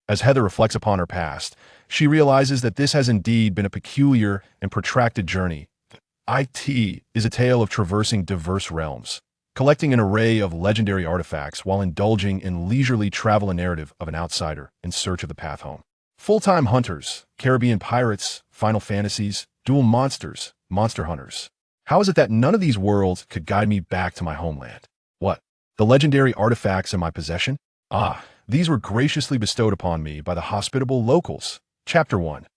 As Heather reflects upon her past, she realizes that this has indeed been a peculiar and protracted journey. IT is a tale of traversing diverse realms, collecting an array of legendary artifacts while indulging in leisurely travel and narrative of an outsider in search of the path home. Full-time hunters, Caribbean pirates, Final Fantasies, dual monsters, monster hunters. How is it that none of these worlds could guide me back to my homeland? What? The legendary artifacts in my possession? Ah, these were graciously bestowed upon me by the hospitable locals. Chapter 1.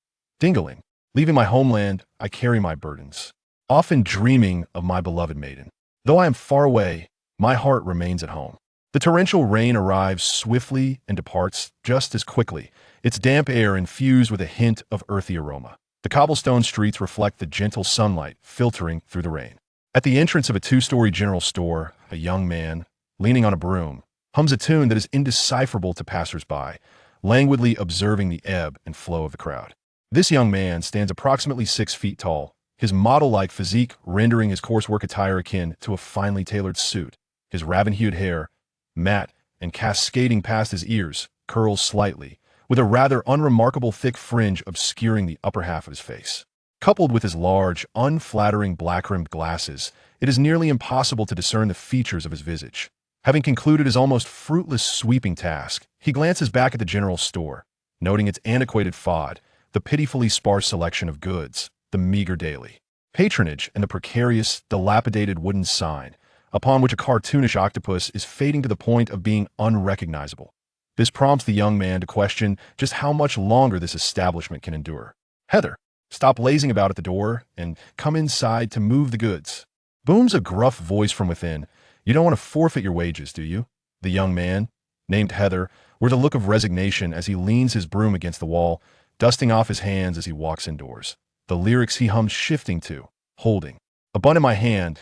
Dingling. Leaving my homeland, I carry my burdens, often dreaming of my beloved maiden. Though I am far away, my heart remains at home. The torrential rain arrives swiftly and departs just as quickly, its damp air infused with a hint of earthy aroma. The cobblestone streets reflect the gentle sunlight filtering through the rain. At the entrance of a two-story general store, a young man, leaning on a broom, hums a tune that is indecipherable to passers-by, languidly observing the ebb and flow of the crowd. This young man stands approximately 6 feet tall, his model-like physique rendering his coarsework attire akin to a finely tailored suit. His raven-hued hair, matte and cascading past his ears, curls slightly, with a rather unremarkable thick fringe obscuring the upper half of his face. Coupled with his large, unflattering black-rimmed glasses, it is nearly impossible to discern the features of his visage. Having concluded his almost fruitless sweeping task, he glances back at the general store, noting its antiquated fad, the pitifully sparse selection of goods, the meager daily patronage, and the precarious, dilapidated wooden sign, upon which a cartoonish octopus is fading to the point of being unrecognizable. This prompts the young man to question just how much longer this establishment can endure. Heather, stop lazing about at the door and come inside to move the goods. Booms a gruff voice from within. You don't want to forfeit your wages, do you? The young man, named Heather, wears a look of resignation as he leans his broom against the wall, dusting off his hands as he walks indoors. The lyrics he hums shifting to, holding. A bun in my hand,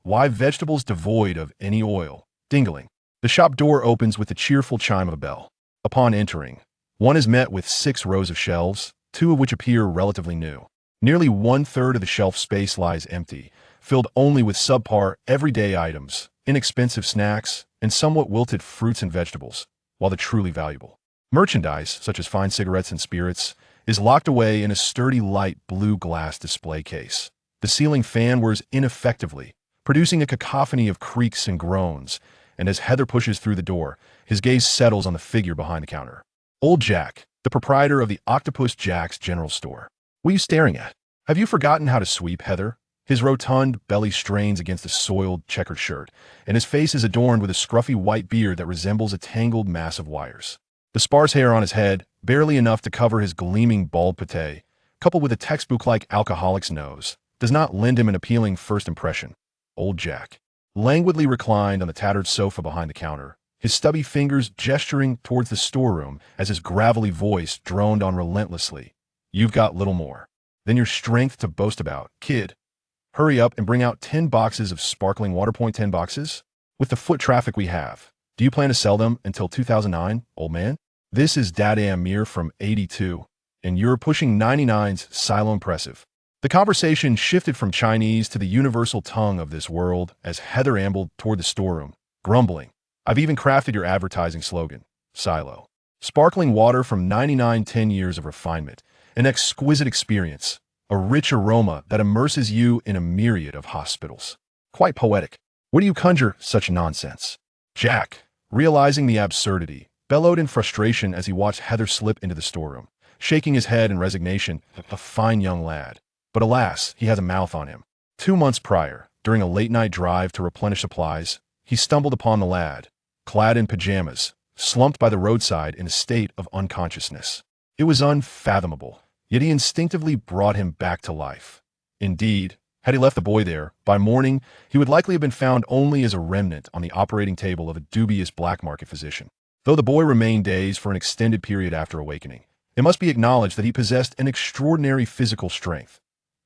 why vegetables devoid of any oil, dingling. The shop door opens with the cheerful chime of a bell. Upon entering, one is met with 6 rows of shelves, 2 of which appear relatively new. Nearly 1/3 of the shelf space lies empty, filled only with subpar, everyday items, inexpensive snacks, and somewhat wilted fruits and vegetables, while the truly valuable merchandise, such as fine cigarettes and spirits, is locked away in a sturdy light blue glass display case. The ceiling fan whirs ineffectively, producing a cacophony of creaks and groans, and as Heather pushes through the door, his gaze settles on the figure behind the counter. Old Jack, the proprietor of the Octopus Jack's general store. What are you staring at? Have you forgotten how to sweep, Heather? His rotund belly strains against a soiled checkered shirt, and his face is adorned with a scruffy white beard that resembles a tangled mass of wires. The sparse hair on his head, barely enough to cover his gleaming bald pate, coupled with a textbook-like alcoholic's nose, does not lend him an appealing first impression. Old Jack, languidly reclined on the tattered sofa behind the counter, his stubby fingers gesturing towards the storeroom as his gravelly voice droned on relentlessly. You've got little more than your strength to boast about, kid. Hurry up and bring out 10 boxes of sparkling Waterpoint 10 boxes. With the foot traffic we have, do you plan to sell them until 2009, old man? This is Daddy Amir from 82, and you're pushing 99's silo impressive. The conversation shifted from Chinese to the universal tongue of this world as Heather ambled toward the storeroom, grumbling. I've even crafted your advertising slogan, Silo. Sparkling water from 99 10 years of refinement, an exquisite experience, a rich aroma that immerses you in a myriad of hospitals. Quite poetic. Where do you conjure such nonsense? Jack, realizing the absurdity, bellowed in frustration as he watched Heather slip into the storeroom, shaking his head in resignation. A fine young lad. But alas, he has a mouth on him. 2 months prior, during a late-night drive to replenish supplies, he stumbled upon the lad, clad in pajamas, slumped by the roadside in a state of unconsciousness. It was unfathomable, yet he instinctively brought him back to life. Indeed, had he left the boy there, by morning he would likely have been found only as a remnant on the operating table of a dubious black market physician. Though the boy remained dazed for an extended period after awakening, it must be acknowledged that he possessed an extraordinary physical strength.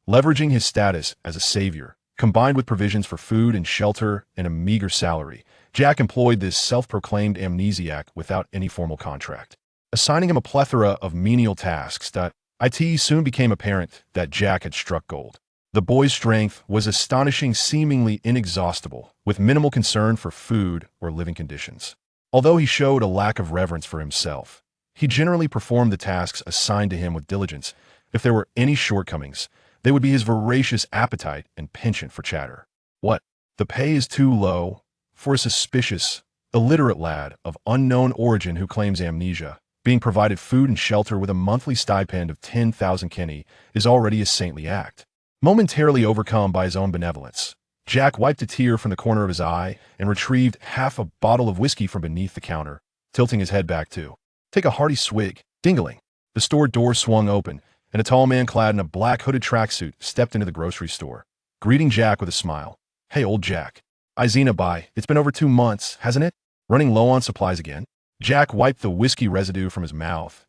Leveraging his status as a savior, combined with provisions for food and shelter and a meager salary, Jack employed this self-proclaimed amnesiac without any formal contract, assigning him a plethora of menial tasks that it soon became apparent that Jack had struck gold. The boy's strength was astonishing, seemingly inexhaustible, with minimal concern for food or living conditions. Although he showed a lack of reverence for himself, He generally performed the tasks assigned to him with diligence. If there were any shortcomings, they would be his voracious appetite and penchant for chatter. What? The pay is too low for a suspicious, illiterate lad of unknown origin who claims amnesia. Being provided food and shelter with a monthly stipend of 10,000 Kenny is already a saintly act. Momentarily overcome by his own benevolence, Jack wiped a tear from the corner of his eye and retrieved half a bottle of whiskey from beneath the counter, tilting his head back too. Take a hearty swig. Dingling. The store door swung open, and a tall man clad in a black hooded tracksuit stepped into the grocery store, greeting Jack with a smile. Hey, old Jack. Izina, bye. It's been over 2 months, hasn't it? Running low on supplies again? Jack wiped the whiskey residue from his mouth.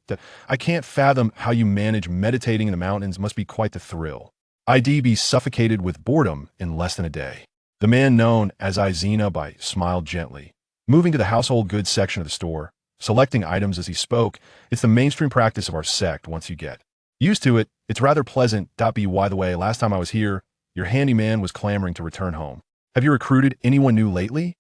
I can't fathom how you manage meditating in the mountains. Must be quite the thrill. I'd be suffocated with boredom in less than a day. The man known as Izina by smiled gently, moving to the household goods section of the store, selecting items as he spoke. It's the mainstream practice of our sect. Once you get used to it, it's rather pleasant. By the way, last time I was here, your handyman was clamoring to return home. Have you recruited anyone new lately?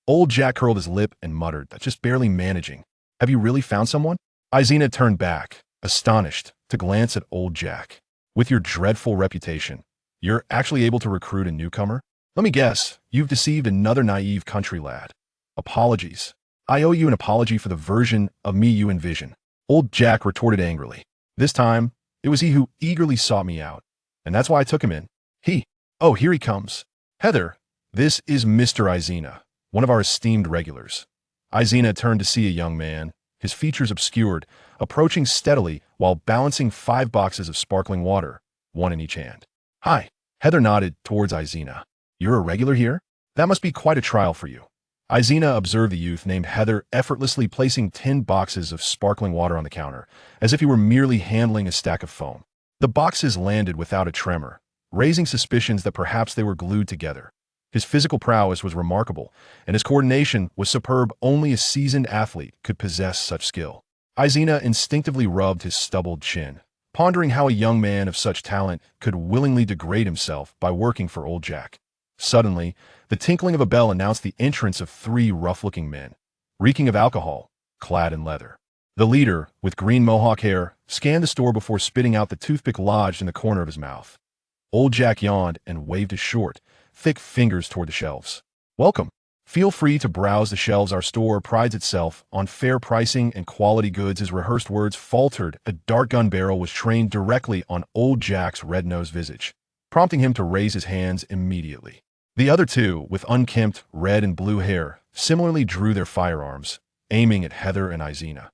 Old Jack curled his lip and muttered, that's just barely managing. Have you really found someone? Izina turned back, astonished, to glance at old Jack. With your dreadful reputation, you're actually able to recruit a newcomer? Let me guess, you've deceived another naive country lad. Apologies. I owe you an apology for the version of me you envision. Old Jack retorted angrily. This time, it was he who eagerly sought me out, and that's why I took him in. Oh, here he comes. Haeser, this is Mr. Izina, one of our esteemed regulars. Izina turned to see a young man, his features obscured, approaching steadily while balancing 5 boxes of sparkling water, one in each hand. Hi. Haeser nodded towards Izina. You're a regular here? That must be quite a trial for you. Izina observed the youth named Haeser effortlessly placing 10 boxes of sparkling water on the counter, as if he were merely handling a stack of foam. The boxes landed without a tremor, raising suspicions that perhaps they were glued together. His physical prowess was remarkable, and his coordination was superb. Only a seasoned athlete could possess such skill. Izina instinctively rubbed his stubbled chin, pondering how a young man of such talent could willingly degrade himself by working for old Jack. Suddenly, the tinkling of a bell announced the entrance of 3 rough-looking men, reeking of alcohol, clad in leather. The leader, with green mohawk hair, scanned the store before spitting out the toothpick lodged in the corner of his mouth. Old Jack yawned and waved his short, thick fingers toward the shelves. Welcome. Feel free to browse the shelves. Our store prides itself on fair pricing and quality goods. His rehearsed words faltered. A dart gun barrel was trained directly on old Jack's red-nosed visage, prompting him to raise his hands immediately. The other 2, with unkempt red and blue hair, similarly drew their firearms, aiming at Haeser and Izina.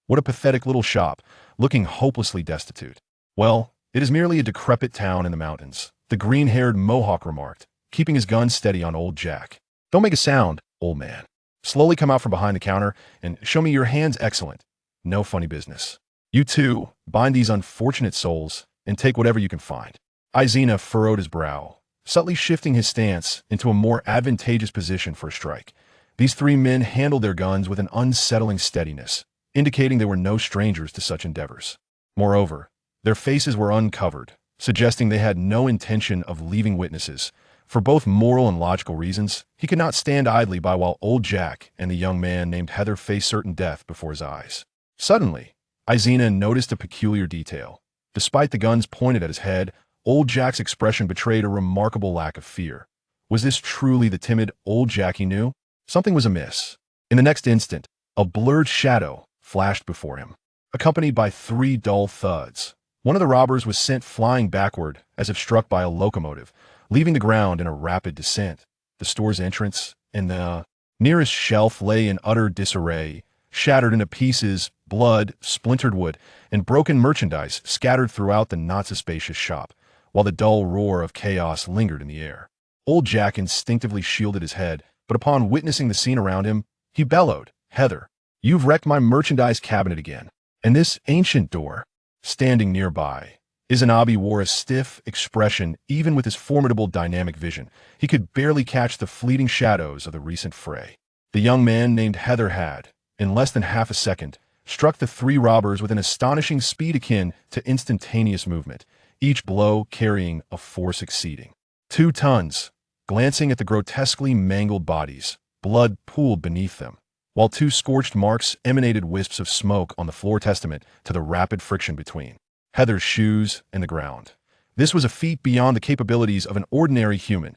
What a pathetic little shop, looking hopelessly destitute. Well, it is merely a decrepit town in the mountains, the green-haired Mohawk remarked, keeping his gun steady on old Jack. Don't make a sound, old man. Slowly come out from behind the counter and show me your hands. Excellent. No funny business. You too, bind these unfortunate souls and take whatever you can find. Izina furrowed his brow, subtly shifting his stance into a more advantageous position for a strike. These 3 men handled their guns with an unsettling steadiness, indicating they were no strangers to such endeavors. Moreover, their faces were uncovered, suggesting they had no intention of leaving witnesses. For both moral and logical reasons, he could not stand idly by while old Jack and the young man named Haeser faced certain death before his eyes. Suddenly, Izina noticed a peculiar detail. Despite the guns pointed at his head, old Jack's expression betrayed a remarkable lack of fear. Was this truly the timid old Jack he knew? Something was amiss. In the next instant, a blurred shadow flashed before him, accompanied by 3 dull thuds. One of the robbers was sent flying backward as if struck by a locomotive, leaving the ground in a rapid descent. The store's entrance and the nearest shelf lay in utter disarray, shattered into pieces, blood, splintered wood, and broken merchandise scattered throughout the not-so-spacious shop, while the dull roar of chaos lingered in the air. Old Jack instinctively shielded his head, but upon witnessing the scene around him, he bellowed, Haeser, you've wrecked my merchandise cabinet again. And this ancient door, standing nearby, Izinabi wore a stiff expression even with his formidable dynamic vision. He could barely catch the fleeting shadows of the recent fray. The young man named Haeser had, in less than half a second, struck the 3 robbers with an astonishing speed akin to instantaneous movement, each blow carrying a force exceeding 2 tons. Glancing at the grotesquely mangled bodies, blood pooled beneath them, while two scorched marks emanated wisps of smoke on the floor, testament to the rapid friction between Heather's shoes and the ground. This was a feat beyond the capabilities of an ordinary human.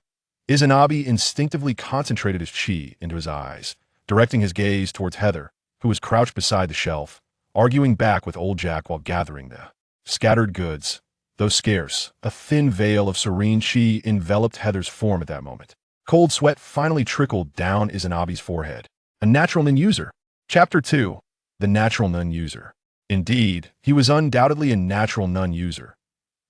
Izanabe instinctively concentrated his chi into his eyes, directing his gaze towards Heather, who was crouched beside the shelf, arguing back with old Jack while gathering the scattered goods. Though scarce, a thin veil of serene chi enveloped Heather's form at that moment. Cold sweat finally trickled down Izanabe's forehead. A natural non-user. Chapter 2. The natural non-user. Indeed, he was undoubtedly a natural non-user.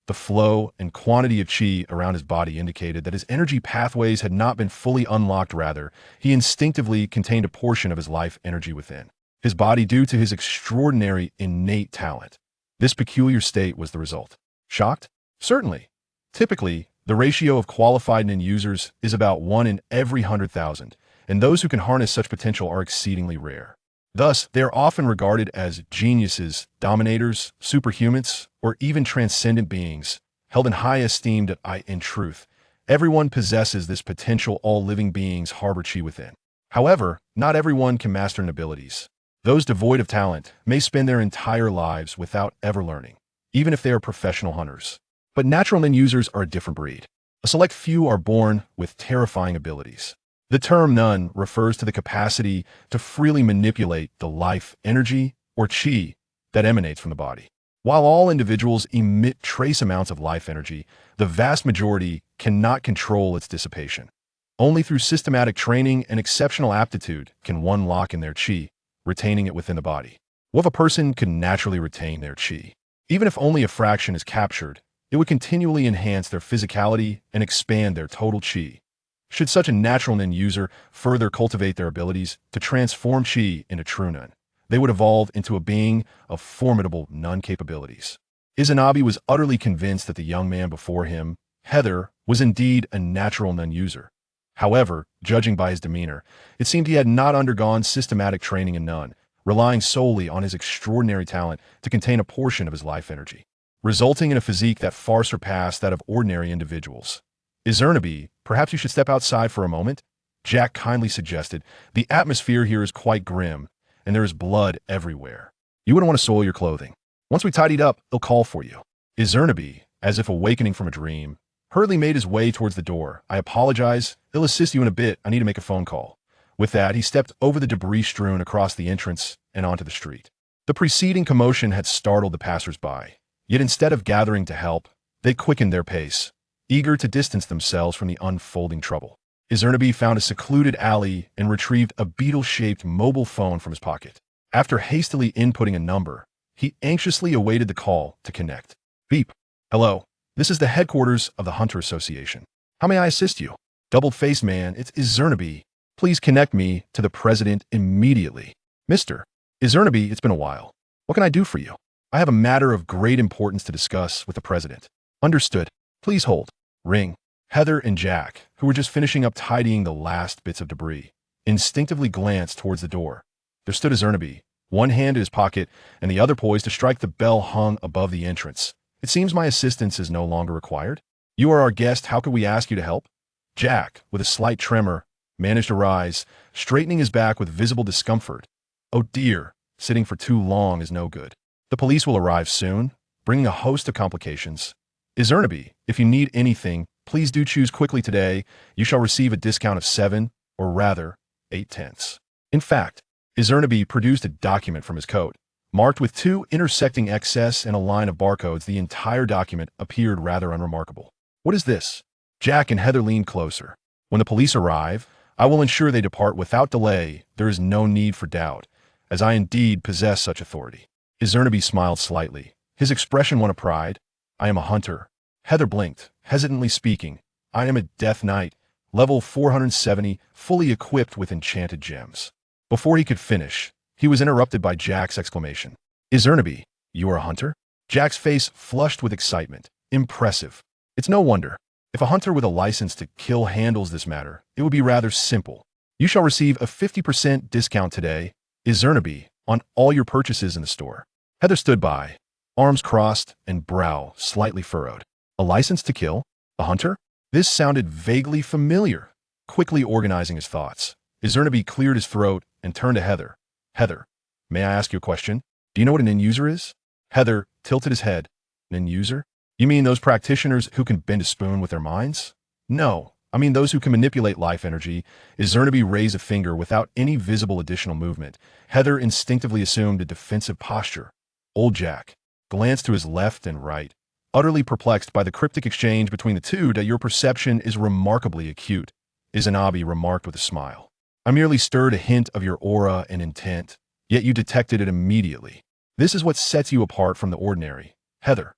The flow and quantity of chi around his body indicated that his energy pathways had not been fully unlocked. Rather, he instinctively contained a portion of his life energy within his body due to his extraordinary innate talent. This peculiar state was the result. Shocked? Certainly. Typically, the ratio of qualified non-users is about 1 in every 100,000, and those who can harness such potential are exceedingly rare. Thus, they are often regarded as geniuses, dominators, superhumans, or even transcendent beings, held in high esteem. In truth, everyone possesses this potential. All living beings harbor chi within. However, not everyone can master an abilities. Those devoid of talent may spend their entire lives without ever learning, even if they are professional hunters. But natural non-users are a different breed. A select few are born with terrifying abilities. The term nun refers to the capacity to freely manipulate the life energy or chi that emanates from the body. While all individuals emit trace amounts of life energy, the vast majority cannot control its dissipation. Only through systematic training and exceptional aptitude can one lock in their chi, retaining it within the body. What if a person could naturally retain their chi? Even if only a fraction is captured, it would continually enhance their physicality and expand their total chi. Should such a natural non-user further cultivate their abilities to transform chi into true nun, they would evolve into a being of formidable nun capabilities. Izanabe was utterly convinced that the young man before him, Heather, was indeed a natural non-user. However, judging by his demeanor, it seemed he had not undergone systematic training in nun, relying solely on his extraordinary talent to contain a portion of his life energy, resulting in a physique that far surpassed that of ordinary individuals. Izanabe, perhaps you should step outside for a moment? Jack kindly suggested. The atmosphere here is quite grim, and there is blood everywhere. You wouldn't want to soil your clothing. Once we tidied up, I'll call for you. Izanabe, as if awakening from a dream, hurriedly made his way towards the door. I apologize. I'll assist you in a bit. I need to make a phone call. With that, he stepped over the debris strewn across the entrance and onto the street. The preceding commotion had startled the passers-by, yet instead of gathering to help, they quickened their pace, eager to distance themselves from the unfolding trouble. Izanabe found a secluded alley and retrieved a beetle-shaped mobile phone from his pocket. After hastily inputting a number, he anxiously awaited the call to connect. Beep. Hello. This is the headquarters of the Hunter Association. How may I assist you? Double-faced man, it's Izanabe. Please connect me to the president immediately. Mr. Izanabe, it's been a while. What can I do for you? I have a matter of great importance to discuss with the president. Understood. Please hold. Ring. Heather and Jack, who were just finishing up tidying the last bits of debris, instinctively glanced towards the door. There stood Izanabe, one hand in his pocket and the other poised to strike the bell hung above the entrance. It seems my assistance is no longer required. You are our guest. How could we ask you to help? Jack, with a slight tremor, managed to rise, straightening his back with visible discomfort. Oh dear, sitting for too long is no good. The police will arrive soon, bringing a host of complications. Izanabe, if you need anything, please do choose quickly today. You shall receive a discount of 7, or rather, 8/10. In fact, Izanabe produced a document from his coat, marked with 2 intersecting X's and a line of barcodes. The entire document appeared rather unremarkable. What is this? Jack and Heather leaned closer. When the police arrive, I will ensure they depart without delay. There is no need for doubt, as I indeed possess such authority. Izanabe smiled slightly, his expression one of pride. I am a hunter. Heather blinked, hesitantly speaking. I am a Death Knight, level 470, fully equipped with enchanted gems. Before he could finish, he was interrupted by Jack's exclamation. Izanabe, you are a hunter? Jack's face flushed with excitement. Impressive. It's no wonder. If a hunter with a license to kill handles this matter, it would be rather simple. You shall receive a 50% discount today, Izanabe, on all your purchases in the store. Heather stood by, arms crossed and brow slightly furrowed. A license to kill? A hunter? This sounded vaguely familiar. Quickly organizing his thoughts, Izanabe cleared his throat and turned to Heather. Heather, may I ask you a question? Do you know what an end user is? Heather tilted his head. An end user? You mean those practitioners who can bend a spoon with their minds? No, I mean those who can manipulate life energy. As Zernaby raised a finger without any visible additional movement, Heather instinctively assumed a defensive posture. Old Jack glanced to his left and right, utterly perplexed by the cryptic exchange between the two. That your perception is remarkably acute, Izanabi remarked with a smile. I merely stirred a hint of your aura and intent, yet you detected it immediately. This is what sets you apart from the ordinary. Heather.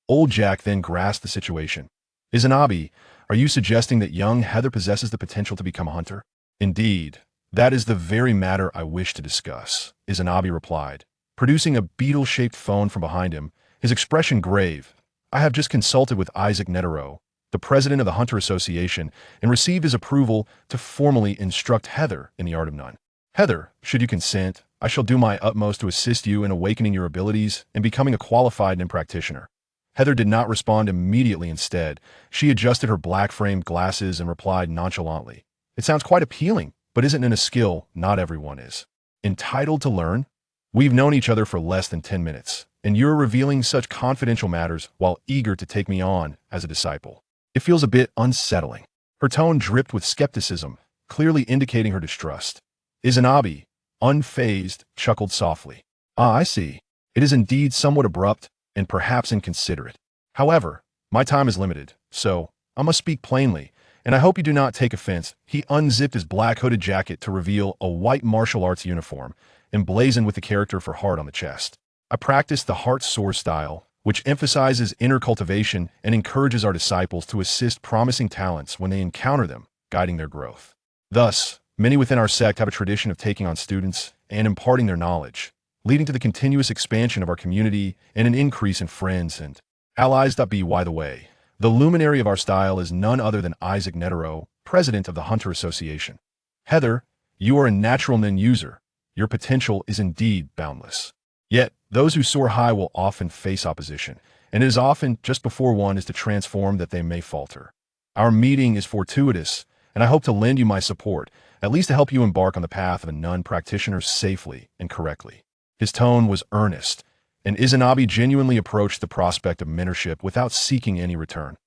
Old Jack then grasped the situation. Izanabi, are you suggesting that young Heather possesses the potential to become a hunter? Indeed, that is the very matter I wish to discuss, Izanabi replied, producing a beetle-shaped phone from behind him, his expression grave. I have just consulted with Isaac Netero, the president of the Hunter Association, and received his approval to formally instruct Heather in the art of none. Heather, should you consent, I shall do my utmost to assist you in awakening your abilities and becoming a qualified nin practitioner. Heather did not respond immediately. Instead, she adjusted her black-framed glasses and replied nonchalantly. It sounds quite appealing, but isn't it a skill not everyone is entitled to learn? We've known each other for less than 10 minutes, and you're revealing such confidential matters while eager to take me on as a disciple. It feels a bit unsettling. Her tone dripped with skepticism, clearly indicating her distrust. Izanabi, unfazed, chuckled softly. Ah, I see. It is indeed somewhat abrupt and perhaps inconsiderate. However, my time is limited, so I must speak plainly, and I hope you do not take offense. He unzipped his black hooded jacket to reveal a white martial arts uniform, emblazoned with the character for heart on the chest. I practice the heart sword style, which emphasizes inner cultivation and encourages our disciples to assist promising talents when they encounter them, guiding their growth. Thus, many within our sect have a tradition of taking on students and imparting their knowledge, leading to the continuous expansion of our community and an increase in friends and allies. By the way, the luminary of our style is none other than Isaac Netero, president of the Hunter Association. Heather, you are a natural nin user. Your potential is indeed boundless. Yet, those who soar high will often face opposition, and it is often just before one is to transform that they may falter. Our meeting is fortuitous, and I hope to lend you my support, at least to help you embark on the path of a nun practitioner safely and correctly. His tone was earnest, and Izanabi genuinely approached the prospect of mentorship without seeking any return.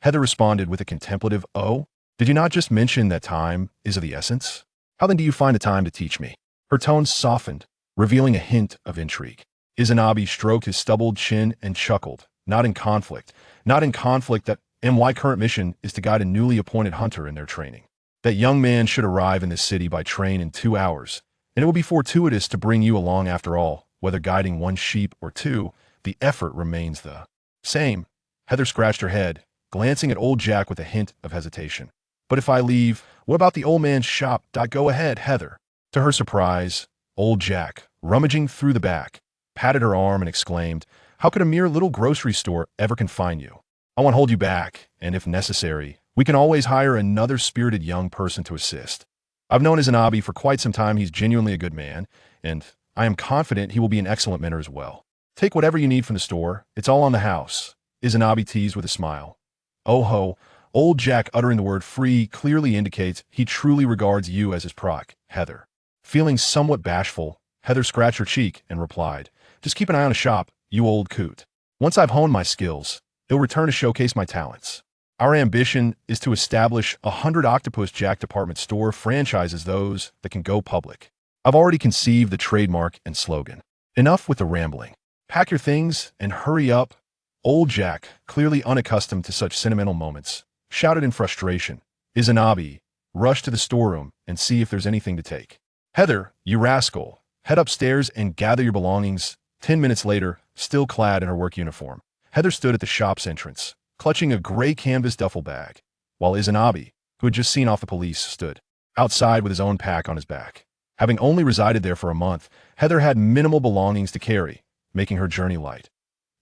Heather responded with a contemplative, "Oh, did you not just mention that time is of the essence? How then do you find the time to teach me?" Her tone softened, revealing a hint of intrigue. Izanabi stroked his stubbled chin and chuckled, not in conflict that my current mission is to guide a newly appointed hunter in their training. That young man should arrive in this city by train in 2 hours, and it will be fortuitous to bring you along after all. Whether guiding 1 sheep or 2, the effort remains the same. Heather scratched her head, glancing at old Jack with a hint of hesitation. But if I leave, what about the old man's shop? Go ahead, Heather. To her surprise, old Jack, rummaging through the back, patted her arm and exclaimed, "How could a mere little grocery store ever confine you? I won't hold you back, and if necessary, we can always hire another spirited young person to assist. I've known Izanabi for quite some time. He's genuinely a good man, and I am confident he will be an excellent mentor as well. Take whatever you need from the store. It's all on the house," Izanabi teased with a smile. Oh ho, old Jack uttering the word free clearly indicates he truly regards you as his proc, Heather. Feeling somewhat bashful, Heather scratched her cheek and replied, "Just keep an eye on the shop, you old coot. Once I've honed my skills, it'll return to showcase my talents. Our ambition is to establish 100 Octopus Jack department store franchises, those that can go public. I've already conceived the trademark and slogan. Enough with the rambling. Pack your things and hurry up." Old Jack, clearly unaccustomed to such sentimental moments, shouted in frustration. Izanabi, rush to the storeroom and see if there's anything to take. "Heather, you rascal, head upstairs and gather your belongings." 10 minutes later, still clad in her work uniform, Heather stood at the shop's entrance, clutching a gray canvas duffel bag, while Izanabi, who had just seen off the police, stood outside with his own pack on his back. Having only resided there for a month, Heather had minimal belongings to carry, making her journey light.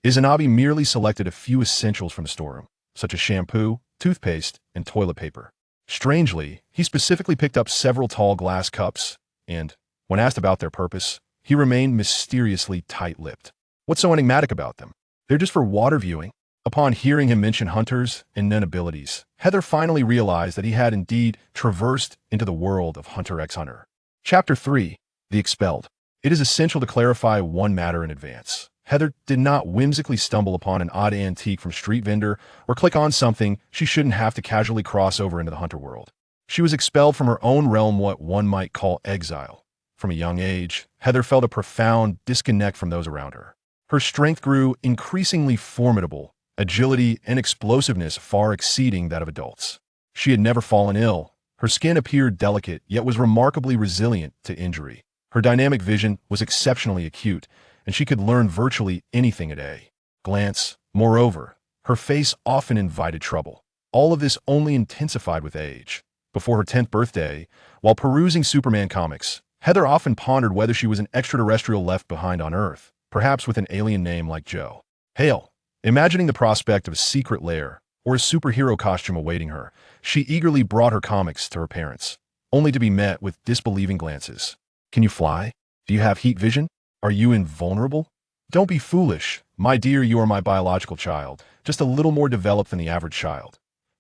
Izanabi merely selected a few essentials from the storeroom, such as shampoo, toothpaste, and toilet paper. Strangely, he specifically picked up several tall glass cups, and, when asked about their purpose, he remained mysteriously tight-lipped. What's so enigmatic about them? They're just for water viewing. Upon hearing him mention hunters and nun abilities, Heather finally realized that he had indeed traversed into the world of Hunter x Hunter. Chapter 3. The expelled. It is essential to clarify one matter in advance. Heather did not whimsically stumble upon an odd antique from street vendor or click on something she shouldn't have to casually cross over into the hunter world. She was expelled from her own realm, what one might call exile. From a young age, Heather felt a profound disconnect from those around her. Her strength grew increasingly formidable, agility and explosiveness far exceeding that of adults. She had never fallen ill. Her skin appeared delicate, yet was remarkably resilient to injury. Her dynamic vision was exceptionally acute, and she could learn virtually anything at a glance. Moreover, her face often invited trouble. All of this only intensified with age. Before her 10th birthday, while perusing Superman comics, Heather often pondered whether she was an extraterrestrial left behind on Earth, perhaps with an alien name like Joe. Hale. Imagining the prospect of a secret lair or a superhero costume awaiting her, she eagerly brought her comics to her parents, only to be met with disbelieving glances. Can you fly? Do you have heat vision? Are you invulnerable? Don't be foolish. My dear, you are my biological child, just a little more developed than the average child.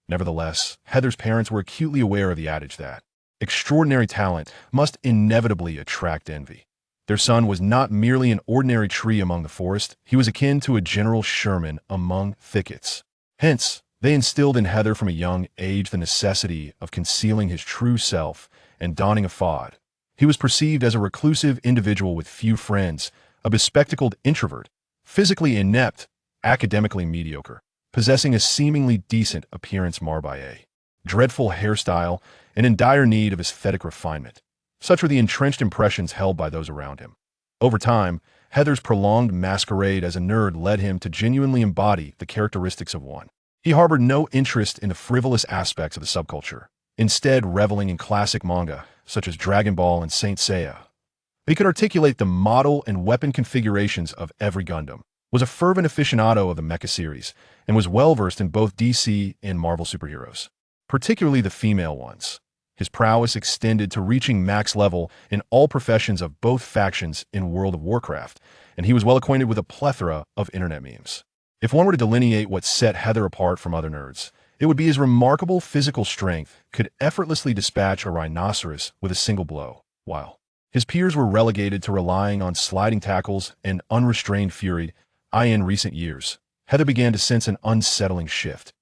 Nevertheless, Heather's parents were acutely aware of the adage that extraordinary talent must inevitably attract envy. Their son was not merely an ordinary tree among the forest, he was akin to a General Sherman among thickets. Hence, they instilled in Heather from a young age the necessity of concealing his true self and donning a façade. He was perceived as a reclusive individual with few friends, a bespectacled introvert, physically inept, academically mediocre, possessing a seemingly decent appearance marred by a dreadful hairstyle and in dire need of aesthetic refinement. Such were the entrenched impressions held by those around him. Over time, Heather's prolonged masquerade as a nerd led him to genuinely embody the characteristics of one. He harbored no interest in the frivolous aspects of the subculture, instead reveling in classic manga, such as Dragon Ball and Saint Seiya. He could articulate the model and weapon configurations of every Gundam, was a fervent aficionado of the mecha series, and was well-versed in both DC and Marvel superheroes, particularly the female ones. His prowess extended to reaching max level in all professions of both factions in World of Warcraft, and he was well acquainted with a plethora of internet memes. If one were to delineate what set Heather apart from other nerds, it would be his remarkable physical strength could effortlessly dispatch a rhinoceros with a single blow, while his peers were relegated to relying on sliding tackles and unrestrained fury. In recent years, Heather began to sense an unsettling shift.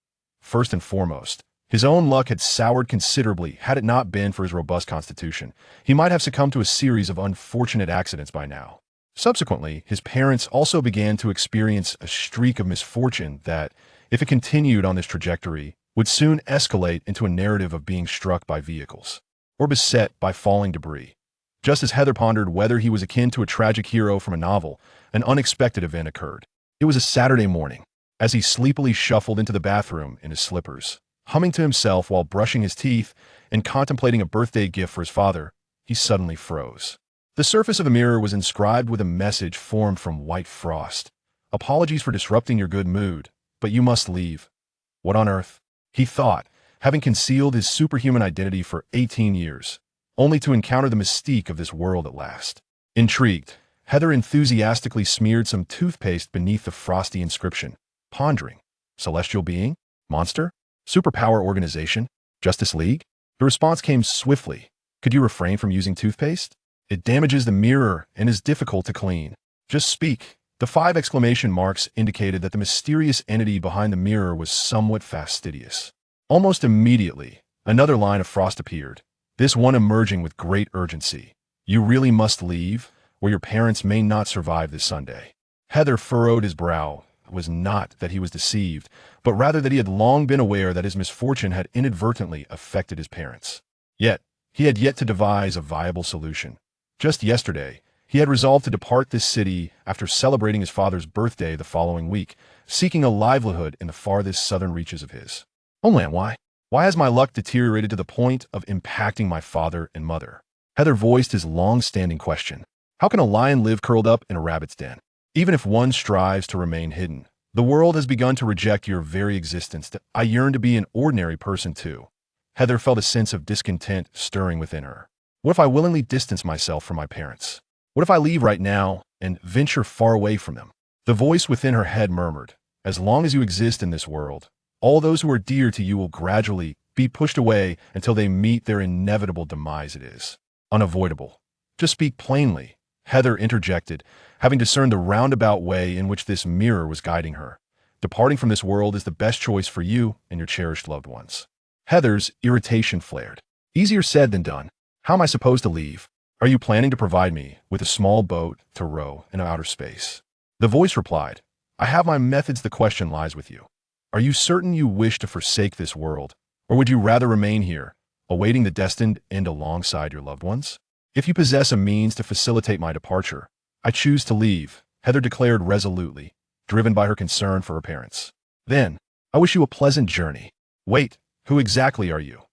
First and foremost, his own luck had soured considerably had it not been for his robust constitution. He might have succumbed to a series of unfortunate accidents by now. Subsequently, his parents also began to experience a streak of misfortune that, if it continued on this trajectory, would soon escalate into a narrative of being struck by vehicles or beset by falling debris. Just as Heather pondered whether he was akin to a tragic hero from a novel, an unexpected event occurred. It was a Saturday morning. As he sleepily shuffled into the bathroom in his slippers, humming to himself while brushing his teeth and contemplating a birthday gift for his father, he suddenly froze. The surface of the mirror was inscribed with a message formed from white frost. Apologies for disrupting your good mood, but you must leave. What on earth? He thought, having concealed his superhuman identity for 18 years, only to encounter the mystique of this world at last. Intrigued, Heather enthusiastically smeared some toothpaste beneath the frosty inscription, pondering, celestial being? Monster? Superpower organization? Justice League? The response came swiftly. Could you refrain from using toothpaste? It damages the mirror and is difficult to clean. Just speak. The 5 exclamation marks indicated that the mysterious entity behind the mirror was somewhat fastidious. Almost immediately, another line of frost appeared, this one emerging with great urgency. You really must leave, or your parents may not survive this Sunday. Heather furrowed his brow. It was not that he was deceived, but rather that he had long been aware that his misfortune had inadvertently affected his parents. Yet, he had yet to devise a viable solution. Just yesterday, he had resolved to depart this city after celebrating his father's birthday the following week, seeking a livelihood in the farthest southern reaches of his homeland. Why? Why has my luck deteriorated to the point of impacting my father and mother? Heather voiced his long-standing question. How can a lion live curled up in a rabbit's den? Even if one strives to remain hidden, the world has begun to reject your very existence. I yearn to be an ordinary person too. Heather felt a sense of discontent stirring within her. What if I willingly distance myself from my parents? What if I leave right now and venture far away from them? The voice within her head murmured, as long as you exist in this world, all those who are dear to you will gradually be pushed away until they meet their inevitable demise. It is unavoidable. Just speak plainly, Heather interjected, having discerned the roundabout way in which this mirror was guiding her. Departing from this world is the best choice for you and your cherished loved ones. Heather's irritation flared. Easier said than done. How am I supposed to leave? Are you planning to provide me with a small boat to row in outer space? The voice replied, I have my methods. The question lies with you. Are you certain you wish to forsake this world, or would you rather remain here, awaiting the destined end alongside your loved ones? If you possess a means to facilitate my departure, I choose to leave, Heather declared resolutely, driven by her concern for her parents. Then, I wish you a pleasant journey. Wait, who exactly are you?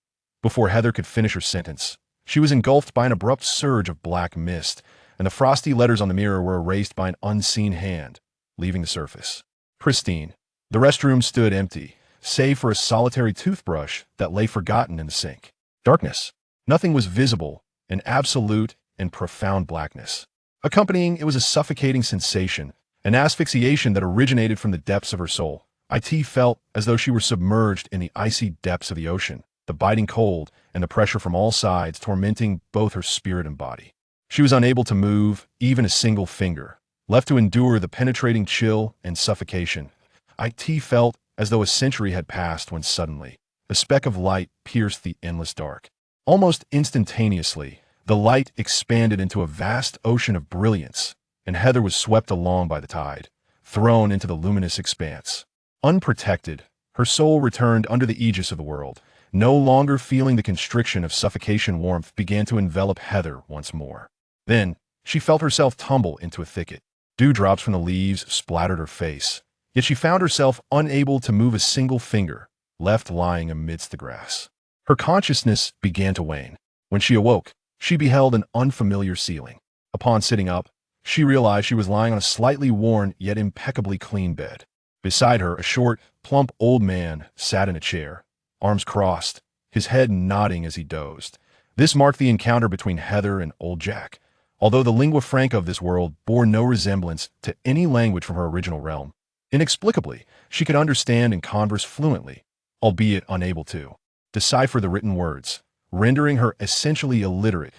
Before Heather could finish her sentence, she was engulfed by an abrupt surge of black mist, and the frosty letters on the mirror were erased by an unseen hand, leaving the surface. Pristine, the restroom stood empty, save for a solitary toothbrush that lay forgotten in the sink. Darkness. Nothing was visible, an absolute and profound blackness. Accompanying it was a suffocating sensation, an asphyxiation that originated from the depths of her soul. It felt as though she were submerged in the icy depths of the ocean, the biting cold and the pressure from all sides tormenting both her spirit and body. She was unable to move even a single finger, left to endure the penetrating chill and suffocation. It felt as though a century had passed when suddenly, a speck of light pierced the endless dark. Almost instantaneously, the light expanded into a vast ocean of brilliance, and Heather was swept along by the tide, thrown into the luminous expanse. Unprotected, her soul returned under the aegis of the world. No longer feeling the constriction of suffocation, warmth began to envelop Heather once more. Then, she felt herself tumble into a thicket. Dewdrops from the leaves splattered her face, yet she found herself unable to move a single finger, left lying amidst the grass. Her consciousness began to wane. When she awoke, she beheld an unfamiliar ceiling. Upon sitting up, she realized she was lying on a slightly worn yet impeccably clean bed. Beside her, a short, plump old man sat in a chair, arms crossed, his head nodding as he dozed. This marked the encounter between Heather and old Jack. Although the lingua franca of this world bore no resemblance to any language from her original realm, inexplicably, she could understand and converse fluently, albeit unable to decipher the written words, rendering her essentially illiterate.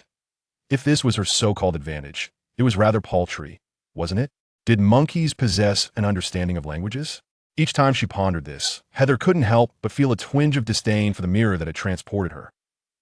If this was her so-called advantage, it was rather paltry, wasn't it? Did monkeys possess an understanding of languages? Each time she pondered this, Heather couldn't help but feel a twinge of disdain for the mirror that had transported her.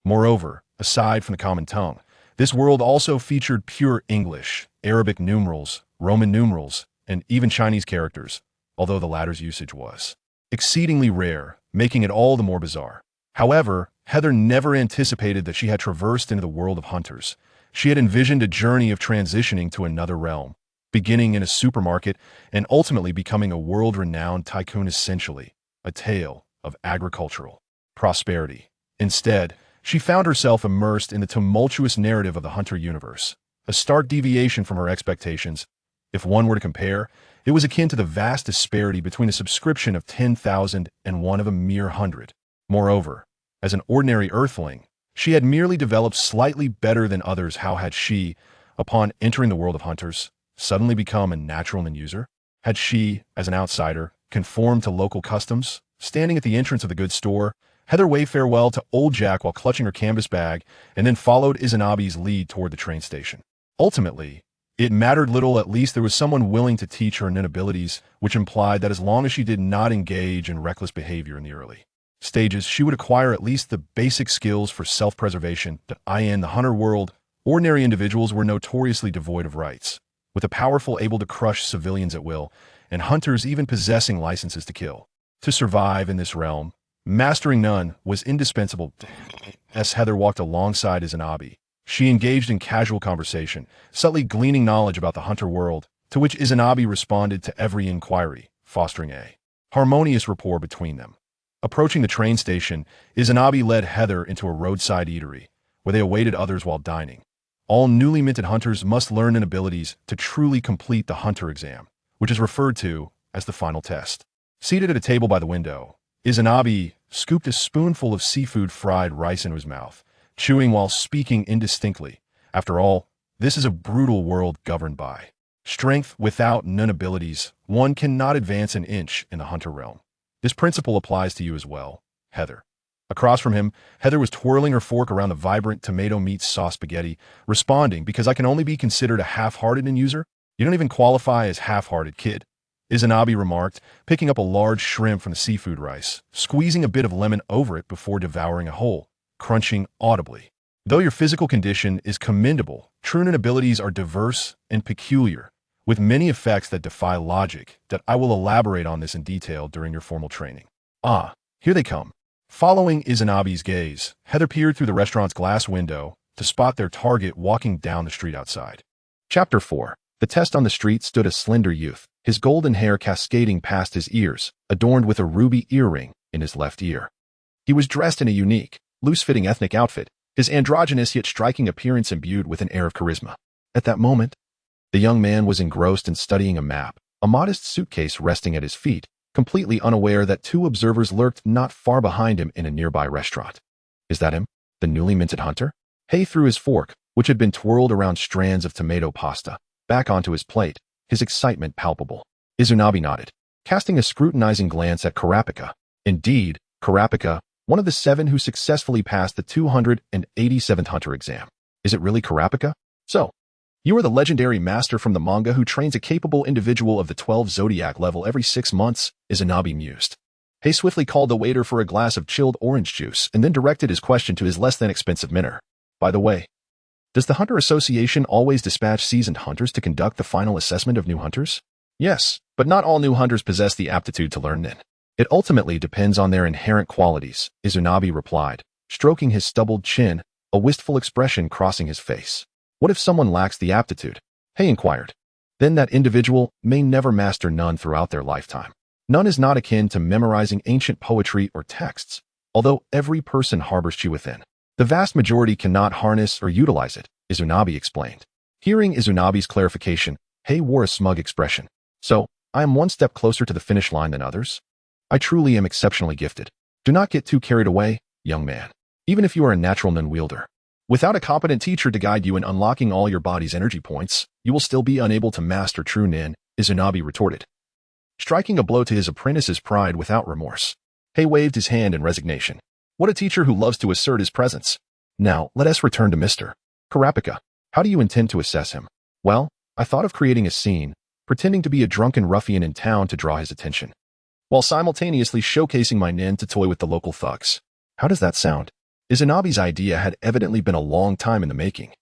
Moreover, aside from the common tongue, this world also featured pure English, Arabic numerals, Roman numerals, and even Chinese characters, although the latter's usage was exceedingly rare, making it all the more bizarre. However, Heather never anticipated that she had traversed into the world of hunters. She had envisioned a journey of transitioning to another realm, beginning in a supermarket and ultimately becoming a world-renowned tycoon, essentially a tale of agricultural prosperity. Instead, she found herself immersed in the tumultuous narrative of the hunter universe, a stark deviation from her expectations. If one were to compare, it was akin to the vast disparity between a subscription of 10,000 and one of a mere 100. Moreover, as an ordinary earthling, she had merely developed slightly better than others. How had she, upon entering the world of hunters, suddenly become a natural user? Had she, as an outsider, conformed to local customs? Standing at the entrance of the goods store, Heather waved farewell to old Jack while clutching her canvas bag and then followed Izanabe's lead toward the train station. Ultimately, it mattered little. At least there was someone willing to teach her abilities, which implied that as long as she did not engage in reckless behavior in the early stages, she would acquire at least the basic skills for self-preservation. In the hunter world, ordinary individuals were notoriously devoid of rights, with the powerful able to crush civilians at will, and hunters even possessing licenses to kill. To survive in this realm, mastering none was indispensable. As Heather walked alongside Izanabe, she engaged in casual conversation, subtly gleaning knowledge about the hunter world, to which Izanabe responded to every inquiry, fostering a harmonious rapport between them. Approaching the train station, Izanabe led Heather into a roadside eatery, where they awaited others while dining. All newly minted hunters must learn abilities to truly complete the hunter exam, which is referred to as the final test. Seated at a table by the window, Izanabe scooped a spoonful of seafood fried rice into his mouth, chewing while speaking indistinctly. After all, this is a brutal world governed by strength. Without abilities, one cannot advance an inch in the hunter realm. This principle applies to you as well, Heather. Across from him, Heather was twirling her fork around the vibrant tomato meat sauce spaghetti, responding, because I can only be considered a half-hearted user? You don't even qualify as half-hearted, kid. Izanabi remarked, picking up a large shrimp from the seafood rice, squeezing a bit of lemon over it before devouring a whole, crunching audibly. Though your physical condition is commendable, Trunin abilities are diverse and peculiar, with many effects that defy logic, that I will elaborate on this in detail during your formal training. Ah, here they come. Following Izanabi's gaze, Heather peered through the restaurant's glass window to spot their target walking down the street outside. Chapter 4. The test. On the street stood a slender youth, his golden hair cascading past his ears, adorned with a ruby earring in his left ear. He was dressed in a unique, loose-fitting ethnic outfit, his androgynous yet striking appearance imbued with an air of charisma. At that moment, the young man was engrossed in studying a map, a modest suitcase resting at his feet, completely unaware that two observers lurked not far behind him in a nearby restaurant. Is that him, the newly minted hunter? Hay threw his fork, which had been twirled around strands of tomato pasta, back onto his plate, his excitement palpable. Izanabi nodded, casting a scrutinizing glance at Kurapika. Indeed, Kurapika, one of the 7 who successfully passed the 287th hunter exam. Is it really Kurapika? So, you are the legendary master from the manga who trains a capable individual of the 12 zodiac level every 6 months, Izanabi mused. Hay swiftly called the waiter for a glass of chilled orange juice and then directed his question to his less-than-expensive mentor. By the way, does the Hunter Association always dispatch seasoned hunters to conduct the final assessment of new hunters? Yes, but not all new hunters possess the aptitude to learn Nin. It ultimately depends on their inherent qualities, Izanabi replied, stroking his stubbled chin, a wistful expression crossing his face. What if someone lacks the aptitude? Hay inquired. Then that individual may never master none throughout their lifetime. None is not akin to memorizing ancient poetry or texts, although every person harbors chi within. The vast majority cannot harness or utilize it, Izanabi explained. Hearing Izanabi's clarification, Hay wore a smug expression. So, I am one step closer to the finish line than others? I truly am exceptionally gifted. Do not get too carried away, young man. Even if you are a natural Nin wielder, without a competent teacher to guide you in unlocking all your body's energy points, you will still be unable to master true Nin, Izanabi retorted, striking a blow to his apprentice's pride without remorse. Hay waved his hand in resignation. What a teacher who loves to assert his presence. Now, let us return to Mr. Kurapika. How do you intend to assess him? Well, I thought of creating a scene, pretending to be a drunken ruffian in town to draw his attention, while simultaneously showcasing my Nin to toy with the local thugs. How does that sound? Izanabi's idea had evidently been a long time in the making,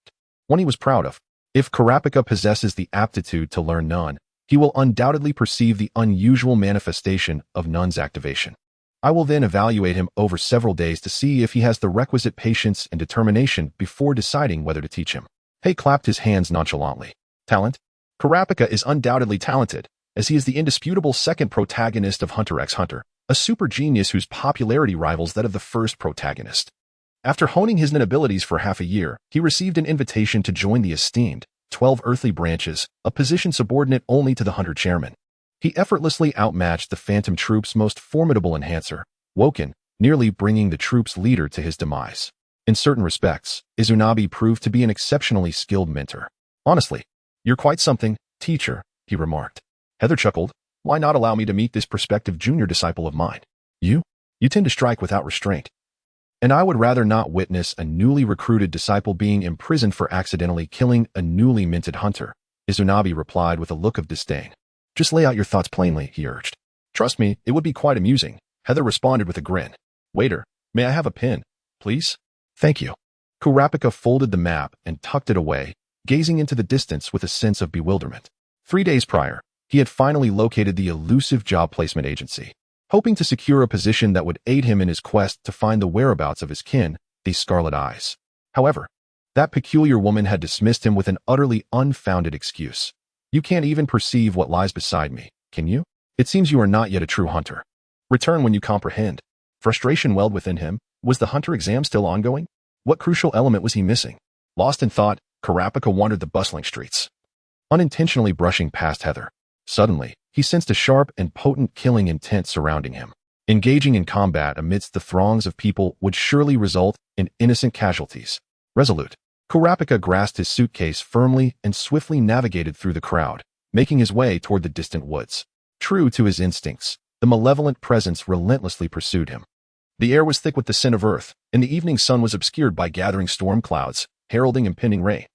one he was proud of. If Kurapika possesses the aptitude to learn Nun, he will undoubtedly perceive the unusual manifestation of Nun's activation. I will then evaluate him over several days to see if he has the requisite patience and determination before deciding whether to teach him. Hay clapped his hands nonchalantly. Talent? Kurapika is undoubtedly talented, as he is the indisputable second protagonist of Hunter x Hunter, a super genius whose popularity rivals that of the first protagonist. After honing his Nin abilities for half a year, he received an invitation to join the esteemed 12 earthly branches, a position subordinate only to the Hunter chairman. He effortlessly outmatched the Phantom Troop's most formidable enhancer, Woken, nearly bringing the troop's leader to his demise. In certain respects, Izanabi proved to be an exceptionally skilled mentor. Honestly, you're quite something, teacher, he remarked. Heather chuckled. Why not allow me to meet this prospective junior disciple of mine? You tend to strike without restraint. And I would rather not witness a newly recruited disciple being imprisoned for accidentally killing a newly minted hunter, Izanabi replied with a look of disdain. Just lay out your thoughts plainly, he urged. Trust me, it would be quite amusing, Heather responded with a grin. Waiter, may I have a pen, please? Thank you. Kurapika folded the map and tucked it away, gazing into the distance with a sense of bewilderment. 3 days prior, he had finally located the elusive job placement agency, hoping to secure a position that would aid him in his quest to find the whereabouts of his kin, the Scarlet Eyes. However, that peculiar woman had dismissed him with an utterly unfounded excuse. You can't even perceive what lies beside me, can you? It seems you are not yet a true hunter. Return when you comprehend. Frustration welled within him. Was the hunter exam still ongoing? What crucial element was he missing? Lost in thought, Kurapika wandered the bustling streets, unintentionally brushing past Heather. Suddenly, he sensed a sharp and potent killing intent surrounding him. Engaging in combat amidst the throngs of people would surely result in innocent casualties. Resolute, Kurapika grasped his suitcase firmly and swiftly navigated through the crowd, making his way toward the distant woods. True to his instincts, the malevolent presence relentlessly pursued him. The air was thick with the scent of earth, and the evening sun was obscured by gathering storm clouds, heralding impending rain.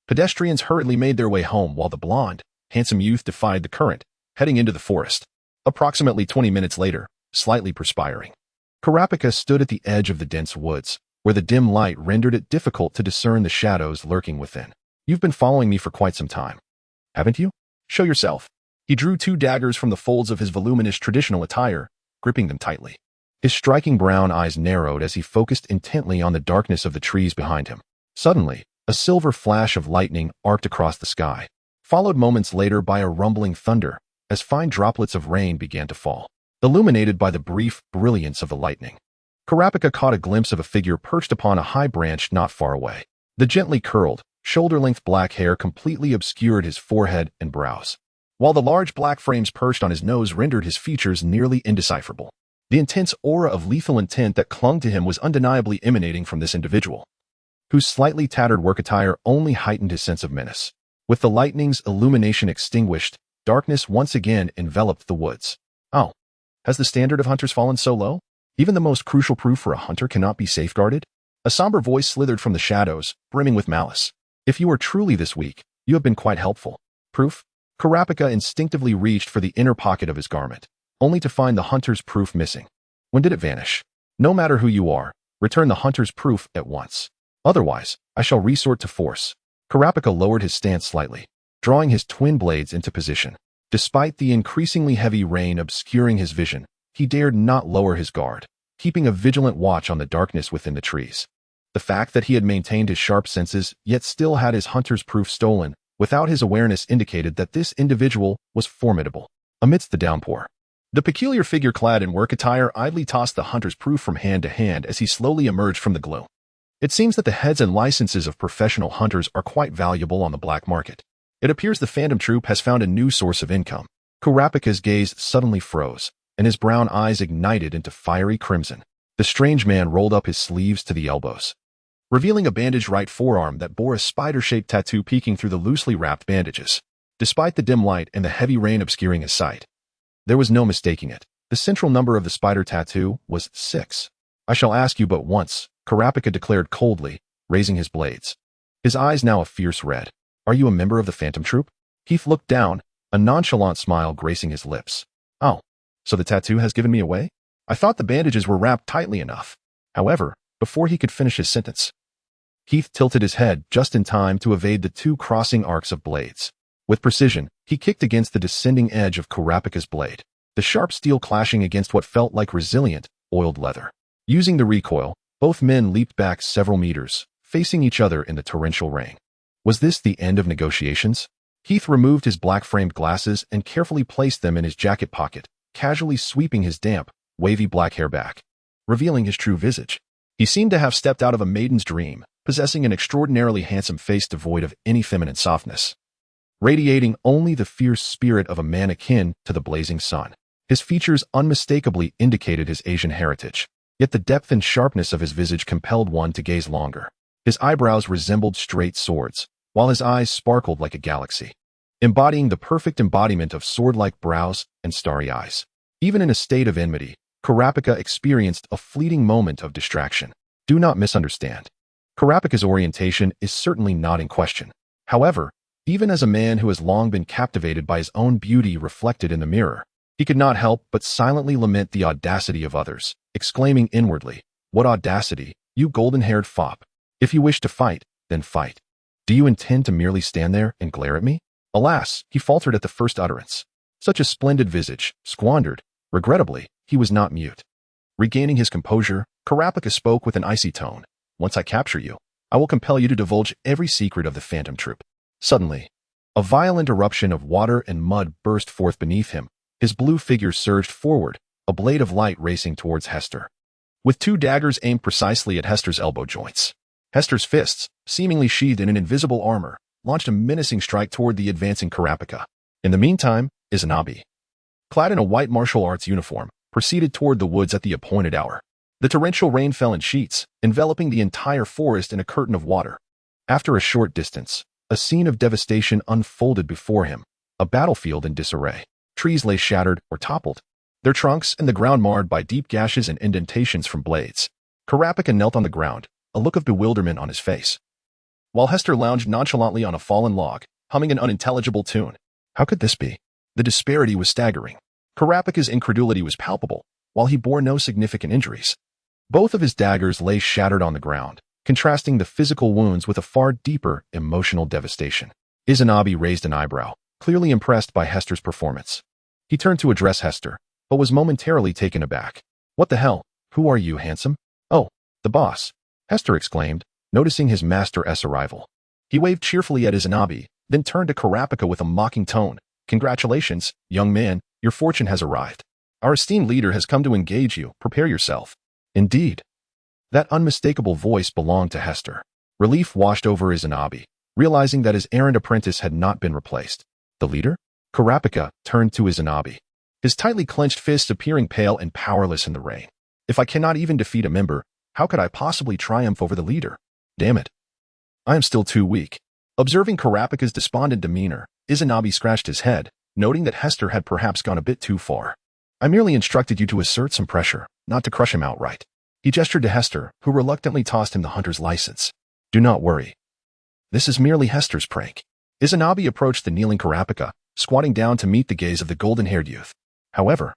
Pedestrians hurriedly made their way home while the blonde, handsome youth defied the current, heading into the forest. Approximately 20 minutes later, slightly perspiring, Kurapika stood at the edge of the dense woods, where the dim light rendered it difficult to discern the shadows lurking within. You've been following me for quite some time, haven't you? Show yourself. He drew 2 daggers from the folds of his voluminous traditional attire, gripping them tightly. His striking brown eyes narrowed as he focused intently on the darkness of the trees behind him. Suddenly, a silver flash of lightning arced across the sky, followed moments later by a rumbling thunder as fine droplets of rain began to fall, illuminated by the brief brilliance of the lightning. Kurapika caught a glimpse of a figure perched upon a high branch not far away. The gently curled, shoulder-length black hair completely obscured his forehead and brows, while the large black frames perched on his nose rendered his features nearly indecipherable. The intense aura of lethal intent that clung to him was undeniably emanating from this individual, whose slightly tattered work attire only heightened his sense of menace. With the lightning's illumination extinguished, darkness once again enveloped the woods. Oh, has the standard of hunters fallen so low? Even the most crucial proof for a hunter cannot be safeguarded? A somber voice slithered from the shadows, brimming with malice. If you are truly this weak, you have been quite helpful. Proof? Kurapika instinctively reached for the inner pocket of his garment, only to find the hunter's proof missing. When did it vanish? No matter who you are, return the hunter's proof at once. Otherwise, I shall resort to force. Kurapika lowered his stance slightly, drawing his twin blades into position. Despite the increasingly heavy rain obscuring his vision, he dared not lower his guard, keeping a vigilant watch on the darkness within the trees. The fact that he had maintained his sharp senses yet still had his hunter's proof stolen without his awareness indicated that this individual was formidable. Amidst the downpour, the peculiar figure clad in work attire idly tossed the hunter's proof from hand to hand as he slowly emerged from the gloom. It seems that the heads and licenses of professional hunters are quite valuable on the black market. It appears the Phantom Troop has found a new source of income. Kurapika's gaze suddenly froze, and his brown eyes ignited into fiery crimson. The strange man rolled up his sleeves to the elbows, revealing a bandaged right forearm that bore a spider-shaped tattoo peeking through the loosely wrapped bandages. Despite the dim light and the heavy rain obscuring his sight, there was no mistaking it. The central number of the spider tattoo was 6. I shall ask you but once, Kurapika declared coldly, raising his blades, his eyes now a fierce red. Are you a member of the Phantom Troop? Heath looked down, a nonchalant smile gracing his lips. Oh, so the tattoo has given me away? I thought the bandages were wrapped tightly enough. However, before he could finish his sentence, Heath tilted his head just in time to evade the 2 crossing arcs of blades. With precision, he kicked against the descending edge of Kurapika's blade, the sharp steel clashing against what felt like resilient, oiled leather. Using the recoil, both men leaped back several meters, facing each other in the torrential rain. Was this the end of negotiations? Heath removed his black-framed glasses and carefully placed them in his jacket pocket, casually sweeping his damp, wavy black hair back, revealing his true visage. He seemed to have stepped out of a maiden's dream, possessing an extraordinarily handsome face devoid of any feminine softness, radiating only the fierce spirit of a man akin to the blazing sun. His features unmistakably indicated his Asian heritage, yet the depth and sharpness of his visage compelled one to gaze longer. His eyebrows resembled straight swords, while his eyes sparkled like a galaxy, embodying the perfect embodiment of sword-like brows and starry eyes. Even in a state of enmity, Kurapika experienced a fleeting moment of distraction. Do not misunderstand. Kurapika's orientation is certainly not in question. However, even as a man who has long been captivated by his own beauty reflected in the mirror, he could not help but silently lament the audacity of others, exclaiming inwardly, "What audacity, you golden-haired fop! If you wish to fight, then fight. Do you intend to merely stand there and glare at me?" Alas, he faltered at the first utterance. Such a splendid visage, squandered. Regrettably, he was not mute. Regaining his composure, Kurapika spoke with an icy tone. "Once I capture you, I will compel you to divulge every secret of the Phantom Troop." Suddenly, a violent eruption of water and mud burst forth beneath him. His blue figure surged forward, a blade of light racing towards Haeser, with 2 daggers aimed precisely at Haeser's elbow joints. Haeser's fists, seemingly sheathed in an invisible armor, launched a menacing strike toward the advancing Kurapika. In the meantime, Izanabe, clad in a white martial arts uniform, proceeded toward the woods at the appointed hour. The torrential rain fell in sheets, enveloping the entire forest in a curtain of water. After a short distance, a scene of devastation unfolded before him, a battlefield in disarray. Trees lay shattered or toppled, their trunks and the ground marred by deep gashes and indentations from blades. Karapika knelt on the ground, a look of bewilderment on his face, while Haeser lounged nonchalantly on a fallen log, humming an unintelligible tune. How could this be? The disparity was staggering. Karapika's incredulity was palpable, while he bore no significant injuries. Both of his daggers lay shattered on the ground, contrasting the physical wounds with a far deeper emotional devastation. Izanabe raised an eyebrow, clearly impressed by Haeser's performance. He turned to address Haeser, but was momentarily taken aback. What the hell? Who are you, handsome? Oh, the boss, Haeser exclaimed, noticing his master's arrival. He waved cheerfully at Izanabe, then turned to Karapika with a mocking tone. Congratulations, young man, your fortune has arrived. Our esteemed leader has come to engage you. Prepare yourself. Indeed. That unmistakable voice belonged to Haeser. Relief washed over Izanabe, realizing that his errand apprentice had not been replaced. The leader? Karapika turned to Izanabe, his tightly clenched fists appearing pale and powerless in the rain. If I cannot even defeat a member, how could I possibly triumph over the leader? Damn it. I am still too weak. Observing Karapika's despondent demeanor, Izanabe scratched his head, noting that Haeser had perhaps gone a bit too far. I merely instructed you to assert some pressure, not to crush him outright. He gestured to Haeser, who reluctantly tossed him the hunter's license. Do not worry. This is merely Haeser's prank. Izanabe approached the kneeling Karapika, squatting down to meet the gaze of the golden-haired youth. However,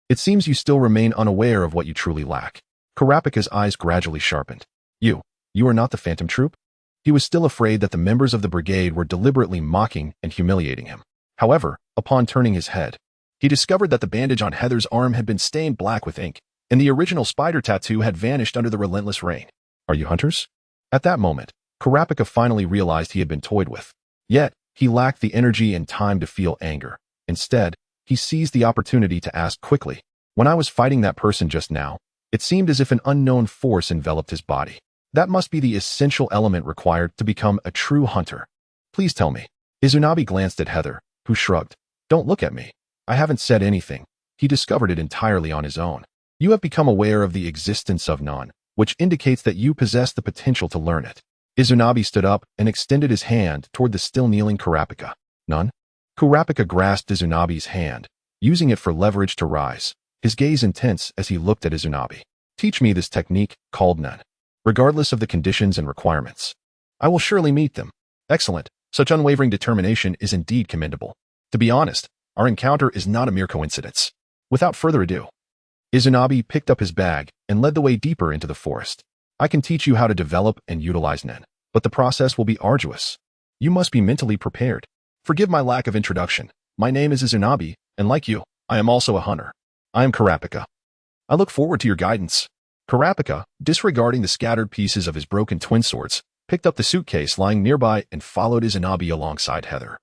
it seems you still remain unaware of what you truly lack. Karapika's eyes gradually sharpened. You are not the Phantom Troop? He was still afraid that the members of the brigade were deliberately mocking and humiliating him. However, upon turning his head, he discovered that the bandage on Heather's arm had been stained black with ink, and the original spider tattoo had vanished under the relentless rain. Are you hunters? At that moment, Karapika finally realized he had been toyed with. Yet, he lacked the energy and time to feel anger. Instead, he seized the opportunity to ask quickly. When I was fighting that person just now, it seemed as if an unknown force enveloped his body. That must be the essential element required to become a true hunter. Please tell me. Izanabe glanced at Haeser, who shrugged. Don't look at me. I haven't said anything. He discovered it entirely on his own. You have become aware of the existence of none, which indicates that you possess the potential to learn it. Izanabe stood up and extended his hand toward the still kneeling Karapika. None? Karapika grasped Izanabe's hand, using it for leverage to rise, his gaze intense as he looked at Izanabe. Teach me this technique called none. Regardless of the conditions and requirements. I will surely meet them. Excellent. Such unwavering determination is indeed commendable. To be honest, our encounter is not a mere coincidence. Without further ado, Izanabe picked up his bag and led the way deeper into the forest. I can teach you how to develop and utilize Nen, but the process will be arduous. You must be mentally prepared. Forgive my lack of introduction. My name is Izanabe, and like you, I am also a hunter. I am Karapika. I look forward to your guidance. Karapika, disregarding the scattered pieces of his broken twin swords, picked up the suitcase lying nearby and followed Izanabe alongside Haeser.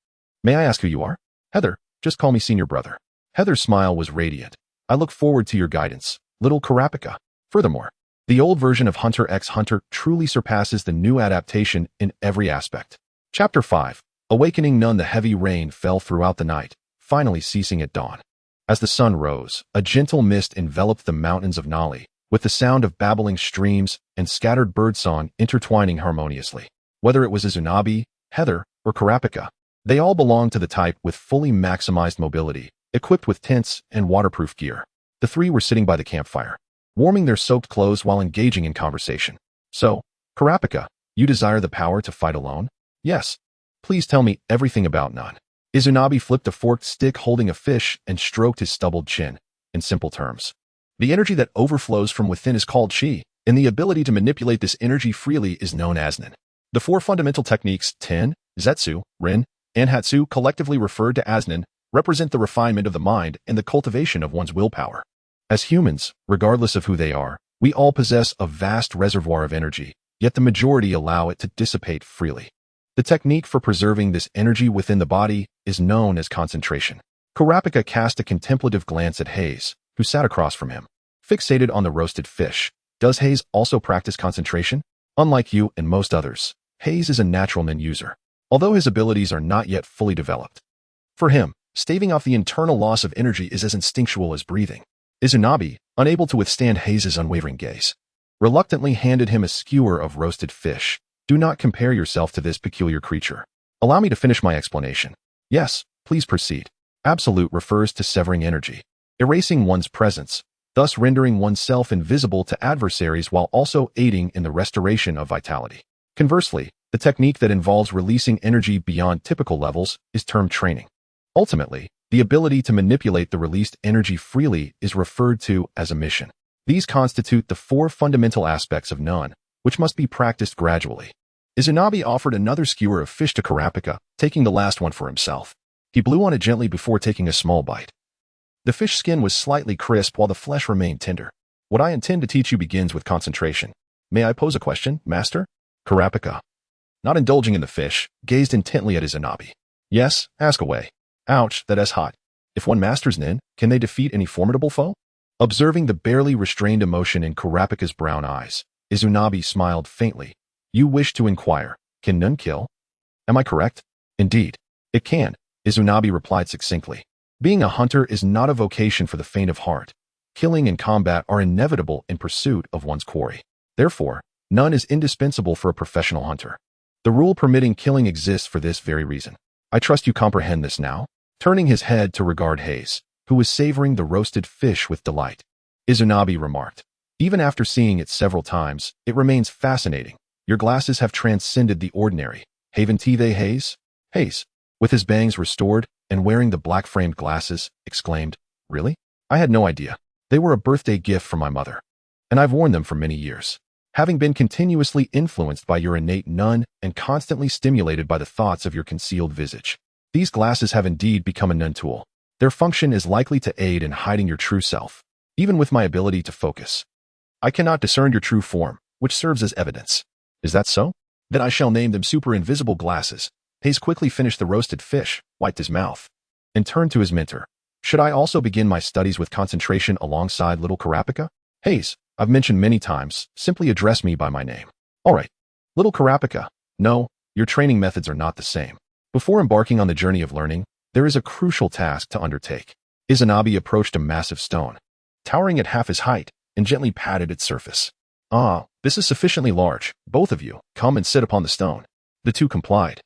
May I ask who you are? Haeser, just call me senior brother. Haeser's smile was radiant. I look forward to your guidance, little Karapika. Furthermore, the old version of Hunter x Hunter truly surpasses the new adaptation in every aspect. Chapter 5. Awakening None. The heavy rain fell throughout the night, finally ceasing at dawn. As the sun rose, a gentle mist enveloped the mountains of Nali, with the sound of babbling streams and scattered birdsong intertwining harmoniously. Whether it was Izanabe, Haeser, or Karapika, they all belonged to the type with fully maximized mobility, equipped with tents and waterproof gear. The three were sitting by the campfire, warming their soaked clothes while engaging in conversation. So, Karapika, you desire the power to fight alone? Yes. Please tell me everything about none. Izanabe flipped a forked stick holding a fish and stroked his stubbled chin. In simple terms, the energy that overflows from within is called chi, and the ability to manipulate this energy freely is known as nen. The four fundamental techniques, ten, zetsu, rin, and hatsu, collectively referred to as nen, represent the refinement of the mind and the cultivation of one's willpower. As humans, regardless of who they are, we all possess a vast reservoir of energy, yet the majority allow it to dissipate freely. The technique for preserving this energy within the body is known as concentration. Karapika cast a contemplative glance at Haeser, who sat across from him, fixated on the roasted fish. Does Haeser also practice concentration? Unlike you and most others, Haeser is a natural nen user, although his abilities are not yet fully developed. For him, staving off the internal loss of energy is as instinctual as breathing. Izanabe, unable to withstand Haeser's unwavering gaze, reluctantly handed him a skewer of roasted fish. Do not compare yourself to this peculiar creature. Allow me to finish my explanation. Yes, please proceed. Absolute refers to severing energy. erasing one's presence, thus rendering oneself invisible to adversaries while also aiding in the restoration of vitality. Conversely, the technique that involves releasing energy beyond typical levels is termed training. Ultimately, the ability to manipulate the released energy freely is referred to as a mission. These constitute the four fundamental aspects of none, which must be practiced gradually. Izanagi offered another skewer of fish to Kurapika, taking the last one for himself. He blew on it gently before taking a small bite. The fish skin was slightly crisp while the flesh remained tender. What I intend to teach you begins with concentration. May I pose a question, master? Kurapika, not indulging in the fish, gazed intently at Izanagi. Yes, ask away. Ouch, that is hot. If one masters nin, can they defeat any formidable foe? Observing the barely restrained emotion in Kurapika's brown eyes, Izanagi smiled faintly. You wish to inquire, can nin kill? Am I correct? Indeed, it can, Izanagi replied succinctly. Being a hunter is not a vocation for the faint of heart. Killing and combat are inevitable in pursuit of one's quarry. Therefore, none is indispensable for a professional hunter. The rule permitting killing exists for this very reason. I trust you comprehend this now? Turning his head to regard Haeser, who was savoring the roasted fish with delight, Izanagi remarked. Even after seeing it several times, it remains fascinating. Your glasses have transcended the ordinary. Haven't they, Haeser? Haeser, with his bangs restored and wearing the black-framed glasses, exclaimed, Really? I had no idea. They were a birthday gift from my mother, and I've worn them for many years. Having been continuously influenced by your innate none and constantly stimulated by the thoughts of your concealed visage, these glasses have indeed become a nun tool. Their function is likely to aid in hiding your true self, even with my ability to focus. I cannot discern your true form, which serves as evidence. Is that so? Then I shall name them super invisible glasses. Haeser quickly finished the roasted fish, wiped his mouth, and turned to his mentor. Should I also begin my studies with concentration alongside little Kurapika? Haeser, I've mentioned many times, simply address me by my name. All right. Little Kurapika. No, your training methods are not the same. Before embarking on the journey of learning, there is a crucial task to undertake. Izanagi approached a massive stone, towering at half his height, and gently patted its surface. Ah, this is sufficiently large. Both of you, come and sit upon the stone. The two complied,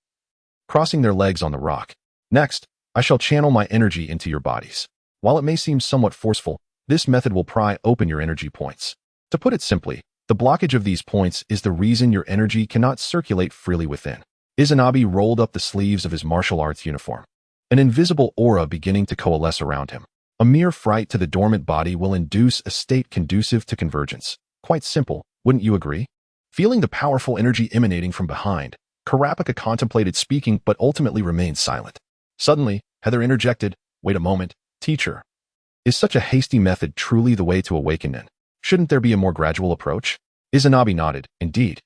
crossing their legs on the rock. Next, I shall channel my energy into your bodies. While it may seem somewhat forceful, this method will pry open your energy points. To put it simply, the blockage of these points is the reason your energy cannot circulate freely within. Izanagi rolled up the sleeves of his martial arts uniform, an invisible aura beginning to coalesce around him. A mere fright to the dormant body will induce a state conducive to convergence. Quite simple, wouldn't you agree? Feeling the powerful energy emanating from behind, Kurapika contemplated speaking but ultimately remained silent. Suddenly, Haeser interjected, Wait a moment, teacher. Is such a hasty method truly the way to awaken nin? Shouldn't there be a more gradual approach? Izanagi nodded, Indeed.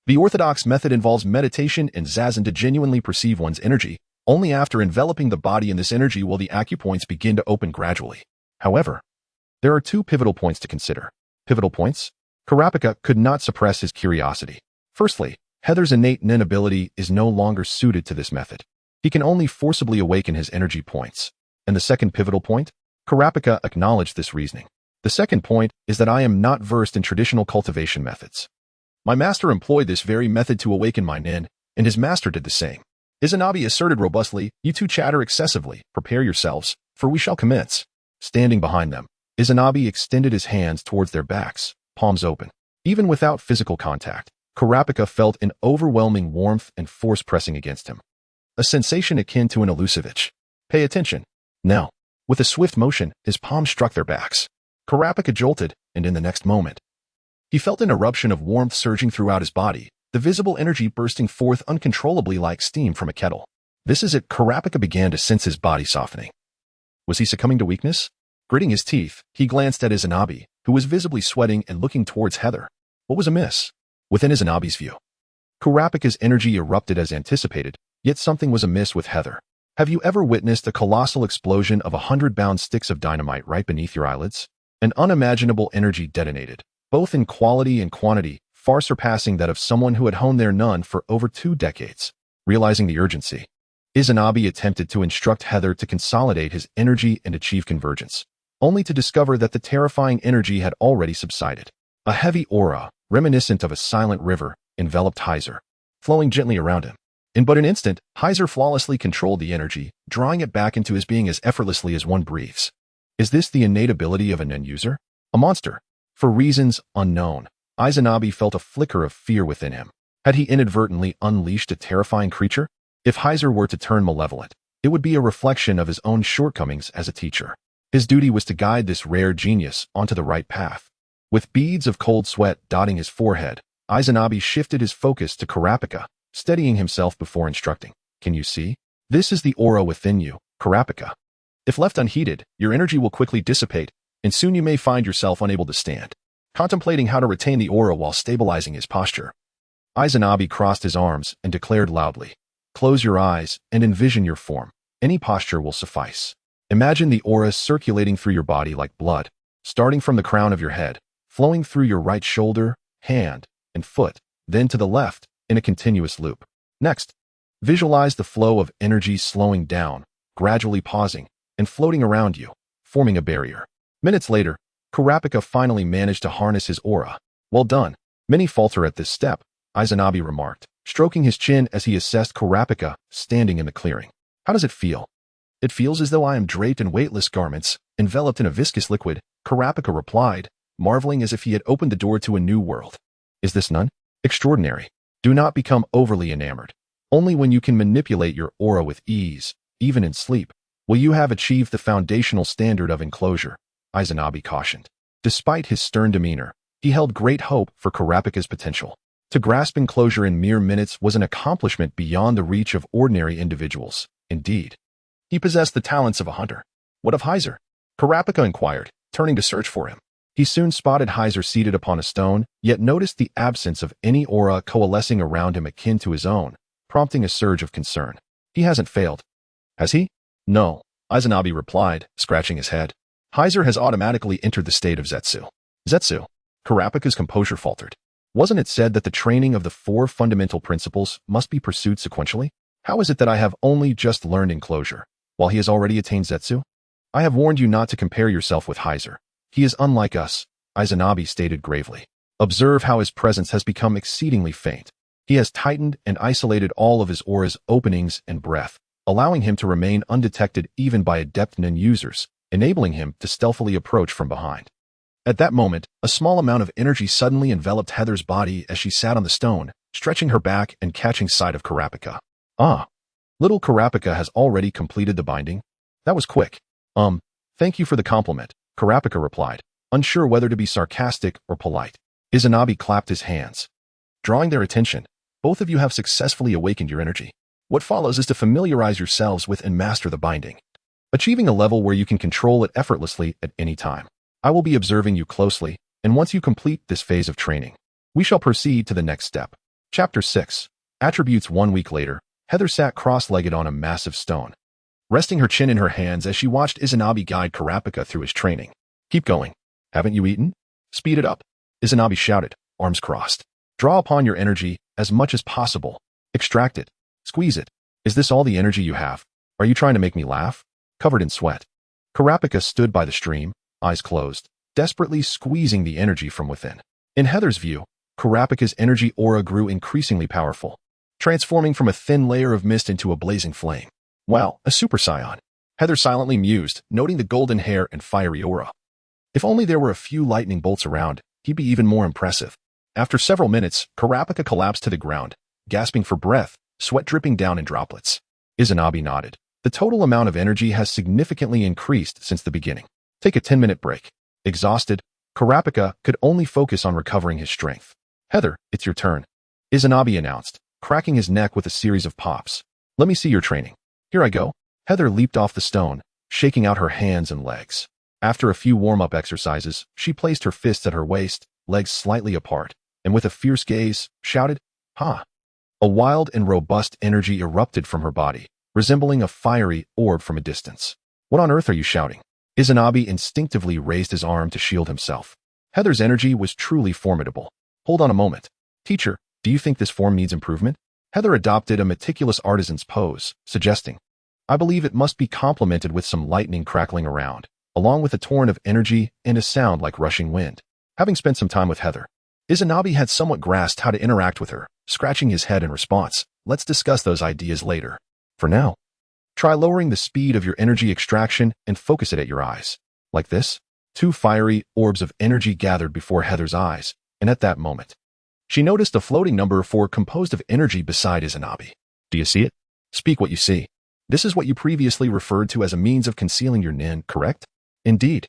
The orthodox method involves meditation and zazen to genuinely perceive one's energy. Only after enveloping the body in this energy will the acupoints begin to open gradually. However, there are two pivotal points to consider. Pivotal points? Kurapika could not suppress his curiosity. Firstly, Haeser's innate nin ability is no longer suited to this method. He can only forcibly awaken his energy points. And the second pivotal point? Kurapika acknowledged this reasoning. The second point is that I am not versed in traditional cultivation methods. My master employed this very method to awaken my nin, and his master did the same. Izanagi asserted robustly, You two chatter excessively. Prepare yourselves, for we shall commence. Standing behind them, Izanagi extended his hands towards their backs, palms open. Even without physical contact, Kurapika felt an overwhelming warmth and force pressing against him. A sensation akin to an elusive itch. Pay attention. Now, with a swift motion, his palms struck their backs. Kurapika jolted, and in the next moment, he felt an eruption of warmth surging throughout his body, the visible energy bursting forth uncontrollably like steam from a kettle. This is it. Kurapika began to sense his body softening. Was he succumbing to weakness? Gritting his teeth, he glanced at Izanagi, who was visibly sweating and looking towards Haeser. What was amiss? Within Izanagi's view, Kurapika's energy erupted as anticipated, yet something was amiss with Haeser. Have you ever witnessed the colossal explosion of 100-pound sticks of dynamite right beneath your eyelids? An unimaginable energy detonated, both in quality and quantity, far surpassing that of someone who had honed their none for over 2 decades. Realizing the urgency, Izanagi attempted to instruct Haeser to consolidate his energy and achieve convergence, only to discover that the terrifying energy had already subsided. A heavy aura, reminiscent of a silent river, enveloped Haeser, flowing gently around him. In but an instant, Haeser flawlessly controlled the energy, drawing it back into his being as effortlessly as one breathes. Is this the innate ability of a non-user? A monster? For reasons unknown, Izanabe felt a flicker of fear within him. Had he inadvertently unleashed a terrifying creature? If Haeser were to turn malevolent, it would be a reflection of his own shortcomings as a teacher. His duty was to guide this rare genius onto the right path. With beads of cold sweat dotting his forehead, Izanabe shifted his focus to Kurapika, steadying himself before instructing. Can you see? This is the aura within you, Kurapika. If left unheeded, your energy will quickly dissipate, and soon you may find yourself unable to stand. Contemplating how to retain the aura while stabilizing his posture, Izanabe crossed his arms and declared loudly, "Close your eyes and envision your form. Any posture will suffice. Imagine the aura circulating through your body like blood, starting from the crown of your head, flowing through your right shoulder, hand, and foot, then to the left, in a continuous loop. Next, visualize the flow of energy slowing down, gradually pausing, and floating around you, forming a barrier." Minutes later, Kurapika finally managed to harness his aura. "Well done." Many falter at this step, Izanabe remarked, stroking his chin as he assessed Kurapika standing in the clearing. "How does it feel?" "It feels as though I am draped in weightless garments, enveloped in a viscous liquid," Kurapika replied, marveling as if he had opened the door to a new world. "Is this none? Extraordinary. Do not become overly enamored. Only when you can manipulate your aura with ease, even in sleep, will you have achieved the foundational standard of enclosure," Izanabe cautioned. Despite his stern demeanor, he held great hope for Kurapika's potential. To grasp enclosure in mere minutes was an accomplishment beyond the reach of ordinary individuals. Indeed, he possessed the talents of a hunter. "What of Haeser?" Kurapika inquired, turning to search for him. He soon spotted Haeser seated upon a stone, yet noticed the absence of any aura coalescing around him akin to his own, prompting a surge of concern. "He hasn't failed, has he?" "No," Izanabe replied, scratching his head. "Haeser has automatically entered the state of Zetsu." "Zetsu?" Kurapika's composure faltered. "Wasn't it said that the training of the 4 fundamental principles must be pursued sequentially? How is it that I have only just learned enclosure, while he has already attained Zetsu?" "I have warned you not to compare yourself with Haeser. He is unlike us," Izanabe stated gravely. "Observe how his presence has become exceedingly faint. He has tightened and isolated all of his aura's openings and breath, allowing him to remain undetected even by adept non-users, enabling him to stealthily approach from behind." At that moment, a small amount of energy suddenly enveloped Heather's body as she sat on the stone, stretching her back and catching sight of Kurapika. "Ah, little Kurapika has already completed the binding? That was quick." Thank you for the compliment," Kurapika replied, unsure whether to be sarcastic or polite. Izanabe clapped his hands, drawing their attention. "Both of you have successfully awakened your energy. What follows is to familiarize yourselves with and master the binding, achieving a level where you can control it effortlessly at any time. I will be observing you closely, and once you complete this phase of training, we shall proceed to the next step." Chapter 6. Attributes. 1 week later, Heather sat cross-legged on a massive stone, resting her chin in her hands as she watched Izanabe guide Kurapika through his training. "Keep going. Haven't you eaten? Speed it up," Izanabe shouted, arms crossed. "Draw upon your energy as much as possible. Extract it. Squeeze it. Is this all the energy you have? Are you trying to make me laugh?" Covered in sweat, Kurapika stood by the stream, eyes closed, desperately squeezing the energy from within. In Heather's view, Kurapika's energy aura grew increasingly powerful, transforming from a thin layer of mist into a blazing flame. "Wow, a super scion," Heather silently mused, noting the golden hair and fiery aura. If only there were a few lightning bolts around, he'd be even more impressive. After several minutes, Kurapika collapsed to the ground, gasping for breath, sweat dripping down in droplets. Izanabe nodded. "The total amount of energy has significantly increased since the beginning. Take a 10-minute break." Exhausted, Kurapika could only focus on recovering his strength. "Heather, it's your turn," Izanabe announced, cracking his neck with a series of pops. "Let me see your training." "Here I go." Heather leaped off the stone, shaking out her hands and legs. After a few warm-up exercises, she placed her fists at her waist, legs slightly apart, and with a fierce gaze, shouted, "Ha!" A wild and robust energy erupted from her body, resembling a fiery orb from a distance. "What on earth are you shouting?" Izanabe instinctively raised his arm to shield himself. Heather's energy was truly formidable. "Hold on a moment. Teacher, do you think this form needs improvement?" Heather adopted a meticulous artisan's pose, suggesting, "I believe it must be complemented with some lightning crackling around, along with a torrent of energy and a sound like rushing wind." Having spent some time with Heather, Izanabe had somewhat grasped how to interact with her, scratching his head in response. "Let's discuss those ideas later. For now, try lowering the speed of your energy extraction and focus it at your eyes." Like this? Two fiery orbs of energy gathered before Heather's eyes, and at that moment, she noticed a floating number 4 composed of energy beside Izanabe. Do you see it? Speak what you see. This is what you previously referred to as a means of concealing your nin, correct? Indeed.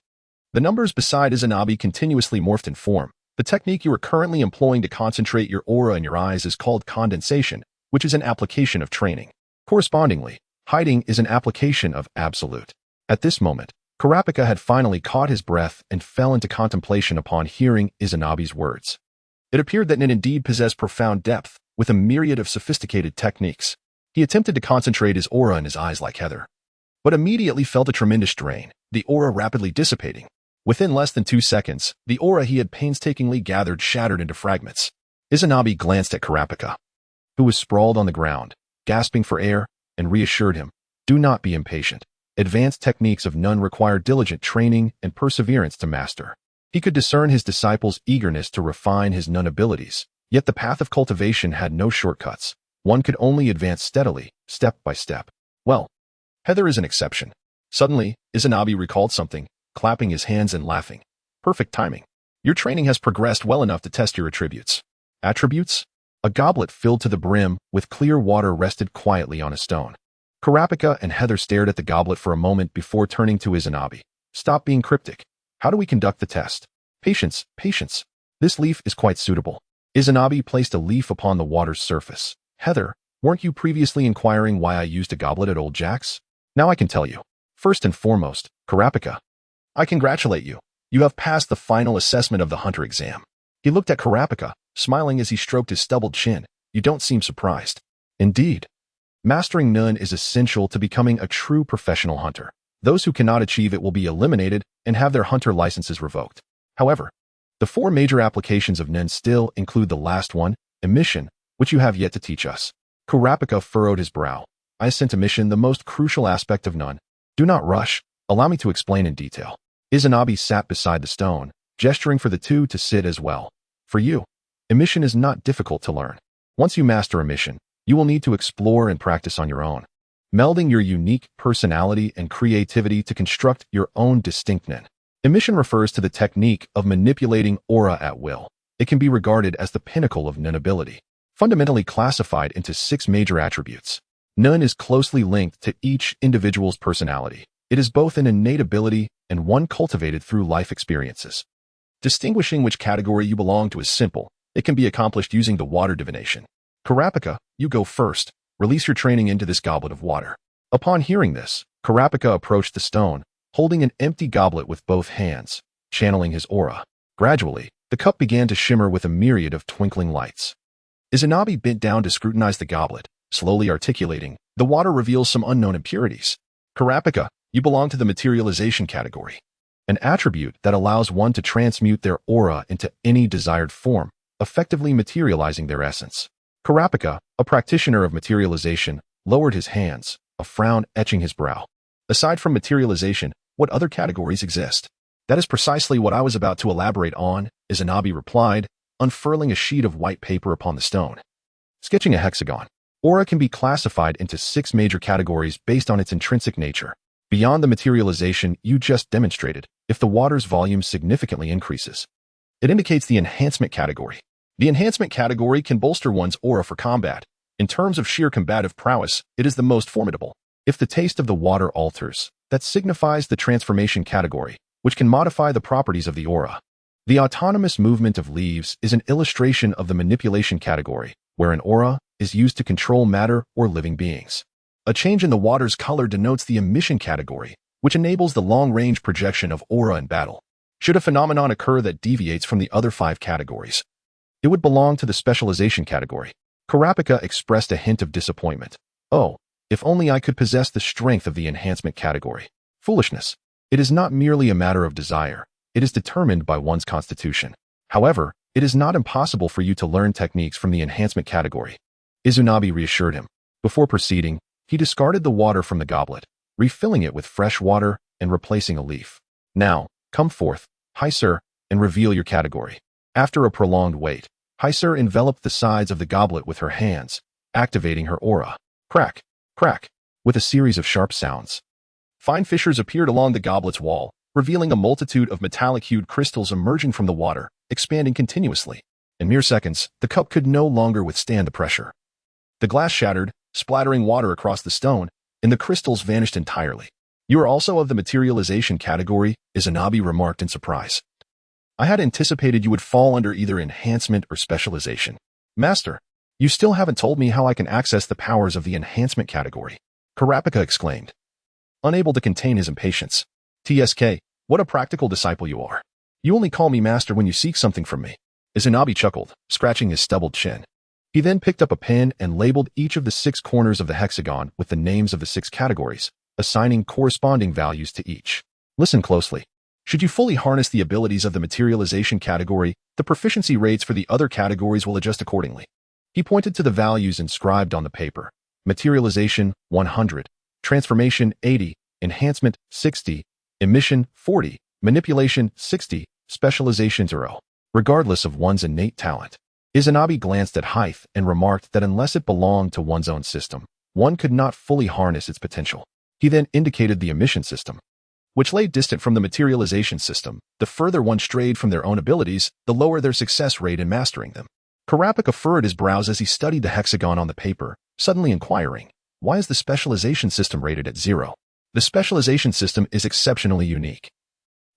The numbers beside Izanabe continuously morphed in form. The technique you are currently employing to concentrate your aura in your eyes is called condensation, which is an application of training. Correspondingly, hiding is an application of absolute. At this moment, Kurapika had finally caught his breath and fell into contemplation upon hearing Izanabe's words. It appeared that Nin indeed possessed profound depth, with a myriad of sophisticated techniques. He attempted to concentrate his aura in his eyes like Heather, but immediately felt a tremendous drain, the aura rapidly dissipating. Within less than 2 seconds, the aura he had painstakingly gathered shattered into fragments. Izanabe glanced at Kurapika, who was sprawled on the ground, gasping for air, and reassured him, "Do not be impatient. Advanced techniques of none require diligent training and perseverance to master." He could discern his disciple's eagerness to refine his none abilities, yet the path of cultivation had no shortcuts. One could only advance steadily, step by step. Well, Heather is an exception. Suddenly, Izanabe recalled something, clapping his hands and laughing. Perfect timing. Your training has progressed well enough to test your attributes. Attributes? A goblet filled to the brim with clear water rested quietly on a stone. Kurapika and Heather stared at the goblet for a moment before turning to Izanabe. Stop being cryptic. How do we conduct the test? Patience, patience. This leaf is quite suitable. Izanabe placed a leaf upon the water's surface. Heather, weren't you previously inquiring why I used a goblet at Old Jack's? Now I can tell you. First and foremost, Kurapika, I congratulate you. You have passed the final assessment of the hunter exam. He looked at Kurapika, smiling as he stroked his stubbled chin. You don't seem surprised. Indeed. Mastering none is essential to becoming a true professional hunter. Those who cannot achieve it will be eliminated and have their hunter licenses revoked. However, the 4 major applications of none still include the last one, emission, which you have yet to teach us. Kurapika furrowed his brow. I assent emission, the most crucial aspect of none. Do not rush. Allow me to explain in detail. Izanabe sat beside the stone, gesturing for the two to sit as well. For you, emission is not difficult to learn. Once you master emission, you will need to explore and practice on your own, melding your unique personality and creativity to construct your own distinct nin. Emission refers to the technique of manipulating aura at will. It can be regarded as the pinnacle of none ability, fundamentally classified into 6 major attributes. None is closely linked to each individual's personality. It is both an innate ability and one cultivated through life experiences. Distinguishing which category you belong to is simple. It can be accomplished using the water divination. Kurapika, you go first. Release your training into this goblet of water. Upon hearing this, Kurapika approached the stone, holding an empty goblet with both hands, channeling his aura. Gradually, the cup began to shimmer with a myriad of twinkling lights. Izanabe bent down to scrutinize the goblet, slowly articulating, the water reveals some unknown impurities. Kurapika, you belong to the materialization category, an attribute that allows one to transmute their aura into any desired form, effectively materializing their essence. Kurapika, a practitioner of materialization, lowered his hands, a frown etching his brow. Aside from materialization, what other categories exist? That is precisely what I was about to elaborate on, Izanabe replied, unfurling a sheet of white paper upon the stone. Sketching a hexagon. Aura can be classified into 6 major categories based on its intrinsic nature. Beyond the materialization you just demonstrated, if the water's volume significantly increases, it indicates the enhancement category. The enhancement category can bolster one's aura for combat. In terms of sheer combative prowess, it is the most formidable. If the taste of the water alters, that signifies the transformation category, which can modify the properties of the aura. The autonomous movement of leaves is an illustration of the manipulation category, where an aura is used to control matter or living beings. A change in the water's color denotes the emission category, which enables the long-range projection of aura in battle. Should a phenomenon occur that deviates from the other 5 categories, it would belong to the specialization category. Kurapika expressed a hint of disappointment. Oh, if only I could possess the strength of the enhancement category. Foolishness. It is not merely a matter of desire. It is determined by one's constitution. However, it is not impossible for you to learn techniques from the enhancement category. Izanabe reassured him. Before proceeding, he discarded the water from the goblet, refilling it with fresh water and replacing a leaf. Now, come forth, Haeser, and reveal your category. After a prolonged wait, Haeser enveloped the sides of the goblet with her hands, activating her aura. Crack, crack, with a series of sharp sounds. Fine fissures appeared along the goblet's wall, revealing a multitude of metallic-hued crystals emerging from the water, expanding continuously. In mere seconds, the cup could no longer withstand the pressure. The glass shattered, splattering water across the stone, and the crystals vanished entirely. "You are also of the materialization category," Izanabi remarked in surprise. "I had anticipated you would fall under either enhancement or specialization." "Master, you still haven't told me how I can access the powers of the enhancement category," Kurapika exclaimed, unable to contain his impatience. "TSK, what a practical disciple you are. You only call me master when you seek something from me." Izanabi chuckled, scratching his stubbled chin. He then picked up a pen and labeled each of the 6 corners of the hexagon with the names of the 6 categories, assigning corresponding values to each. "Listen closely. Should you fully harness the abilities of the materialization category, the proficiency rates for the other categories will adjust accordingly." He pointed to the values inscribed on the paper. Materialization, 100. Transformation, 80. Enhancement, 60. Emission, 40. Manipulation, 60. Specialization, 0. Regardless of one's innate talent. Izanabi glanced at Haeser and remarked that unless it belonged to one's own system, one could not fully harness its potential. He then indicated the emission system, which lay distant from the materialization system. The further one strayed from their own abilities, the lower their success rate in mastering them. Kurapika furrowed his brows as he studied the hexagon on the paper, suddenly inquiring, "Why is the specialization system rated at 0? The specialization system is exceptionally unique.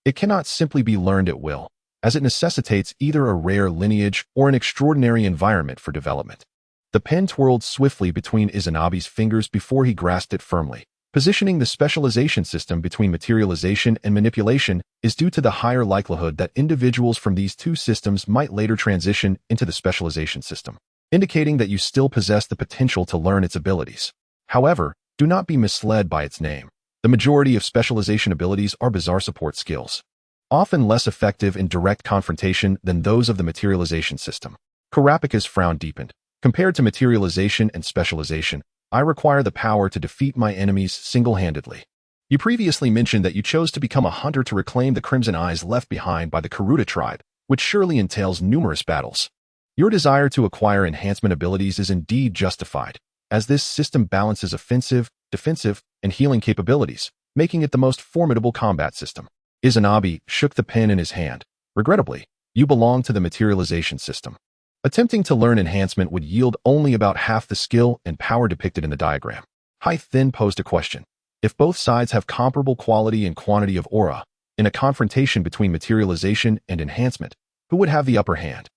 It cannot simply be learned at will, as it necessitates either a rare lineage or an extraordinary environment for development." The pen twirled swiftly between Izanabi's fingers before he grasped it firmly. Positioning the specialization system between materialization and manipulation is due to the higher likelihood that individuals from these 2 systems might later transition into the specialization system, indicating that you still possess the potential to learn its abilities. However, do not be misled by its name. The majority of specialization abilities are bizarre support skills, often less effective in direct confrontation than those of the materialization system. Kurapika's frown deepened. "Compared to materialization and specialization, I require the power to defeat my enemies single-handedly. You previously mentioned that you chose to become a hunter to reclaim the Crimson Eyes left behind by the Karuta tribe, which surely entails numerous battles. Your desire to acquire enhancement abilities is indeed justified, as this system balances offensive, defensive, and healing capabilities, making it the most formidable combat system." Izanabi shook the pen in his hand. "Regrettably, you belong to the materialization system. Attempting to learn enhancement would yield only about half the skill and power depicted in the diagram." Haeser then posed a question. "If both sides have comparable quality and quantity of aura, in a confrontation between materialization and enhancement, who would have the upper hand?"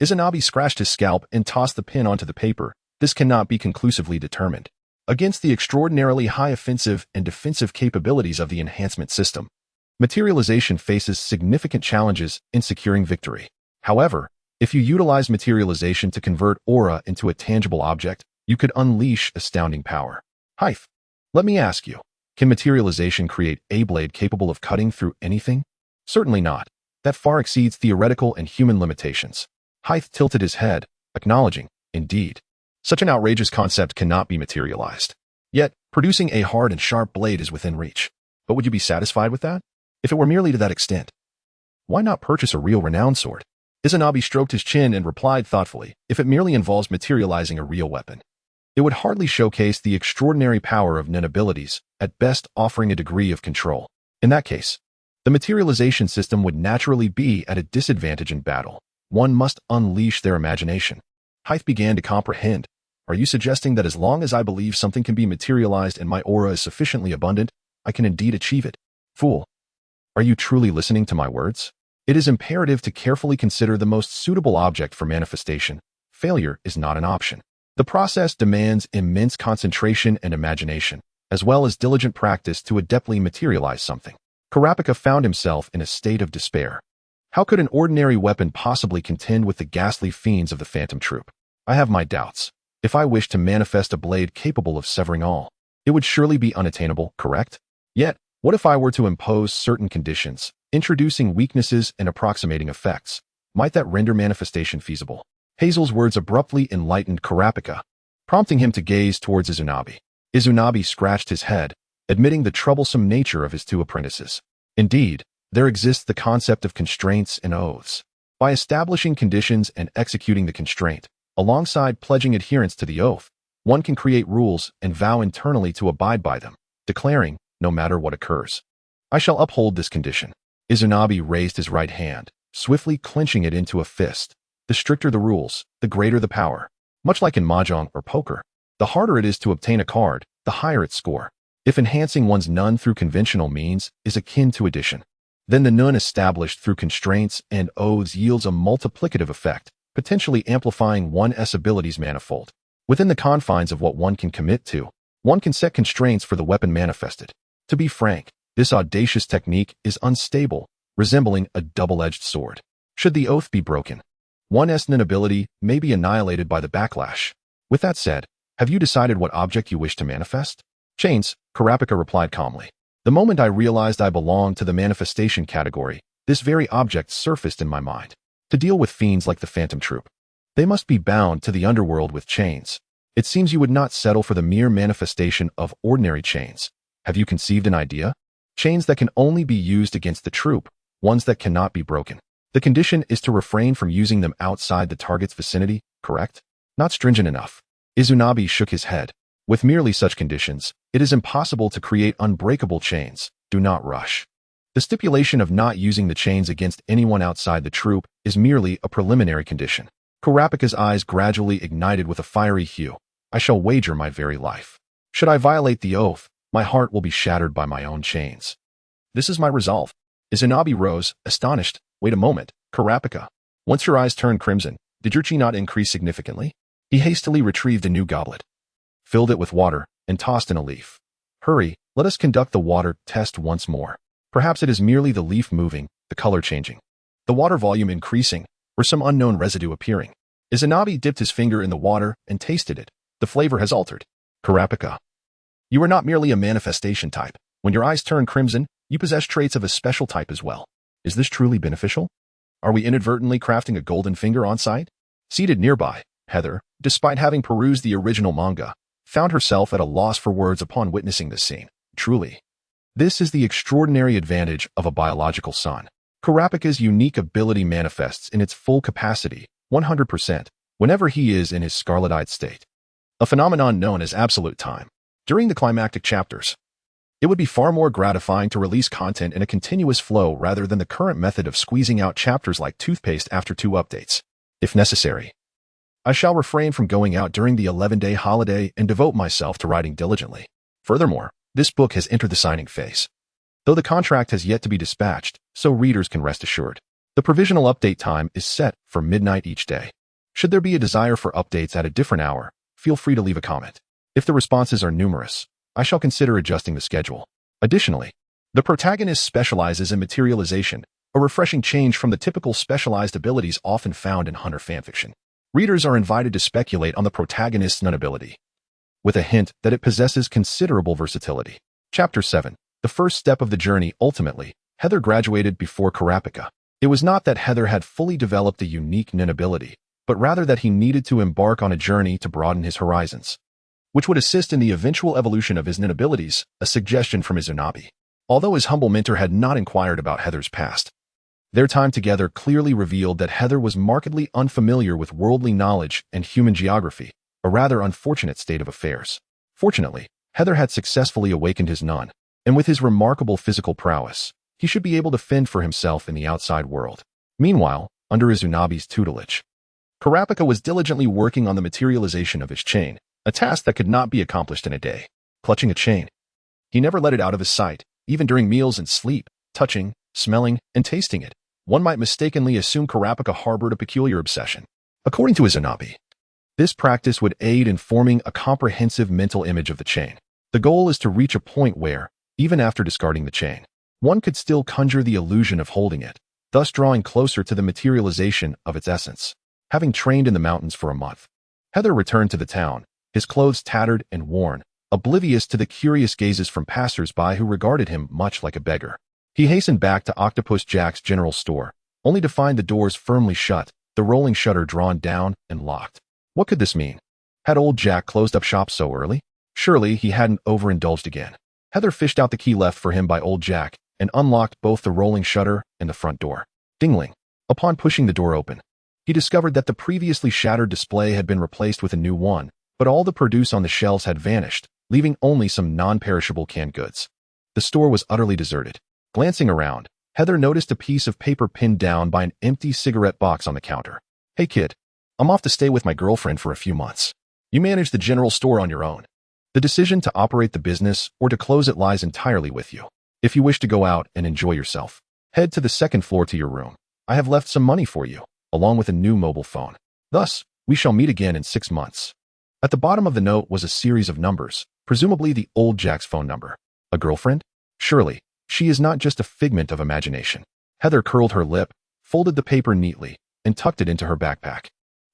Izanabi scratched his scalp and tossed the pen onto the paper. "This cannot be conclusively determined. Against the extraordinarily high offensive and defensive capabilities of the enhancement system, materialization faces significant challenges in securing victory. However, if you utilize materialization to convert aura into a tangible object, you could unleash astounding power." "Haeser, let me ask you, can materialization create a blade capable of cutting through anything?" "Certainly not. That far exceeds theoretical and human limitations." Haeser tilted his head, acknowledging, "Indeed, such an outrageous concept cannot be materialized. Yet, producing a hard and sharp blade is within reach. But would you be satisfied with that? If it were merely to that extent, why not purchase a real renowned sword?" Izanabi stroked his chin and replied thoughtfully, "If it merely involves materializing a real weapon, it would hardly showcase the extraordinary power of Nen abilities, at best offering a degree of control. In that case, the materialization system would naturally be at a disadvantage in battle. One must unleash their imagination." Haeser began to comprehend. "Are you suggesting that as long as I believe something can be materialized and my aura is sufficiently abundant, I can indeed achieve it?" "Fool, are you truly listening to my words? It is imperative to carefully consider the most suitable object for manifestation. Failure is not an option. The process demands immense concentration and imagination, as well as diligent practice to adeptly materialize something." Kurapika found himself in a state of despair. How could an ordinary weapon possibly contend with the ghastly fiends of the Phantom Troop? "I have my doubts. If I wished to manifest a blade capable of severing all, it would surely be unattainable, correct? Yet, what if I were to impose certain conditions, introducing weaknesses and approximating effects? Might that render manifestation feasible?" Hazel's words abruptly enlightened Kurapika, prompting him to gaze towards Izanabi. Izanabi scratched his head, admitting the troublesome nature of his 2 apprentices. Indeed, there exists the concept of constraints and oaths. By establishing conditions and executing the constraint, alongside pledging adherence to the oath, one can create rules and vow internally to abide by them, declaring, no matter what occurs, I shall uphold this condition. Izanagi raised his right hand, swiftly clenching it into a fist. The stricter the rules, the greater the power. Much like in mahjong or poker, the harder it is to obtain a card, the higher its score. If enhancing one's nun through conventional means is akin to addition, then the nun established through constraints and oaths yields a multiplicative effect, potentially amplifying one's abilities manifold. Within the confines of what one can commit to, one can set constraints for the weapon manifested. To be frank, this audacious technique is unstable, resembling a double-edged sword. Should the oath be broken, one's nun ability may be annihilated by the backlash. With that said, have you decided what object you wish to manifest? Chains, Kurapika replied calmly. The moment I realized I belonged to the manifestation category, this very object surfaced in my mind. To deal with fiends like the Phantom Troop, they must be bound to the underworld with chains. It seems you would not settle for the mere manifestation of ordinary chains. Have you conceived an idea? Chains that can only be used against the troop, ones that cannot be broken. The condition is to refrain from using them outside the target's vicinity, correct? Not stringent enough. Izanagi shook his head. With merely such conditions, it is impossible to create unbreakable chains. Do not rush. The stipulation of not using the chains against anyone outside the troop is merely a preliminary condition. Kurapika's eyes gradually ignited with a fiery hue. I shall wager my very life. Should I violate the oath, my heart will be shattered by my own chains. This is my resolve. Izanagi rose, astonished. Wait a moment, Kurapika. Once your eyes turned crimson, did your chi not increase significantly? He hastily retrieved a new goblet, filled it with water, and tossed in a leaf. Hurry, let us conduct the water test once more. Perhaps it is merely the leaf moving, the color changing, the water volume increasing, or some unknown residue appearing. Izanagi dipped his finger in the water and tasted it. The flavor has altered. Kurapika, you are not merely a manifestation type. When your eyes turn crimson, you possess traits of a special type as well. Is this truly beneficial? Are we inadvertently crafting a golden finger on sight? Seated nearby, Haeser, despite having perused the original manga, found herself at a loss for words upon witnessing this scene. Truly, this is the extraordinary advantage of a biological son. Kurapika's unique ability manifests in its full capacity, 100%, whenever he is in his scarlet-eyed state. A phenomenon known as absolute time. During the climactic chapters, it would be far more gratifying to release content in a continuous flow rather than the current method of squeezing out chapters like toothpaste after 2 updates. If necessary, I shall refrain from going out during the 11-day holiday and devote myself to writing diligently. Furthermore, this book has entered the signing phase. Though the contract has yet to be dispatched, so readers can rest assured. The provisional update time is set for midnight each day. Should there be a desire for updates at a different hour, feel free to leave a comment. If the responses are numerous, I shall consider adjusting the schedule. Additionally, the protagonist specializes in materialization, a refreshing change from the typical specialized abilities often found in Hunter fanfiction. Readers are invited to speculate on the protagonist's nun ability, with a hint that it possesses considerable versatility. Chapter 7. The first step of the journey. Ultimately, Haeser graduated before Kurapika. It was not that Haeser had fully developed a unique nun ability, but rather that he needed to embark on a journey to broaden his horizons, which would assist in the eventual evolution of his nun abilities, a suggestion from Izanagi. Although his humble mentor had not inquired about Haeser's past, their time together clearly revealed that Haeser was markedly unfamiliar with worldly knowledge and human geography, a rather unfortunate state of affairs. Fortunately, Haeser had successfully awakened his nun, and with his remarkable physical prowess, he should be able to fend for himself in the outside world. Meanwhile, under Izunabi's tutelage, Kurapika was diligently working on the materialization of his chain, a task that could not be accomplished in a day. Clutching a chain, he never let it out of his sight, even during meals and sleep, touching, smelling, and tasting it. One might mistakenly assume Kurapika harbored a peculiar obsession. According to Izanagi, this practice would aid in forming a comprehensive mental image of the chain. The goal is to reach a point where, even after discarding the chain, one could still conjure the illusion of holding it, thus drawing closer to the materialization of its essence. Having trained in the mountains for a month, Haeser returned to the town, his clothes tattered and worn, oblivious to the curious gazes from passers-by who regarded him much like a beggar. He hastened back to Octopus Jack's general store, only to find the doors firmly shut, the rolling shutter drawn down and locked. What could this mean? Had old Jack closed up shop so early? Surely he hadn't overindulged again. Haeser fished out the key left for him by old Jack and unlocked both the rolling shutter and the front door. Dingling. Upon pushing the door open, he discovered that the previously shattered display had been replaced with a new one, but all the produce on the shelves had vanished, leaving only some non-perishable canned goods. The store was utterly deserted. Glancing around, Heather noticed a piece of paper pinned down by an empty cigarette box on the counter. "Hey kid, I'm off to stay with my girlfriend for a few months. You manage the general store on your own. The decision to operate the business or to close it lies entirely with you. If you wish to go out and enjoy yourself, head to the second floor to your room. I have left some money for you, along with a new mobile phone. Thus, we shall meet again in 6 months." At the bottom of the note was a series of numbers, presumably the old Jack's phone number. A girlfriend? Surely, she is not just a figment of imagination. Heather curled her lip, folded the paper neatly, and tucked it into her backpack.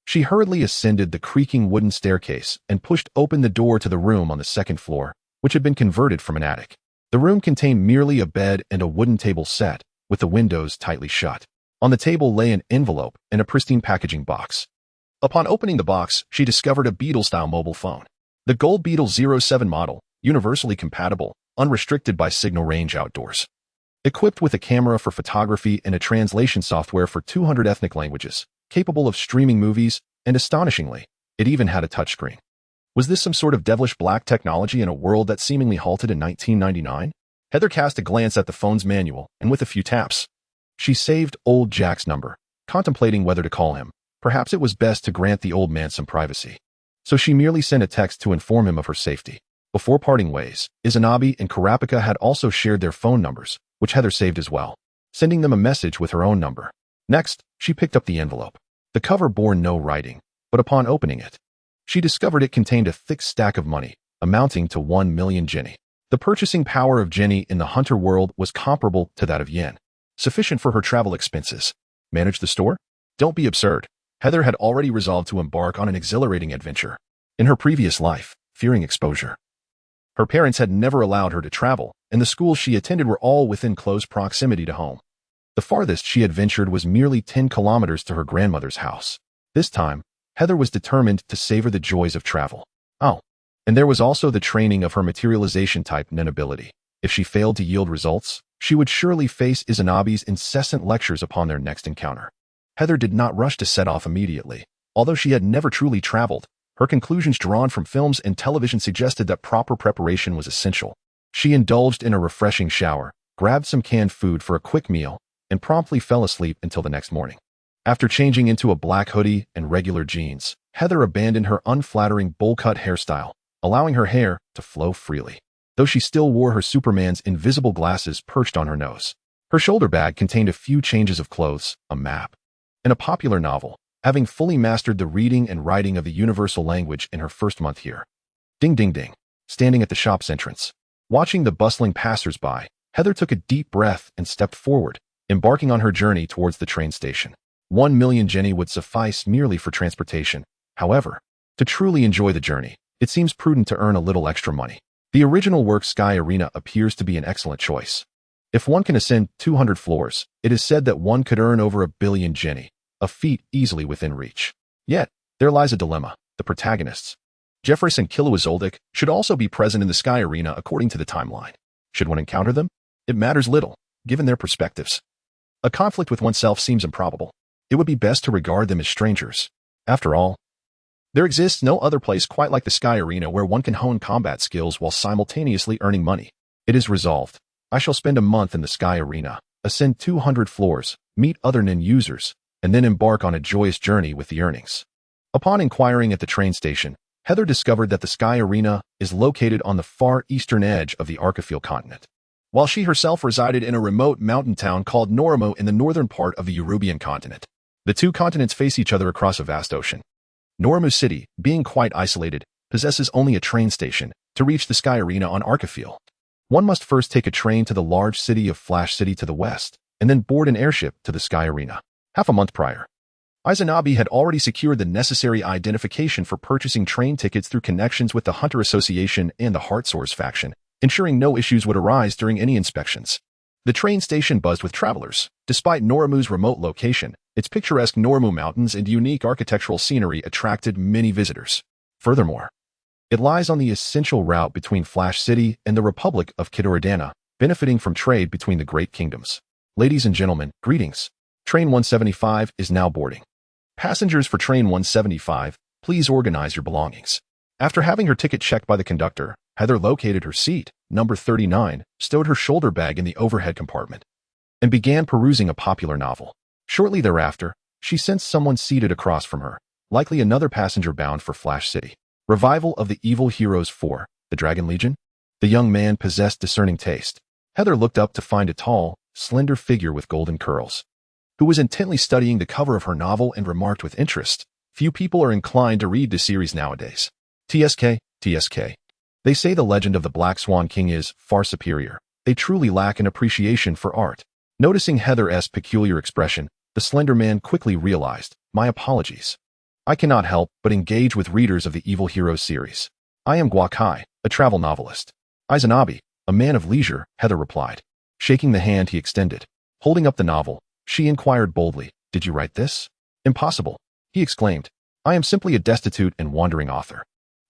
She hurriedly ascended the creaking wooden staircase and pushed open the door to the room on the second floor, which had been converted from an attic. The room contained merely a bed and a wooden table set, with the windows tightly shut. On the table lay an envelope and a pristine packaging box. Upon opening the box, she discovered a Beetle-style mobile phone. The Gold Beetle 07 model, universally compatible, unrestricted by signal range outdoors. Equipped with a camera for photography and a translation software for 200 ethnic languages, capable of streaming movies, and astonishingly, it even had a touchscreen. Was this some sort of devilish black technology in a world that seemingly halted in 1999? Heather cast a glance at the phone's manual, and with a few taps, she saved old Jack's number, contemplating whether to call him. Perhaps it was best to grant the old man some privacy. So she merely sent a text to inform him of her safety. Before parting ways, Izanabe and Kurapika had also shared their phone numbers, which Heather saved as well, sending them a message with her own number. Next, she picked up the envelope. The cover bore no writing, but upon opening it, she discovered it contained a thick stack of money, amounting to 1 million jenny. The purchasing power of jenny in the hunter world was comparable to that of yen, sufficient for her travel expenses. Manage the store? Don't be absurd. Heather had already resolved to embark on an exhilarating adventure. In her previous life, fearing exposure, her parents had never allowed her to travel, and the schools she attended were all within close proximity to home. The farthest she had ventured was merely 10 kilometers to her grandmother's house. This time, Heather was determined to savor the joys of travel. Oh, and there was also the training of her materialization-type nen ability. If she failed to yield results, she would surely face Izanabe's incessant lectures upon their next encounter. Heather did not rush to set off immediately. Although she had never truly traveled, her conclusions drawn from films and television suggested that proper preparation was essential. She indulged in a refreshing shower, grabbed some canned food for a quick meal, and promptly fell asleep until the next morning. After changing into a black hoodie and regular jeans, Heather abandoned her unflattering bowl-cut hairstyle, allowing her hair to flow freely, though she still wore her Superman's invisible glasses perched on her nose. Her shoulder bag contained a few changes of clothes, a map, and a popular novel, having fully mastered the reading and writing of the universal language in her first month here. Ding ding ding. Standing at the shop's entrance, watching the bustling passers-by, Heather took a deep breath and stepped forward, embarking on her journey towards the train station. 1 million jenny would suffice merely for transportation. However, to truly enjoy the journey, it seems prudent to earn a little extra money. The original work Sky Arena appears to be an excellent choice. If one can ascend 200 floors, it is said that one could earn over 1 billion jenny, a feat easily within reach. Yet, there lies a dilemma. The protagonists, Jeffress and Kiloazoldik, should also be present in the Sky Arena according to the timeline. Should one encounter them? It matters little, given their perspectives. A conflict with oneself seems improbable. It would be best to regard them as strangers. After all, there exists no other place quite like the Sky Arena where one can hone combat skills while simultaneously earning money. It is resolved. I shall spend a month in the Sky Arena, ascend 200 floors, meet other NIN users, and then embark on a joyous journey with the earnings. Upon inquiring at the train station, Heather discovered that the Sky Arena is located on the far eastern edge of the Upheaval continent, while she herself resided in a remote mountain town called Noramo in the northern part of the Eurubian continent. The two continents face each other across a vast ocean. Noramo City, being quite isolated, possesses only a train station. To reach the Sky Arena on Upheaval, one must first take a train to the large city of Flash City to the west, and then board an airship to the Sky Arena. Half a month prior, Izanabe had already secured the necessary identification for purchasing train tickets through connections with the Hunter Association and the Heartsource faction, ensuring no issues would arise during any inspections. The train station buzzed with travelers. Despite Noramu's remote location, its picturesque Noramu mountains and unique architectural scenery attracted many visitors. Furthermore, it lies on the essential route between Flash City and the Republic of Kidoradana, benefiting from trade between the great kingdoms. Ladies and gentlemen, greetings. Train 175 is now boarding. Passengers for Train 175, please organize your belongings. After having her ticket checked by the conductor, Heather located her seat, number 39, stowed her shoulder bag in the overhead compartment, and began perusing a popular novel. Shortly thereafter, she sensed someone seated across from her, likely another passenger bound for Flash City. Revival of the Evil Heroes 4, The Dragon Legion? The young man possessed discerning taste. Heather looked up to find a tall, slender figure with golden curls, who was intently studying the cover of her novel and remarked with interest, "Few people are inclined to read this series nowadays. TSK. They say the legend of the Black Swan King is far superior. They truly lack an appreciation for art." Noticing Heather's peculiar expression, the slender man quickly realized, "My apologies. I cannot help but engage with readers of the Evil Heroes series. I am Guakai, a travel novelist." "Izanabe, a man of leisure," Heather replied, shaking the hand he extended. Holding up the novel, she inquired boldly, "Did you write this?" "Impossible," he exclaimed. "I am simply a destitute and wandering author,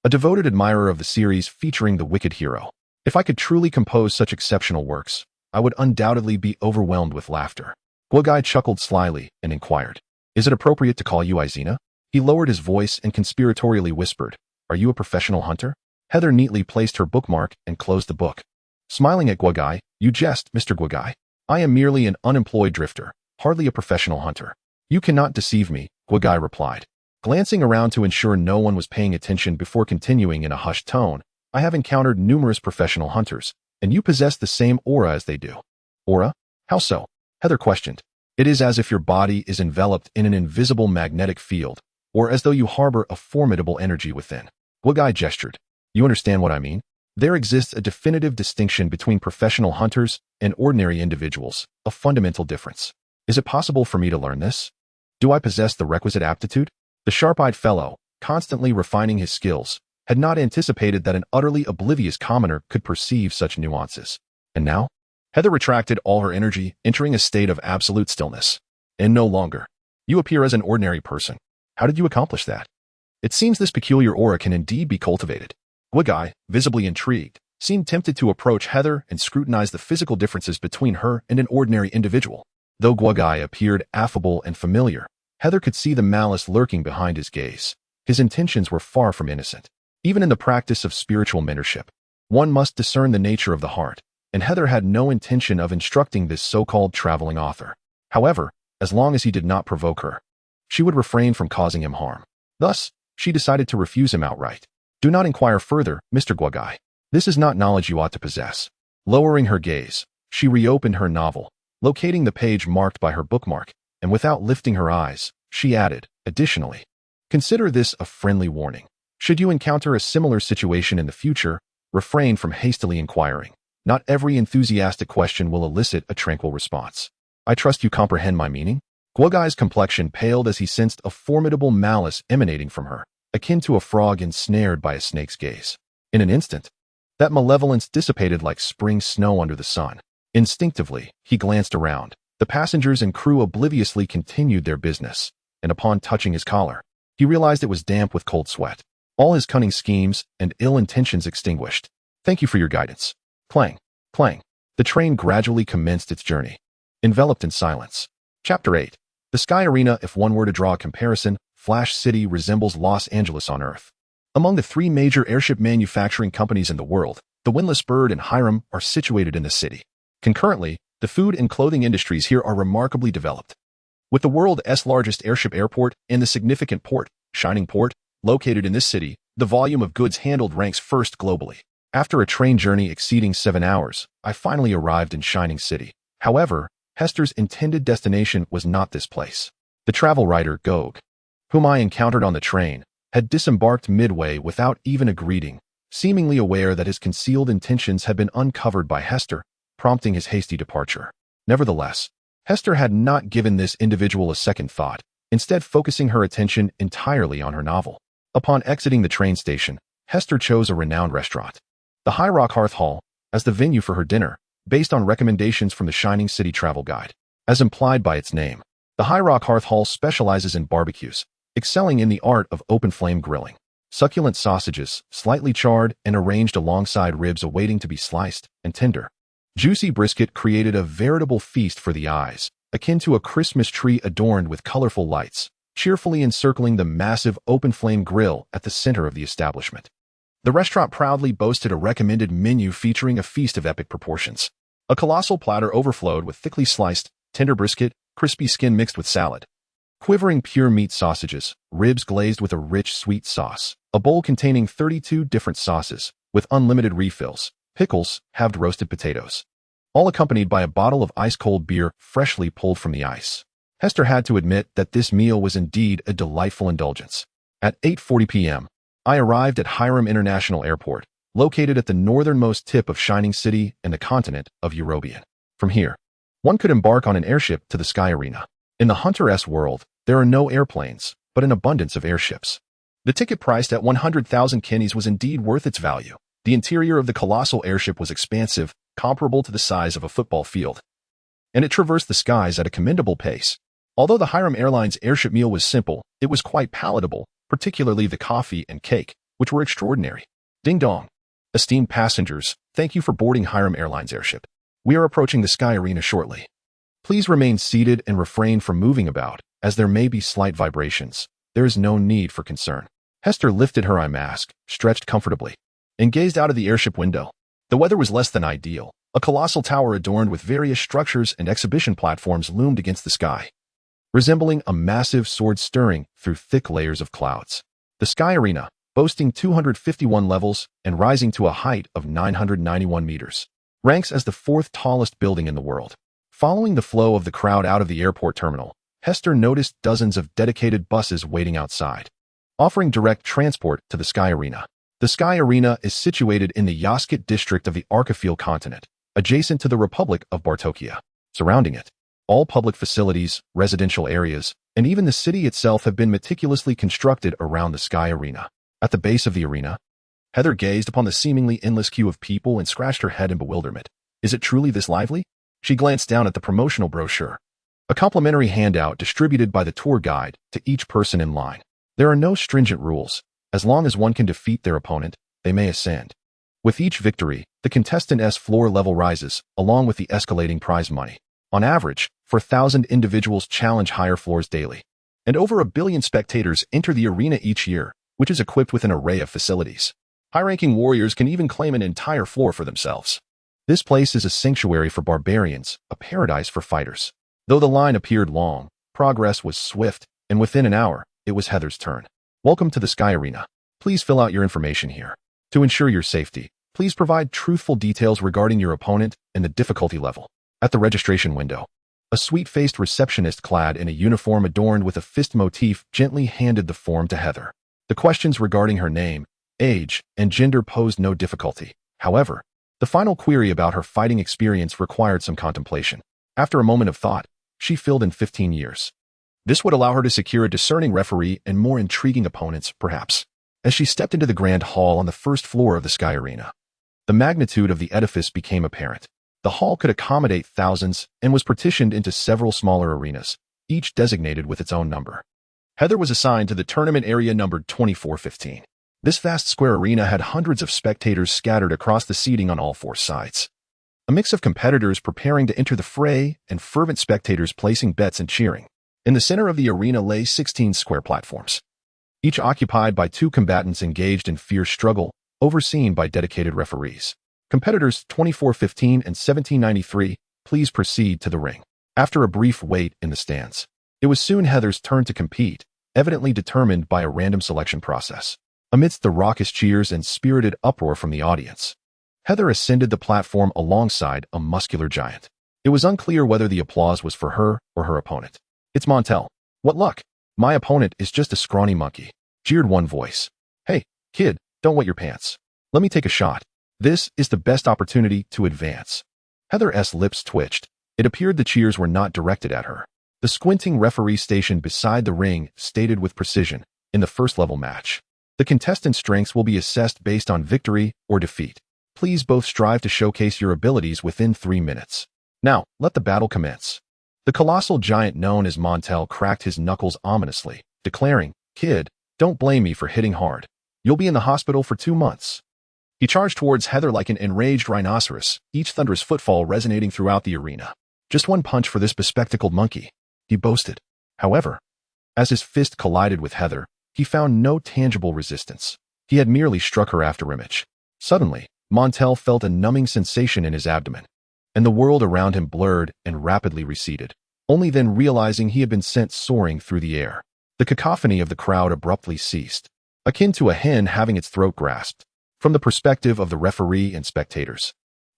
a devoted admirer of the series featuring the wicked hero. If I could truly compose such exceptional works, I would undoubtedly be overwhelmed with laughter." Guagai chuckled slyly and inquired, "Is it appropriate to call you Izina?" He lowered his voice and conspiratorially whispered, "Are you a professional hunter?" Heather neatly placed her bookmark and closed the book. Smiling at Guagai, "You jest, Mr. Guagai. I am merely an unemployed drifter, hardly a professional hunter." "You cannot deceive me," Guagai replied, glancing around to ensure no one was paying attention before continuing in a hushed tone. "I have encountered numerous professional hunters, and you possess the same aura as they do." "Aura? How so?" Heather questioned. "It is as if your body is enveloped in an invisible magnetic field, or as though you harbor a formidable energy within." Guagai gestured. "You understand what I mean? There exists a definitive distinction between professional hunters and ordinary individuals, a fundamental difference. Is it possible for me to learn this? Do I possess the requisite aptitude?" The sharp-eyed fellow, constantly refining his skills, had not anticipated that an utterly oblivious commoner could perceive such nuances. "And now?" Heather retracted all her energy, entering a state of absolute stillness. "And no longer. You appear as an ordinary person. How did you accomplish that?" "It seems this peculiar aura can indeed be cultivated." Guagai, visibly intrigued, seemed tempted to approach Heather and scrutinize the physical differences between her and an ordinary individual. Though Guagai appeared affable and familiar, Heather could see the malice lurking behind his gaze. His intentions were far from innocent. Even in the practice of spiritual mentorship, one must discern the nature of the heart, and Heather had no intention of instructing this so-called traveling author. However, as long as he did not provoke her, she would refrain from causing him harm. Thus, she decided to refuse him outright. "Do not inquire further, Mr. Guagai. This is not knowledge you ought to possess." Lowering her gaze, she reopened her novel, locating the page marked by her bookmark, and without lifting her eyes, she added, "Additionally, consider this a friendly warning. Should you encounter a similar situation in the future, refrain from hastily inquiring. Not every enthusiastic question will elicit a tranquil response. I trust you comprehend my meaning?" Guagai's complexion paled as he sensed a formidable malice emanating from her, akin to a frog ensnared by a snake's gaze. In an instant, that malevolence dissipated like spring snow under the sun. Instinctively, he glanced around. The passengers and crew obliviously continued their business, and upon touching his collar, he realized it was damp with cold sweat. All his cunning schemes and ill intentions extinguished. "Thank you for your guidance." Clang, clang. The train gradually commenced its journey, enveloped in silence. Chapter 8. The Sky Arena. If one were to draw a comparison, Flash City resembles Los Angeles on Earth. Among the three major airship manufacturing companies in the world, the Windless Bird and Hiram are situated in the city. Concurrently, the food and clothing industries here are remarkably developed. With the world's largest airship airport and the significant port, Shining Port, located in this city, the volume of goods handled ranks first globally. After a train journey exceeding 7 hours, I finally arrived in Shining City. However, Hester's intended destination was not this place. The travel writer, Gog, whom I encountered on the train, had disembarked midway without even a greeting, seemingly aware that his concealed intentions had been uncovered by Hester, prompting his hasty departure. Nevertheless, Hester had not given this individual a second thought, instead focusing her attention entirely on her novel. Upon exiting the train station, Hester chose a renowned restaurant, the High Rock Hearth Hall, as the venue for her dinner, based on recommendations from the Shining City Travel Guide. As implied by its name, the High Rock Hearth Hall specializes in barbecues, excelling in the art of open-flame grilling. Succulent sausages, slightly charred and arranged alongside ribs awaiting to be sliced, and tender, juicy brisket created a veritable feast for the eyes, akin to a Christmas tree adorned with colorful lights, cheerfully encircling the massive open-flame grill at the center of the establishment. The restaurant proudly boasted a recommended menu featuring a feast of epic proportions. A colossal platter overflowed with thickly sliced, tender brisket, crispy skin mixed with salad, quivering pure meat sausages, ribs glazed with a rich sweet sauce, a bowl containing 32 different sauces, with unlimited refills, pickles, halved roasted potatoes, all accompanied by a bottle of ice-cold beer freshly pulled from the ice. Hester had to admit that this meal was indeed a delightful indulgence. At 8:40 p.m., I arrived at Hiram International Airport, located at the northernmost tip of Shining City and the continent of Eurobian. From here, one could embark on an airship to the Sky Arena. In the Hunter S world, there are no airplanes, but an abundance of airships. The ticket priced at 100,000 guineas was indeed worth its value. The interior of the colossal airship was expansive, comparable to the size of a football field, and it traversed the skies at a commendable pace. Although the Hiram Airlines airship meal was simple, it was quite palatable, particularly the coffee and cake, which were extraordinary. Ding dong. Esteemed passengers, thank you for boarding Hiram Airlines airship. We are approaching the Sky Arena shortly. Please remain seated and refrain from moving about, as there may be slight vibrations. There is no need for concern. Hester lifted her eye mask, stretched comfortably, and gazed out of the airship window. The weather was less than ideal. A colossal tower adorned with various structures and exhibition platforms loomed against the sky, resembling a massive sword stirring through thick layers of clouds. The Sky Arena, boasting 251 levels and rising to a height of 991 meters, ranks as the fourth tallest building in the world. Following the flow of the crowd out of the airport terminal, Hester noticed dozens of dedicated buses waiting outside, offering direct transport to the Sky Arena. The Sky Arena is situated in the Yasket district of the Upheaval continent, adjacent to the Republic of Bartokia. Surrounding it, all public facilities, residential areas, and even the city itself have been meticulously constructed around the Sky Arena. At the base of the arena, Heather gazed upon the seemingly endless queue of people and scratched her head in bewilderment. Is it truly this lively? She glanced down at the promotional brochure, a complimentary handout distributed by the tour guide to each person in line. There are no stringent rules. As long as one can defeat their opponent, they may ascend. With each victory, the contestant's floor level rises, along with the escalating prize money. On average, 4,000 individuals challenge higher floors daily, and over 1 billion spectators enter the arena each year, which is equipped with an array of facilities. High-ranking warriors can even claim an entire floor for themselves. This place is a sanctuary for barbarians, a paradise for fighters. Though the line appeared long, progress was swift, and within an hour, it was Heather's turn. Welcome to the Sky Arena. Please fill out your information here. To ensure your safety, please provide truthful details regarding your opponent and the difficulty level. At the registration window, a sweet-faced receptionist clad in a uniform adorned with a fist motif gently handed the form to Heather. The questions regarding her name, age, and gender posed no difficulty. However, the final query about her fighting experience required some contemplation. After a moment of thought, she filled in 15 years. This would allow her to secure a discerning referee and more intriguing opponents, perhaps. As she stepped into the grand hall on the first floor of the Sky Arena, the magnitude of the edifice became apparent. The hall could accommodate thousands and was partitioned into several smaller arenas, each designated with its own number. Heather was assigned to the tournament area numbered 2415. This vast square arena had hundreds of spectators scattered across the seating on all four sides. A mix of competitors preparing to enter the fray and fervent spectators placing bets and cheering. In the center of the arena lay 16 square platforms, each occupied by 2 combatants engaged in fierce struggle, overseen by dedicated referees. Competitors 2415 and 1793, please proceed to the ring. After a brief wait in the stands, it was soon Heather's turn to compete, evidently determined by a random selection process. Amidst the raucous cheers and spirited uproar from the audience, Heather ascended the platform alongside a muscular giant. It was unclear whether the applause was for her or her opponent. It's Montel. What luck? My opponent is just a scrawny monkey, jeered one voice. Hey, kid, don't wet your pants. Let me take a shot. This is the best opportunity to advance. Heather's lips twitched. It appeared the cheers were not directed at her. The squinting referee stationed beside the ring stated with precision, in the first level match, the contestant's strengths will be assessed based on victory or defeat. Please both strive to showcase your abilities within 3 minutes. Now, let the battle commence. The colossal giant known as Montel cracked his knuckles ominously, declaring, Kid, don't blame me for hitting hard. You'll be in the hospital for 2 months. He charged towards Heather like an enraged rhinoceros, each thunderous footfall resonating throughout the arena. Just one punch for this bespectacled monkey, he boasted. However, as his fist collided with Heather, he found no tangible resistance. He had merely struck her afterimage. Suddenly, Montel felt a numbing sensation in his abdomen, and the world around him blurred and rapidly receded, only then realizing he had been sent soaring through the air. The cacophony of the crowd abruptly ceased, akin to a hen having its throat grasped. From the perspective of the referee and spectators,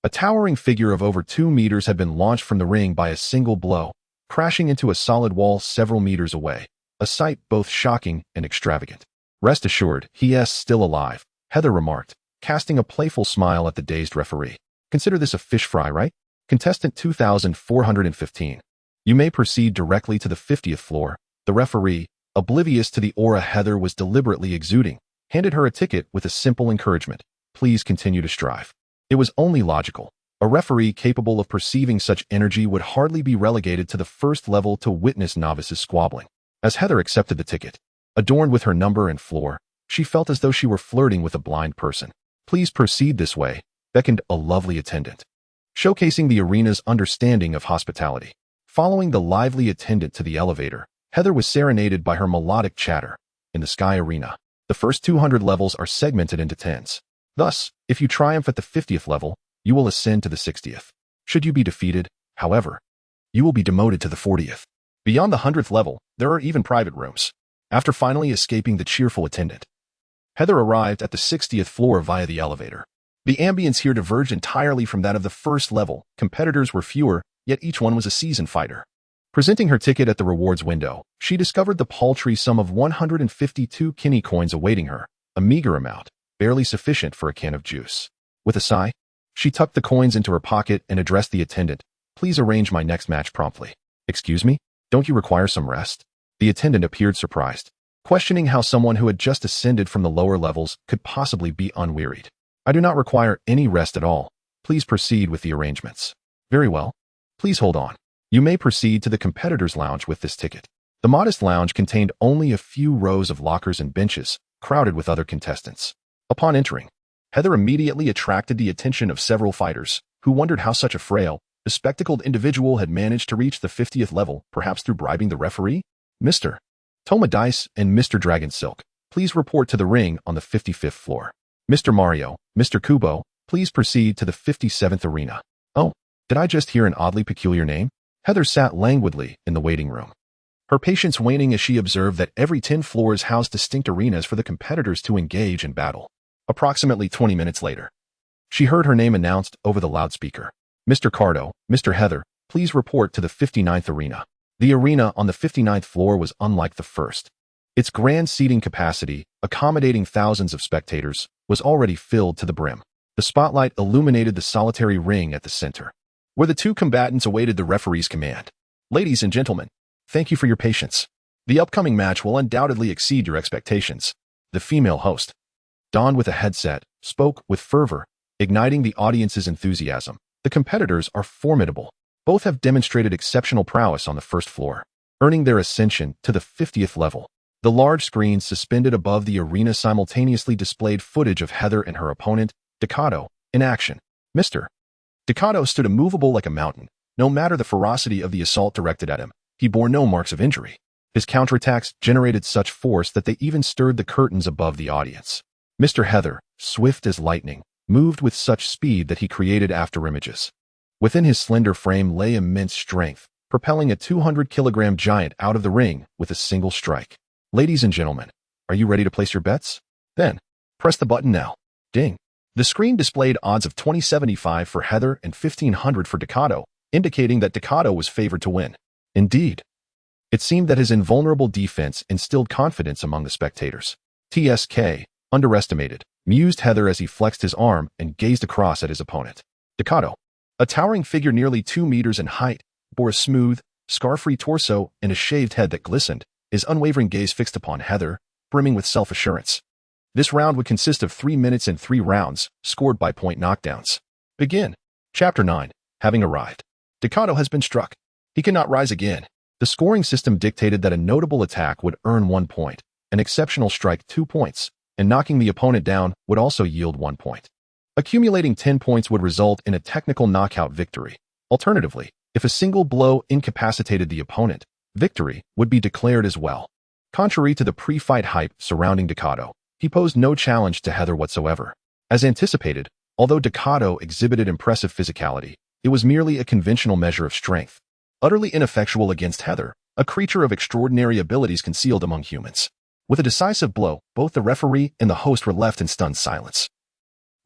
a towering figure of over 2 meters had been launched from the ring by a single blow, crashing into a solid wall several meters away, a sight both shocking and extravagant. "Rest assured, he is still alive," Heather remarked, casting a playful smile at the dazed referee. "Consider this a fish fry, right? Contestant 2415. You may proceed directly to the 50th floor." The referee, oblivious to the aura Heather was deliberately exuding, handed her a ticket with a simple encouragement: "Please continue to strive." It was only logical. A referee capable of perceiving such energy would hardly be relegated to the first level to witness novices squabbling. As Heather accepted the ticket, adorned with her number and floor, she felt as though she were flirting with a blind person. "Please proceed this way," beckoned a lovely attendant, showcasing the arena's understanding of hospitality. Following the lively attendant to the elevator, Heather was serenaded by her melodic chatter. In the Sky Arena, the first 200 levels are segmented into 10s. Thus, if you triumph at the 50th level, you will ascend to the 60th. Should you be defeated, however, you will be demoted to the 40th. Beyond the 100th level, there are even private rooms. After finally escaping the cheerful attendant, Heather arrived at the 60th floor via the elevator. The ambience here diverged entirely from that of the first level. Competitors were fewer, yet each one was a seasoned fighter. Presenting her ticket at the rewards window, she discovered the paltry sum of 152 kidney coins awaiting her, a meager amount, barely sufficient for a can of juice. With a sigh, she tucked the coins into her pocket and addressed the attendant: "Please arrange my next match promptly." "Excuse me? Don't you require some rest?" The attendant appeared surprised, questioning how someone who had just ascended from the lower levels could possibly be unwearied. "I do not require any rest at all. Please proceed with the arrangements." "Very well. Please hold on. You may proceed to the competitors' lounge with this ticket." The modest lounge contained only a few rows of lockers and benches, crowded with other contestants. Upon entering, Heather immediately attracted the attention of several fighters, who wondered how such a frail, bespectacled individual had managed to reach the 50th level, perhaps through bribing the referee. "Mr. Toma Dice and Mr. Dragon Silk, please report to the ring on the 55th floor. Mr. Mario, Mr. Kubo, please proceed to the 57th arena." "Oh, did I just hear an oddly peculiar name?" Heather sat languidly in the waiting room, her patience waning as she observed that every 10 floors housed distinct arenas for the competitors to engage in battle. Approximately 20 minutes later, she heard her name announced over the loudspeaker. "Mr. Cardo, Mr. Heather, please report to the 59th arena." The arena on the 59th floor was unlike the first. Its grand seating capacity, accommodating thousands of spectators, was already filled to the brim. The spotlight illuminated the solitary ring at the center, where the two combatants awaited the referee's command. "Ladies and gentlemen, thank you for your patience. The upcoming match will undoubtedly exceed your expectations." The female host, donned with a headset, spoke with fervor, igniting the audience's enthusiasm. "The competitors are formidable. Both have demonstrated exceptional prowess on the first floor, earning their ascension to the 50th level." The large screens suspended above the arena simultaneously displayed footage of Heather and her opponent, Decado, in action. Mr. Decado stood immovable like a mountain. No matter the ferocity of the assault directed at him, he bore no marks of injury. His counterattacks generated such force that they even stirred the curtains above the audience. Mr. Heather, swift as lightning, moved with such speed that he created afterimages. Within his slender frame lay immense strength, propelling a 200-kilogram giant out of the ring with a single strike. "Ladies and gentlemen, are you ready to place your bets? Then, press the button now." Ding. The screen displayed odds of 2075 for Heather and 1500 for Decado, indicating that Decado was favored to win. Indeed, it seemed that his invulnerable defense instilled confidence among the spectators. "TSK, underestimated," mused Heather as he flexed his arm and gazed across at his opponent. Decado, a towering figure nearly 2 meters in height, bore a smooth, scar-free torso and a shaved head that glistened, his unwavering gaze fixed upon Heather, brimming with self-assurance. This round would consist of 3 minutes and 3 rounds, scored by point knockdowns. Begin. Chapter 9. Having arrived. Decado has been struck. He cannot rise again. The scoring system dictated that a notable attack would earn 1 point, an exceptional strike 2 points, and knocking the opponent down would also yield 1 point. Accumulating 10 points would result in a technical knockout victory. Alternatively, if a single blow incapacitated the opponent, victory would be declared as well. Contrary to the pre-fight hype surrounding Decado, He posed no challenge to Haeser whatsoever. As anticipated, although Ducato exhibited impressive physicality, it was merely a conventional measure of strength, utterly ineffectual against Haeser, a creature of extraordinary abilities concealed among humans. With a decisive blow, both the referee and the host were left in stunned silence.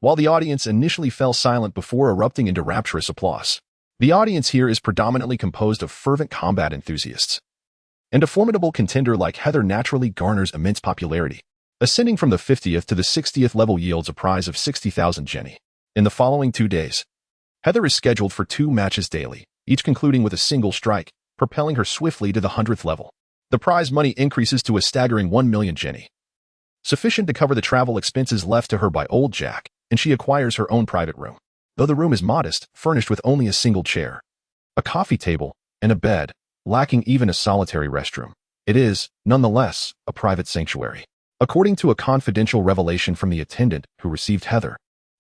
While the audience initially fell silent before erupting into rapturous applause, the audience here is predominantly composed of fervent combat enthusiasts. And a formidable contender like Haeser naturally garners immense popularity. Ascending from the 50th to the 60th level yields a prize of 60,000 jenny. In the following 2 days, Haeser is scheduled for 2 matches daily, each concluding with a single strike, propelling her swiftly to the 100th level. The prize money increases to a staggering 1 million jenny, sufficient to cover the travel expenses left to her by old Jack, and she acquires her own private room. Though the room is modest, furnished with only a single chair, a coffee table, and a bed, lacking even a solitary restroom, it is, nonetheless, a private sanctuary. According to a confidential revelation from the attendant who received Haeser,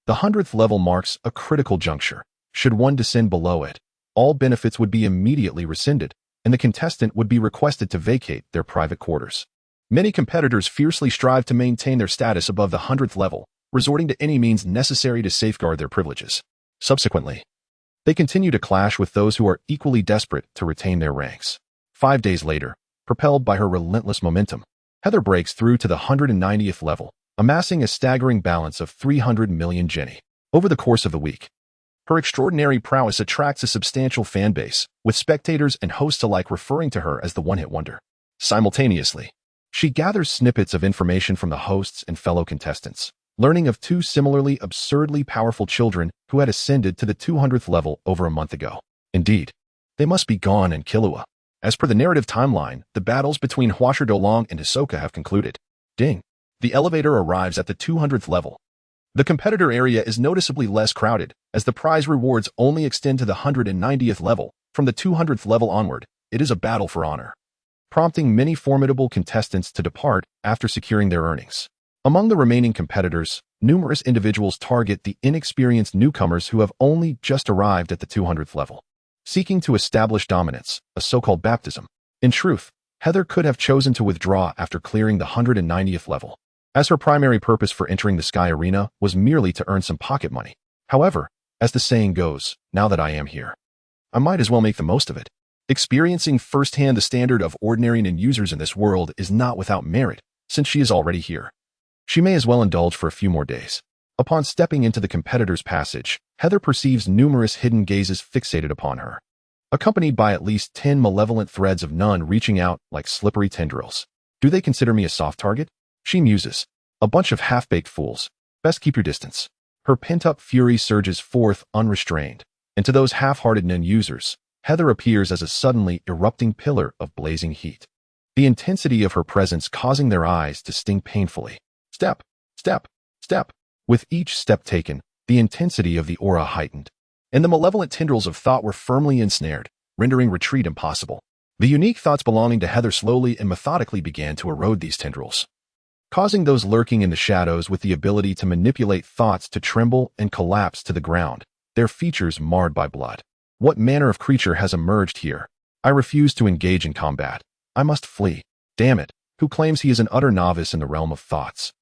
the 100th level marks a critical juncture. Should one descend below it, all benefits would be immediately rescinded, and the contestant would be requested to vacate their private quarters. Many competitors fiercely strive to maintain their status above the 100th level, resorting to any means necessary to safeguard their privileges. Subsequently, they continue to clash with those who are equally desperate to retain their ranks. 5 days later, propelled by her relentless momentum, Haeser breaks through to the 190th level, amassing a staggering balance of 300 million jenny. Over the course of the week, her extraordinary prowess attracts a substantial fan base, with spectators and hosts alike referring to her as the one-hit wonder. Simultaneously, she gathers snippets of information from the hosts and fellow contestants, learning of 2 similarly absurdly powerful children who had ascended to the 200th level over a month ago. Indeed, they must be Gon and Killua. As per the narrative timeline, the battles between Hwasher Dolong and Hisoka have concluded. Ding! The elevator arrives at the 200th level. The competitor area is noticeably less crowded, as the prize rewards only extend to the 190th level. From the 200th level onward, it is a battle for honor, prompting many formidable contestants to depart after securing their earnings. Among the remaining competitors, numerous individuals target the inexperienced newcomers who have only just arrived at the 200th level, seeking to establish dominance, a so-called baptism. In truth, Haeser could have chosen to withdraw after clearing the 190th level, as her primary purpose for entering the Sky Arena was merely to earn some pocket money. However, as the saying goes, now that I am here, I might as well make the most of it. Experiencing firsthand the standard of ordinary non-users in this world is not without merit, since she is already here. She may as well indulge for a few more days. Upon stepping into the competitor's passage, Haeser perceives numerous hidden gazes fixated upon her, accompanied by at least 10 malevolent threads of none reaching out like slippery tendrils. Do they consider me a soft target? She muses. A bunch of half-baked fools. Best keep your distance. Her pent-up fury surges forth unrestrained, and to those half-hearted non-users, Haeser appears as a suddenly erupting pillar of blazing heat, the intensity of her presence causing their eyes to sting painfully. Step, step, step. With each step taken, the intensity of the aura heightened, and the malevolent tendrils of thought were firmly ensnared, rendering retreat impossible. The unique thoughts belonging to Haeser slowly and methodically began to erode these tendrils, causing those lurking in the shadows with the ability to manipulate thoughts to tremble and collapse to the ground, their features marred by blood. What manner of creature has emerged here? I refuse to engage in combat. I must flee. Damn it, who claims he is an utter novice in the realm of thoughts?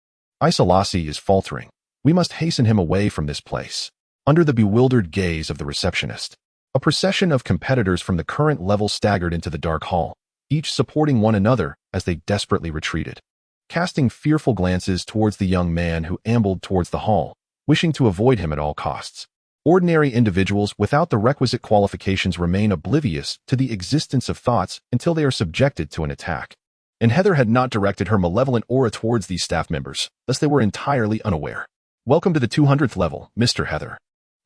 Isolasi is faltering. We must hasten him away from this place. Under the bewildered gaze of the receptionist, a procession of competitors from the current level staggered into the dark hall, each supporting one another as they desperately retreated, casting fearful glances towards the young man who ambled towards the hall, wishing to avoid him at all costs. Ordinary individuals without the requisite qualifications remain oblivious to the existence of thoughts until they are subjected to an attack. And Haeser had not directed her malevolent aura towards these staff members, thus they were entirely unaware. Welcome to the 200th level, Mr. Haeser.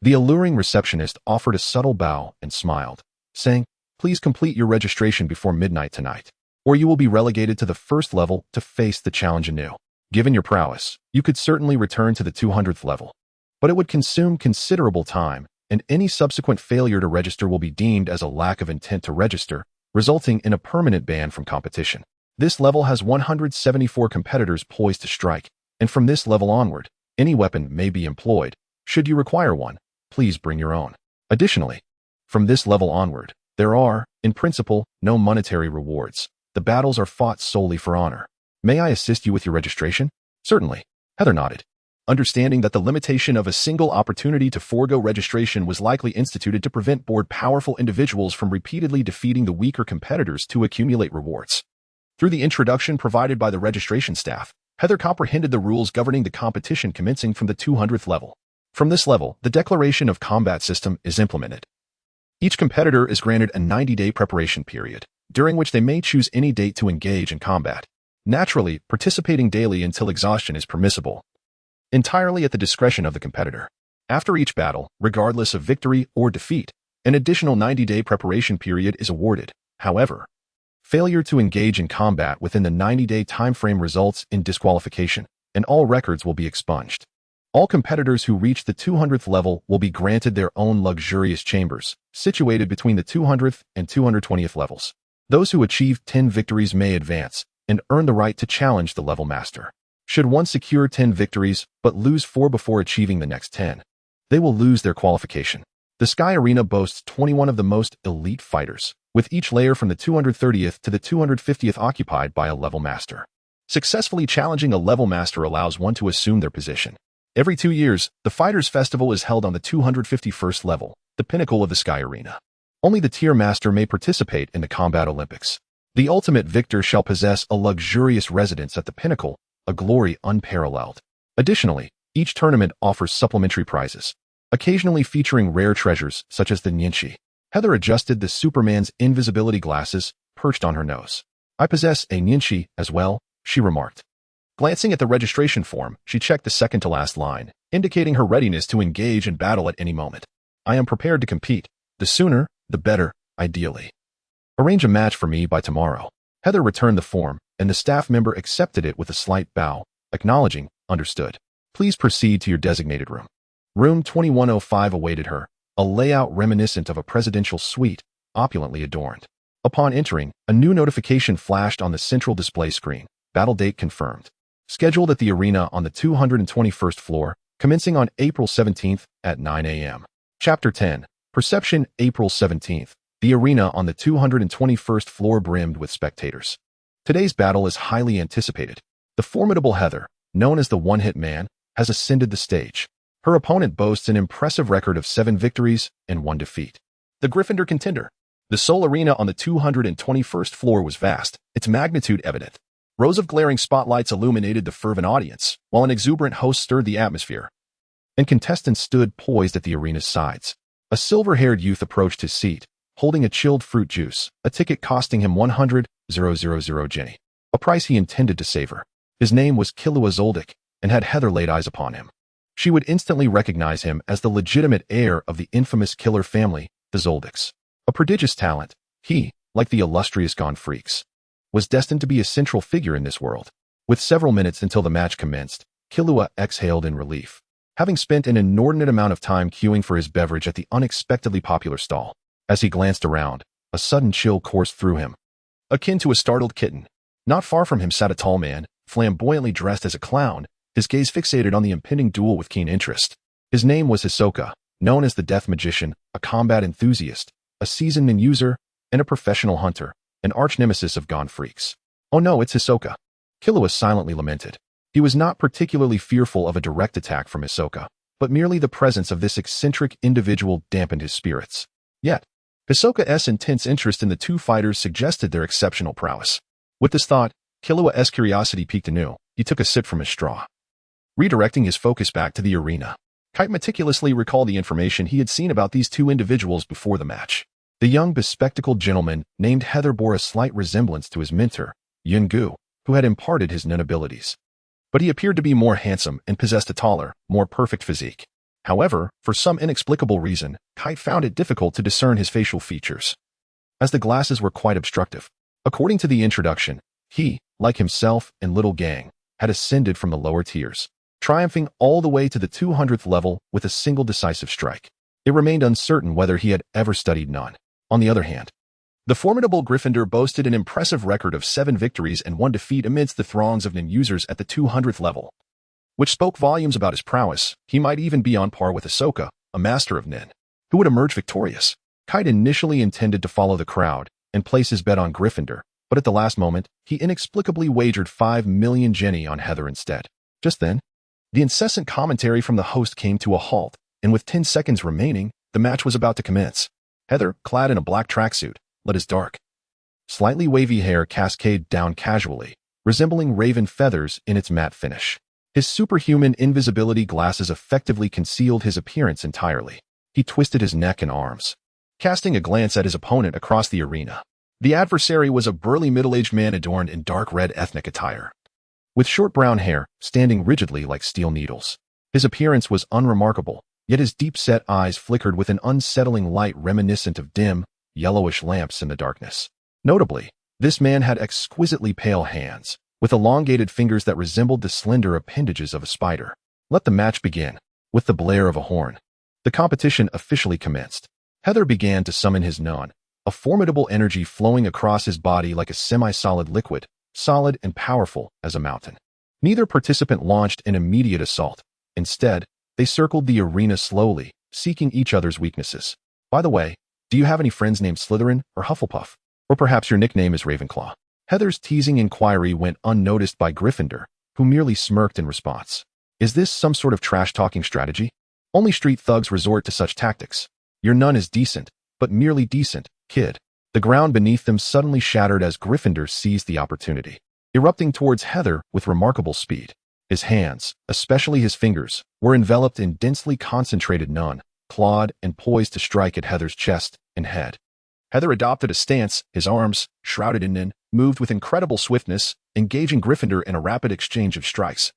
The alluring receptionist offered a subtle bow and smiled, saying, Please complete your registration before midnight tonight, or you will be relegated to the first level to face the challenge anew. Given your prowess, you could certainly return to the 200th level, but it would consume considerable time, and any subsequent failure to register will be deemed as a lack of intent to register, resulting in a permanent ban from competition. This level has 174 competitors poised to strike, and from this level onward, any weapon may be employed. Should you require one, please bring your own. Additionally, from this level onward, there are, in principle, no monetary rewards. The battles are fought solely for honor. May I assist you with your registration? Certainly. Heather nodded, understanding that the limitation of a single opportunity to forego registration was likely instituted to prevent board powerful individuals from repeatedly defeating the weaker competitors to accumulate rewards. Through the introduction provided by the registration staff, Heather comprehended the rules governing the competition commencing from the 200th level. From this level, the declaration of combat system is implemented. Each competitor is granted a 90-day preparation period, during which they may choose any date to engage in combat. Naturally, participating daily until exhaustion is permissible, entirely at the discretion of the competitor. After each battle, regardless of victory or defeat, an additional 90-day preparation period is awarded. However, failure to engage in combat within the 90-day timeframe results in disqualification, and all records will be expunged. All competitors who reach the 200th level will be granted their own luxurious chambers, situated between the 200th and 220th levels. Those who achieve 10 victories may advance and earn the right to challenge the level master. Should one secure 10 victories but lose 4 before achieving the next 10, they will lose their qualification. The Sky Arena boasts 21 of the most elite fighters, with each layer from the 230th to the 250th occupied by a level master. Successfully challenging a level master allows one to assume their position. Every 2 years, the Fighters Festival is held on the 251st level, the pinnacle of the Sky Arena. Only the tier master may participate in the Combat Olympics. The ultimate victor shall possess a luxurious residence at the pinnacle, a glory unparalleled. Additionally, each tournament offers supplementary prizes, occasionally featuring rare treasures such as the Nyenshi. Heather adjusted the Superman's invisibility glasses perched on her nose. I possess a Nyenshi as well, she remarked. Glancing at the registration form, she checked the second-to-last line, indicating her readiness to engage in battle at any moment. I am prepared to compete. The sooner, the better, ideally. Arrange a match for me by tomorrow. Heather returned the form, and the staff member accepted it with a slight bow, acknowledging, understood. Please proceed to your designated room. Room 2105 awaited her, a layout reminiscent of a presidential suite, opulently adorned. Upon entering, a new notification flashed on the central display screen. Battle date confirmed. Scheduled at the arena on the 221st floor, commencing on April 17th at 9 a.m. Chapter 10. Perception. April 17th. The arena on the 221st floor brimmed with spectators. Today's battle is highly anticipated. The formidable Heather, known as the One-Hit Man, has ascended the stage. Her opponent boasts an impressive record of 7 victories and 1 defeat. The Gryffindor contender. The Sol Arena on the 221st floor was vast, its magnitude evident. Rows of glaring spotlights illuminated the fervent audience, while an exuberant host stirred the atmosphere, and contestants stood poised at the arena's sides. A silver-haired youth approached his seat, holding a chilled fruit juice, a ticket costing him 100,000 Jenny, a price he intended to savor. His name was Killua Zoldyck, and had Heather laid eyes upon him, she would instantly recognize him as the legitimate heir of the infamous killer family, the Zoldicks. A prodigious talent, he, like the illustrious Gone Freaks, was destined to be a central figure in this world. With several minutes until the match commenced, Killua exhaled in relief, having spent an inordinate amount of time queuing for his beverage at the unexpectedly popular stall. As he glanced around, a sudden chill coursed through him, akin to a startled kitten. Not far from him sat a tall man, flamboyantly dressed as a clown, his gaze fixated on the impending duel with keen interest. His name was Hisoka, known as the Death Magician, a combat enthusiast, a seasoned user, and a professional hunter, an arch-nemesis of Gone Freaks. Oh no, it's Hisoka. Killua silently lamented. He was not particularly fearful of a direct attack from Hisoka, but merely the presence of this eccentric individual dampened his spirits. Yet, Hisoka's intense interest in the two fighters suggested their exceptional prowess. With this thought, Killua's curiosity piqued anew. He took a sip from his straw, redirecting his focus back to the arena. Kite meticulously recalled the information he had seen about these two individuals before the match. The young bespectacled gentleman named Heather bore a slight resemblance to his mentor, Yungu, who had imparted his nun abilities. But he appeared to be more handsome and possessed a taller, more perfect physique. However, for some inexplicable reason, Kite found it difficult to discern his facial features, as the glasses were quite obstructive. According to the introduction, he, like himself and Little Gang, had ascended from the lower tiers, triumphing all the way to the 200th level with a single decisive strike. It remained uncertain whether he had ever studied none. On the other hand, the formidable Gryffindor boasted an impressive record of 7 victories and 1 defeat amidst the throngs of nin users at the 200th level, which spoke volumes about his prowess. He might even be on par with Ahsoka, a master of nin, who would emerge victorious. Kite initially intended to follow the crowd and place his bet on Gryffindor, but at the last moment, he inexplicably wagered 5 million Jenny on Heather instead. Just then, the incessant commentary from the host came to a halt, and with 10 seconds remaining, the match was about to commence. Haeser, clad in a black tracksuit, let his dark, slightly wavy hair cascade down casually, resembling raven feathers in its matte finish. His superhuman invisibility glasses effectively concealed his appearance entirely. He twisted his neck and arms, casting a glance at his opponent across the arena. The adversary was a burly middle-aged man adorned in dark red ethnic attire, with short brown hair standing rigidly like steel needles. His appearance was unremarkable, yet his deep-set eyes flickered with an unsettling light reminiscent of dim, yellowish lamps in the darkness. Notably, this man had exquisitely pale hands, with elongated fingers that resembled the slender appendages of a spider. Let the match begin. With the blare of a horn, the competition officially commenced. Haeser began to summon his nun, a formidable energy flowing across his body like a semi-solid liquid, solid and powerful as a mountain. Neither participant launched an immediate assault. Instead, they circled the arena slowly, seeking each other's weaknesses. By the way, do you have any friends named Slytherin or Hufflepuff? Or perhaps your nickname is Ravenclaw? Haeser's teasing inquiry went unnoticed by Gryffindor, who merely smirked in response. Is this some sort of trash-talking strategy? Only street thugs resort to such tactics. Your nun is decent, but merely decent, kid. The ground beneath them suddenly shattered as Gryffindor seized the opportunity, erupting towards Haeser with remarkable speed. His hands, especially his fingers, were enveloped in densely concentrated nun, clawed and poised to strike at Haeser's chest and head. Haeser adopted a stance, his arms, shrouded in nin, moved with incredible swiftness, engaging Gryffindor in a rapid exchange of strikes,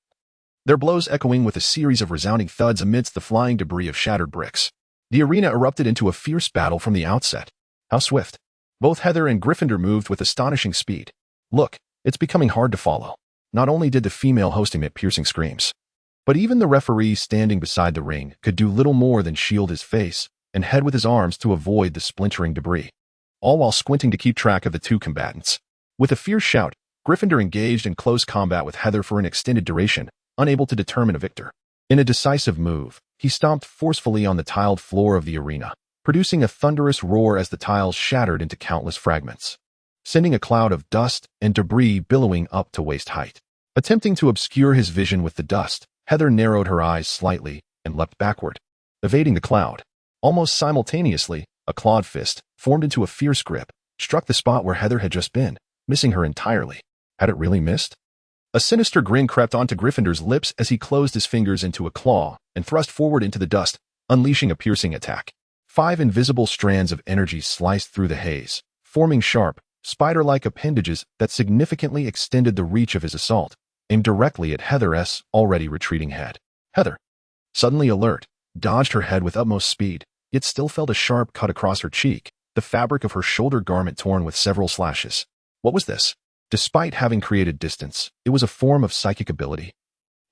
their blows echoing with a series of resounding thuds amidst the flying debris of shattered bricks. The arena erupted into a fierce battle from the outset. How swift! Both Haeser and Gryffindor moved with astonishing speed. Look, it's becoming hard to follow. Not only did the female host emit piercing screams, but even the referee standing beside the ring could do little more than shield his face and head with his arms to avoid the splintering debris, all while squinting to keep track of the two combatants. With a fierce shout, Gryffindor engaged in close combat with Haeser for an extended duration, unable to determine a victor. In a decisive move, he stomped forcefully on the tiled floor of the arena, producing a thunderous roar as the tiles shattered into countless fragments, sending a cloud of dust and debris billowing up to waist height. Attempting to obscure his vision with the dust, Haeser narrowed her eyes slightly and leapt backward, evading the cloud. Almost simultaneously, a clawed fist, formed into a fierce grip, struck the spot where Haeser had just been, missing her entirely. Had it really missed? A sinister grin crept onto Gryffindor's lips as he closed his fingers into a claw and thrust forward into the dust, unleashing a piercing attack. 5 invisible strands of energy sliced through the haze, forming sharp, spider-like appendages that significantly extended the reach of his assault, aimed directly at Haeser's already retreating head. Haeser, suddenly alert, dodged her head with utmost speed, yet still felt a sharp cut across her cheek, the fabric of her shoulder garment torn with several slashes. What was this? Despite having created distance, it was a form of psychic ability.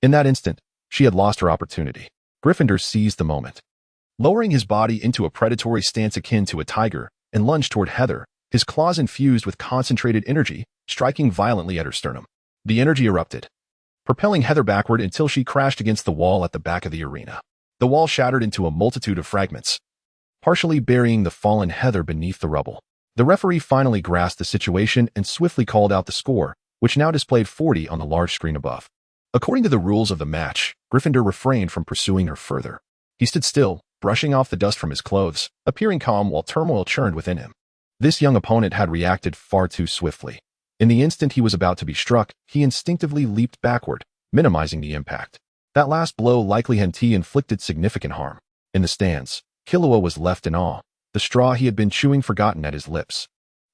In that instant, she had lost her opportunity. Gryffindor seized the moment, lowering his body into a predatory stance akin to a tiger, and lunged toward Haeser, his claws infused with concentrated energy, striking violently at her sternum. The energy erupted, propelling Haeser backward until she crashed against the wall at the back of the arena. The wall shattered into a multitude of fragments, partially burying the fallen Haeser beneath the rubble. The referee finally grasped the situation and swiftly called out the score, which now displayed 40 on the large screen above. According to the rules of the match, Gryffindor refrained from pursuing her further. He stood still, brushing off the dust from his clothes, appearing calm while turmoil churned within him. This young opponent had reacted far too swiftly. In the instant he was about to be struck, he instinctively leaped backward, minimizing the impact. That last blow likely had inflicted significant harm. In the stands, Killua was left in awe, the straw he had been chewing forgotten at his lips.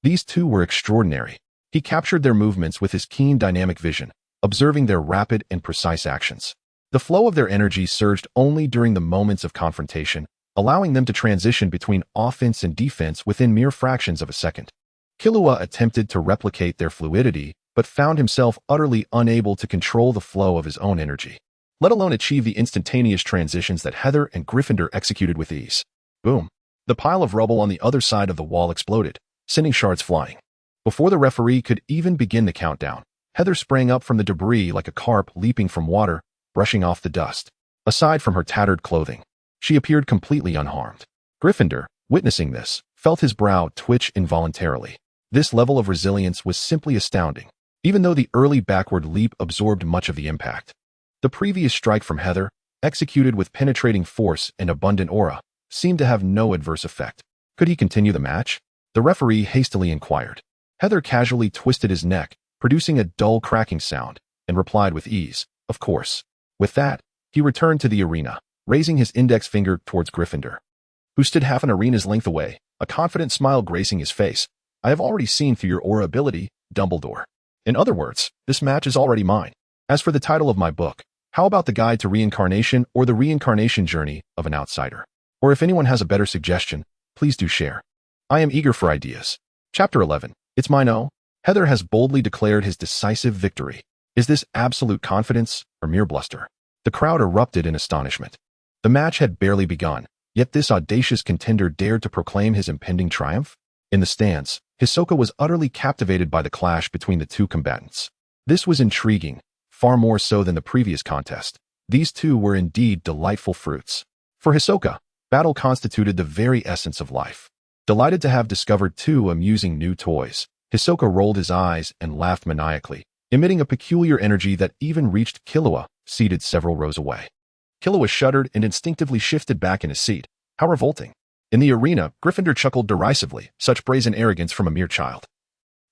These two were extraordinary. He captured their movements with his keen dynamic vision, observing their rapid and precise actions. The flow of their energy surged only during the moments of confrontation, allowing them to transition between offense and defense within mere fractions of a second. Killua attempted to replicate their fluidity, but found himself utterly unable to control the flow of his own energy, let alone achieve the instantaneous transitions that Haeser and Gryffindor executed with ease. Boom! The pile of rubble on the other side of the wall exploded, sending shards flying. Before the referee could even begin the countdown, Haeser sprang up from the debris like a carp leaping from water, brushing off the dust. Aside from her tattered clothing, she appeared completely unharmed. Gryffindor, witnessing this, felt his brow twitch involuntarily. This level of resilience was simply astounding, even though the early backward leap absorbed much of the impact. The previous strike from Haeser, executed with penetrating force and abundant aura, seemed to have no adverse effect. Could he continue the match? The referee hastily inquired. Haeser casually twisted his neck, producing a dull cracking sound, and replied with ease, "Of course." With that, he returned to the arena, raising his index finger towards Gryffindor, who stood half an arena's length away, a confident smile gracing his face. "I have already seen through your aura ability, Dumbledore. In other words, this match is already mine. As for the title of my book, how about The Guide to Reincarnation or The Reincarnation Journey of an Outsider? Or if anyone has a better suggestion, please do share. I am eager for ideas." Chapter 11. It's mine. Oh. Haeser has boldly declared his decisive victory. Is this absolute confidence or mere bluster? The crowd erupted in astonishment. The match had barely begun, yet this audacious contender dared to proclaim his impending triumph? In the stands, Hisoka was utterly captivated by the clash between the two combatants. This was intriguing, far more so than the previous contest. These two were indeed delightful fruits. For Hisoka, battle constituted the very essence of life. Delighted to have discovered two amusing new toys, Hisoka rolled his eyes and laughed maniacally, emitting a peculiar energy that even reached Killua, seated several rows away. Killua shuddered and instinctively shifted back in his seat. How revolting. In the arena, Gryffindor chuckled derisively, such brazen arrogance from a mere child.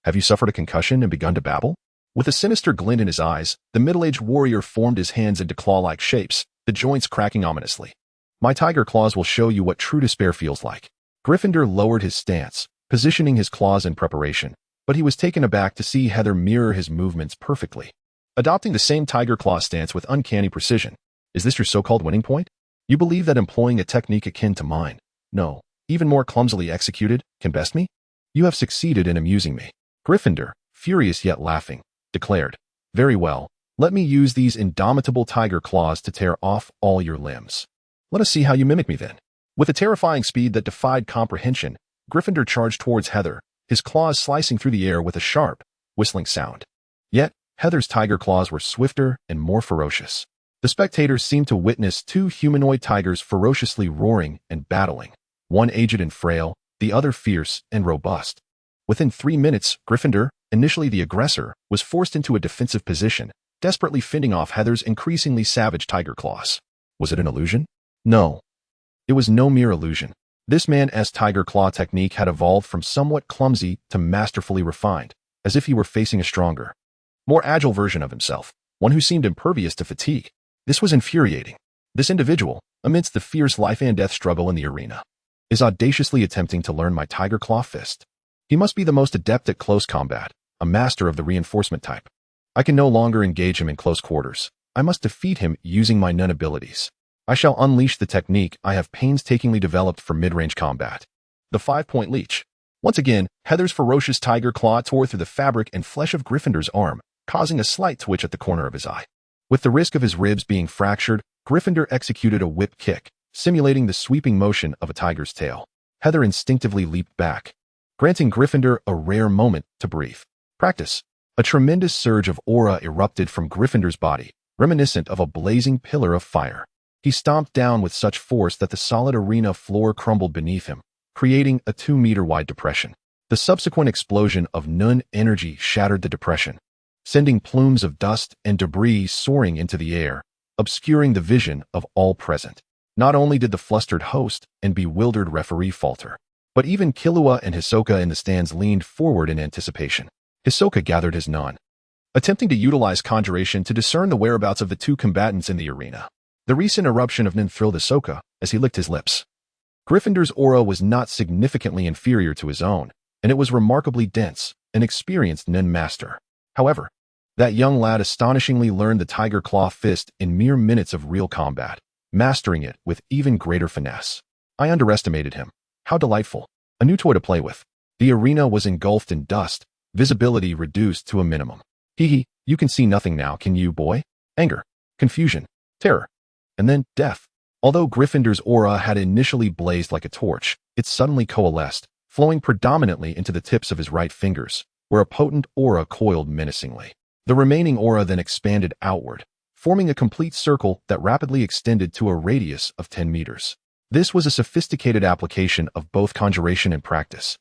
Have you suffered a concussion and begun to babble? With a sinister glint in his eyes, the middle-aged warrior formed his hands into claw-like shapes, the joints cracking ominously. My tiger claws will show you what true despair feels like. Gryffindor lowered his stance, positioning his claws in preparation, but he was taken aback to see Haeser mirror his movements perfectly, adopting the same tiger claw stance with uncanny precision. Is this your so-called winning point? You believe that employing a technique akin to mine, no, even more clumsily executed, can best me? You have succeeded in amusing me. Gryffindor, furious yet laughing, declared, "Very well, let me use these indomitable tiger claws to tear off all your limbs. Let us see how you mimic me then." With a terrifying speed that defied comprehension, Gryffindor charged towards Haeser, his claws slicing through the air with a sharp, whistling sound. Yet, Haeser's tiger claws were swifter and more ferocious. The spectators seemed to witness two humanoid tigers ferociously roaring and battling, one aged and frail, the other fierce and robust. Within 3 minutes, Gryffindor, initially the aggressor, was forced into a defensive position, desperately fending off Haeser's increasingly savage tiger claws. Was it an illusion? No. It was no mere illusion. This man's tiger claw technique had evolved from somewhat clumsy to masterfully refined, as if he were facing a stronger, more agile version of himself, one who seemed impervious to fatigue. This was infuriating. This individual, amidst the fierce life and death struggle in the arena, is audaciously attempting to learn my tiger claw fist. He must be the most adept at close combat, a master of the reinforcement type. I can no longer engage him in close quarters. I must defeat him using my nun abilities. I shall unleash the technique I have painstakingly developed for mid-range combat. The 5-point leech. Once again, Haeser's ferocious tiger claw tore through the fabric and flesh of Gryffindor's arm, causing a slight twitch at the corner of his eye. With the risk of his ribs being fractured, Gryffindor executed a whip kick, simulating the sweeping motion of a tiger's tail. Haeser instinctively leaped back, granting Gryffindor a rare moment to breathe. Practice. A tremendous surge of aura erupted from Gryffindor's body, reminiscent of a blazing pillar of fire. He stomped down with such force that the solid arena floor crumbled beneath him, creating a 2-meter-wide depression. The subsequent explosion of nun energy shattered the depression, sending plumes of dust and debris soaring into the air, obscuring the vision of all present. Not only did the flustered host and bewildered referee falter, but even Killua and Hisoka in the stands leaned forward in anticipation. Hisoka gathered his nun, attempting to utilize conjuration to discern the whereabouts of the two combatants in the arena. The recent eruption of Nin thrilled Hisoka as he licked his lips. Gryffindor's aura was not significantly inferior to his own, and it was remarkably dense, an experienced Nin master. However, that young lad astonishingly learned the tiger claw fist in mere minutes of real combat, mastering it with even greater finesse. I underestimated him. How delightful. A new toy to play with. The arena was engulfed in dust, visibility reduced to a minimum. Hee, you can see nothing now, can you, boy? Anger, confusion, terror, and then death. Although Gryffindor's aura had initially blazed like a torch, it suddenly coalesced, flowing predominantly into the tips of his right fingers, where a potent aura coiled menacingly. The remaining aura then expanded outward, forming a complete circle that rapidly extended to a radius of 10 meters. This was a sophisticated application of both conjuration and practice,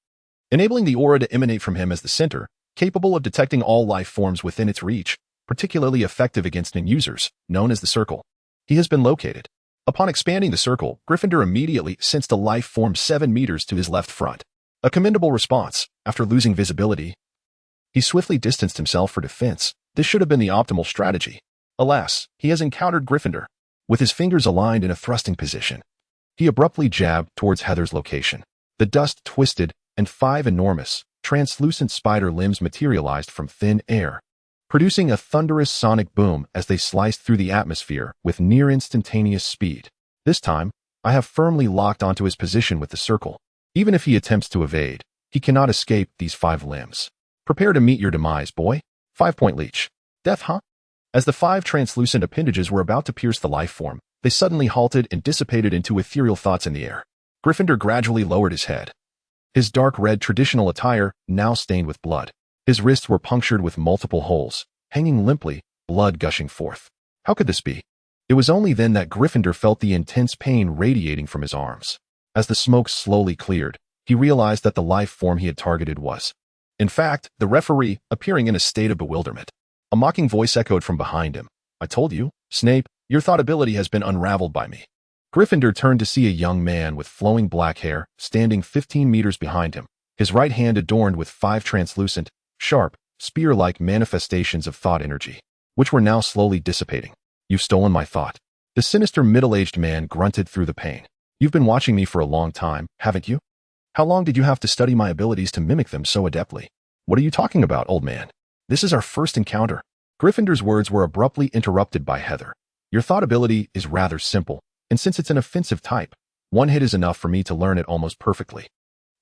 enabling the aura to emanate from him as the center, capable of detecting all life forms within its reach, particularly effective against users, known as the Circle. He has been located. Upon expanding the Circle, Gryffindor immediately sensed a life form 7 meters to his left front. A commendable response. After losing visibility, he swiftly distanced himself for defense. This should have been the optimal strategy. Alas, he has encountered Gryffindor. With his fingers aligned in a thrusting position, he abruptly jabbed towards Haeser's location. The dust twisted, and 5 enormous, translucent spider limbs materialized from thin air, producing a thunderous sonic boom as they sliced through the atmosphere with near-instantaneous speed. This time, I have firmly locked onto his position with the Circle. Even if he attempts to evade, he cannot escape these 5 limbs. Prepare to meet your demise, boy. 5-point leech. Death, huh? As the 5 translucent appendages were about to pierce the life form, they suddenly halted and dissipated into ethereal thoughts in the air. Gryffindor gradually lowered his head. His dark red traditional attire now stained with blood. His wrists were punctured with multiple holes, hanging limply, blood gushing forth. How could this be? It was only then that Gryffindor felt the intense pain radiating from his arms. As the smoke slowly cleared, he realized that the life form he had targeted was, in fact, the referee, appearing in a state of bewilderment. A mocking voice echoed from behind him. I told you, Snape, your thought ability has been unraveled by me. Gryffindor turned to see a young man with flowing black hair standing 15 meters behind him, his right hand adorned with 5 translucent, sharp, spear-like manifestations of thought energy, which were now slowly dissipating. You've stolen my thought. The sinister middle-aged man grunted through the pain. You've been watching me for a long time, haven't you? How long did you have to study my abilities to mimic them so adeptly? What are you talking about, old man? This is our first encounter. Gryffindor's words were abruptly interrupted by Haeser. Your thought ability is rather simple, and since it's an offensive type, 1 hit is enough for me to learn it almost perfectly.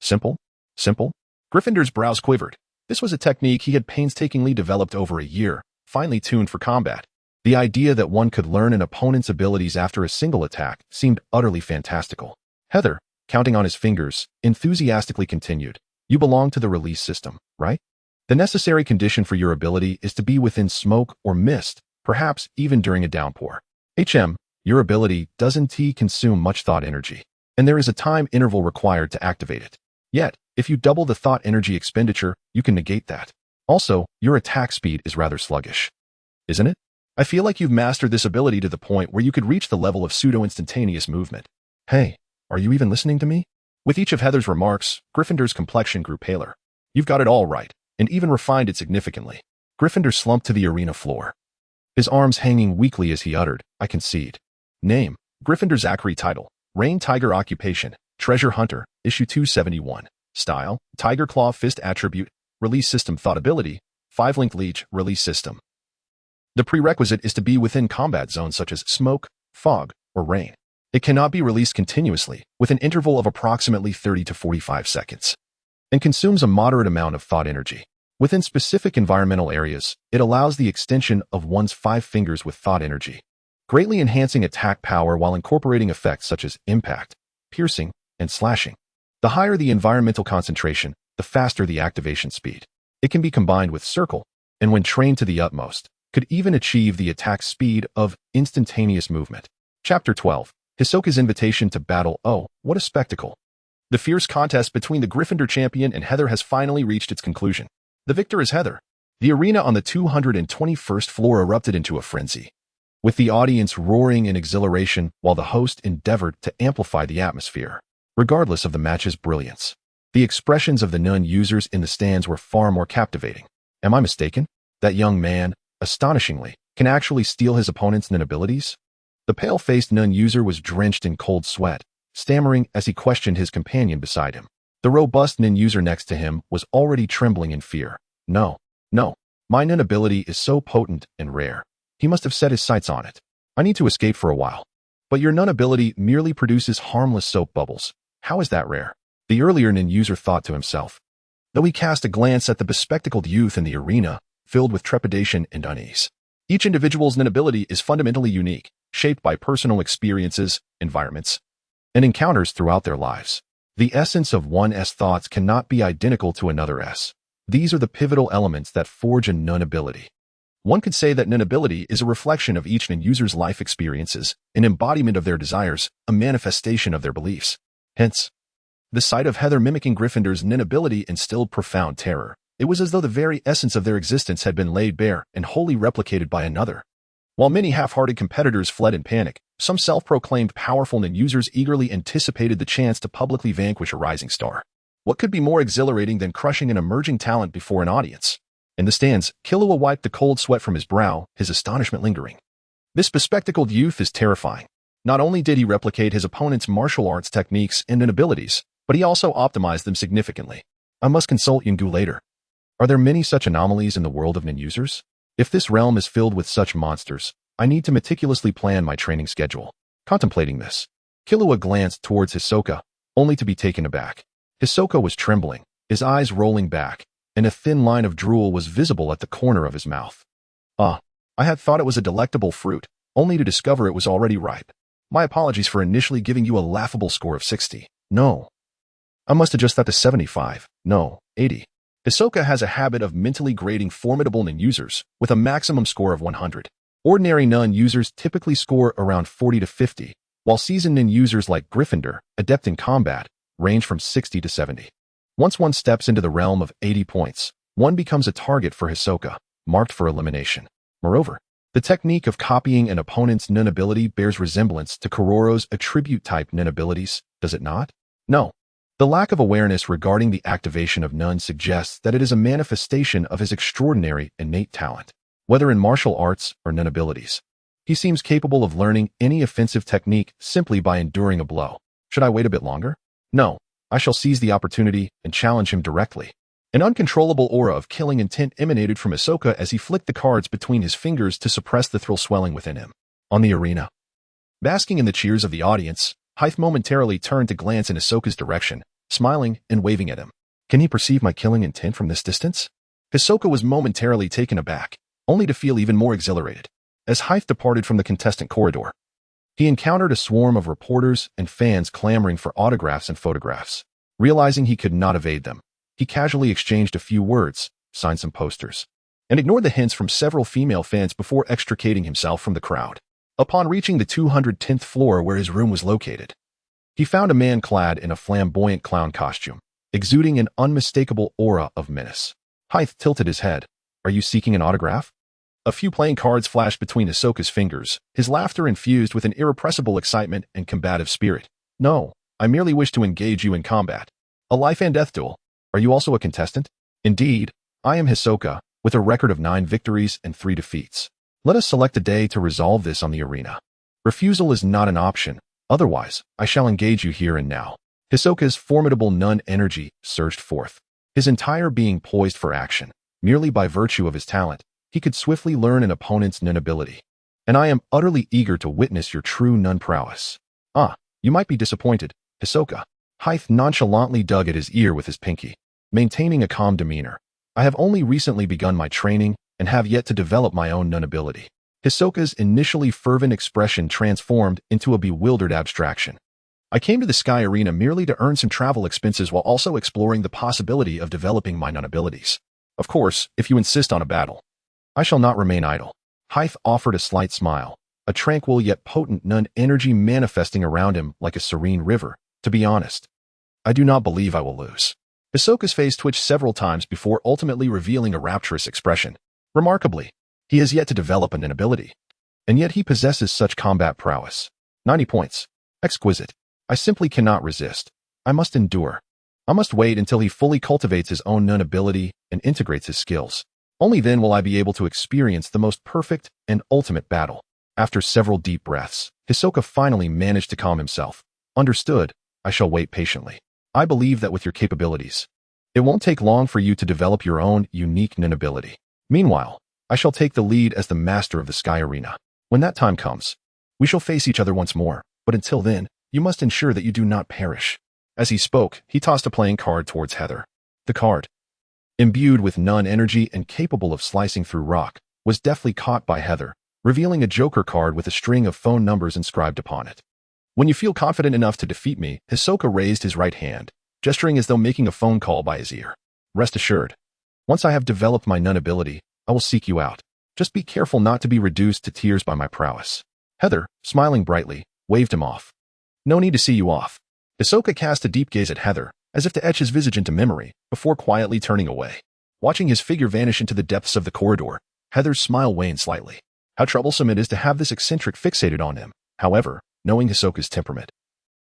Simple? Simple? Gryffindor's brows quivered. This was a technique he had painstakingly developed over a year, finely tuned for combat. The idea that one could learn an opponent's abilities after a single attack seemed utterly fantastical. Haeser, counting on his fingers, enthusiastically continued. You belong to the release system, right? The necessary condition for your ability is to be within smoke or mist, perhaps even during a downpour. Your ability doesn't consume much thought energy, and there is a time interval required to activate it. Yet, if you double the thought energy expenditure, you can negate that. Also, your attack speed is rather sluggish. Isn't it? I feel like you've mastered this ability to the point where you could reach the level of pseudo-instantaneous movement. Hey, are you even listening to me? With each of Haeser's remarks, Gryffindor's complexion grew paler. You've got it all right, and even refined it significantly. Gryffindor slumped to the arena floor, his arms hanging weakly as he uttered, I concede. Name, Gryffindor Zachary. Title, Rain Tiger. Occupation, Treasure Hunter. Issue 271. Style, Tiger Claw Fist. Attribute, Release System. Thought Ability, 5-link Leech. Release System. The prerequisite is to be within combat zones such as smoke, fog, or rain. It cannot be released continuously, with an interval of approximately 30 to 45 seconds, and consumes a moderate amount of thought energy. Within specific environmental areas, it allows the extension of one's 5 fingers with thought energy, greatly enhancing attack power while incorporating effects such as impact, piercing, and slashing. The higher the environmental concentration, the faster the activation speed. It can be combined with Circle, and when trained to the utmost, could even achieve the attack speed of instantaneous movement. Chapter 12. Hisoka's Invitation to Battle. Oh, what a spectacle. The fierce contest between the Gryffindor champion and Haeser has finally reached its conclusion. The victor is Haeser. The arena on the 221st floor erupted into a frenzy, with the audience roaring in exhilaration while the host endeavored to amplify the atmosphere. Regardless of the match's brilliance, the expressions of the non-users in the stands were far more captivating. Am I mistaken? That young man, astonishingly, can actually steal his opponent's abilities? The pale-faced non-user was drenched in cold sweat, stammering as he questioned his companion beside him. The robust non-user next to him was already trembling in fear. No, my nun ability is so potent and rare. He must have set his sights on it. I need to escape for a while. But your nun ability merely produces harmless soap bubbles. How is that rare? The earlier non-user thought to himself, though he cast a glance at the bespectacled youth in the arena, filled with trepidation and unease. Each individual's nun ability is fundamentally unique, shaped by personal experiences, environments, and encounters throughout their lives. The essence of one's thoughts cannot be identical to another's. These are the pivotal elements that forge a nun ability. One could say that nun ability is a reflection of each nun user's life experiences, an embodiment of their desires, a manifestation of their beliefs. Hence, the sight of Haeser mimicking Gryffindor's nun ability instilled profound terror. It was as though the very essence of their existence had been laid bare and wholly replicated by another. While many half-hearted competitors fled in panic, some self-proclaimed powerful ninjusers eagerly anticipated the chance to publicly vanquish a rising star. What could be more exhilarating than crushing an emerging talent before an audience? In the stands, Killua wiped the cold sweat from his brow, his astonishment lingering. This bespectacled youth is terrifying. Not only did he replicate his opponent's martial arts techniques and abilities, but he also optimized them significantly. I must consult Yungu later. Are there many such anomalies in the world of ninjusers? If this realm is filled with such monsters, I need to meticulously plan my training schedule. Contemplating this, Killua glanced towards Hisoka, only to be taken aback. Hisoka was trembling, his eyes rolling back, and a thin line of drool was visible at the corner of his mouth. I had thought it was a delectable fruit, only to discover it was already ripe. My apologies for initially giving you a laughable score of 60. No. I must adjust that to 75. No, 80. Hisoka has a habit of mentally grading formidable ninjusers with a maximum score of 100. Ordinary non-users typically score around 40 to 50, while seasoned ninjusers like Gryffindor, adept in combat, range from 60 to 70. Once one steps into the realm of 80 points, one becomes a target for Hisoka, marked for elimination. Moreover, the technique of copying an opponent's nin ability bears resemblance to Kororo's attribute-type nin abilities, does it not? No. The lack of awareness regarding the activation of nin suggests that it is a manifestation of his extraordinary innate talent, whether in martial arts or nin abilities. He seems capable of learning any offensive technique simply by enduring a blow. Should I wait a bit longer? No. I shall seize the opportunity and challenge him directly. An uncontrollable aura of killing intent emanated from Hisoka as he flicked the cards between his fingers to suppress the thrill swelling within him. On the arena, basking in the cheers of the audience, Haeser momentarily turned to glance in Hisoka's direction, smiling and waving at him. Can he perceive my killing intent from this distance? Hisoka was momentarily taken aback, only to feel even more exhilarated. As Haeser departed from the contestant corridor, he encountered a swarm of reporters and fans clamoring for autographs and photographs. Realizing he could not evade them, he casually exchanged a few words, signed some posters, and ignored the hints from several female fans before extricating himself from the crowd. Upon reaching the 210th floor where his room was located, he found a man clad in a flamboyant clown costume, exuding an unmistakable aura of menace. Haeser tilted his head. Are you seeking an autograph? A few playing cards flashed between Hisoka's fingers, his laughter infused with an irrepressible excitement and combative spirit. No, I merely wish to engage you in combat. A life and death duel. Are you also a contestant? Indeed, I am Hisoka, with a record of 9 victories and 3 defeats. Let us select a day to resolve this on the arena. Refusal is not an option, otherwise, I shall engage you here and now. Hisoka's formidable nun energy surged forth, his entire being poised for action. Merely by virtue of his talent, he could swiftly learn an opponent's nun ability. And I am utterly eager to witness your true nun prowess. You might be disappointed, Hisoka. Haeser nonchalantly dug at his ear with his pinky, maintaining a calm demeanor. I have only recently begun my training and have yet to develop my own nun ability. Hisoka's initially fervent expression transformed into a bewildered abstraction. I came to the Sky Arena merely to earn some travel expenses while also exploring the possibility of developing my nun abilities. Of course, if you insist on a battle, I shall not remain idle. Haeser offered a slight smile, a tranquil yet potent nun energy manifesting around him like a serene river. To be honest, I do not believe I will lose. Hisoka's face twitched several times before ultimately revealing a rapturous expression. Remarkably, he has yet to develop an ability, and yet he possesses such combat prowess. 90 points. Exquisite. I simply cannot resist. I must endure. I must wait until he fully cultivates his own nun ability and integrates his skills. Only then will I be able to experience the most perfect and ultimate battle. After several deep breaths, Hisoka finally managed to calm himself. Understood. I shall wait patiently. I believe that with your capabilities, it won't take long for you to develop your own unique nun ability. Meanwhile, I shall take the lead as the master of the Sky Arena. When that time comes, we shall face each other once more, but until then, you must ensure that you do not perish. As he spoke, he tossed a playing card towards Haeser. The card, imbued with nun energy and capable of slicing through rock, was deftly caught by Haeser, revealing a joker card with a string of phone numbers inscribed upon it. When you feel confident enough to defeat me, Hisoka raised his right hand, gesturing as though making a phone call by his ear. Rest assured, once I have developed my nun ability, I will seek you out. Just be careful not to be reduced to tears by my prowess. Haeser, smiling brightly, waved him off. No need to see you off. Hisoka cast a deep gaze at Haeser, as if to etch his visage into memory, before quietly turning away. Watching his figure vanish into the depths of the corridor, Heather's smile waned slightly. How troublesome it is to have this eccentric fixated on him. However, knowing Hisoka's temperament,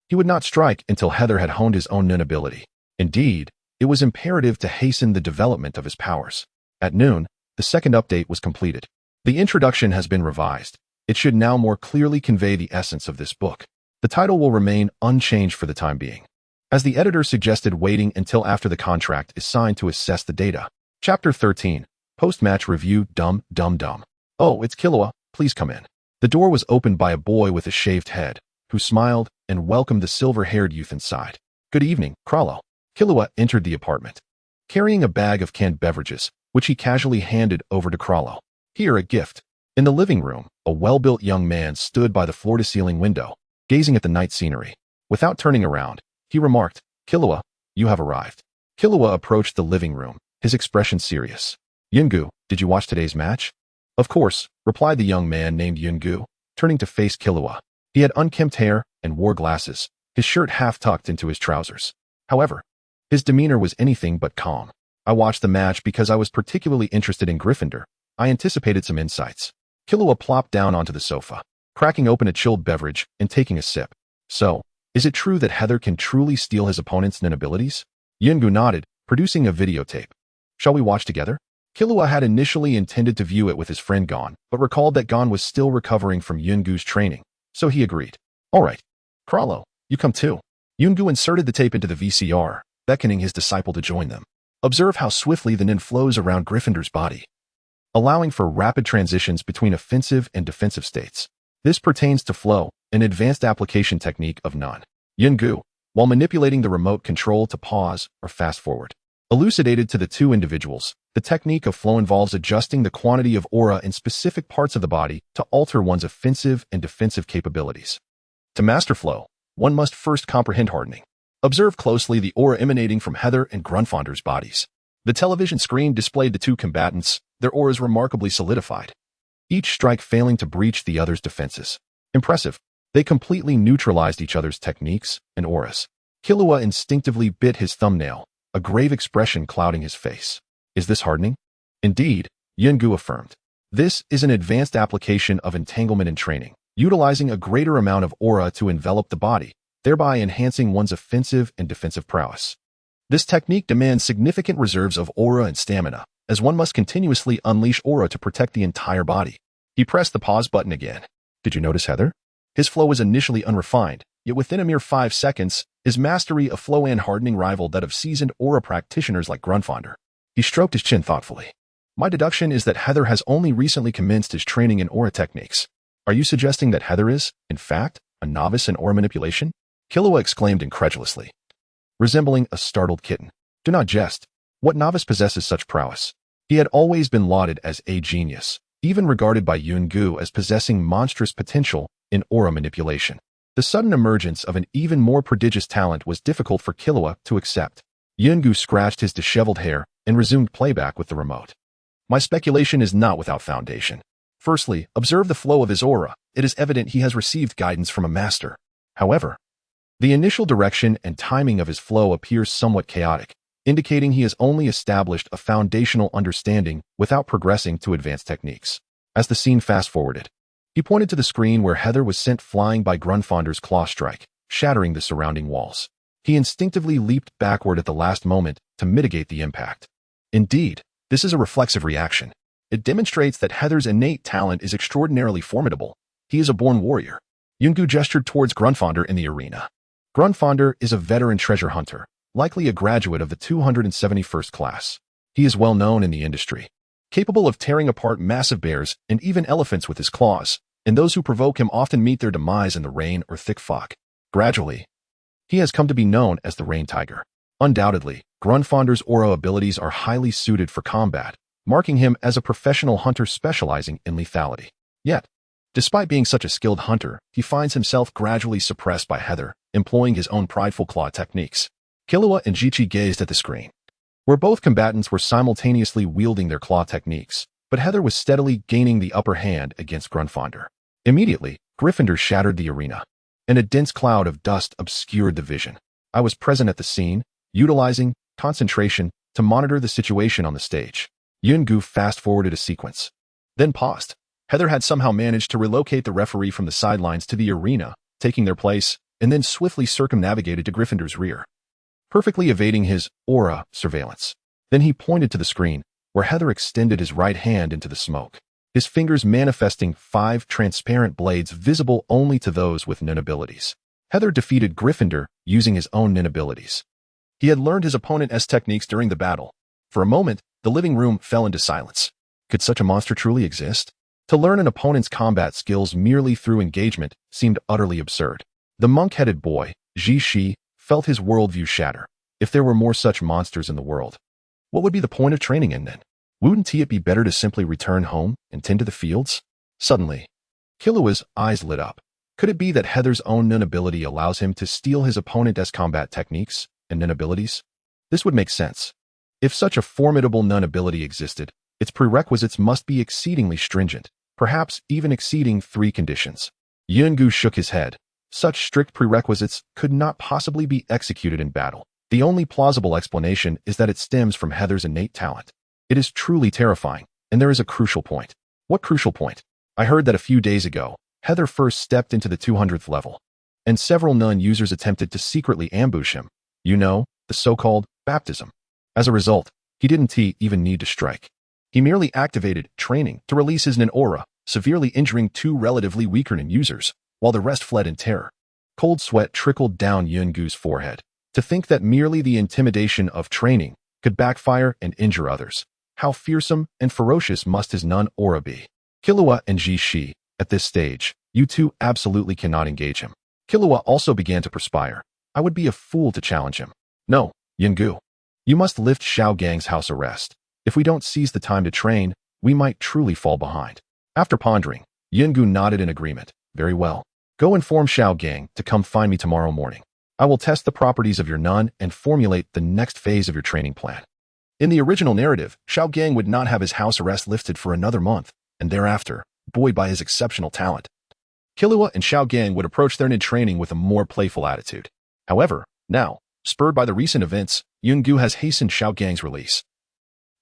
he would not strike until Heather had honed his own nin ability. Indeed, it was imperative to hasten the development of his powers. At noon, the second update was completed. The introduction has been revised. It should now more clearly convey the essence of this book. The title will remain unchanged for the time being, as the editor suggested waiting until after the contract is signed to assess the data. Chapter 13, Post-Match Review. Dum. Oh, it's Killua, please come in. The door was opened by a boy with a shaved head, who smiled and welcomed the silver-haired youth inside. Good evening, Krallo. Killua entered the apartment, carrying a bag of canned beverages, which he casually handed over to Krallo. Here, a gift. In the living room, a well-built young man stood by the floor-to-ceiling window, gazing at the night scenery. Without turning around, he remarked, Killua, you have arrived. Killua approached the living room, his expression serious. Yungu, did you watch today's match? Of course, replied the young man named Yungu, turning to face Killua. He had unkempt hair and wore glasses, his shirt half tucked into his trousers. However, his demeanor was anything but calm. I watched the match because I was particularly interested in Gryffindor. I anticipated some insights. Killua plopped down onto the sofa, cracking open a chilled beverage and taking a sip. So, is it true that Heather can truly steal his opponent's nin abilities? Yungu nodded, producing a videotape. Shall we watch together? Killua had initially intended to view it with his friend Gon, but recalled that Gon was still recovering from Yungu's training, so he agreed. All right. Krallo, you come too. Yungu inserted the tape into the VCR, beckoning his disciple to join them. Observe how swiftly the nin flows around Gryffindor's body, allowing for rapid transitions between offensive and defensive states. This pertains to flow, an advanced application technique of Nun. Yungu, while manipulating the remote control to pause or fast forward, elucidated to the two individuals. The technique of flow involves adjusting the quantity of aura in specific parts of the body to alter one's offensive and defensive capabilities. To master flow, one must first comprehend hardening. Observe closely the aura emanating from Heather and Grunfonder's bodies. The television screen displayed the two combatants, their auras remarkably solidified, each strike failing to breach the other's defenses. Impressive. They completely neutralized each other's techniques and auras. Killua instinctively bit his thumbnail, a grave expression clouding his face. Is this hardening? Indeed, Yungu affirmed. This is an advanced application of entanglement in training, utilizing a greater amount of aura to envelop the body, thereby enhancing one's offensive and defensive prowess. This technique demands significant reserves of aura and stamina, as one must continuously unleash aura to protect the entire body. He pressed the pause button again. Did you notice Heather? His flow was initially unrefined, yet within a mere 5 seconds, his mastery of flow and hardening rivaled that of seasoned aura practitioners like Grunfonder. He stroked his chin thoughtfully. My deduction is that Heather has only recently commenced his training in aura techniques. Are you suggesting that Heather is, in fact, a novice in aura manipulation? Killua exclaimed incredulously, resembling a startled kitten. Do not jest. What novice possesses such prowess? He had always been lauded as a genius, even regarded by Yungu as possessing monstrous potential in aura manipulation. The sudden emergence of an even more prodigious talent was difficult for Killua to accept. Yungu scratched his disheveled hair and resumed playback with the remote. My speculation is not without foundation. Firstly, observe the flow of his aura. It is evident he has received guidance from a master. However, the initial direction and timing of his flow appears somewhat chaotic, indicating he has only established a foundational understanding without progressing to advanced techniques. As the scene fast-forwarded, he pointed to the screen where Heather was sent flying by Grunfonder's claw strike, shattering the surrounding walls. He instinctively leaped backward at the last moment to mitigate the impact. Indeed, this is a reflexive reaction. It demonstrates that Heather's innate talent is extraordinarily formidable. He is a born warrior. Yungu gestured towards Grunfonder in the arena. Grunfonder is a veteran treasure hunter, likely a graduate of the 271st class. He is well known in the industry, capable of tearing apart massive bears and even elephants with his claws, and those who provoke him often meet their demise in the rain or thick fog. Gradually, he has come to be known as the Rain Tiger. Undoubtedly, Grunfonder's aura abilities are highly suited for combat, marking him as a professional hunter specializing in lethality. Yet, despite being such a skilled hunter, he finds himself gradually suppressed by Heather, employing his own prideful claw techniques. Killua and Jichi gazed at the screen, where both combatants were simultaneously wielding their claw techniques, but Heather was steadily gaining the upper hand against Grunfonder. Immediately, Gryffindor shattered the arena, and a dense cloud of dust obscured the vision. I was present at the scene, utilizing concentration to monitor the situation on the stage. Yun-gu fast-forwarded a sequence, then paused. Haeser had somehow managed to relocate the referee from the sidelines to the arena, taking their place, and then swiftly circumnavigated to Gryffindor's rear, perfectly evading his aura surveillance. Then he pointed to the screen, where Haeser extended his right hand into the smoke, his fingers manifesting 5 transparent blades visible only to those with nin abilities. Haeser defeated Gryffindor using his own nin abilities. He had learned his opponent's techniques during the battle. For a moment, the living room fell into silence. Could such a monster truly exist? To learn an opponent's combat skills merely through engagement seemed utterly absurd. The monk-headed boy, Ji-shi, felt his worldview shatter. If there were more such monsters in the world, what would be the point of training in then? Wouldn't it be better to simply return home and tend to the fields? Suddenly, Killua's eyes lit up. Could it be that Haeser's own nin ability allows him to steal his opponent's combat techniques and nin abilities? This would make sense. If such a formidable nin ability existed, its prerequisites must be exceedingly stringent, perhaps even exceeding 3 conditions. Yun-gu shook his head. Such strict prerequisites could not possibly be executed in battle. The only plausible explanation is that it stems from Haeser's innate talent. It is truly terrifying, and there is a crucial point. What crucial point? I heard that a few days ago, Haeser first stepped into the 200th level, and several nin users attempted to secretly ambush him. You know, the so-called baptism. As a result, he didn't even need to strike. He merely activated training to release his nin aura, severely injuring 2 relatively weaker nin users, while the rest fled in terror. Cold sweat trickled down Yun-gu's forehead. To think that merely the intimidation of training could backfire and injure others. How fearsome and ferocious must his nin aura be? Killua and Ji-shi, at this stage, you two absolutely cannot engage him. Killua also began to perspire. I would be a fool to challenge him. No, Yun-gu. You must lift Xiao Gang's house arrest. If we don't seize the time to train, we might truly fall behind. After pondering, Yun-gu nodded in agreement. Very well. Go inform Xiao Gang to come find me tomorrow morning. I will test the properties of your nin and formulate the next phase of your training plan. In the original narrative, Xiao Gang would not have his house arrest lifted for another month, and thereafter, buoyed by his exceptional talent, Killua and Xiao Gang would approach their nin training with a more playful attitude. However, now, spurred by the recent events, Yun-gu has hastened Xiao Gang's release.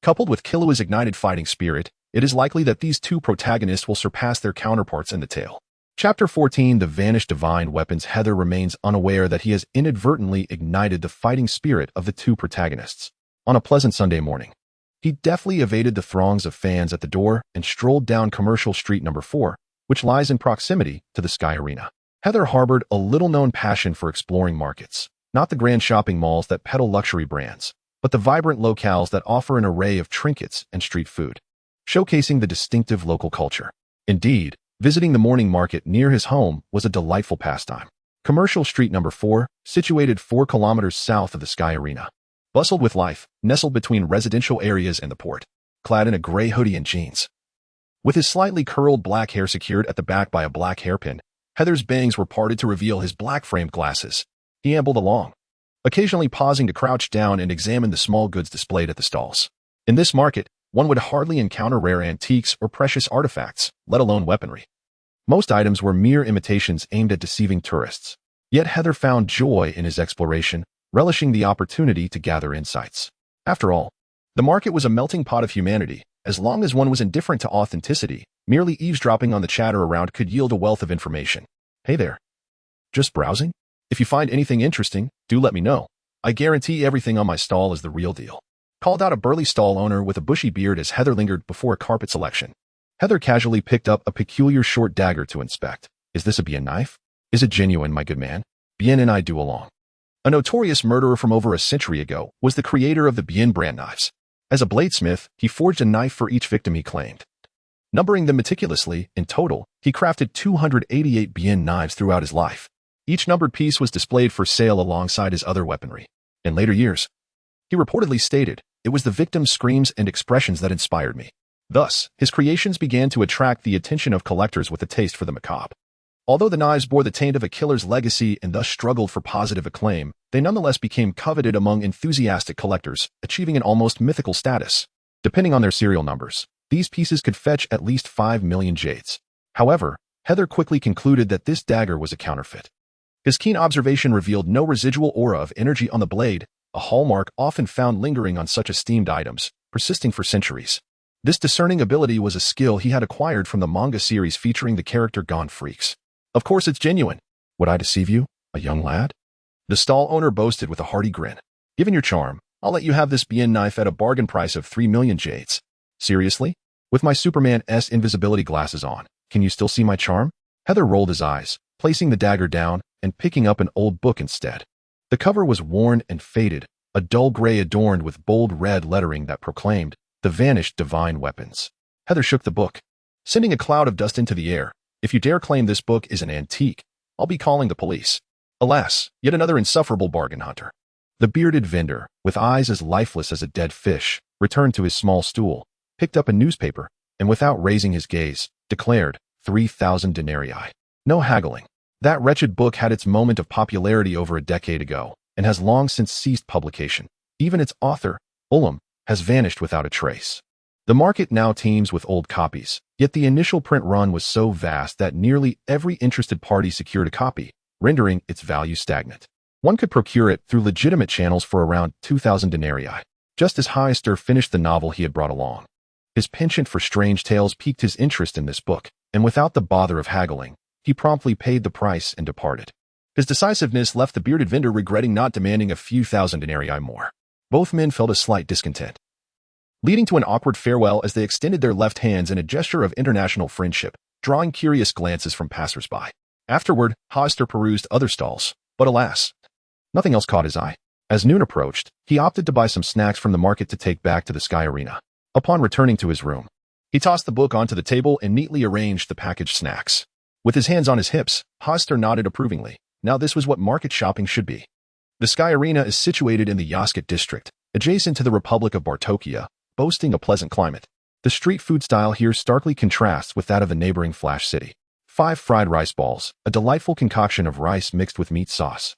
Coupled with Killua's ignited fighting spirit, it is likely that these 2 protagonists will surpass their counterparts in the tale. Chapter 14, The Vanished Divine Weapons. Haeser remains unaware that he has inadvertently ignited the fighting spirit of the 2 protagonists. On a pleasant Sunday morning, he deftly evaded the throngs of fans at the door and strolled down Commercial Street No. 4, which lies in proximity to the Sky Arena. Haeser harbored a little-known passion for exploring markets, not the grand shopping malls that peddle luxury brands, but the vibrant locales that offer an array of trinkets and street food, showcasing the distinctive local culture. Indeed, visiting the morning market near his home was a delightful pastime. Commercial Street No. 4, situated 4 kilometers south of the Sky Arena, bustled with life, nestled between residential areas and the port, clad in a gray hoodie and jeans. With his slightly curled black hair secured at the back by a black hairpin, Haeser's bangs were parted to reveal his black-framed glasses. He ambled along, occasionally pausing to crouch down and examine the small goods displayed at the stalls. In this market, one would hardly encounter rare antiques or precious artifacts, let alone weaponry. Most items were mere imitations aimed at deceiving tourists. Yet Haeser found joy in his exploration, relishing the opportunity to gather insights. After all, the market was a melting pot of humanity. As long as one was indifferent to authenticity, merely eavesdropping on the chatter around could yield a wealth of information. Hey there. Just browsing? If you find anything interesting, do let me know. I guarantee everything on my stall is the real deal. Called out a burly stall owner with a bushy beard as Haeser lingered before a carpet selection. Haeser casually picked up a peculiar short dagger to inspect. Is this a bien knife? Is it genuine, my good man? Bien and I do along. A notorious murderer from over a century ago was the creator of the Bien brand knives. As a bladesmith, he forged a knife for each victim he claimed. Numbering them meticulously, in total, he crafted 288 Bien knives throughout his life. Each numbered piece was displayed for sale alongside his other weaponry. In later years, he reportedly stated, it was the victim's screams and expressions that inspired me. Thus, his creations began to attract the attention of collectors with a taste for the macabre. Although the knives bore the taint of a killer's legacy and thus struggled for positive acclaim, they nonetheless became coveted among enthusiastic collectors, achieving an almost mythical status. Depending on their serial numbers, these pieces could fetch at least 5 million jades. However, Haeser quickly concluded that this dagger was a counterfeit. His keen observation revealed no residual aura of energy on the blade, a hallmark often found lingering on such esteemed items, persisting for centuries. This discerning ability was a skill he had acquired from the manga series featuring the character Gone Freaks. Of course it's genuine. Would I deceive you, a young lad? The stall owner boasted with a hearty grin. Given your charm, I'll let you have this bien knife at a bargain price of 3 million jades. Seriously? With my Superman-S invisibility glasses on, can you still see my charm? Heather rolled his eyes, placing the dagger down and picking up an old book instead. The cover was worn and faded, a dull gray adorned with bold red lettering that proclaimed, "The Vanished Divine Weapons." Heather shook the book, sending a cloud of dust into the air. If you dare claim this book is an antique, I'll be calling the police. Alas, yet another insufferable bargain hunter. The bearded vendor, with eyes as lifeless as a dead fish, returned to his small stool, picked up a newspaper, and without raising his gaze, declared, 3,000 denarii. No haggling. That wretched book had its moment of popularity over a decade ago, and has long since ceased publication. Even its author, Ulam, has vanished without a trace. The market now teems with old copies, yet the initial print run was so vast that nearly every interested party secured a copy, rendering its value stagnant. One could procure it through legitimate channels for around 2,000 denarii, just as Haeser finished the novel he had brought along. His penchant for strange tales piqued his interest in this book, and without the bother of haggling, he promptly paid the price and departed. His decisiveness left the bearded vendor regretting not demanding a few thousand denarii more. Both men felt a slight discontent, leading to an awkward farewell as they extended their left hands in a gesture of international friendship, drawing curious glances from passers-by. Afterward, Haeser perused other stalls, but alas, nothing else caught his eye. As noon approached, he opted to buy some snacks from the market to take back to the Sky Arena. Upon returning to his room, he tossed the book onto the table and neatly arranged the packaged snacks. With his hands on his hips, Haeser nodded approvingly. Now this was what market shopping should be. The Sky Arena is situated in the Yasket district, adjacent to the Republic of Bartokia, boasting a pleasant climate. The street food style here starkly contrasts with that of the neighboring Flash City. 5 fried rice balls, a delightful concoction of rice mixed with meat sauce,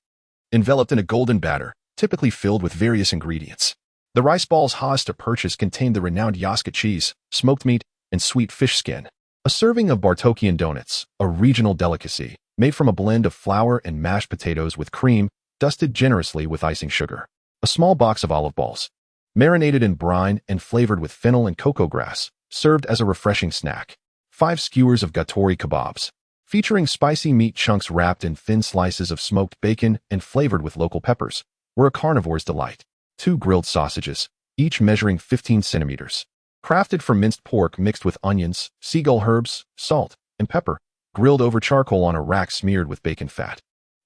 enveloped in a golden batter, typically filled with various ingredients. The rice balls Haeser purchased contained the renowned Yasket cheese, smoked meat, and sweet fish skin. A serving of Bartokian donuts, a regional delicacy, made from a blend of flour and mashed potatoes with cream, dusted generously with icing sugar. A small box of olive balls, marinated in brine and flavored with fennel and cocoa grass, served as a refreshing snack. 5 skewers of gatori kebabs, featuring spicy meat chunks wrapped in thin slices of smoked bacon and flavored with local peppers, were a carnivore's delight. 2 grilled sausages, each measuring 15 centimeters, crafted from minced pork mixed with onions, seagull herbs, salt, and pepper, grilled over charcoal on a rack smeared with bacon fat,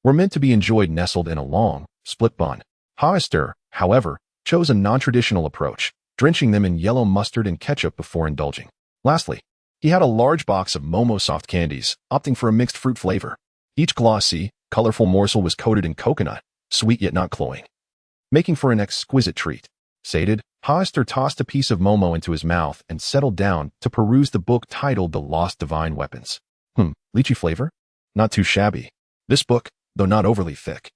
were meant to be enjoyed nestled in a long, split bun. Haeser, however, chose a non-traditional approach, drenching them in yellow mustard and ketchup before indulging. Lastly, he had a large box of Momo soft candies, opting for a mixed fruit flavor. Each glossy, colorful morsel was coated in coconut, sweet yet not cloying, making for an exquisite treat. Sated, Haeser tossed a piece of Momo into his mouth and settled down to peruse the book titled The Lost Divine Weapons. Lychee flavor? Not too shabby. This book, though not overly thick,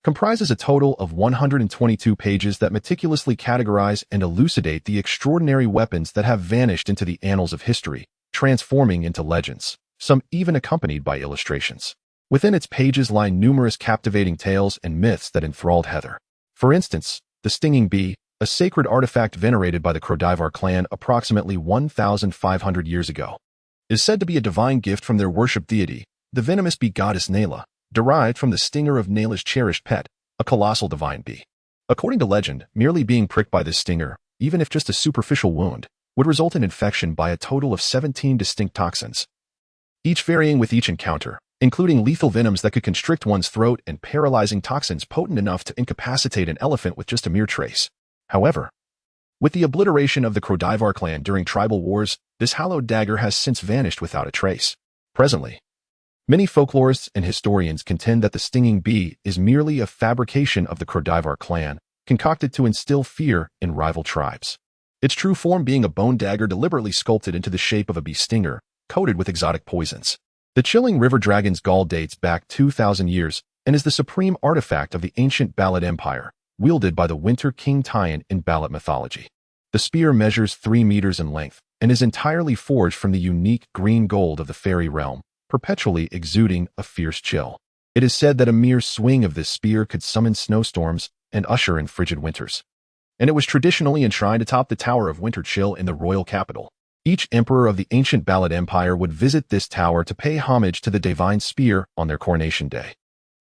comprises a total of 122 pages that meticulously categorize and elucidate the extraordinary weapons that have vanished into the annals of history, transforming into legends, some even accompanied by illustrations. Within its pages lie numerous captivating tales and myths that enthralled Heather. For instance, the stinging bee, a sacred artifact venerated by the Krodivar clan approximately 1,500 years ago, is said to be a divine gift from their worshipped deity, the venomous bee goddess Nayla, derived from the stinger of Nayla's cherished pet, a colossal divine bee. According to legend, merely being pricked by this stinger, even if just a superficial wound, would result in infection by a total of 17 distinct toxins, each varying with each encounter, including lethal venoms that could constrict one's throat and paralyzing toxins potent enough to incapacitate an elephant with just a mere trace. However, with the obliteration of the Krodivar clan during tribal wars, this hallowed dagger has since vanished without a trace. Presently, many folklorists and historians contend that the stinging bee is merely a fabrication of the Krodivar clan, concocted to instill fear in rival tribes. Its true form being a bone dagger deliberately sculpted into the shape of a bee stinger, coated with exotic poisons. The chilling river dragon's gall dates back 2,000 years and is the supreme artifact of the ancient Ballad Empire, wielded by the Winter King Taian in Ballad mythology. The spear measures 3 meters in length and is entirely forged from the unique green gold of the fairy realm, perpetually exuding a fierce chill. It is said that a mere swing of this spear could summon snowstorms and usher in frigid winters. And it was traditionally enshrined atop the Tower of Winter Chill in the royal capital. Each emperor of the ancient Ballad Empire would visit this tower to pay homage to the divine spear on their coronation day,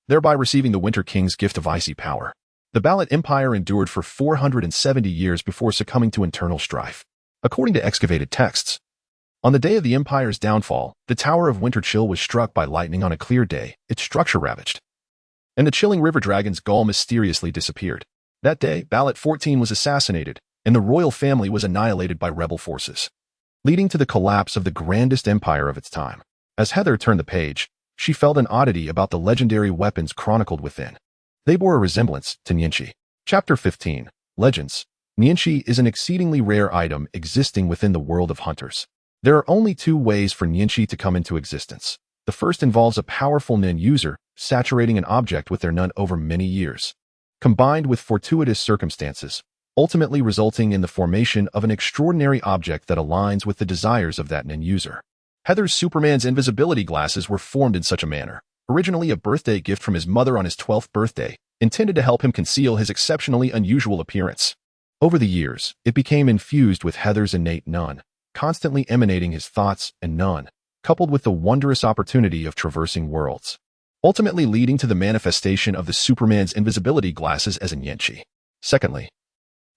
thereby receiving the Winter King's gift of icy power. The Ballad Empire endured for 470 years before succumbing to internal strife. According to excavated texts, on the day of the empire's downfall, the Tower of Winter Chill was struck by lightning on a clear day, its structure ravaged, and the chilling river dragon's gall mysteriously disappeared. That day, Ballad 14 was assassinated, and the royal family was annihilated by rebel forces, leading to the collapse of the grandest empire of its time. As Haeser turned the page, she felt an oddity about the legendary weapons chronicled within. They bore a resemblance to Nianqi. Chapter 15. Legends. Nianqi is an exceedingly rare item existing within the world of hunters. There are only two ways for Nianqi to come into existence. The first involves a powerful Nin user saturating an object with their Nun over many years, combined with fortuitous circumstances, ultimately resulting in the formation of an extraordinary object that aligns with the desires of that Nin user. Haeser's Superman's invisibility glasses were formed in such a manner, originally a birthday gift from his mother on his 12th birthday, intended to help him conceal his exceptionally unusual appearance. Over the years, it became infused with Haeser's innate Nun, constantly emanating his thoughts and Nun, coupled with the wondrous opportunity of traversing worlds, ultimately leading to the manifestation of the Superman's invisibility glasses as a Nianqi. Secondly,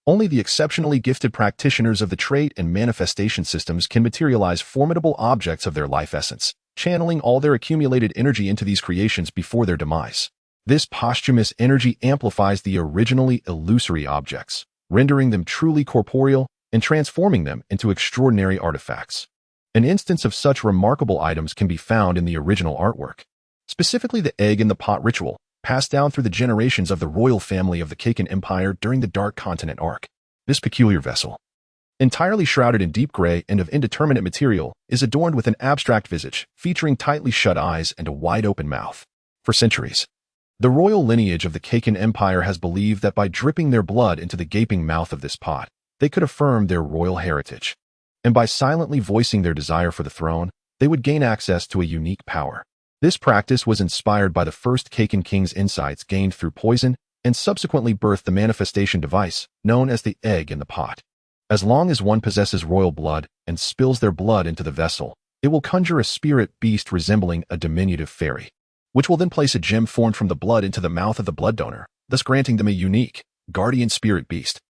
only the exceptionally gifted practitioners of the trait and manifestation systems can materialize formidable objects of their life essence, channeling all their accumulated energy into these creations before their demise. This posthumous energy amplifies the originally illusory objects, rendering them truly corporeal and transforming them into extraordinary artifacts. An instance of such remarkable items can be found in the original artwork, specifically the egg in the pot ritual, passed down through the generations of the royal family of the Kaken Empire during the Dark Continent arc. This peculiar vessel, entirely shrouded in deep gray and of indeterminate material, is adorned with an abstract visage, featuring tightly shut eyes and a wide-open mouth. For centuries, the royal lineage of the Kaken Empire has believed that by dripping their blood into the gaping mouth of this pot, they could affirm their royal heritage, and by silently voicing their desire for the throne, they would gain access to a unique power. This practice was inspired by the first Kaken king's insights gained through poison and subsequently birthed the manifestation device known as the egg in the pot. As long as one possesses royal blood and spills their blood into the vessel, it will conjure a spirit beast resembling a diminutive fairy, which will then place a gem formed from the blood into the mouth of the blood donor, thus granting them a unique guardian spirit beast.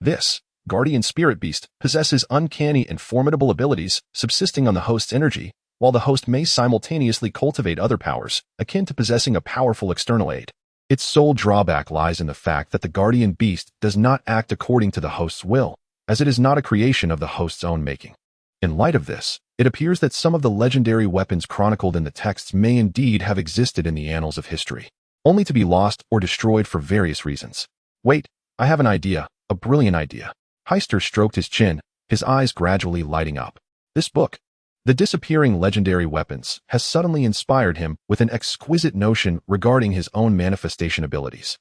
This guardian spirit beast possesses uncanny and formidable abilities subsisting on the host's energy, while the host may simultaneously cultivate other powers, akin to possessing a powerful external aid. Its sole drawback lies in the fact that the guardian beast does not act according to the host's will, as it is not a creation of the host's own making. In light of this, it appears that some of the legendary weapons chronicled in the texts may indeed have existed in the annals of history, only to be lost or destroyed for various reasons. Wait, I have an idea, a brilliant idea. Haeser stroked his chin, his eyes gradually lighting up. This book, The Disappearing Legendary Weapons, has suddenly inspired him with an exquisite notion regarding his own manifestation abilities.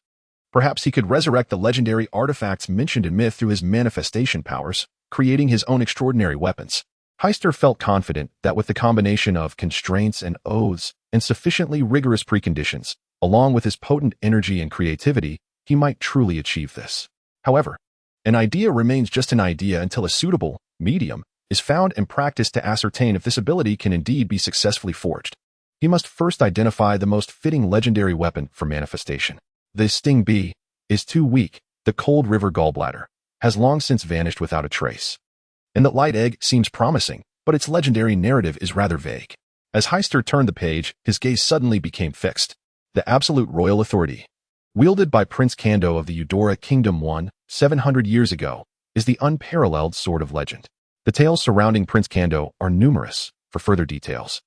Perhaps he could resurrect the legendary artifacts mentioned in myth through his manifestation powers, creating his own extraordinary weapons. Haeser felt confident that with the combination of constraints and oaths and sufficiently rigorous preconditions, along with his potent energy and creativity, he might truly achieve this. However, an idea remains just an idea until a suitable medium is found and practiced to ascertain if this ability can indeed be successfully forged. He must first identify the most fitting legendary weapon for manifestation. The Sting Bee is too weak. The Cold River Gallbladder has long since vanished without a trace. And the Light Egg seems promising, but its legendary narrative is rather vague. As Haeser turned the page, his gaze suddenly became fixed. The absolute royal authority, wielded by Prince Kando of the Eudora Kingdom 700 years ago, is the unparalleled sword of legend. The tales surrounding Prince Kando are numerous. For further details,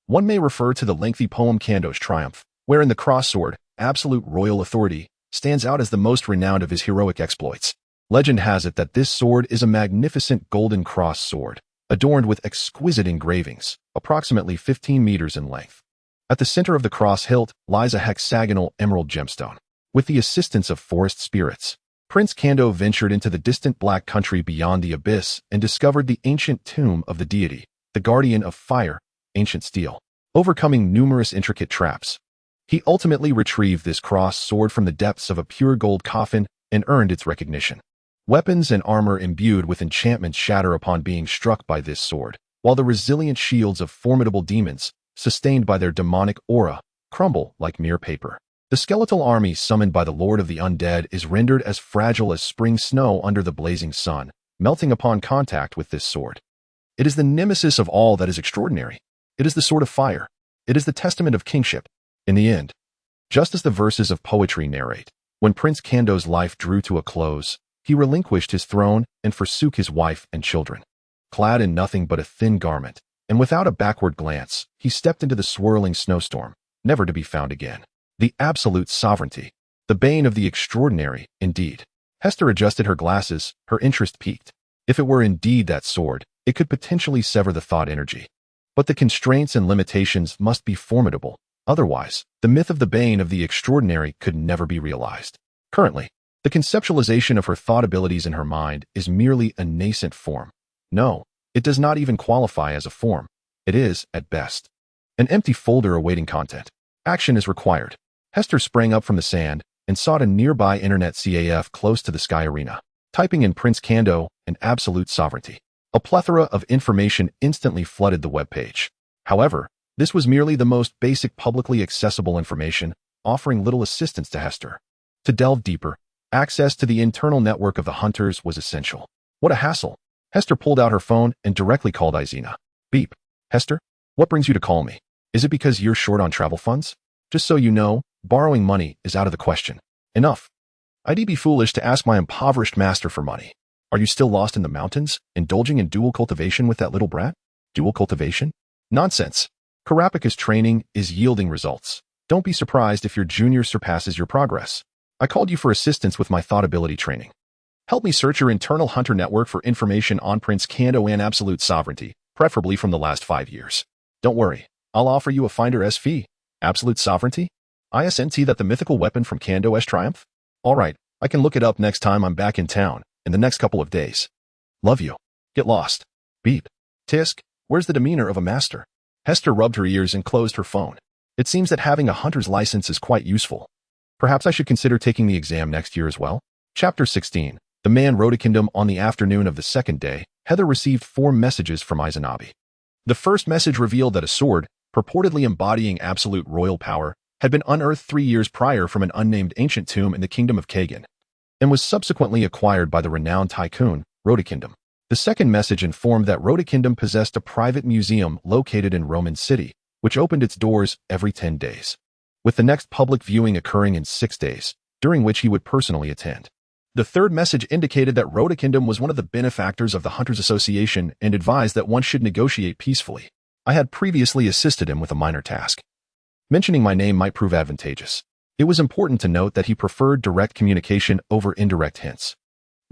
one may refer to the lengthy poem Kando's Triumph, wherein the cross sword, absolute royal authority, stands out as the most renowned of his heroic exploits. Legend has it that this sword is a magnificent golden cross sword, adorned with exquisite engravings, approximately 15 meters in length. At the center of the cross hilt lies a hexagonal emerald gemstone. With the assistance of forest spirits, Prince Kando ventured into the distant black country beyond the abyss and discovered the ancient tomb of the deity, the guardian of fire, ancient steel. Overcoming numerous intricate traps, He ultimately retrieved this crossed sword from the depths of a pure gold coffin and earned its recognition. Weapons and armor imbued with enchantments shatter upon being struck by this sword, while the resilient shields of formidable demons, sustained by their demonic aura, crumble like mere paper. The skeletal army summoned by the Lord of the Undead is rendered as fragile as spring snow under the blazing sun, melting upon contact with this sword. It is the nemesis of all that is extraordinary. It is the sword of fire. It is the testament of kingship. In the end, just as the verses of poetry narrate, when Prince Kando's life drew to a close, he relinquished his throne and forsook his wife and children. Clad in nothing but a thin garment, and without a backward glance, he stepped into the swirling snowstorm, never to be found again. The absolute sovereignty, the bane of the extraordinary, indeed. Hester adjusted her glasses, her interest peaked. If it were indeed that sword, it could potentially sever the thought energy. But the constraints and limitations must be formidable. Otherwise, the myth of the bane of the extraordinary could never be realized. Currently, the conceptualization of her thought abilities in her mind is merely a nascent form. No, it does not even qualify as a form. It is, at best, an empty folder awaiting content. Action is required. Hester sprang up from the sand and sought a nearby internet CAF close to the Sky Arena, typing in Prince Kando and absolute sovereignty. A plethora of information instantly flooded the webpage. However, this was merely the most basic publicly accessible information, offering little assistance to Hester. To delve deeper, access to the internal network of the hunters was essential. What a hassle. Hester pulled out her phone and directly called Izina. Beep. Hester, what brings you to call me? Is it because you're short on travel funds? Just so you know, borrowing money is out of the question. Enough. I'd be foolish to ask my impoverished master for money. Are you still lost in the mountains, indulging in dual cultivation with that little brat? Dual cultivation? Nonsense. Karapika's training is yielding results. Don't be surprised if your junior surpasses your progress. I called you for assistance with my thought ability training. Help me search your internal hunter network for information on Prince Kando and absolute sovereignty, preferably from the last 5 years. Don't worry, I'll offer you a finder's fee. Absolute sovereignty? ISNT that the mythical weapon from Kando's triumph? Alright, I can look it up next time I'm back in town, in the next couple of days. Love you. Get lost. Beep. Tisk, where's the demeanor of a master? Hester rubbed her ears and closed her phone. It seems that having a hunter's license is quite useful. Perhaps I should consider taking the exam next year as well? Chapter 16. The Man Rodakindom. On the afternoon of the second day, Heather received 4 messages from Izanabi. The first message revealed that a sword, purportedly embodying absolute royal power, had been unearthed 3 years prior from an unnamed ancient tomb in the kingdom of Kagan, and was subsequently acquired by the renowned tycoon, Rodakindom. The second message informed that Rodakindom possessed a private museum located in Roman City, which opened its doors every 10 days, with the next public viewing occurring in 6 days, during which he would personally attend. The third message indicated that Rodakindom was one of the benefactors of the Hunters Association and advised that one should negotiate peacefully. I had previously assisted him with a minor task. Mentioning my name might prove advantageous. It was important to note that he preferred direct communication over indirect hints.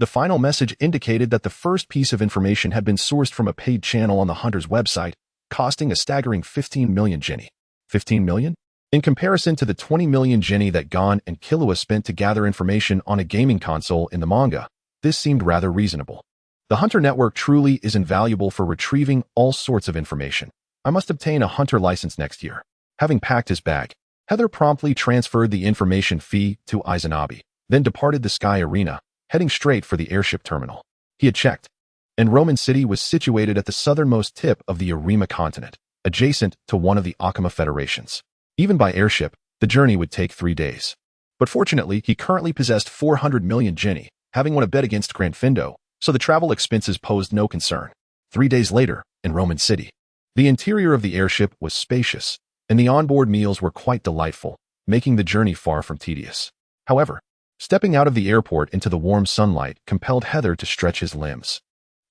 The final message indicated that the first piece of information had been sourced from a paid channel on the Hunter's website, costing a staggering 15 million Jenny. 15 million? In comparison to the 20 million Jenny that Gon and Killua spent to gather information on a gaming console in the manga, this seemed rather reasonable. The Hunter Network truly is invaluable for retrieving all sorts of information. I must obtain a Hunter license next year. Having packed his bag, Heather promptly transferred the information fee to Izanabi, then departed the Sky Arena, heading straight for the airship terminal. He had checked, and Roman City was situated at the southernmost tip of the Arima continent, adjacent to one of the Akama federations. Even by airship, the journey would take 3 days. But fortunately, he currently possessed 400 million Jenny, having won a bet against Grand Findo, so the travel expenses posed no concern. 3 days later, in Roman City, the interior of the airship was spacious, and the onboard meals were quite delightful, making the journey far from tedious. However, stepping out of the airport into the warm sunlight compelled Heather to stretch his limbs.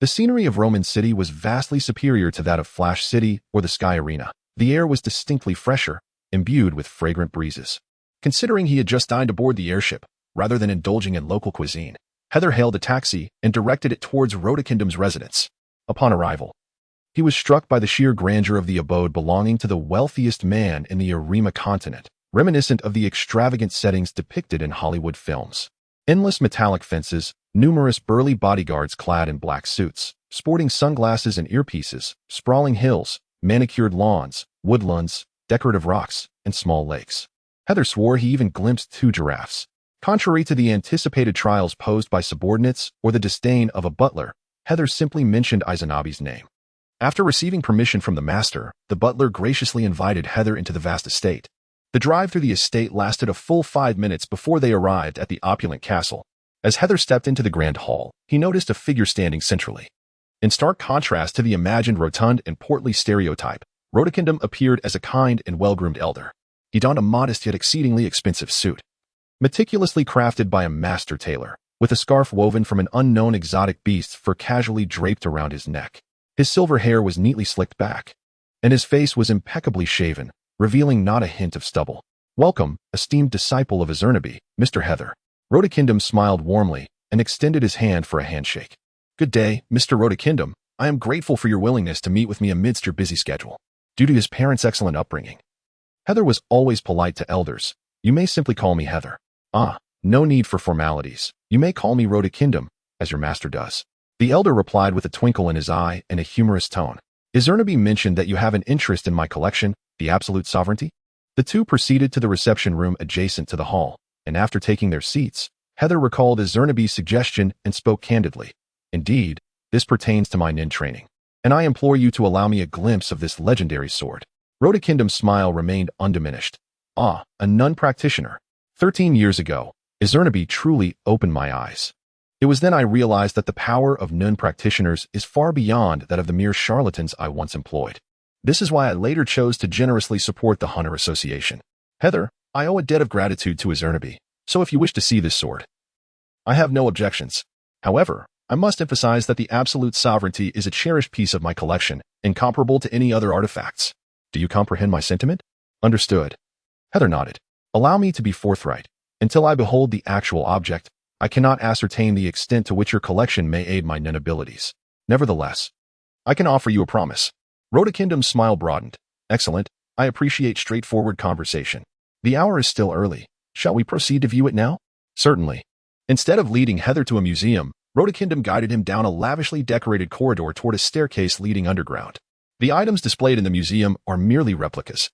The scenery of Roman City was vastly superior to that of Flash City or the Sky Arena. The air was distinctly fresher, imbued with fragrant breezes. Considering he had just dined aboard the airship, rather than indulging in local cuisine, Heather hailed a taxi and directed it towards Rodakindom's residence. Upon arrival, he was struck by the sheer grandeur of the abode belonging to the wealthiest man in the Arima continent, reminiscent of the extravagant settings depicted in Hollywood films. Endless metallic fences, numerous burly bodyguards clad in black suits, sporting sunglasses and earpieces, sprawling hills, manicured lawns, woodlands, decorative rocks, and small lakes. Heather swore he even glimpsed 2 giraffes. Contrary to the anticipated trials posed by subordinates or the disdain of a butler, Heather simply mentioned Izanabe's name. After receiving permission from the master, the butler graciously invited Heather into the vast estate. The drive through the estate lasted a full 5 minutes before they arrived at the opulent castle. As Heather stepped into the grand hall, he noticed a figure standing centrally. In stark contrast to the imagined rotund and portly stereotype, Rodakindom appeared as a kind and well-groomed elder. He donned a modest yet exceedingly expensive suit, meticulously crafted by a master tailor, with a scarf woven from an unknown exotic beast's fur casually draped around his neck. His silver hair was neatly slicked back, and his face was impeccably shaven, revealing not a hint of stubble. "Welcome, esteemed disciple of Izernabe, Mr. Heather." Rodakindom smiled warmly and extended his hand for a handshake. "Good day, Mr. Rodakindom. I am grateful for your willingness to meet with me amidst your busy schedule." Due to his parents' excellent upbringing, Heather was always polite to elders. "You may simply call me Heather." "Ah, no need for formalities. You may call me Rodakindom, as your master does." The elder replied with a twinkle in his eye and a humorous tone. "Izernabe mentioned that you have an interest in my collection, the absolute sovereignty?" The two proceeded to the reception room adjacent to the hall, and after taking their seats, Heather recalled Izernabe's suggestion and spoke candidly. "Indeed, this pertains to my nin training, and I implore you to allow me a glimpse of this legendary sword." Rodakindom's smile remained undiminished. "Ah, a nun practitioner. 13 years ago, Izernabe truly opened my eyes. It was then I realized that the power of nun practitioners is far beyond that of the mere charlatans I once employed. This is why I later chose to generously support the Hunter Association. Heather, I owe a debt of gratitude to Izernabe, so if you wish to see this sword, I have no objections. However, I must emphasize that the absolute sovereignty is a cherished piece of my collection, incomparable to any other artifacts. Do you comprehend my sentiment?" "Understood." Heather nodded. "Allow me to be forthright. Until I behold the actual object, I cannot ascertain the extent to which your collection may aid my nun abilities. Nevertheless, I can offer you a promise." Rodakindom's smile broadened. "Excellent. I appreciate straightforward conversation. The hour is still early. Shall we proceed to view it now?" "Certainly." Instead of leading Heather to a museum, Rodakindom guided him down a lavishly decorated corridor toward a staircase leading underground. "The items displayed in the museum are merely replicas.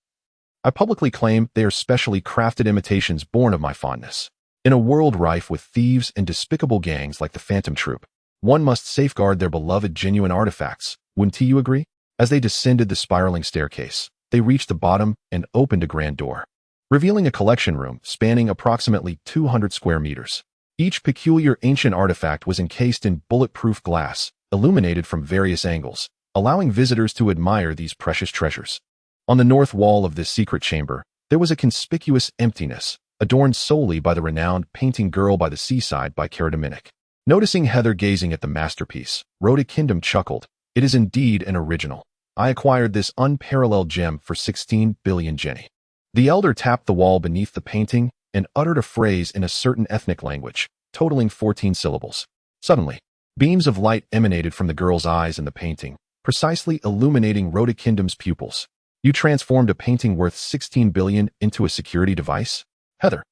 I publicly claim they are specially crafted imitations born of my fondness. In a world rife with thieves and despicable gangs like the Phantom Troop, one must safeguard their beloved genuine artifacts. Wouldn't you agree?" As they descended the spiraling staircase, they reached the bottom and opened a grand door, revealing a collection room spanning approximately 200 square meters. Each peculiar ancient artifact was encased in bulletproof glass, illuminated from various angles, allowing visitors to admire these precious treasures. On the north wall of this secret chamber, there was a conspicuous emptiness, adorned solely by the renowned painting Girl by the Seaside by Karadominic. Noticing Heather gazing at the masterpiece, Rodakindom chuckled. "It is indeed an original. I acquired this unparalleled gem for 16 billion jenny." The elder tapped the wall beneath the painting and uttered a phrase in a certain ethnic language, totaling 14 syllables. Suddenly, beams of light emanated from the girl's eyes in the painting, precisely illuminating Rodakindom's pupils. "You transformed a painting worth 16 billion into a security device?" Heather,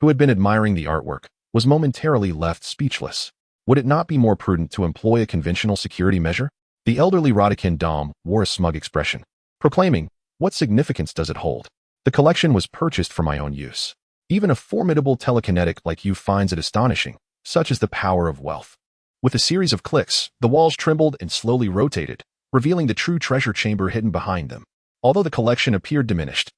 who had been admiring the artwork, was momentarily left speechless. Would it not be more prudent to employ a conventional security measure? The elderly Rodakindom wore a smug expression, proclaiming, "What significance does it hold? The collection was purchased for my own use. Even a formidable telekinetic like you finds it astonishing. Such is the power of wealth." With a series of clicks, the walls trembled and slowly rotated, revealing the true treasure chamber hidden behind them. Although the collection appeared diminished,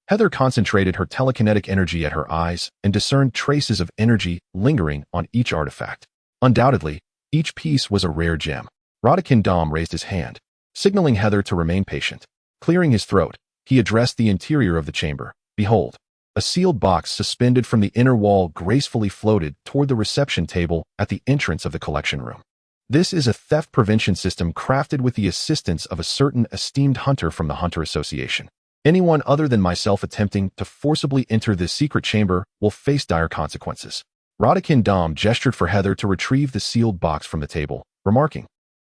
Heather concentrated her telekinetic energy at her eyes and discerned traces of energy lingering on each artifact. Undoubtedly, each piece was a rare gem. Rodakindom raised his hand, signaling Heather to remain patient. Clearing his throat, he addressed the interior of the chamber. "Behold." A sealed box suspended from the inner wall gracefully floated toward the reception table at the entrance of the collection room. This is a theft prevention system crafted with the assistance of a certain esteemed hunter from the Hunter Association. Anyone other than myself attempting to forcibly enter this secret chamber will face dire consequences. Rodakindom gestured for Heather to retrieve the sealed box from the table, remarking,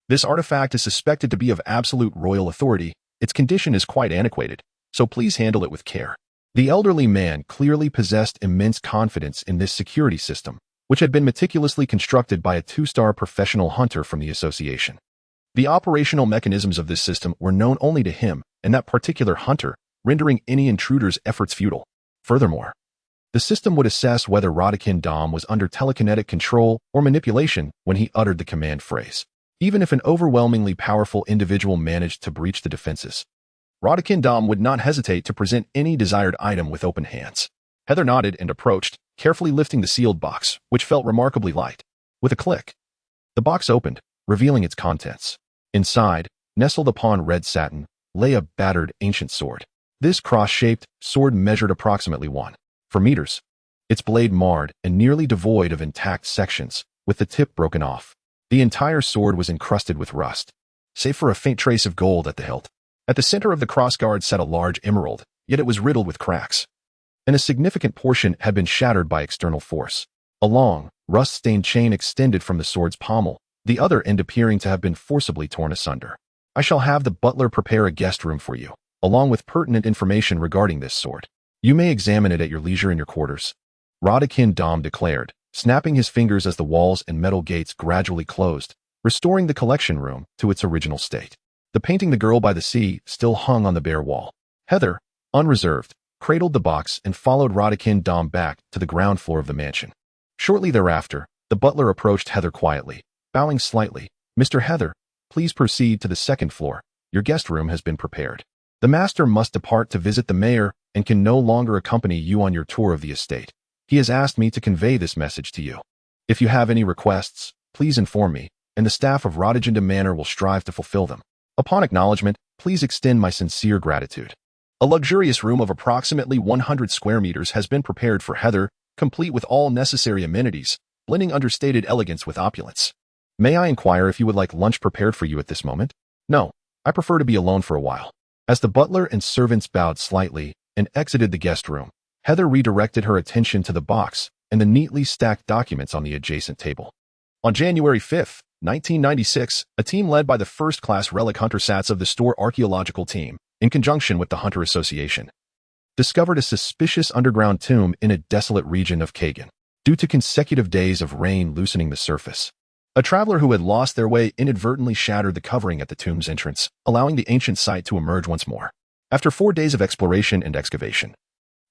"This artifact is suspected to be of absolute royal authority. Its condition is quite antiquated, so please handle it with care." The elderly man clearly possessed immense confidence in this security system, which had been meticulously constructed by a 2-star professional hunter from the association. The operational mechanisms of this system were known only to him and that particular hunter, rendering any intruder's efforts futile. Furthermore, the system would assess whether Rodikin Dom was under telekinetic control or manipulation when he uttered the command phrase. Even if an overwhelmingly powerful individual managed to breach the defenses, Rodikin Dom would not hesitate to present any desired item with open hands. Heather nodded and approached, carefully lifting the sealed box, which felt remarkably light. With a click, the box opened, revealing its contents. Inside, nestled upon red satin, lay a battered ancient sword. This cross-shaped sword measured approximately 1.4 meters, its blade marred and nearly devoid of intact sections, with the tip broken off. The entire sword was encrusted with rust, save for a faint trace of gold at the hilt. At the center of the crossguard sat a large emerald, yet it was riddled with cracks, and a significant portion had been shattered by external force. A long, rust-stained chain extended from the sword's pommel, the other end appearing to have been forcibly torn asunder. I shall have the butler prepare a guest room for you, along with pertinent information regarding this sword. You may examine it at your leisure in your quarters, Rodikin Dom declared, snapping his fingers as the walls and metal gates gradually closed, restoring the collection room to its original state. The painting The Girl by the Sea still hung on the bare wall. Heather, unreserved, cradled the box and followed Rodikin Dom back to the ground floor of the mansion. Shortly thereafter, the butler approached Heather quietly, bowing slightly. Mr. Heather, please proceed to the second floor. Your guest room has been prepared. The master must depart to visit the mayor and can no longer accompany you on your tour of the estate. He has asked me to convey this message to you. If you have any requests, please inform me, and the staff of Rodagenda Manor will strive to fulfill them. Upon acknowledgement, please extend my sincere gratitude. A luxurious room of approximately 100 square meters has been prepared for Heather, complete with all necessary amenities, blending understated elegance with opulence. May I inquire if you would like lunch prepared for you at this moment? No, I prefer to be alone for a while. As the butler and servants bowed slightly and exited the guest room, Heather redirected her attention to the box and the neatly stacked documents on the adjacent table. On January 5, 1996, a team led by the first-class relic hunter SATs of the Store Archaeological Team, in conjunction with the Hunter Association, discovered a suspicious underground tomb in a desolate region of Kagan, due to consecutive days of rain loosening the surface. A traveler who had lost their way inadvertently shattered the covering at the tomb's entrance, allowing the ancient site to emerge once more. After 4 days of exploration and excavation,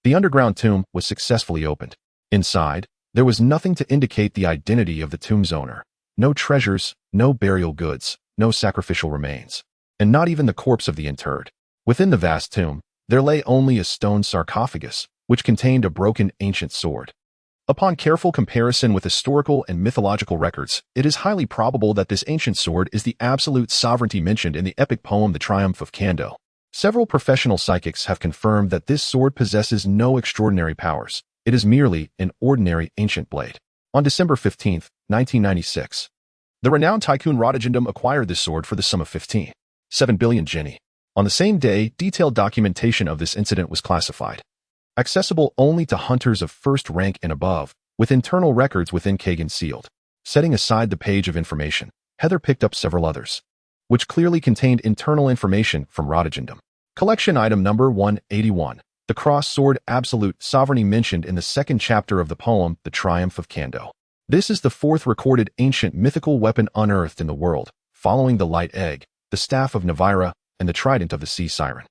the underground tomb was successfully opened. Inside, there was nothing to indicate the identity of the tomb's owner. No treasures, no burial goods, no sacrificial remains, and not even the corpse of the interred. Within the vast tomb, there lay only a stone sarcophagus, which contained a broken ancient sword. Upon careful comparison with historical and mythological records, it is highly probable that this ancient sword is the absolute sovereignty mentioned in the epic poem The Triumph of Kando. Several professional psychics have confirmed that this sword possesses no extraordinary powers. It is merely an ordinary ancient blade. On December 15, 1996, the renowned tycoon Rodagendum acquired this sword for the sum of 15.7 billion Jenny. On the same day, detailed documentation of this incident was classified, accessible only to hunters of first rank and above, with internal records within Kagan sealed. Setting aside the page of information, Heather picked up several others, which clearly contained internal information from Rodagendum. Collection item number 181, the cross sword absolute sovereignty mentioned in the second chapter of the poem The Triumph of Kando. This is the fourth recorded ancient mythical weapon unearthed in the world, following the light egg, the staff of Navira, and the trident of the sea siren.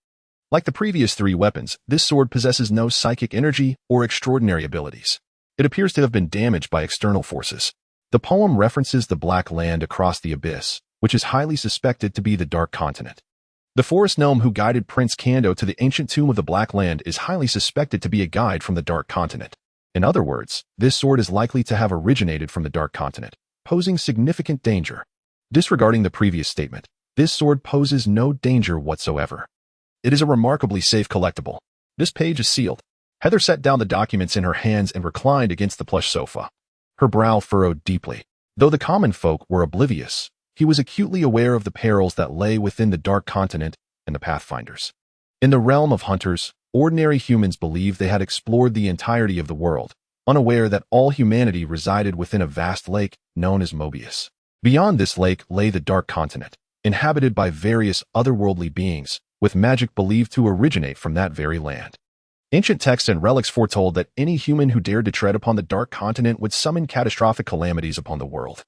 Like the previous 3 weapons, this sword possesses no psychic energy or extraordinary abilities. It appears to have been damaged by external forces. The poem references the Black Land across the abyss, which is highly suspected to be the Dark Continent. The forest gnome who guided Prince Kando to the ancient tomb of the Black Land is highly suspected to be a guide from the Dark Continent. In other words, this sword is likely to have originated from the Dark Continent, posing significant danger. Disregarding the previous statement, this sword poses no danger whatsoever. It is a remarkably safe collectible. This page is sealed. Heather set down the documents in her hands and reclined against the plush sofa. Her brow furrowed deeply. Though the common folk were oblivious, he was acutely aware of the perils that lay within the Dark Continent and the Pathfinders. In the realm of hunters, ordinary humans believed they had explored the entirety of the world, unaware that all humanity resided within a vast lake known as Mobius. Beyond this lake lay the Dark Continent, inhabited by various otherworldly beings, with magic believed to originate from that very land. Ancient texts and relics foretold that any human who dared to tread upon the Dark Continent would summon catastrophic calamities upon the world,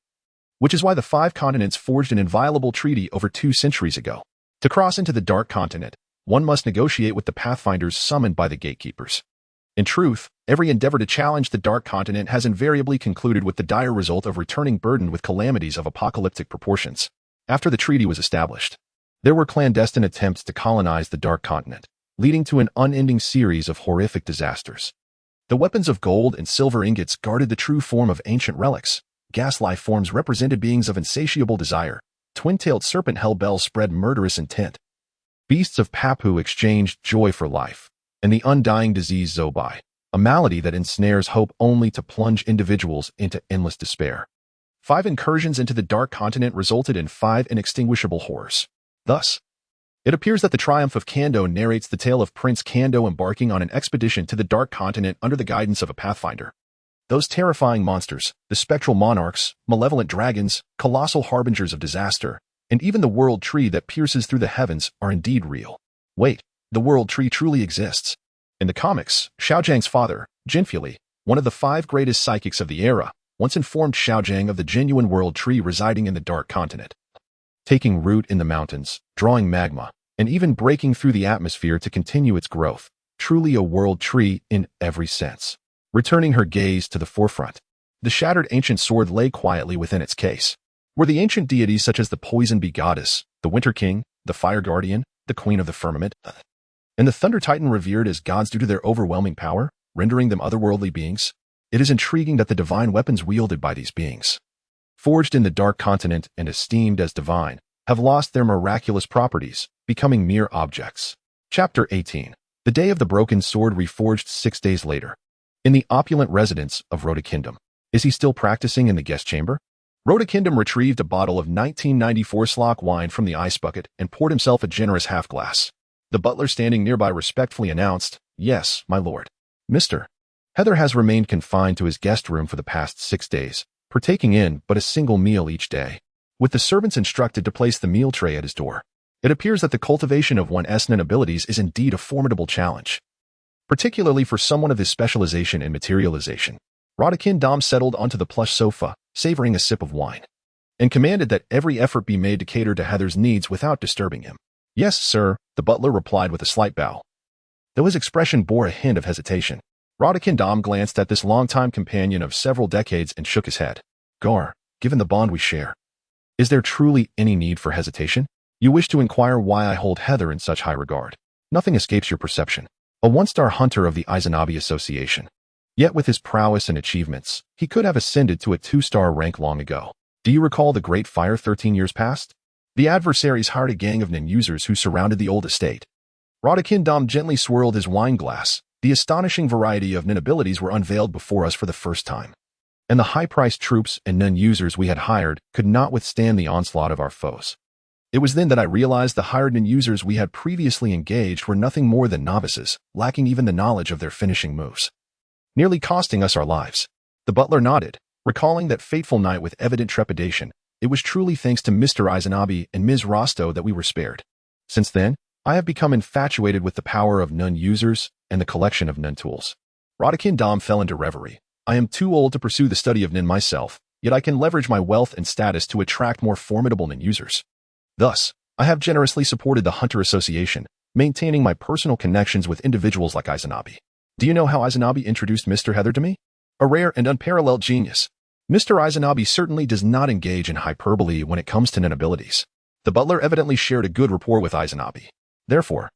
which is why the 5 continents forged an inviolable treaty over 2 centuries ago. To cross into the Dark Continent, one must negotiate with the Pathfinders summoned by the gatekeepers. In truth, every endeavor to challenge the Dark Continent has invariably concluded with the dire result of returning burdened with calamities of apocalyptic proportions. After the treaty was established, there were clandestine attempts to colonize the Dark Continent, leading to an unending series of horrific disasters. The weapons of gold and silver ingots guarded the true form of ancient relics. Gas life forms represented beings of insatiable desire. Twin-tailed serpent hellbells spread murderous intent. Beasts of Papu exchanged joy for life. And the undying disease Zobai, a malady that ensnares hope only to plunge individuals into endless despair. 5 incursions into the Dark Continent resulted in 5 inextinguishable horrors. Thus, it appears that the Triumph of Kando narrates the tale of Prince Kando embarking on an expedition to the Dark Continent under the guidance of a pathfinder. Those terrifying monsters, the spectral monarchs, malevolent dragons, colossal harbingers of disaster, and even the world tree that pierces through the heavens are indeed real. Wait, the world tree truly exists. In the comics, Xiaojiang's father, Jinfuli, one of the 5 greatest psychics of the era, once informed Xiaojiang of the genuine world tree residing in the Dark Continent. Taking root in the mountains, drawing magma, and even breaking through the atmosphere to continue its growth. Truly a world tree in every sense. Returning her gaze to the forefront, the shattered ancient sword lay quietly within its case. Were the ancient deities such as the Poison Bee Goddess, the Winter King, the Fire Guardian, the Queen of the Firmament, and the Thunder Titan revered as gods due to their overwhelming power, rendering them otherworldly beings? It is intriguing that the divine weapons wielded by these beings, forged in the Dark Continent and esteemed as divine, have lost their miraculous properties, becoming mere objects. Chapter 18. The Day of the Broken Sword reforged 6 days later. In the opulent residence of Rhoda Kingdom. Is he still practicing in the guest chamber? Rhoda Kingdom retrieved a bottle of 1994 Slock wine from the ice bucket and poured himself a generous half-glass. The butler standing nearby respectfully announced, "Yes, my lord." Mr. Heather has remained confined to his guest room for the past 6 days, partaking in but a single meal each day, with the servants instructed to place the meal tray at his door. It appears that the cultivation of one's innate abilities is indeed a formidable challenge, particularly for someone of his specialization in materialization. Rhoda Dom settled onto the plush sofa, savoring a sip of wine, and commanded that every effort be made to cater to Heather's needs without disturbing him. "Yes, sir," the butler replied with a slight bow, though his expression bore a hint of hesitation. Rhoda Dom glanced at this longtime companion of several decades and shook his head. "Gar, given the bond we share, is there truly any need for hesitation? You wish to inquire why I hold Heather in such high regard. Nothing escapes your perception. A one-star hunter of the Izanabi Association. Yet with his prowess and achievements, he could have ascended to a 2-star rank long ago. Do you recall the Great Fire 13 years past? The adversaries hired a gang of nin-users who surrounded the old estate." Rhoda Dom gently swirled his wine glass. The astonishing variety of nin abilities were unveiled before us for the first time. And the high-priced troops and nin-users we had hired could not withstand the onslaught of our foes. It was then that I realized the hired nin-users we had previously engaged were nothing more than novices, lacking even the knowledge of their finishing moves, nearly costing us our lives. The butler nodded, recalling that fateful night with evident trepidation. It was truly thanks to Mr. Izanabi and Ms. Rosto that we were spared. Since then, I have become infatuated with the power of nun-users and the collection of nun-tools. Rhoda Dom fell into reverie. I am too old to pursue the study of nin myself, yet I can leverage my wealth and status to attract more formidable nin-users. Thus, I have generously supported the Hunter Association, maintaining my personal connections with individuals like Izanabi. Do you know how Izanabi introduced Mr. Heather to me? A rare and unparalleled genius. Mr. Izanabi certainly does not engage in hyperbole when it comes to nin abilities. The butler evidently shared a good rapport with Izanabi. Therefore,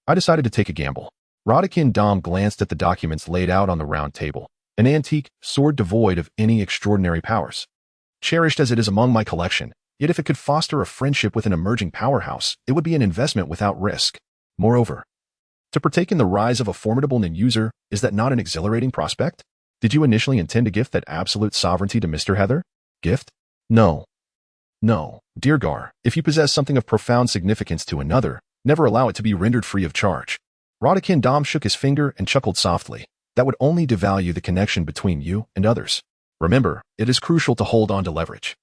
I decided to take a gamble. Rhoda Dom glanced at the documents laid out on the round table, an antique sword devoid of any extraordinary powers. Cherished as it is among my collection, yet if it could foster a friendship with an emerging powerhouse, it would be an investment without risk. Moreover, to partake in the rise of a formidable nin-user, is that not an exhilarating prospect? Did you initially intend to gift that absolute sovereignty to Mr. Heather? Gift? No. No, dear Gar, if you possess something of profound significance to another, never allow it to be rendered free of charge. Rhoda Dom shook his finger and chuckled softly. That would only devalue the connection between you and others. Remember, it is crucial to hold on to leverage,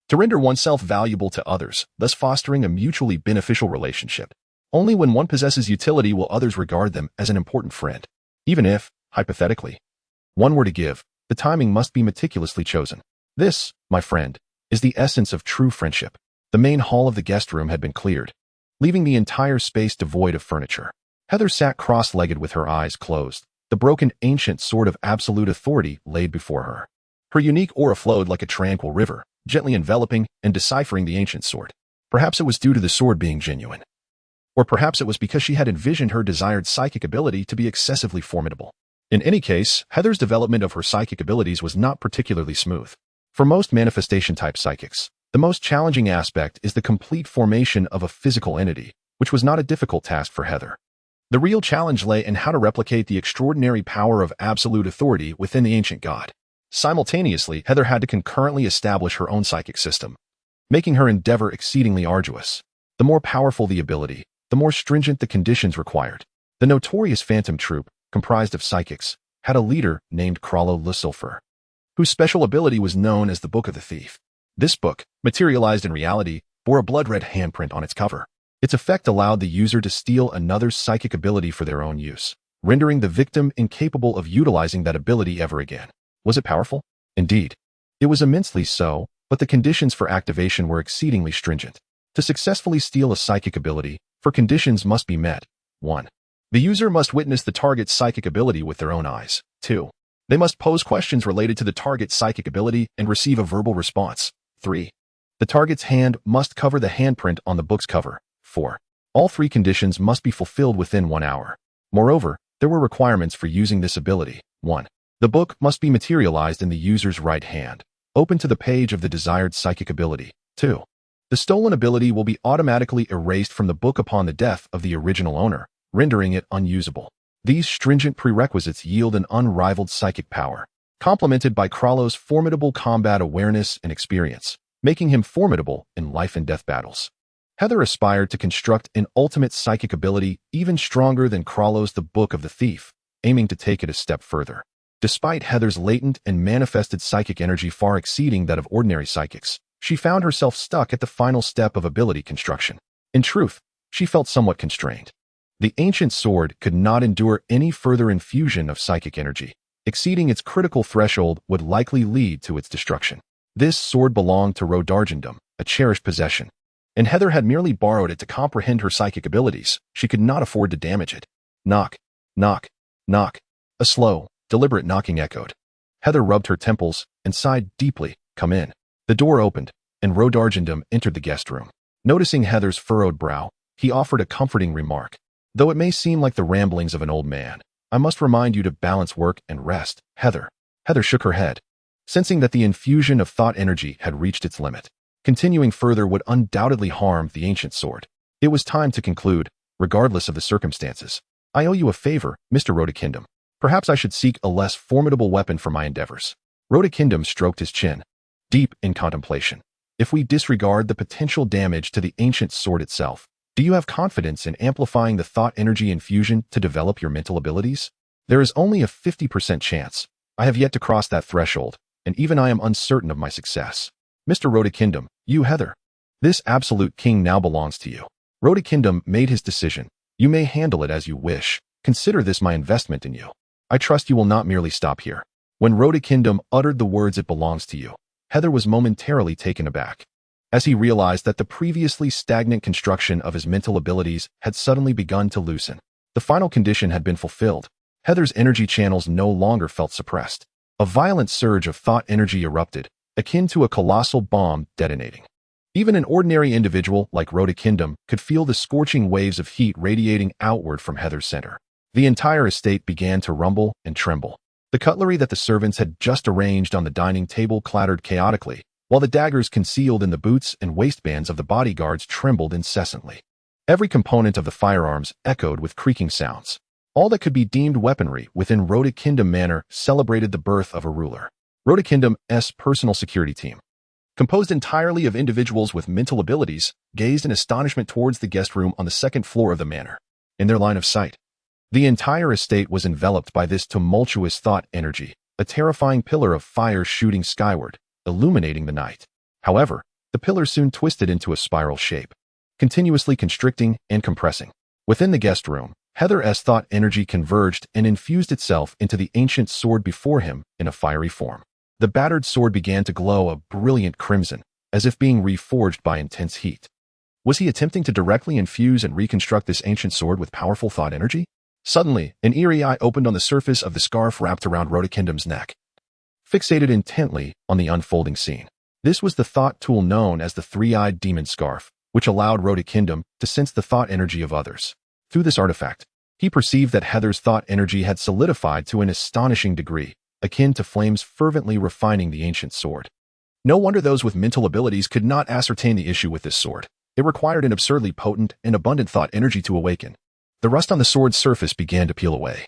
to render oneself valuable to others, thus fostering a mutually beneficial relationship. Only when one possesses utility will others regard them as an important friend. Even if, hypothetically, one were to give, the timing must be meticulously chosen. This, my friend, is the essence of true friendship. The main hall of the guest room had been cleared, leaving the entire space devoid of furniture. Heather sat cross-legged with her eyes closed, the broken ancient sword of absolute authority laid before her. Her unique aura flowed like a tranquil river, gently enveloping and deciphering the ancient sword. Perhaps it was due to the sword being genuine. Or perhaps it was because she had envisioned her desired psychic ability to be excessively formidable. In any case, Heather's development of her psychic abilities was not particularly smooth. For most manifestation-type psychics, the most challenging aspect is the complete formation of a physical entity, which was not a difficult task for Heather. The real challenge lay in how to replicate the extraordinary power of absolute authority within the ancient god. Simultaneously, Heather had to concurrently establish her own psychic system, making her endeavor exceedingly arduous. The more powerful the ability, the more stringent the conditions required. The notorious Phantom Troop, comprised of psychics, had a leader named Krallo le Sulphur, whose special ability was known as the Book of the Thief. This book, materialized in reality, bore a blood-red handprint on its cover. Its effect allowed the user to steal another's psychic ability for their own use, rendering the victim incapable of utilizing that ability ever again. Was it powerful? Indeed. It was immensely so, but the conditions for activation were exceedingly stringent. To successfully steal a psychic ability, four conditions must be met. 1. The user must witness the target's psychic ability with their own eyes. 2. They must pose questions related to the target's psychic ability and receive a verbal response. 3. The target's hand must cover the handprint on the book's cover. 4. All three conditions must be fulfilled within 1 hour. Moreover, there were requirements for using this ability. 1. The book must be materialized in the user's right hand, open to the page of the desired psychic ability. 2. The stolen ability will be automatically erased from the book upon the death of the original owner, rendering it unusable. These stringent prerequisites yield an unrivaled psychic power, complemented by Krallo's formidable combat awareness and experience, making him formidable in life and death battles. Heather aspired to construct an ultimate psychic ability even stronger than Krallo's The Book of the Thief, aiming to take it a step further. Despite Heather's latent and manifested psychic energy far exceeding that of ordinary psychics, she found herself stuck at the final step of ability construction. In truth, she felt somewhat constrained. The ancient sword could not endure any further infusion of psychic energy. Exceeding its critical threshold would likely lead to its destruction. This sword belonged to Rodargendum, a cherished possession, and Heather had merely borrowed it to comprehend her psychic abilities. She could not afford to damage it. Knock, knock, knock. A slow, deliberate knocking echoed. Heather rubbed her temples and sighed deeply. Come in. The door opened, and Rodargendum entered the guest room. Noticing Heather's furrowed brow, he offered a comforting remark. Though it may seem like the ramblings of an old man, I must remind you to balance work and rest, Heather. Heather shook her head, sensing that the infusion of thought energy had reached its limit. Continuing further would undoubtedly harm the ancient sword. It was time to conclude, regardless of the circumstances. I owe you a favor, Mr. Rodakindum. Perhaps I should seek a less formidable weapon for my endeavors. Rodakindum stroked his chin, deep in contemplation. If we disregard the potential damage to the ancient sword itself, do you have confidence in amplifying the thought energy infusion to develop your mental abilities? There is only a 50% chance. I have yet to cross that threshold, and even I am uncertain of my success. Mr. Rodakindum, you Heather. This absolute king now belongs to you. Rodakindum made his decision. You may handle it as you wish. Consider this my investment in you. I trust you will not merely stop here. When Rodakindum uttered the words "it belongs to you," Heather was momentarily taken aback, as he realized that the previously stagnant construction of his mental abilities had suddenly begun to loosen. The final condition had been fulfilled. Heather's energy channels no longer felt suppressed. A violent surge of thought energy erupted, akin to a colossal bomb detonating. Even an ordinary individual like Rodakindum could feel the scorching waves of heat radiating outward from Heather's center. The entire estate began to rumble and tremble. The cutlery that the servants had just arranged on the dining table clattered chaotically, while the daggers concealed in the boots and waistbands of the bodyguards trembled incessantly. Every component of the firearms echoed with creaking sounds. All that could be deemed weaponry within Rodakindum Manor celebrated the birth of a ruler. Rodakindum's personal security team, composed entirely of individuals with mental abilities, gazed in astonishment towards the guest room on the second floor of the manor. In their line of sight, the entire estate was enveloped by this tumultuous thought energy, a terrifying pillar of fire shooting skyward, illuminating the night. However, the pillar soon twisted into a spiral shape, continuously constricting and compressing. Within the guest room, Heather's thought energy converged and infused itself into the ancient sword before him in a fiery form. The battered sword began to glow a brilliant crimson, as if being reforged by intense heat. Was he attempting to directly infuse and reconstruct this ancient sword with powerful thought energy? Suddenly, an eerie eye opened on the surface of the scarf wrapped around Rhodokindam's neck, fixated intently on the unfolding scene. This was the thought tool known as the three-eyed demon scarf, which allowed Rhodokindam to sense the thought energy of others. Through this artifact, he perceived that Haeser's thought energy had solidified to an astonishing degree, akin to flames fervently refining the ancient sword. No wonder those with mental abilities could not ascertain the issue with this sword. It required an absurdly potent and abundant thought energy to awaken. The rust on the sword's surface began to peel away,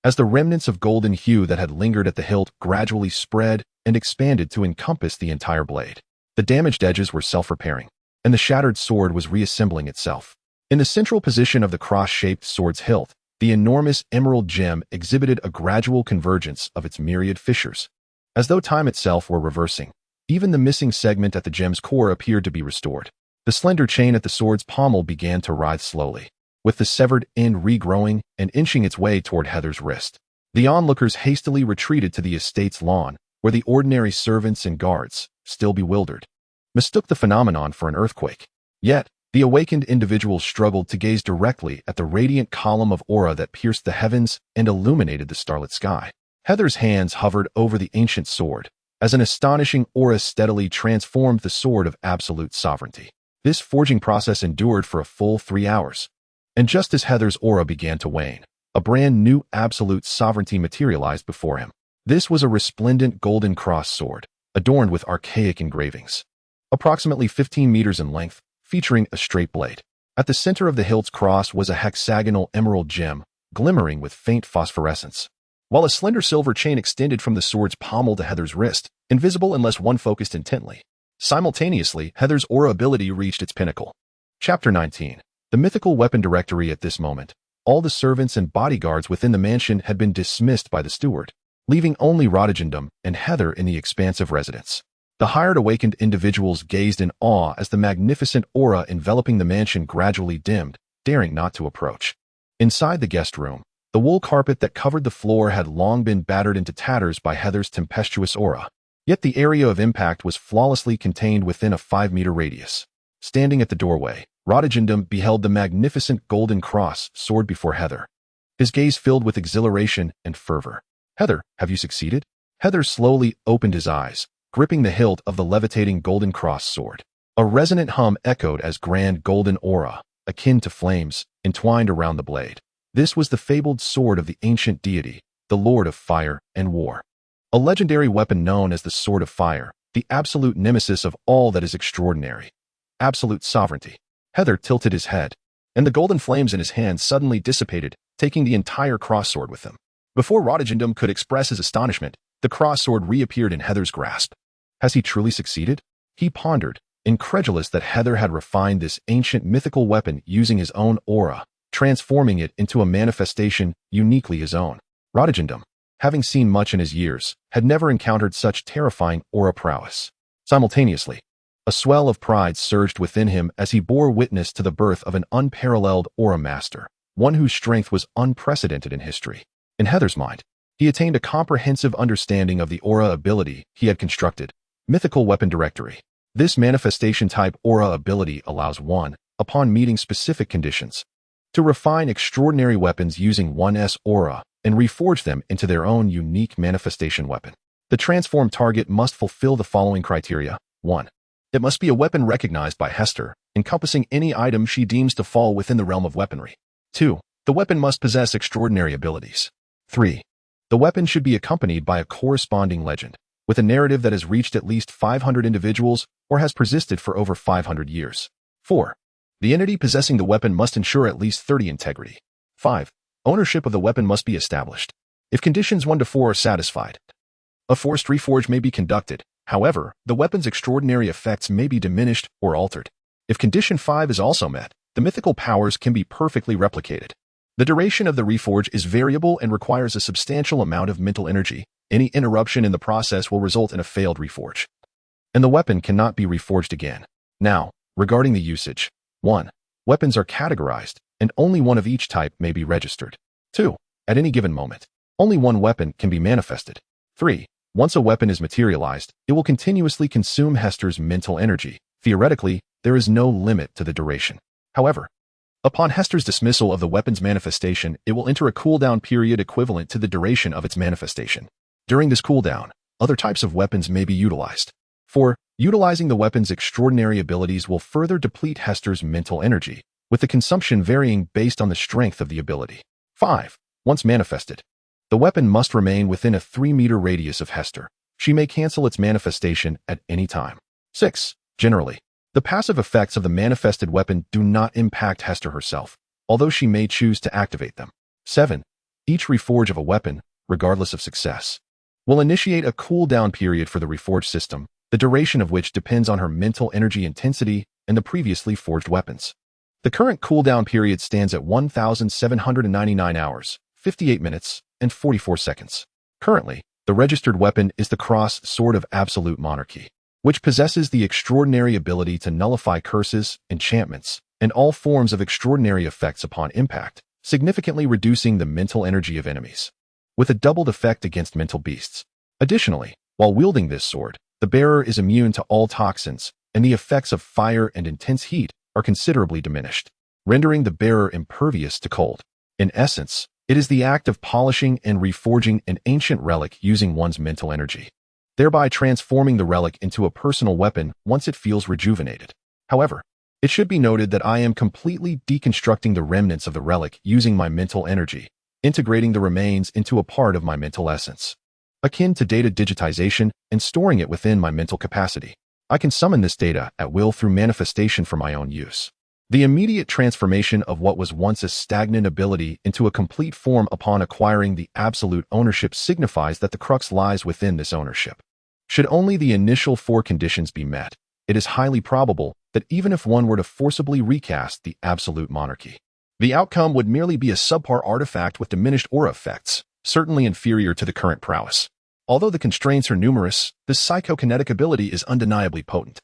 as the remnants of golden hue that had lingered at the hilt gradually spread and expanded to encompass the entire blade. The damaged edges were self-repairing, and the shattered sword was reassembling itself. In the central position of the cross-shaped sword's hilt, the enormous emerald gem exhibited a gradual convergence of its myriad fissures. As though time itself were reversing, even the missing segment at the gem's core appeared to be restored. The slender chain at the sword's pommel began to writhe slowly, with the severed end regrowing and inching its way toward Haeser's wrist. The onlookers hastily retreated to the estate's lawn, where the ordinary servants and guards, still bewildered, mistook the phenomenon for an earthquake. Yet, the awakened individuals struggled to gaze directly at the radiant column of aura that pierced the heavens and illuminated the starlit sky. Haeser's hands hovered over the ancient sword, as an astonishing aura steadily transformed the sword of absolute sovereignty. This forging process endured for a full 3 hours. And just as Haeser's aura began to wane, a brand new absolute sovereignty materialized before him. This was a resplendent golden cross sword, adorned with archaic engravings, approximately 15 meters in length, featuring a straight blade. At the center of the hilt's cross was a hexagonal emerald gem, glimmering with faint phosphorescence, while a slender silver chain extended from the sword's pommel to Haeser's wrist, invisible unless one focused intently. Simultaneously, Haeser's aura ability reached its pinnacle. Chapter 19. The mythical weapon directory. At this moment, all the servants and bodyguards within the mansion had been dismissed by the steward, leaving only Rhodokindam and Haeser in the expansive residence. The hired awakened individuals gazed in awe as the magnificent aura enveloping the mansion gradually dimmed, daring not to approach. Inside the guest room, the wool carpet that covered the floor had long been battered into tatters by Haeser's tempestuous aura. Yet the area of impact was flawlessly contained within a 5-meter radius. Standing at the doorway, Rhodokindam beheld the magnificent golden cross sword before Haeser, his gaze filled with exhilaration and fervor. "Haeser, have you succeeded?" Haeser slowly opened his eyes, gripping the hilt of the levitating golden cross sword. A resonant hum echoed as grand golden aura, akin to flames, entwined around the blade. This was the fabled sword of the ancient deity, the Lord of Fire and War. A legendary weapon known as the Sword of Fire, the absolute nemesis of all that is extraordinary. Absolute sovereignty. Haeser tilted his head, and the golden flames in his hand suddenly dissipated, taking the entire cross-sword with him. Before Rhodokindam could express his astonishment, the cross-sword reappeared in Haeser's grasp. Has he truly succeeded? He pondered, incredulous that Haeser had refined this ancient mythical weapon using his own aura, transforming it into a manifestation uniquely his own. Rhodokindam, having seen much in his years, had never encountered such terrifying aura prowess. Simultaneously, a swell of pride surged within him as he bore witness to the birth of an unparalleled aura master, one whose strength was unprecedented in history. In Haeser's mind, he attained a comprehensive understanding of the aura ability he had constructed. Mythical Weapon Directory. This manifestation-type aura ability allows one, upon meeting specific conditions, to refine extraordinary weapons using one's aura and reforge them into their own unique manifestation weapon. The transformed target must fulfill the following criteria. 1. It must be a weapon recognized by Haeser, encompassing any item she deems to fall within the realm of weaponry. 2. The weapon must possess extraordinary abilities. 3. The weapon should be accompanied by a corresponding legend, with a narrative that has reached at least 500 individuals or has persisted for over 500 years. 4. The entity possessing the weapon must ensure at least 30 integrity. 5. Ownership of the weapon must be established. If conditions 1 to 4 are satisfied, a forced reforge may be conducted. However, the weapon's extraordinary effects may be diminished or altered. If condition 5 is also met, the mythical powers can be perfectly replicated. The duration of the reforge is variable and requires a substantial amount of mental energy. Any interruption in the process will result in a failed reforge, and the weapon cannot be reforged again. Now, regarding the usage. 1. Weapons are categorized, and only one of each type may be registered. 2. At any given moment, only one weapon can be manifested. 3. Once a weapon is materialized, it will continuously consume Haeser's mental energy. Theoretically, there is no limit to the duration. However, Upon Hester's dismissal of the weapon's manifestation, it will enter a cooldown period equivalent to the duration of its manifestation. During this cooldown, other types of weapons may be utilized. 4. Utilizing the weapon's extraordinary abilities will further deplete Hester's mental energy, with the consumption varying based on the strength of the ability. 5. Once manifested, the weapon must remain within a 3-meter radius of Hester. She may cancel its manifestation at any time. 6. Generally, the passive effects of the manifested weapon do not impact Hester herself, although she may choose to activate them. 7. Each reforge of a weapon, regardless of success, will initiate a cooldown period for the reforged system, the duration of which depends on her mental energy intensity and the previously forged weapons. The current cooldown period stands at 1,799 hours, 58 minutes, and 44 seconds. Currently, the registered weapon is the Cross Sword of Absolute Monarchy, which possesses the extraordinary ability to nullify curses, enchantments, and all forms of extraordinary effects upon impact, significantly reducing the mental energy of enemies, with a doubled effect against mental beasts. Additionally, while wielding this sword, the bearer is immune to all toxins, and the effects of fire and intense heat are considerably diminished, rendering the bearer impervious to cold. In essence, it is the act of polishing and reforging an ancient relic using one's mental energy, thereby transforming the relic into a personal weapon once it feels rejuvenated. However, it should be noted that I am completely deconstructing the remnants of the relic using my mental energy, integrating the remains into a part of my mental essence, akin to data digitization and storing it within my mental capacity. I can summon this data at will through manifestation for my own use. The immediate transformation of what was once a stagnant ability into a complete form upon acquiring the absolute ownership signifies that the crux lies within this ownership. Should only the initial 4 conditions be met, it is highly probable that even if one were to forcibly recast the absolute monarchy, the outcome would merely be a subpar artifact with diminished aura effects, certainly inferior to the current prowess. Although the constraints are numerous, this psychokinetic ability is undeniably potent.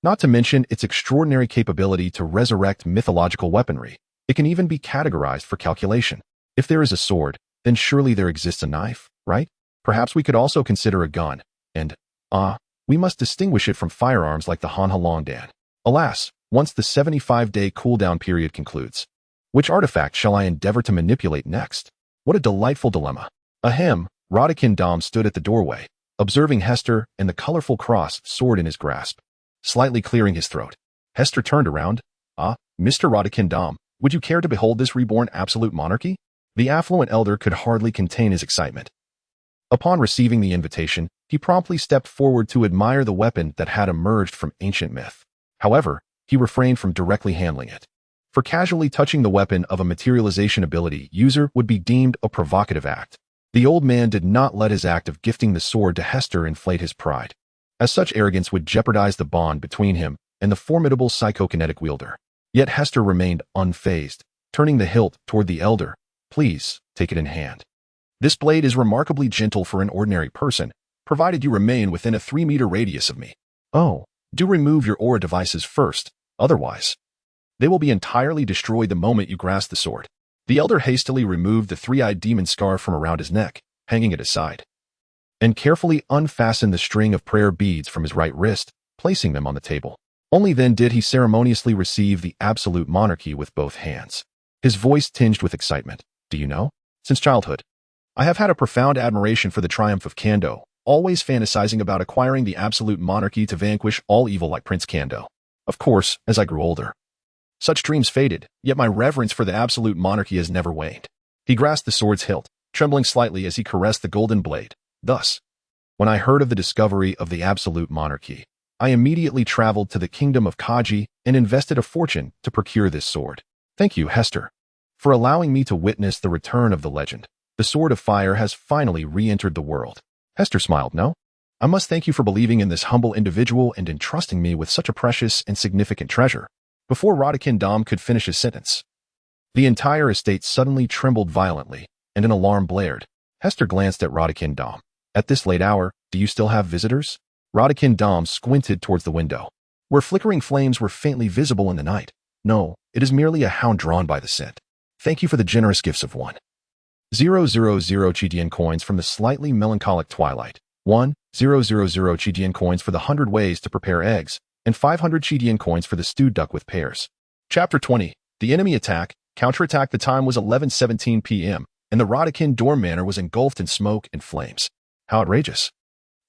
Not to mention its extraordinary capability to resurrect mythological weaponry. It can even be categorized for calculation. If there is a sword, then surely there exists a knife, right? Perhaps we could also consider a gun, and, we must distinguish it from firearms like the Hanha Longdan. Alas, once the 75-day cooldown period concludes, which artifact shall I endeavor to manipulate next? What a delightful dilemma. Ahem, Rodikin Dom stood at the doorway, observing Hester and the colorful cross sword in his grasp, slightly clearing his throat. Hester turned around. Mr. Rodikin Dom, would you care to behold this reborn absolute monarchy? The affluent elder could hardly contain his excitement. Upon receiving the invitation, he promptly stepped forward to admire the weapon that had emerged from ancient myth. However, he refrained from directly handling it, for casually touching the weapon of a materialization ability user would be deemed a provocative act. The old man did not let his act of gifting the sword to Hester inflate his pride, as such arrogance would jeopardize the bond between him and the formidable psychokinetic wielder. Yet Hester remained unfazed, turning the hilt toward the elder. Please, take it in hand. This blade is remarkably gentle for an ordinary person, provided you remain within a 3-meter radius of me. Oh, do remove your aura devices first, otherwise they will be entirely destroyed the moment you grasp the sword. The elder hastily removed the 3-eyed demon scarf from around his neck, hanging it aside, and carefully unfastened the string of prayer beads from his right wrist, placing them on the table. Only then did he ceremoniously receive the absolute monarchy with both hands. His voice tinged with excitement. Do you know? Since childhood, I have had a profound admiration for the triumph of Kando, always fantasizing about acquiring the absolute monarchy to vanquish all evil like Prince Kando. Of course, as I grew older, such dreams faded, yet my reverence for the absolute monarchy has never waned. He grasped the sword's hilt, trembling slightly as he caressed the golden blade. Thus, when I heard of the discovery of the absolute monarchy, I immediately traveled to the kingdom of Kaji and invested a fortune to procure this sword. Thank you, Hester, for allowing me to witness the return of the legend. The Sword of Fire has finally re-entered the world. Hester smiled. No? I must thank you for believing in this humble individual and entrusting me with such a precious and significant treasure. Before Rodikin Dom could finish his sentence, the entire estate suddenly trembled violently, and an alarm blared. Hester glanced at Rodikin Dom. At this late hour, do you still have visitors? Rodikin Dom squinted towards the window, where flickering flames were faintly visible in the night. No, it is merely a hound drawn by the scent. Thank you for the generous gifts of 1,000 Chidian coins from the slightly melancholic twilight, 1,000 Chidian coins for the 100 ways to prepare eggs, and 500 Chidian coins for the stewed duck with pears. Chapter 20. The The enemy counterattacked. The time was 11:17 p.m., and the Rodikin dorm manor was engulfed in smoke and flames. How outrageous.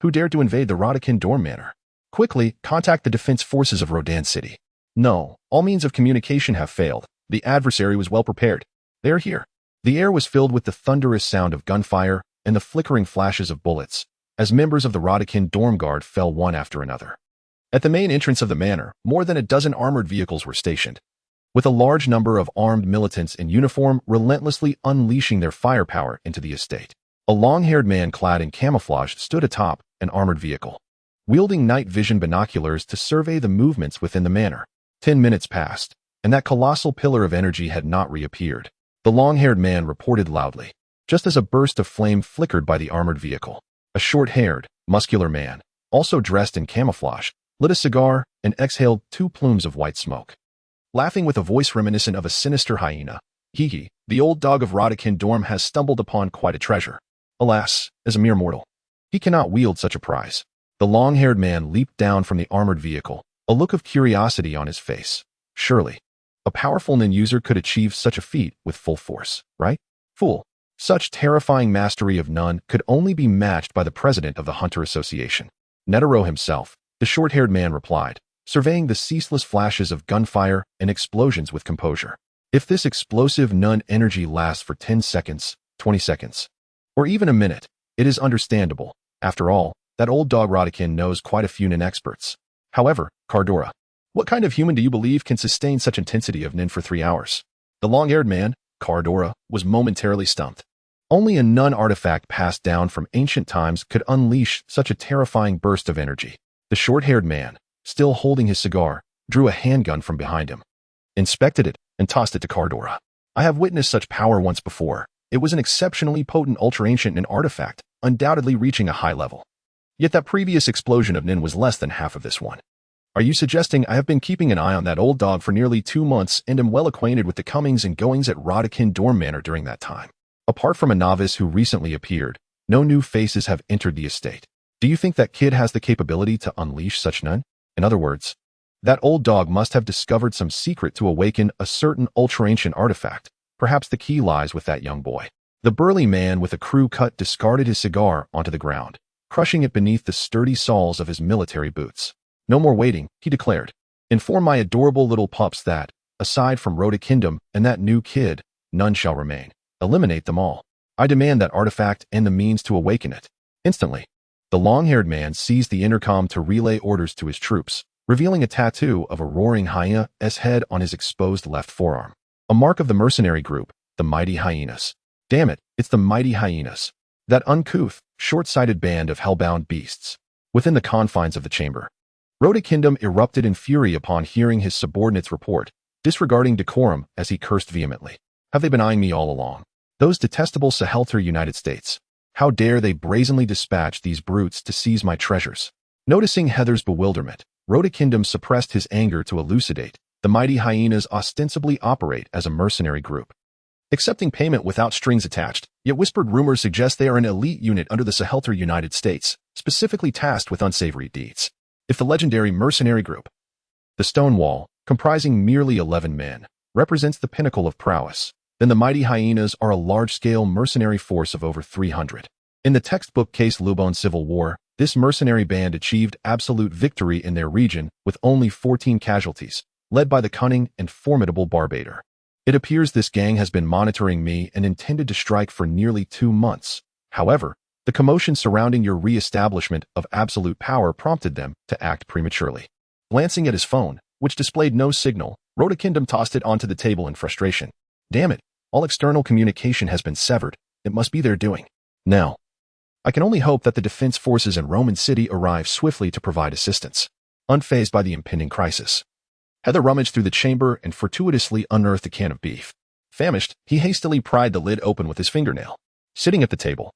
Who dared to invade the Rodikin dorm manor? Quickly, contact the defense forces of Rodan City. No, all means of communication have failed. The adversary was well prepared. They are here. The air was filled with the thunderous sound of gunfire and the flickering flashes of bullets, as members of the Rodikin dorm guard fell one after another. At the main entrance of the manor, more than a dozen armored vehicles were stationed, with a large number of armed militants in uniform relentlessly unleashing their firepower into the estate. A long-haired man clad in camouflage stood atop an armored vehicle, wielding night vision binoculars to survey the movements within the manor. 10 minutes passed, and that colossal pillar of energy had not reappeared. The long-haired man reported loudly, just as a burst of flame flickered by the armored vehicle. A short-haired, muscular man, also dressed in camouflage, lit a cigar and exhaled 2 plumes of white smoke. Laughing with a voice reminiscent of a sinister hyena, "Hee, the old dog of Rodikin Dorm has stumbled upon quite a treasure. Alas, as a mere mortal, he cannot wield such a prize." The long-haired man leaped down from the armored vehicle, a look of curiosity on his face. Surely, a powerful Nin user could achieve such a feat with full force, right? Fool. Such terrifying mastery of none could only be matched by the president of the Hunter Association. Netero himself, the short-haired man replied, surveying the ceaseless flashes of gunfire and explosions with composure. If this explosive Nun energy lasts for 10 seconds, 20 seconds, or even a minute, it is understandable. After all, that old dog Rodikin knows quite a few Nin experts. However, Cardora, what kind of human do you believe can sustain such intensity of Nin for 3 hours? The long-haired man, Cardora, was momentarily stumped. Only a Nun artifact passed down from ancient times could unleash such a terrifying burst of energy. The short-haired man, still holding his cigar, drew a handgun from behind him, inspected it, and tossed it to Cardora. I have witnessed such power once before. It was an exceptionally potent ultra-ancient Nin artifact, undoubtedly reaching a high level. Yet that previous explosion of Nin was less than half of this one. Are you suggesting I have been keeping an eye on that old dog for nearly 2 months and am well acquainted with the comings and goings at Rodikin Dorm Manor during that time? Apart from a novice who recently appeared, no new faces have entered the estate. Do you think that kid has the capability to unleash such Nun? In other words, that old dog must have discovered some secret to awaken a certain ultra-ancient artifact. Perhaps the key lies with that young boy. The burly man with a crew cut discarded his cigar onto the ground, crushing it beneath the sturdy soles of his military boots. No more waiting, he declared. Inform my adorable little pups that, aside from Rhoda Kingdom and that new kid, none shall remain. Eliminate them all. I demand that artifact and the means to awaken it. Instantly, the long-haired man seized the intercom to relay orders to his troops, revealing a tattoo of a roaring hyena's head on his exposed left forearm. A mark of the mercenary group, the Mighty Hyenas. Damn it, it's the Mighty Hyenas. That uncouth, short-sighted band of hellbound beasts. Within the confines of the chamber, Rhoda Kingdom erupted in fury upon hearing his subordinate's report, disregarding decorum as he cursed vehemently. Have they been eyeing me all along? Those detestable Sahelter United States. How dare they brazenly dispatch these brutes to seize my treasures? Noticing Heather's bewilderment, Rhoda Kingdom suppressed his anger to elucidate. The Mighty Hyenas ostensibly operate as a mercenary group, accepting payment without strings attached, yet whispered rumors suggest they are an elite unit under the Sahelter United States, specifically tasked with unsavory deeds. If the legendary mercenary group, the Stonewall, comprising merely 11 men, represents the pinnacle of prowess, then the Mighty Hyenas are a large-scale mercenary force of over 300. In the textbook case Lubon Civil War, this mercenary band achieved absolute victory in their region with only 14 casualties, led by the cunning and formidable Barbator. It appears this gang has been monitoring me and intended to strike for nearly 2 months. However, the commotion surrounding your re-establishment of absolute power prompted them to act prematurely. Glancing at his phone, which displayed no signal, Rhoda Kingdom tossed it onto the table in frustration. Damn it, all external communication has been severed. It must be their doing. Now, I can only hope that the defense forces in Roman City arrive swiftly to provide assistance. Unfazed by the impending crisis, Heather rummaged through the chamber and fortuitously unearthed a can of beef. Famished, he hastily pried the lid open with his fingernail. Sitting at the table,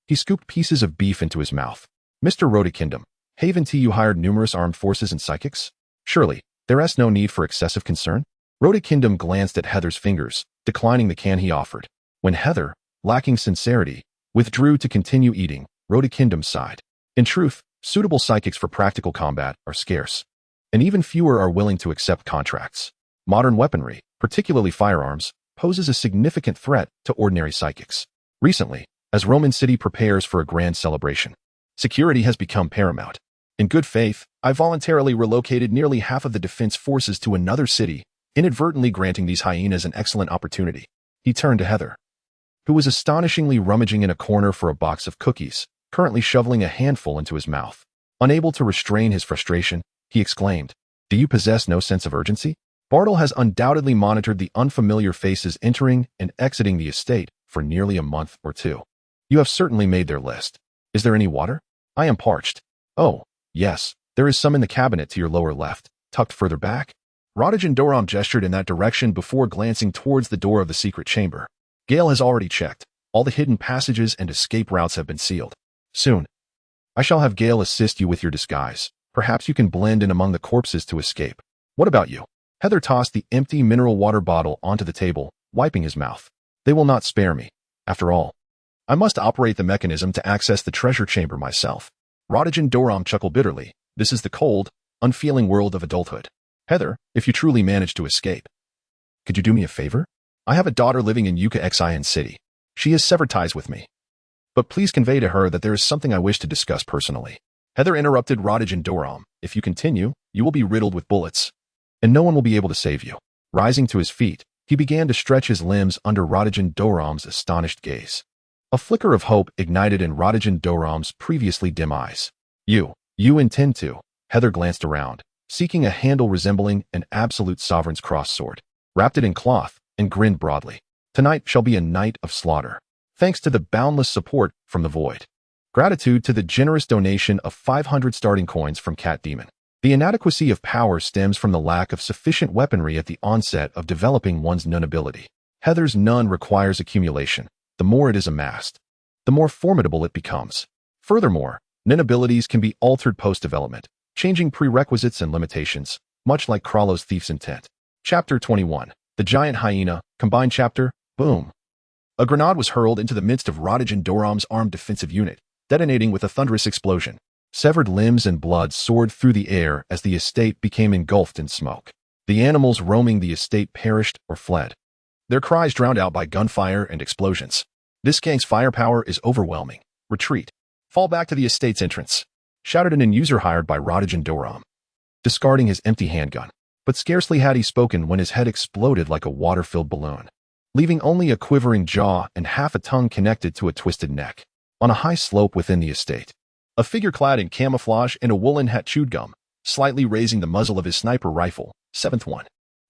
he scooped pieces of beef into his mouth. Mr. Rhoda Kingdom, Haven T, you hired numerous armed forces and psychics? Surely, there is no need for excessive concern? Rhoda Kingdom glanced at Heather's fingers, declining the can he offered. When Heather, lacking sincerity, withdrew to continue eating, Rhoda Kingdom sighed. In truth, suitable psychics for practical combat are scarce, and even fewer are willing to accept contracts. Modern weaponry, particularly firearms, poses a significant threat to ordinary psychics. Recently, as Roman city prepares for a grand celebration, security has become paramount. In good faith, I voluntarily relocated nearly half of the defense forces to another city, inadvertently granting these hyenas an excellent opportunity. He turned to Haeser, who was astonishingly rummaging in a corner for a box of cookies, currently shoveling a handful into his mouth. Unable to restrain his frustration, he exclaimed, "Do you possess no sense of urgency?" Bartle has undoubtedly monitored the unfamiliar faces entering and exiting the estate for nearly a month or two. You have certainly made their list. Is there any water? I am parched. Oh, yes, there is some in the cabinet to your lower left, tucked further back. Rodigan Doram gestured in that direction before glancing towards the door of the secret chamber. Gale has already checked. All the hidden passages and escape routes have been sealed. Soon, I shall have Gale assist you with your disguise. Perhaps you can blend in among the corpses to escape. What about you? Haeser tossed the empty mineral water bottle onto the table, wiping his mouth. They will not spare me. After all, I must operate the mechanism to access the treasure chamber myself. Rodigan Doram chuckled bitterly. This is the cold, unfeeling world of adulthood. Haeser, if you truly manage to escape, could you do me a favor? I have a daughter living in Exiled City. She has severed ties with me. But please convey to her that there is something I wish to discuss personally. Haeser interrupted Rodigan Doram. If you continue, you will be riddled with bullets, and no one will be able to save you. Rising to his feet, he began to stretch his limbs under Rodigan Doram's astonished gaze. A flicker of hope ignited in Rodigan Doram's previously dim eyes. You intend to? Haeser glanced around, seeking a handle resembling an absolute sovereign's cross sword, wrapped it in cloth, and grinned broadly. Tonight shall be a night of slaughter, thanks to the boundless support from the void. Gratitude to the generous donation of 500 starting coins from Cat Demon. The inadequacy of power stems from the lack of sufficient weaponry at the onset of developing one's nun ability. Haeser's nun requires accumulation. The more it is amassed, the more formidable it becomes. Furthermore, nun abilities can be altered post-development, changing prerequisites and limitations, much like Krallo's Thief's Intent. Chapter 21. The Giant Hyena, Combined Chapter, Boom. A grenade was hurled into the midst of Rodigan Doram's armed defensive unit, detonating with a thunderous explosion. Severed limbs and blood soared through the air as the estate became engulfed in smoke. The animals roaming the estate perished or fled, their cries drowned out by gunfire and explosions. This gang's firepower is overwhelming. Retreat. Fall back to the estate's entrance, shouted an user hired by Rodigan Doram, discarding his empty handgun. But scarcely had he spoken when his head exploded like a water-filled balloon, leaving only a quivering jaw and half a tongue connected to a twisted neck. On a high slope within the estate, a figure clad in camouflage and a woolen hat chewed gum, slightly raising the muzzle of his sniper rifle. 7th one.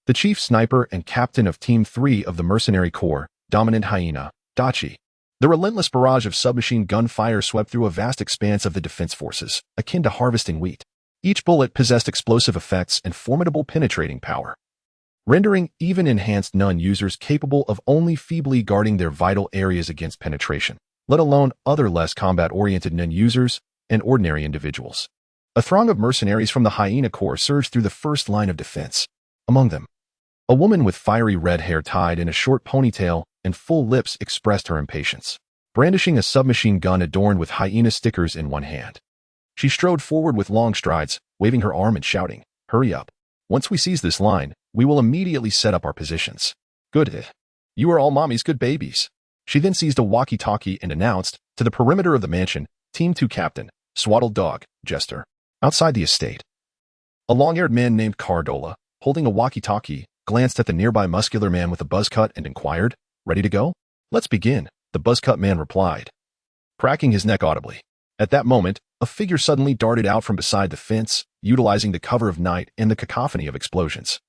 The chief sniper and captain of Team 3 of the Mercenary Corps, Dominant Hyena, Dachi. The relentless barrage of submachine gun fire swept through a vast expanse of the defense forces, akin to harvesting wheat. Each bullet possessed explosive effects and formidable penetrating power, rendering even enhanced nun users capable of only feebly guarding their vital areas against penetration, let alone other less combat-oriented nun users and ordinary individuals. A throng of mercenaries from the Hyena Corps surged through the first line of defense. Among them, a woman with fiery red hair tied in a short ponytail and full lips expressed her impatience, brandishing a submachine gun adorned with hyena stickers in one hand. She strode forward with long strides, waving her arm and shouting, "Hurry up. Once we seize this line, we will immediately set up our positions." "Good. You are all mommy's good babies." She then seized a walkie-talkie and announced, to the perimeter of the mansion, Team 2 Captain, Swaddled Dog, Jester. Outside the estate, a long-haired man named Cardola, holding a walkie-talkie, glanced at the nearby muscular man with a buzz cut and inquired, "Ready to go?" "Let's begin," the buzz-cut man replied, cracking his neck audibly. At that moment, a figure suddenly darted out from beside the fence, utilizing the cover of night and the cacophony of explosions,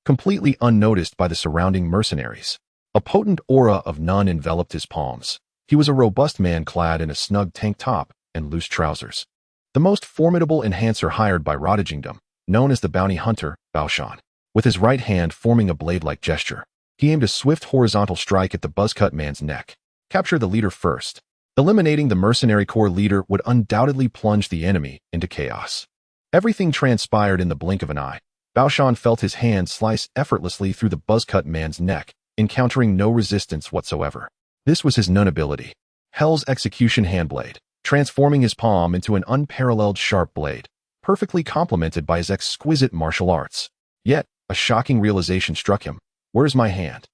completely unnoticed by the surrounding mercenaries. A potent aura of nun enveloped his palms. He was a robust man clad in a snug tank top and loose trousers, the most formidable enhancer hired by Rodagingdom, known as the bounty hunter, Baoshan. With his right hand forming a blade-like gesture, he aimed a swift horizontal strike at the buzzcut man's neck. Capture the leader first. Eliminating the Mercenary Corps leader would undoubtedly plunge the enemy into chaos. Everything transpired in the blink of an eye. Baoshan felt his hand slice effortlessly through the buzzcut man's neck, encountering no resistance whatsoever. This was his nun ability, Hell's Execution Handblade, transforming his palm into an unparalleled sharp blade, perfectly complemented by his exquisite martial arts. Yet, a shocking realization struck him. "Where's my hand?"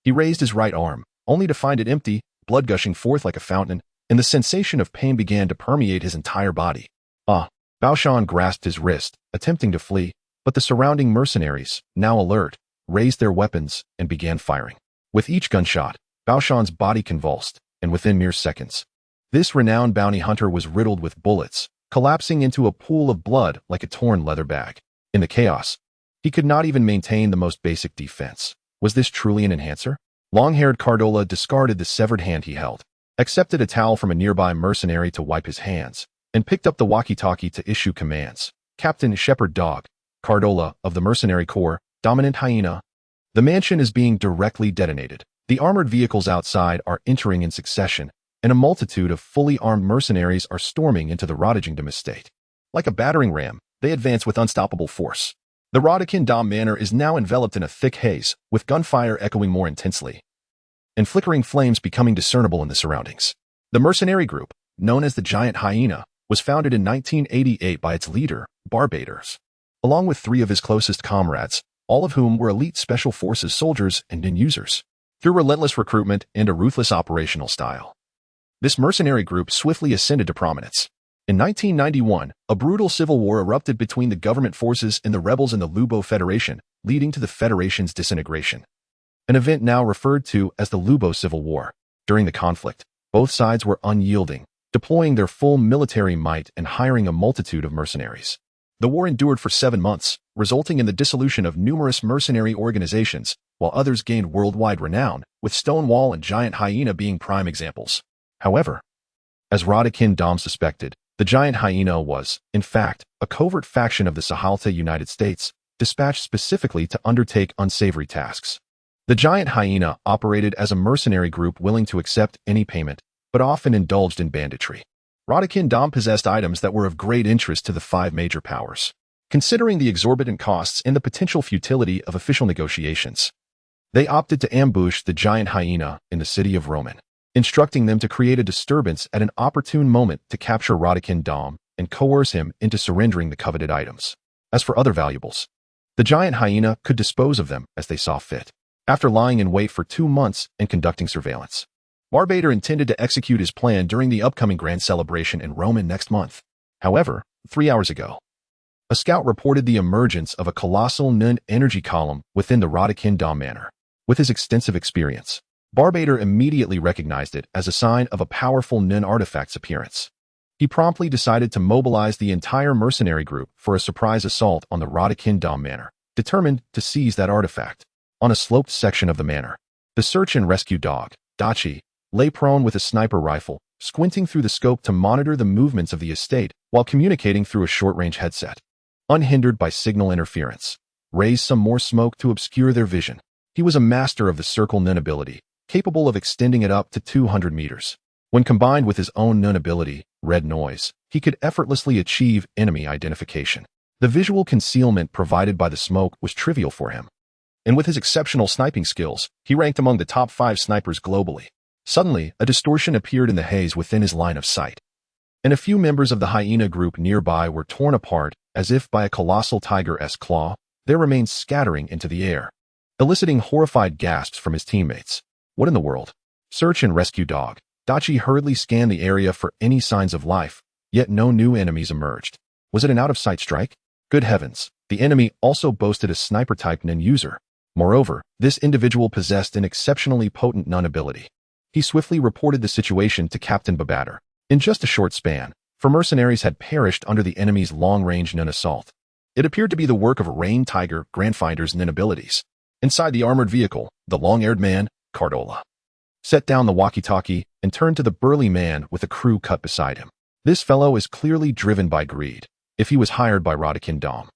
He raised his right arm, only to find it empty, blood gushing forth like a fountain, and the sensation of pain began to permeate his entire body. Bao Shan grasped his wrist, attempting to flee, but the surrounding mercenaries, now alert, raised their weapons and began firing. With each gunshot, Bao Shan's body convulsed, and within mere seconds, this renowned bounty hunter was riddled with bullets, collapsing into a pool of blood like a torn leather bag. In the chaos, he could not even maintain the most basic defense. Was this truly an enhancer? Long-haired Cardola discarded the severed hand he held, accepted a towel from a nearby mercenary to wipe his hands, and picked up the walkie-talkie to issue commands. "Captain Shepherd Dog, Cardola of the Mercenary Corps, Dominant Hyena. The mansion is being directly detonated. The armored vehicles outside are entering in succession, and a multitude of fully armed mercenaries are storming into the Rodagingdom estate. Like a battering ram, they advance with unstoppable force. The Rodagingdom Manor is now enveloped in a thick haze, with gunfire echoing more intensely, and flickering flames becoming discernible in the surroundings. The mercenary group, known as the Giant Hyena, was founded in 1988 by its leader, Barbados, along with 3 of his closest comrades, all of whom were elite special forces soldiers and nin users. Through relentless recruitment and a ruthless operational style, this mercenary group swiftly ascended to prominence. In 1991, a brutal civil war erupted between the government forces and the rebels in the Lubo Federation, leading to the Federation's disintegration, an event now referred to as the Lubo Civil War. During the conflict, both sides were unyielding, deploying their full military might and hiring a multitude of mercenaries. The war endured for 7 months, resulting in the dissolution of numerous mercenary organizations, while others gained worldwide renown, with Stonewall and Giant Hyena being prime examples. However, as Rodagingdom suspected, the Giant Hyena was, in fact, a covert faction of the Sahalta United States, dispatched specifically to undertake unsavory tasks. The Giant Hyena operated as a mercenary group willing to accept any payment, but often indulged in banditry. Rodagingdom possessed items that were of great interest to the 5 major powers. Considering the exorbitant costs and the potential futility of official negotiations, they opted to ambush the Giant Hyena in the city of Roman, instructing them to create a disturbance at an opportune moment to capture Rodagingdom and coerce him into surrendering the coveted items. As for other valuables, the Giant Hyena could dispose of them as they saw fit. After lying in wait for 2 months and conducting surveillance, Barbados intended to execute his plan during the upcoming grand celebration in Roman next month. However, 3 hours ago, a scout reported the emergence of a colossal Nun energy column within the Rodagingdom Manor. With his extensive experience, Barbados immediately recognized it as a sign of a powerful Nun artifact's appearance. He promptly decided to mobilize the entire mercenary group for a surprise assault on the Rodagingdom Manor, determined to seize that artifact. On a sloped section of the manor, the search and rescue dog, Dachi, lay prone with a sniper rifle, squinting through the scope to monitor the movements of the estate while communicating through a short-range headset. Unhindered by signal interference, raised some more smoke to obscure their vision. He was a master of the circle Nun ability, capable of extending it up to 200 meters. When combined with his own Nun ability, Red Noise, he could effortlessly achieve enemy identification. The visual concealment provided by the smoke was trivial for him, and with his exceptional sniping skills, he ranked among the top 5 snipers globally. Suddenly, a distortion appeared in the haze within his line of sight, and a few members of the hyena group nearby were torn apart as if by a colossal tiger-esque claw, their remains scattering into the air, eliciting horrified gasps from his teammates. What in the world? Search and rescue dog, Dachi hurriedly scanned the area for any signs of life, yet no new enemies emerged. Was it an out-of-sight strike? Good heavens, the enemy also boasted a sniper-type Nun user. Moreover, this individual possessed an exceptionally potent Nun ability. He swiftly reported the situation to Captain Babader. In just a short span, 4 mercenaries had perished under the enemy's long-range Nun assault. It appeared to be the work of Rain Tiger Grandfinder's Nun abilities. Inside the armored vehicle, the long-haired man, Cardola, set down the walkie-talkie and turned to the burly man with a crew cut beside him. This fellow is clearly driven by greed. If he was hired by Rodagingdom,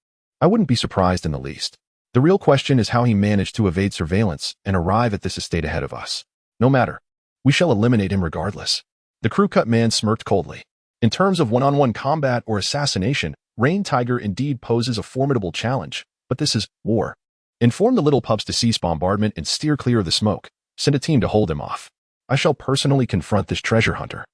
I wouldn't be surprised in the least. The real question is how he managed to evade surveillance and arrive at this estate ahead of us. No matter. We shall eliminate him regardless. The crew-cut man smirked coldly. In terms of one-on-one combat or assassination, Rain Tiger indeed poses a formidable challenge, but this is war. Inform the little pups to cease bombardment and steer clear of the smoke. Send a team to hold him off. I shall personally confront this treasure hunter.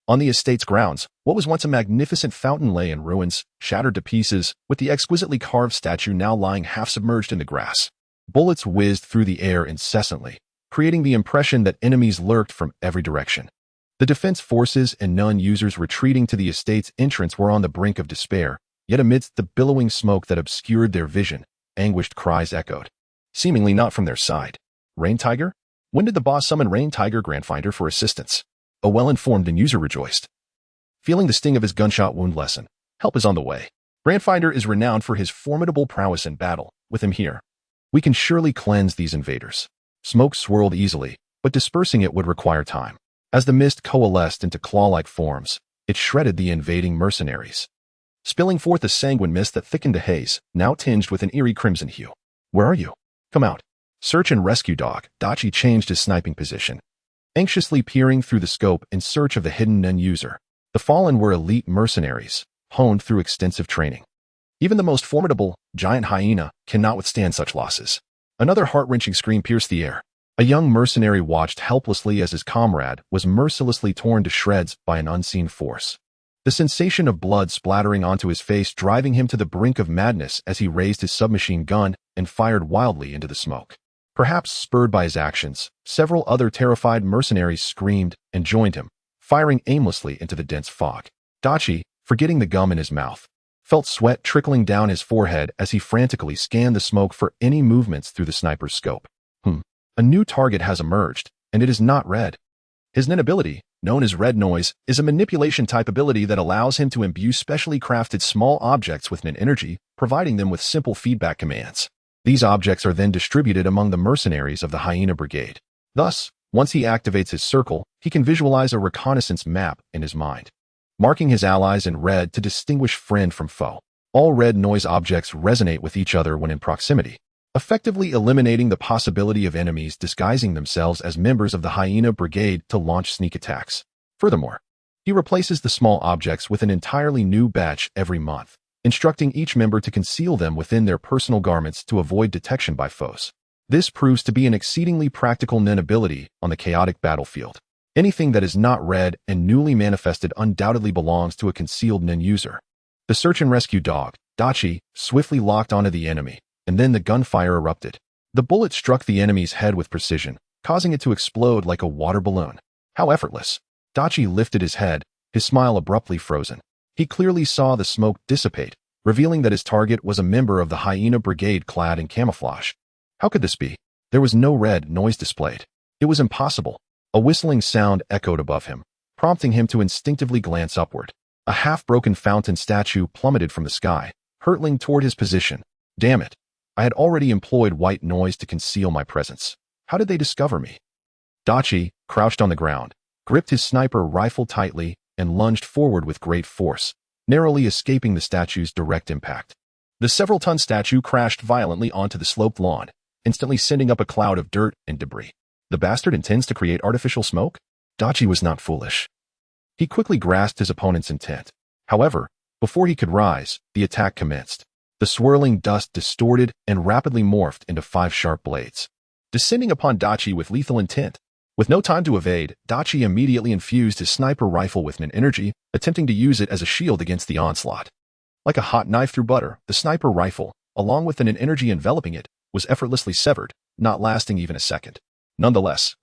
On the estate's grounds, what was once a magnificent fountain lay in ruins, shattered to pieces, with the exquisitely carved statue now lying half submerged in the grass. Bullets whizzed through the air incessantly, creating the impression that enemies lurked from every direction. The defense forces and non-users retreating to the estate's entrance were on the brink of despair, yet amidst the billowing smoke that obscured their vision, anguished cries echoed, seemingly not from their side. Rain Tiger? When did the boss summon Rain Tiger Grandfinder for assistance? A well-informed user rejoiced. Feeling the sting of his gunshot wound lessen, help is on the way. Grandfinder is renowned for his formidable prowess in battle. With him here, we can surely cleanse these invaders. Smoke swirled easily, but dispersing it would require time. As the mist coalesced into claw-like forms, it shredded the invading mercenaries, spilling forth a sanguine mist that thickened to haze, now tinged with an eerie crimson hue. Where are you? Come out. Search and rescue dog. Dachi changed his sniping position, anxiously peering through the scope in search of the hidden non-user. The fallen were elite mercenaries, honed through extensive training. Even the most formidable, giant hyena cannot withstand such losses. Another heart-wrenching scream pierced the air. A young mercenary watched helplessly as his comrade was mercilessly torn to shreds by an unseen force. The sensation of blood splattering onto his face driving him to the brink of madness as he raised his submachine gun and fired wildly into the smoke. Perhaps spurred by his actions, several other terrified mercenaries screamed and joined him, firing aimlessly into the dense fog. Dachi, forgetting the gum in his mouth, felt sweat trickling down his forehead as he frantically scanned the smoke for any movements through the sniper's scope. A new target has emerged, and it is not red. His nin ability, known as Red Noise, is a manipulation-type ability that allows him to imbue specially crafted small objects with nin energy, providing them with simple feedback commands. These objects are then distributed among the mercenaries of the Hyena Brigade. Thus, once he activates his circle, he can visualize a reconnaissance map in his mind, marking his allies in red to distinguish friend from foe. All Red Noise objects resonate with each other when in proximity, effectively eliminating the possibility of enemies disguising themselves as members of the Hyena Brigade to launch sneak attacks. Furthermore, he replaces the small objects with an entirely new batch every month, instructing each member to conceal them within their personal garments to avoid detection by foes. This proves to be an exceedingly practical nin ability on the chaotic battlefield. Anything that is not red and newly manifested undoubtedly belongs to a concealed nin user. The search and rescue dog, Dachi, swiftly locked onto the enemy, and then the gunfire erupted. The bullet struck the enemy's head with precision, causing it to explode like a water balloon. How effortless. Dachi lifted his head, his smile abruptly frozen. He clearly saw the smoke dissipate, revealing that his target was a member of the Hyena Brigade clad in camouflage. How could this be? There was no Red Noise displayed. It was impossible. A whistling sound echoed above him, prompting him to instinctively glance upward. A half-broken fountain statue plummeted from the sky, hurtling toward his position. Damn it. I had already employed white noise to conceal my presence. How did they discover me? Dachi, crouched on the ground, gripped his sniper rifle tightly and lunged forward with great force, narrowly escaping the statue's direct impact. The several-ton statue crashed violently onto the sloped lawn, instantly sending up a cloud of dirt and debris. The bastard intends to create artificial smoke? Dachi was not foolish. He quickly grasped his opponent's intent. However, before he could rise, the attack commenced. The swirling dust distorted and rapidly morphed into 5 sharp blades, descending upon Dachi with lethal intent. With no time to evade, Dachi immediately infused his sniper rifle with nin energy, attempting to use it as a shield against the onslaught. Like a hot knife through butter, the sniper rifle, along with the nin energy enveloping it, was effortlessly severed, not lasting even a second. Nonetheless,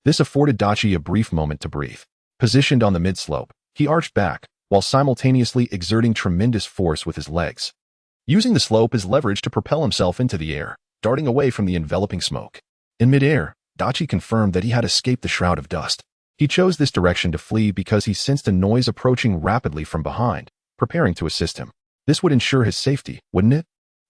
this afforded Dachi a brief moment to breathe. Positioned on the mid-slope, he arched back, while simultaneously exerting tremendous force with his legs, using the slope as leverage to propel himself into the air, darting away from the enveloping smoke. In midair, Dachi confirmed that he had escaped the shroud of dust. He chose this direction to flee because he sensed a noise approaching rapidly from behind, preparing to assist him. This would ensure his safety, wouldn't it?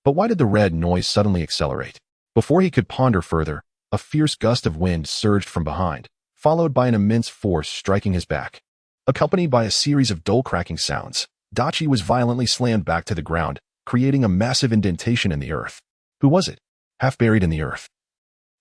But why did the Red Noise suddenly accelerate? Before he could ponder further, a fierce gust of wind surged from behind, followed by an immense force striking his back. Accompanied by a series of dull cracking sounds, Dachi was violently slammed back to the ground, creating a massive indentation in the earth. Who was it? Half buried in the earth.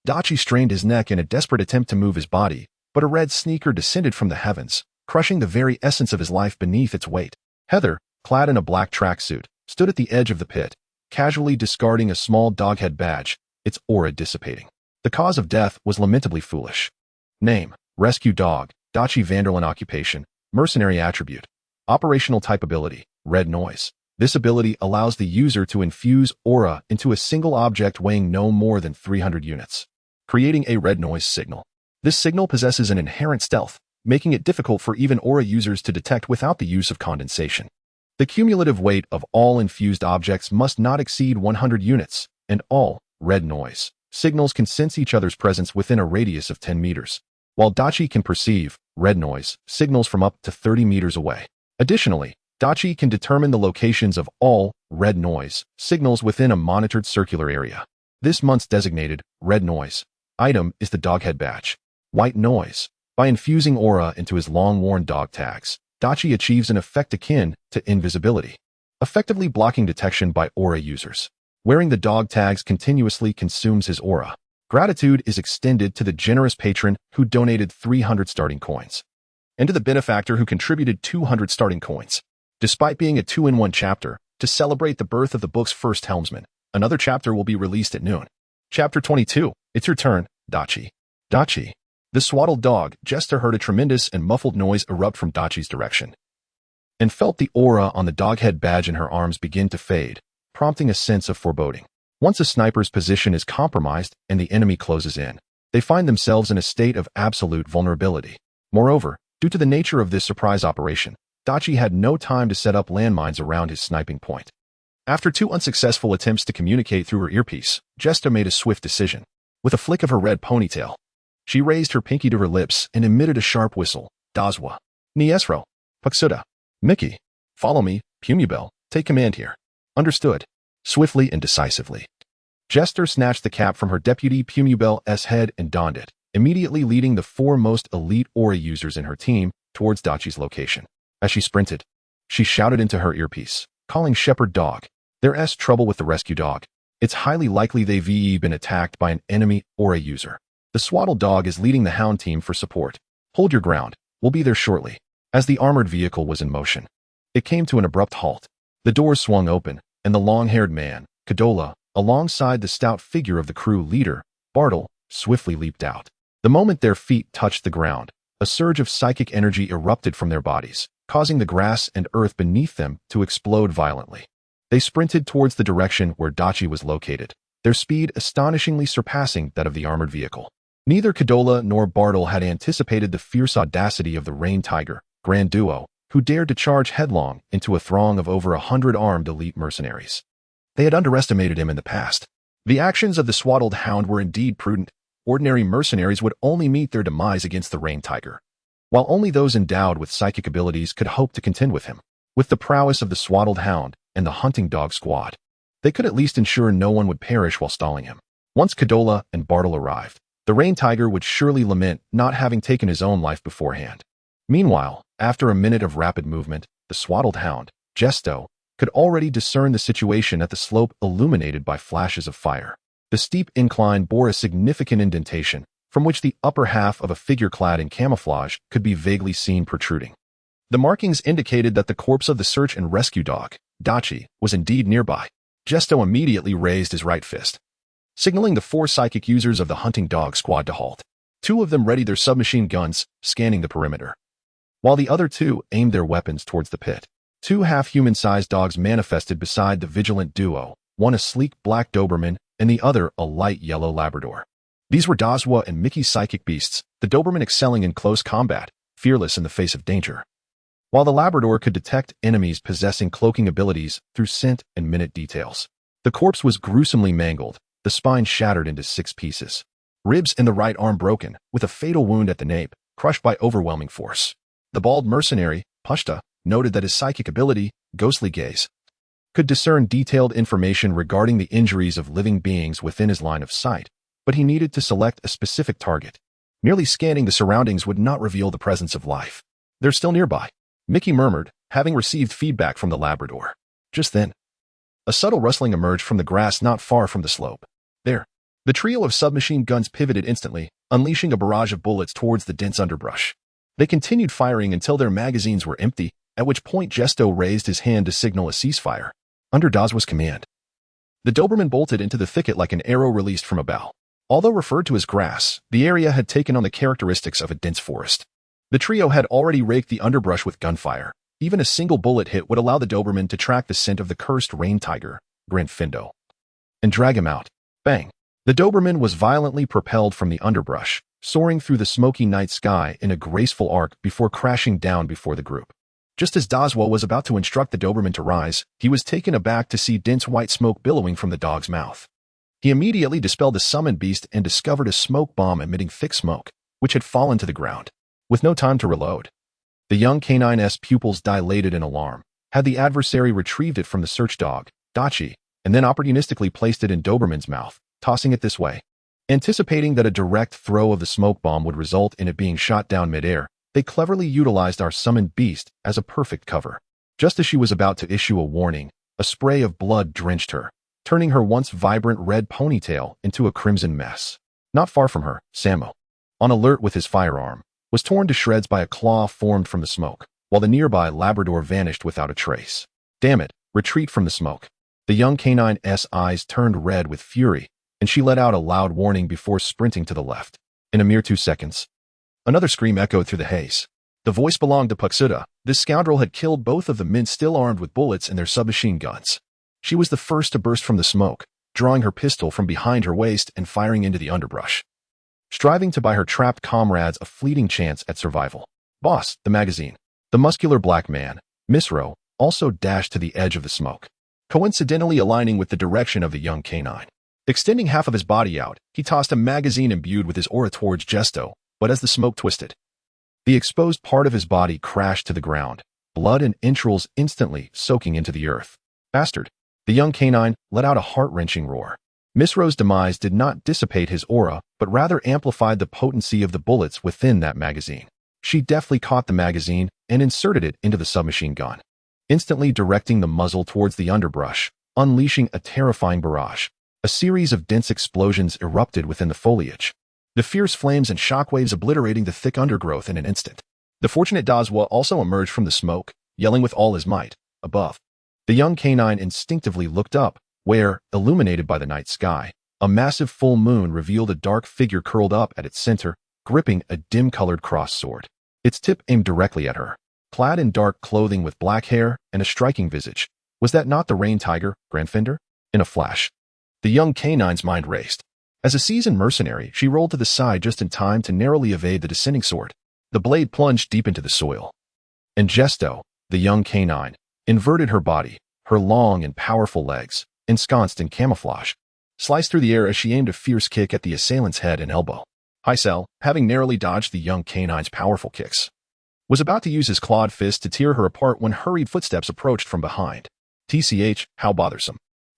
Dachi strained his neck in a desperate attempt to move his body, but a red sneaker descended from the heavens, crushing the very essence of his life beneath its weight. Haeser, clad in a black tracksuit, stood at the edge of the pit, casually discarding a small doghead badge, its aura dissipating. The cause of death was lamentably foolish. Name: Rescue Dog, Dachi Vanderlyn. Occupation: Mercenary. Attribute: Operational type ability, Red Noise. This ability allows the user to infuse aura into a single object weighing no more than 300 units, creating a red noise signal. This signal possesses an inherent stealth, making it difficult for even aura users to detect without the use of condensation. The cumulative weight of all infused objects must not exceed 100 units, and all red noise signals can sense each other's presence within a radius of 10 meters, while Dachi can perceive red noise signals from up to 30 meters away. Additionally, Dachi can determine the locations of all red noise signals within a monitored circular area. This month's designated red noise item is the Doghead Badge. White noise. By infusing aura into his long-worn dog tags, Dachi achieves an effect akin to invisibility, effectively blocking detection by aura users. Wearing the dog tags continuously consumes his aura. Gratitude is extended to the generous patron who donated 300 starting coins, and to the benefactor who contributed 200 starting coins. Despite being a 2-in-1 chapter, to celebrate the birth of the book's first helmsman, another chapter will be released at noon. Chapter 22. It's your turn, Dachi. Dachi. The swaddled dog, Jester, heard a tremendous and muffled noise erupt from Dachi's direction, and felt the aura on the Doghead Badge in her arms begin to fade, prompting a sense of foreboding. Once a sniper's position is compromised and the enemy closes in, they find themselves in a state of absolute vulnerability. Moreover, due to the nature of this surprise operation, Dachi had no time to set up landmines around his sniping point. After 2 unsuccessful attempts to communicate through her earpiece, Jesta made a swift decision. With a flick of her red ponytail, she raised her pinky to her lips and emitted a sharp whistle. Dazwa. Niesro. Puxuda. Mickey. Follow me, Pumubel. Take command here. Understood. Swiftly and decisively, Jester snatched the cap from her deputy Pumubel's head and donned it, immediately leading the 4 most elite aura users in her team towards Dachi's location. As she sprinted, she shouted into her earpiece, calling Shepherd Dog. There's trouble with the rescue dog. It's highly likely they've been attacked by an enemy aura user. The swaddled dog is leading the hound team for support. Hold your ground. We'll be there shortly. As the armored vehicle was in motion, it came to an abrupt halt. The doors swung open, and the long-haired man, Kadola, alongside the stout figure of the crew leader, Bartle, swiftly leaped out. The moment their feet touched the ground, a surge of psychic energy erupted from their bodies, causing the grass and earth beneath them to explode violently. They sprinted towards the direction where Dachi was located, their speed astonishingly surpassing that of the armored vehicle. Neither Kadola nor Bartle had anticipated the fierce audacity of the Rain Tiger, Grand Duo, who dared to charge headlong into a throng of over 100 armed elite mercenaries. They had underestimated him in the past. The actions of the swaddled hound were indeed prudent. Ordinary mercenaries would only meet their demise against the Rain Tiger, while only those endowed with psychic abilities could hope to contend with him. With the prowess of the swaddled hound and the hunting dog squad, they could at least ensure no one would perish while stalling him. Once Kadola and Bartle arrived, the Rain Tiger would surely lament not having taken his own life beforehand. Meanwhile, after a minute of rapid movement, the swaddled hound, Jesto, could already discern the situation at the slope illuminated by flashes of fire. The steep incline bore a significant indentation, from which the upper half of a figure clad in camouflage could be vaguely seen protruding. The markings indicated that the corpse of the search and rescue dog, Dachi, was indeed nearby. Jesto immediately raised his right fist, signaling the 4 psychic users of the hunting dog squad to halt. 2 of them readied their submachine guns, scanning the perimeter, while the other 2 aimed their weapons towards the pit. 2 half-human-sized dogs manifested beside the vigilant duo, one a sleek black Doberman and the other a light yellow Labrador. These were Dazwa and Mickey's psychic beasts, the Doberman excelling in close combat, fearless in the face of danger, while the Labrador could detect enemies possessing cloaking abilities through scent and minute details. The corpse was gruesomely mangled, the spine shattered into 6 pieces, ribs and the right arm broken, with a fatal wound at the nape, crushed by overwhelming force. The bald mercenary, Pushta, noted that his psychic ability, Ghostly Gaze, could discern detailed information regarding the injuries of living beings within his line of sight, but he needed to select a specific target. Merely scanning the surroundings would not reveal the presence of life. They're still nearby, Mickey murmured, having received feedback from the Labrador. Just then, a subtle rustling emerged from the grass not far from the slope. There, the trio of submachine guns pivoted instantly, unleashing a barrage of bullets towards the dense underbrush. They continued firing until their magazines were empty, at which point Jesto raised his hand to signal a ceasefire. Under Dazwa's command, the Doberman bolted into the thicket like an arrow released from a bow. Although referred to as grass, the area had taken on the characteristics of a dense forest. The trio had already raked the underbrush with gunfire, Even a single bullet hit would allow the Doberman to track the scent of the cursed rain tiger, Granfindo, and drag him out. Bang! The Doberman was violently propelled from the underbrush, soaring through the smoky night sky in a graceful arc before crashing down before the group. Just as Dazwa was about to instruct the Doberman to rise, he was taken aback to see dense white smoke billowing from the dog's mouth. He immediately dispelled the summoned beast and discovered a smoke bomb emitting thick smoke, which had fallen to the ground. With no time to reload, the young canine's pupils dilated in alarm. Had the adversary retrieved it from the search dog, Dachi, and then opportunistically placed it in Doberman's mouth, tossing it this way. Anticipating that a direct throw of the smoke bomb would result in it being shot down midair, they cleverly utilized our summoned beast as a perfect cover. Just as she was about to issue a warning, a spray of blood drenched her, turning her once vibrant red ponytail into a crimson mess. Not far from her, Samo, on alert with his firearm, was torn to shreds by a claw formed from the smoke, while the nearby Labrador vanished without a trace. Damn it, retreat from the smoke. The young canine's eyes turned red with fury, and she let out a loud warning before sprinting to the left. In a mere 2 seconds, another scream echoed through the haze. The voice belonged to Puxuda. This scoundrel had killed both of the men still armed with bullets and their submachine guns. She was the first to burst from the smoke, drawing her pistol from behind her waist and firing into the underbrush, striving to buy her trapped comrades a fleeting chance at survival. Boss, the magazine. The muscular black man, Misro, also dashed to the edge of the smoke, coincidentally aligning with the direction of the young canine. Extending half of his body out, he tossed a magazine imbued with his aura towards Gesto, but as the smoke twisted, the exposed part of his body crashed to the ground, blood and entrails instantly soaking into the earth. Bastard! The young canine let out a heart-wrenching roar. Misro's demise did not dissipate his aura, but rather amplified the potency of the bullets within that magazine. She deftly caught the magazine and inserted it into the submachine gun, instantly directing the muzzle towards the underbrush, unleashing a terrifying barrage. A series of dense explosions erupted within the foliage, the fierce flames and shockwaves obliterating the thick undergrowth in an instant. The fortunate Dazwa also emerged from the smoke, yelling with all his might. Above, the young canine instinctively looked up, where, illuminated by the night sky, a massive full moon revealed a dark figure curled up at its center, gripping a dim-colored cross sword. Its tip aimed directly at her. Clad in dark clothing with black hair and a striking visage, was that not the rain tiger, Granfinder? In a flash, the young canine's mind raced. As a seasoned mercenary, she rolled to the side just in time to narrowly evade the descending sword. The blade plunged deep into the soil, and Gesto, the young canine, inverted her body, her long and powerful legs, ensconced in camouflage, sliced through the air as she aimed a fierce kick at the assailant's head and elbow. Haeser, having narrowly dodged the young canine's powerful kicks, was about to use his clawed fist to tear her apart when hurried footsteps approached from behind. TCH, how bothersome.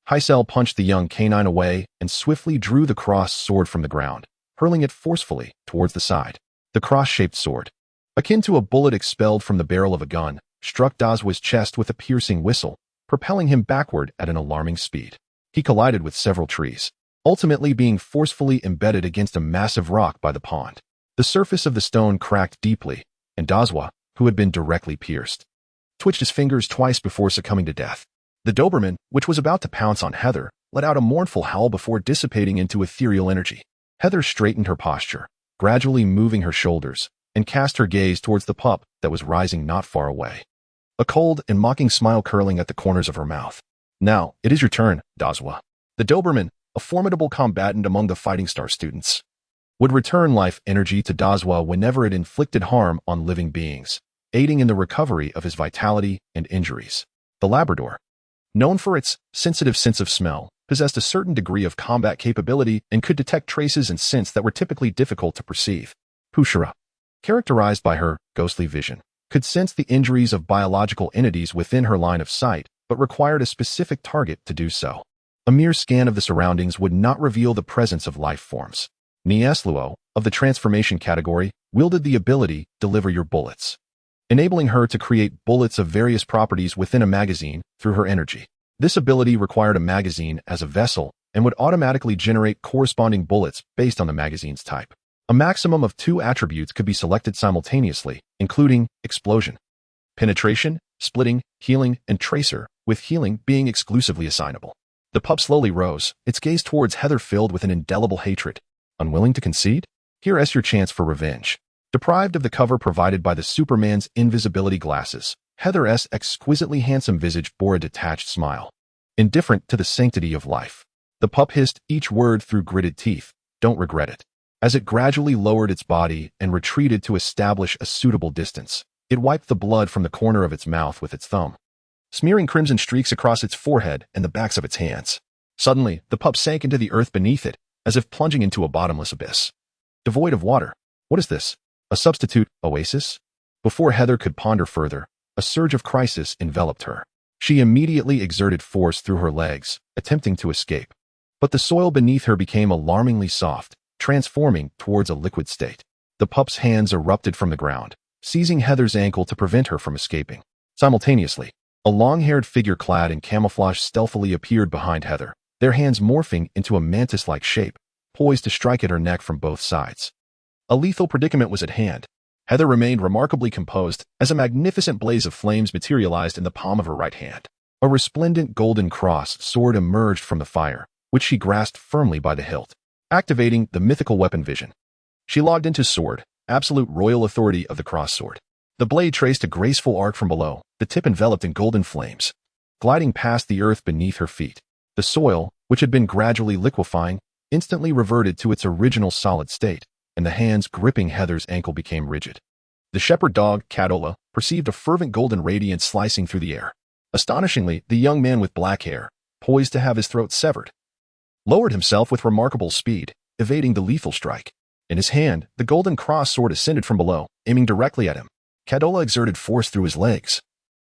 Haeser punched the young canine away and swiftly drew the crossed sword from the ground, hurling it forcefully towards the side. The cross-shaped sword, akin to a bullet expelled from the barrel of a gun, struck Dazwa's chest with a piercing whistle, propelling him backward at an alarming speed. He collided with several trees, ultimately being forcefully embedded against a massive rock by the pond. The surface of the stone cracked deeply, and Dazwa, who had been directly pierced, twitched his fingers twice before succumbing to death. The Doberman, which was about to pounce on Heather, let out a mournful howl before dissipating into ethereal energy. Heather straightened her posture, gradually moving her shoulders, and cast her gaze towards the pup that was rising not far away, a cold and mocking smile curling at the corners of her mouth. Now, it is your turn, Dazwa. The Doberman, a formidable combatant among the Fighting Star students, would return life energy to Dazwa whenever it inflicted harm on living beings, aiding in the recovery of his vitality and injuries. The Labrador, known for its sensitive sense of smell, possessed a certain degree of combat capability and could detect traces and scents that were typically difficult to perceive. Pushara, characterized by her ghostly vision, could sense the injuries of biological entities within her line of sight, but required a specific target to do so. A mere scan of the surroundings would not reveal the presence of life forms. Niesluo, of the transformation category, wielded the ability deliver your bullets, enabling her to create bullets of various properties within a magazine through her energy. This ability required a magazine as a vessel and would automatically generate corresponding bullets based on the magazine's type. A maximum of 2 attributes could be selected simultaneously, including explosion, penetration, splitting, healing, and tracer, with healing being exclusively assignable. The pup slowly rose, its gaze towards Heather filled with an indelible hatred. Unwilling to concede? Here's your chance for revenge. Deprived of the cover provided by the Superman's invisibility glasses, Heather's exquisitely handsome visage bore a detached smile, indifferent to the sanctity of life. The pup hissed each word through gritted teeth, "Don't regret it." As it gradually lowered its body and retreated to establish a suitable distance, it wiped the blood from the corner of its mouth with its thumb, smearing crimson streaks across its forehead and the backs of its hands. Suddenly, the pup sank into the earth beneath it, as if plunging into a bottomless abyss. Devoid of water. What is this? A substitute oasis? Before Heather could ponder further, a surge of crisis enveloped her. She immediately exerted force through her legs, attempting to escape. But the soil beneath her became alarmingly soft, transforming towards a liquid state. The pup's hands erupted from the ground, seizing Heather's ankle to prevent her from escaping. Simultaneously, a long-haired figure clad in camouflage stealthily appeared behind Heather, their hands morphing into a mantis-like shape, poised to strike at her neck from both sides. A lethal predicament was at hand. Heather remained remarkably composed as a magnificent blaze of flames materialized in the palm of her right hand. A resplendent golden cross sword emerged from the fire, which she grasped firmly by the hilt, activating the mythical weapon vision. She logged into sword, absolute royal authority of the cross sword. The blade traced a graceful arc from below, the tip enveloped in golden flames, gliding past the earth beneath her feet. The soil, which had been gradually liquefying, instantly reverted to its original solid state, and the hands gripping Heather's ankle became rigid. The shepherd dog, Cadola, perceived a fervent golden radiance slicing through the air. Astonishingly, the young man with black hair, poised to have his throat severed, lowered himself with remarkable speed, evading the lethal strike. In his hand, the golden cross sword ascended from below, aiming directly at him. Cadola exerted force through his legs,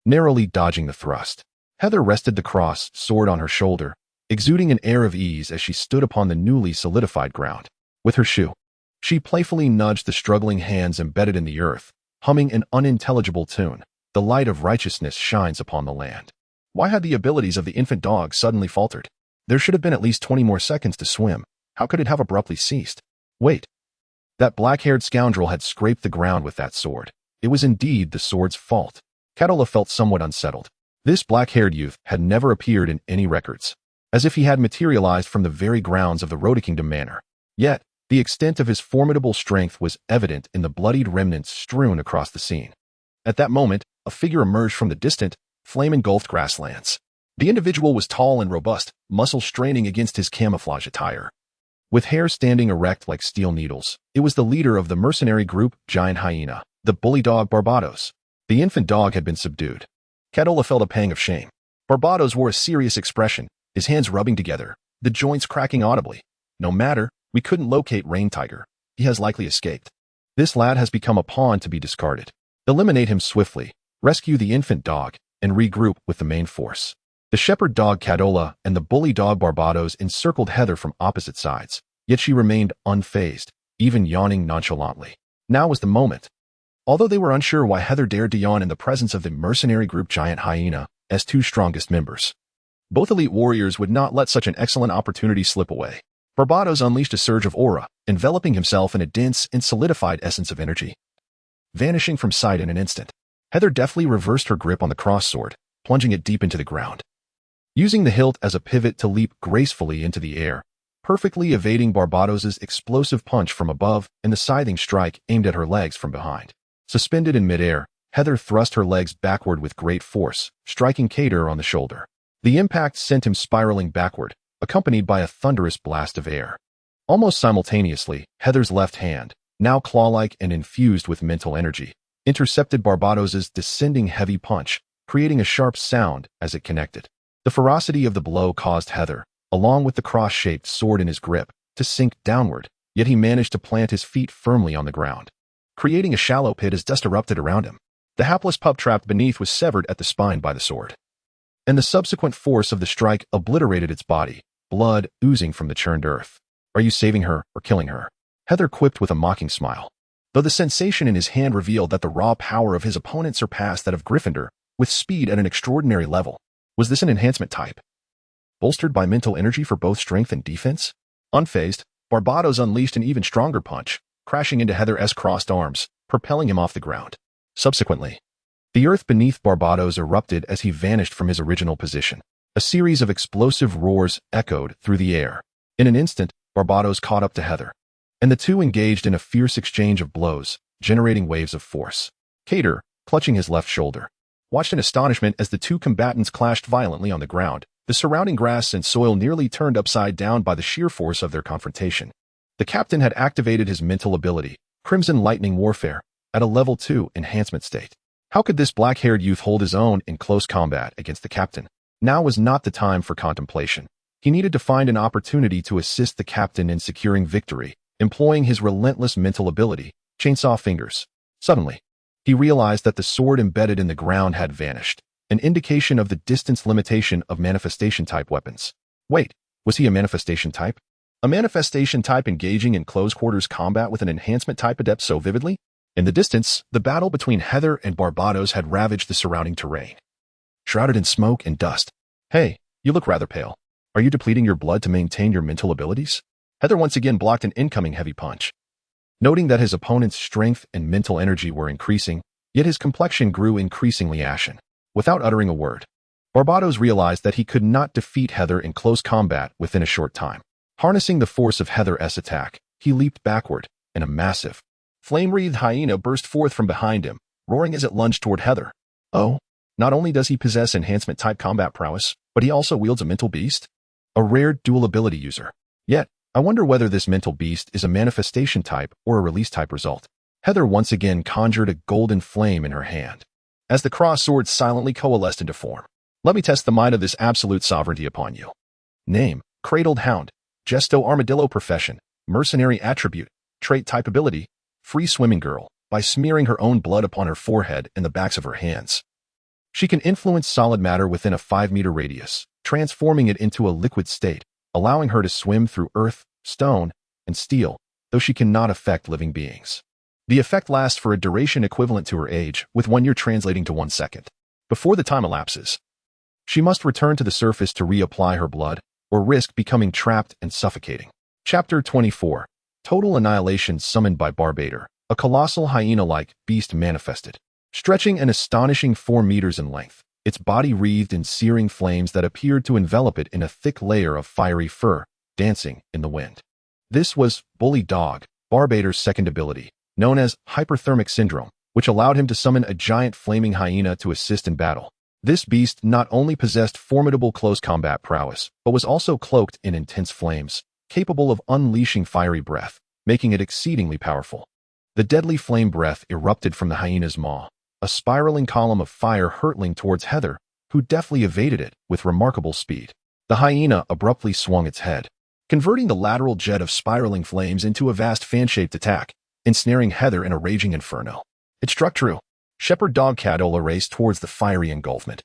narrowly dodging the thrust. Heather rested the cross sword on her shoulder, exuding an air of ease as she stood upon the newly solidified ground. With her shoe, she playfully nudged the struggling hands embedded in the earth, humming an unintelligible tune. The light of righteousness shines upon the land. Why had the abilities of the infant dog suddenly faltered? There should have been at least 20 more seconds to swim. How could it have abruptly ceased? Wait. That black-haired scoundrel had scraped the ground with that sword. It was indeed the sword's fault. Cadola felt somewhat unsettled. This black-haired youth had never appeared in any records, as if he had materialized from the very grounds of the Rhodokingdom Manor. Yet, the extent of his formidable strength was evident in the bloodied remnants strewn across the scene. At that moment, a figure emerged from the distant, flame-engulfed grasslands. The individual was tall and robust, muscles straining against his camouflage attire. With hair standing erect like steel needles, it was the leader of the mercenary group, Giant Hyena, the bully dog Barbados. The infant dog had been subdued. Cadola felt a pang of shame. Barbados wore a serious expression, his hands rubbing together, the joints cracking audibly. No matter, we couldn't locate Rain Tiger. He has likely escaped. This lad has become a pawn to be discarded. Eliminate him swiftly, rescue the infant dog, and regroup with the main force. The shepherd dog Cadola and the bully dog Barbados encircled Heather from opposite sides, yet she remained unfazed, even yawning nonchalantly. Now was the moment. Although they were unsure why Heather dared to yawn in the presence of the mercenary group Giant Hyena as two strongest members, both elite warriors would not let such an excellent opportunity slip away. Barbados unleashed a surge of aura, enveloping himself in a dense and solidified essence of energy, vanishing from sight in an instant. Heather deftly reversed her grip on the cross sword, plunging it deep into the ground, using the hilt as a pivot to leap gracefully into the air, perfectly evading Barbados's explosive punch from above and the scything strike aimed at her legs from behind. Suspended in midair, Heather thrust her legs backward with great force, striking Cater on the shoulder. The impact sent him spiraling backward, accompanied by a thunderous blast of air. Almost simultaneously, Heather's left hand, now claw-like and infused with mental energy, intercepted Barbados's descending heavy punch, creating a sharp sound as it connected. The ferocity of the blow caused Heather, along with the cross-shaped sword in his grip, to sink downward, yet he managed to plant his feet firmly on the ground, creating a shallow pit as dust erupted around him. The hapless pup trapped beneath was severed at the spine by the sword, and the subsequent force of the strike obliterated its body, blood oozing from the churned earth. Are you saving her or killing her? Heather quipped with a mocking smile, though the sensation in his hand revealed that the raw power of his opponent surpassed that of Gryffindor, with speed at an extraordinary level. Was this an enhancement type, bolstered by mental energy for both strength and defense? Unfazed, Barbados unleashed an even stronger punch, crashing into Heather's crossed arms, propelling him off the ground. Subsequently, the earth beneath Barbados erupted as he vanished from his original position. A series of explosive roars echoed through the air. In an instant, Barbados caught up to Heather, and the two engaged in a fierce exchange of blows, generating waves of force. Cater, clutching his left shoulder, watched in astonishment as the two combatants clashed violently on the ground. The surrounding grass and soil nearly turned upside down by the sheer force of their confrontation. The captain had activated his mental ability, Crimson Lightning Warfare, at a level 2 enhancement state. How could this black-haired youth hold his own in close combat against the captain? Now was not the time for contemplation. He needed to find an opportunity to assist the captain in securing victory, employing his relentless mental ability, Chainsaw Fingers. Suddenly, he realized that the sword embedded in the ground had vanished, an indication of the distance limitation of manifestation-type weapons. Wait, was he a manifestation type? A manifestation type engaging in close-quarters combat with an enhancement-type adept so vividly? In the distance, the battle between Haeser and Barbados had ravaged the surrounding terrain. Shrouded in smoke and dust. Hey, you look rather pale. Are you depleting your blood to maintain your mental abilities? Haeser once again blocked an incoming heavy punch. Noting that his opponent's strength and mental energy were increasing, yet his complexion grew increasingly ashen. Without uttering a word, Barbados realized that he could not defeat Haeser in close combat within a short time. Harnessing the force of Haeser's attack, he leaped backward, and a massive, flame-wreathed hyena burst forth from behind him, roaring as it lunged toward Haeser. Oh, not only does he possess enhancement-type combat prowess, but he also wields a mental beast? A rare dual ability user. Yet, I wonder whether this mental beast is a manifestation type or a release type result. Haeser once again conjured a golden flame in her hand. As the cross swords silently coalesced into form, let me test the might of this absolute sovereignty upon you. Name, Cradled Hound. Gesto Armadillo. Profession, mercenary. Attribute, trait type. Ability, free swimming girl, by smearing her own blood upon her forehead and the backs of her hands. She can influence solid matter within a 5-meter radius, transforming it into a liquid state, allowing her to swim through earth, stone, and steel, though she cannot affect living beings. The effect lasts for a duration equivalent to her age, with 1 year translating to 1 second. Before the time elapses, she must return to the surface to reapply her blood, or risk becoming trapped and suffocating. Chapter 24. Total Annihilation. Summoned by Barbator, a colossal hyena-like beast manifested. Stretching an astonishing 4 meters in length, its body wreathed in searing flames that appeared to envelop it in a thick layer of fiery fur, dancing in the wind. This was Bully Dog, Barbator's second ability, known as Hyperthermic Syndrome, which allowed him to summon a giant flaming hyena to assist in battle. This beast not only possessed formidable close combat prowess, but was also cloaked in intense flames, capable of unleashing fiery breath, making it exceedingly powerful. The deadly flame breath erupted from the hyena's maw, a spiraling column of fire hurtling towards Haeser, who deftly evaded it with remarkable speed. The hyena abruptly swung its head, converting the lateral jet of spiraling flames into a vast fan-shaped attack, ensnaring Haeser in a raging inferno. It struck true. Shepherd Dog Cadola raced towards the fiery engulfment,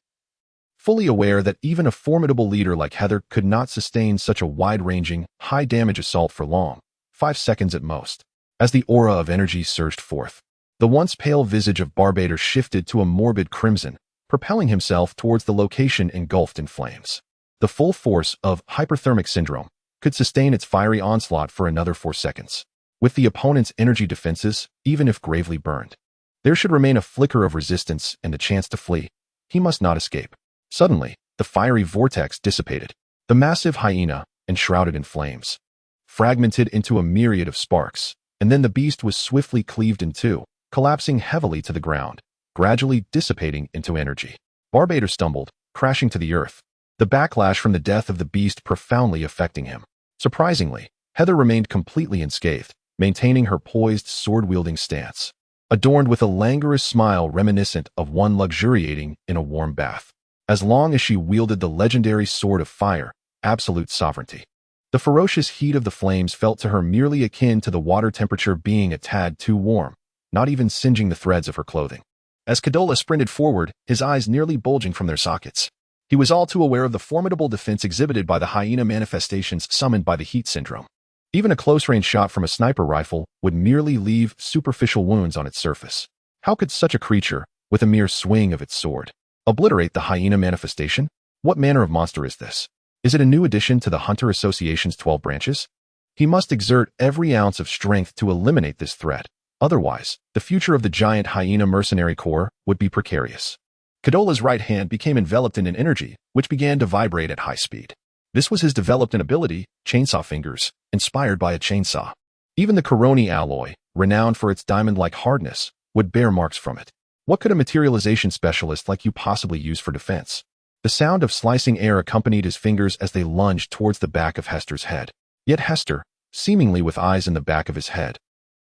fully aware that even a formidable leader like Haeser could not sustain such a wide-ranging, high-damage assault for long, 5 seconds at most. As the aura of energy surged forth, the once pale visage of Barbator shifted to a morbid crimson, propelling himself towards the location engulfed in flames. The full force of Hyperthermic Syndrome could sustain its fiery onslaught for another 4 seconds. With the opponent's energy defenses, even if gravely burned, there should remain a flicker of resistance and a chance to flee. He must not escape. Suddenly, the fiery vortex dissipated. The massive hyena, enshrouded in flames, fragmented into a myriad of sparks, and then the beast was swiftly cleaved in two, collapsing heavily to the ground, gradually dissipating into energy. Barbator stumbled, crashing to the earth, the backlash from the death of the beast profoundly affecting him. Surprisingly, Haeser remained completely unscathed, maintaining her poised, sword-wielding stance, adorned with a languorous smile reminiscent of one luxuriating in a warm bath. As long as she wielded the legendary Sword of Fire, absolute sovereignty, the ferocious heat of the flames felt to her merely akin to the water temperature being a tad too warm, not even singeing the threads of her clothing. As Cadola sprinted forward, his eyes nearly bulging from their sockets, he was all too aware of the formidable defense exhibited by the hyena manifestations summoned by the heat syndrome. Even a close-range shot from a sniper rifle would merely leave superficial wounds on its surface. How could such a creature, with a mere swing of its sword, obliterate the hyena manifestation? What manner of monster is this? Is it a new addition to the Hunter Association's 12 branches? He must exert every ounce of strength to eliminate this threat. Otherwise, the future of the giant hyena mercenary corps would be precarious. Cadola's right hand became enveloped in an energy, which began to vibrate at high speed. This was his developed ability, Chainsaw Fingers, inspired by a chainsaw. Even the Coroni alloy, renowned for its diamond-like hardness, would bear marks from it. What could a materialization specialist like you possibly use for defense? The sound of slicing air accompanied his fingers as they lunged towards the back of Hester's head. Yet Hester, seemingly with eyes in the back of his head,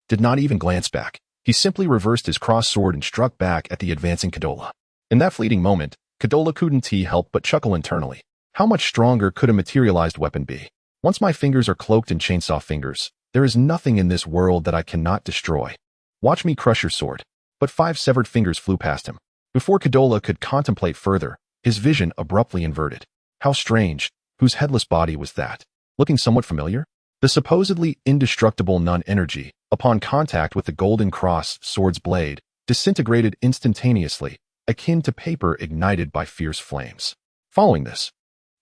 did not even glance back. He simply reversed his crossed sword and struck back at the advancing Cadola. In that fleeting moment, Cadola couldn't help but chuckle internally. How much stronger could a materialized weapon be? Once my fingers are cloaked in chainsaw fingers, there is nothing in this world that I cannot destroy. Watch me crush your sword. But 5 severed fingers flew past him. Before Cadola could contemplate further, his vision abruptly inverted. How strange. Whose headless body was that? Looking somewhat familiar? The supposedly indestructible non-energy, upon contact with the golden cross sword's blade, disintegrated instantaneously, akin to paper ignited by fierce flames. Following this,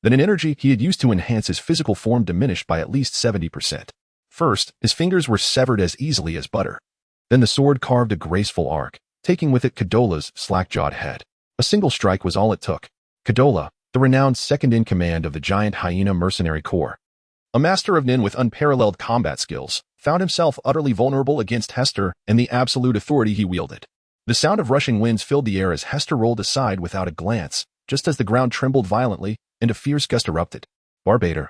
the energy he had used to enhance his physical form diminished by at least 70%. First, his fingers were severed as easily as butter. Then the sword carved a graceful arc, taking with it Cadola's slack-jawed head. A single strike was all it took. Cadola, the renowned second-in-command of the giant hyena mercenary corps, a master of Nin with unparalleled combat skills, found himself utterly vulnerable against Hester and the absolute authority he wielded. The sound of rushing winds filled the air as Hester rolled aside without a glance, just as the ground trembled violently and a fierce gust erupted. Barbator,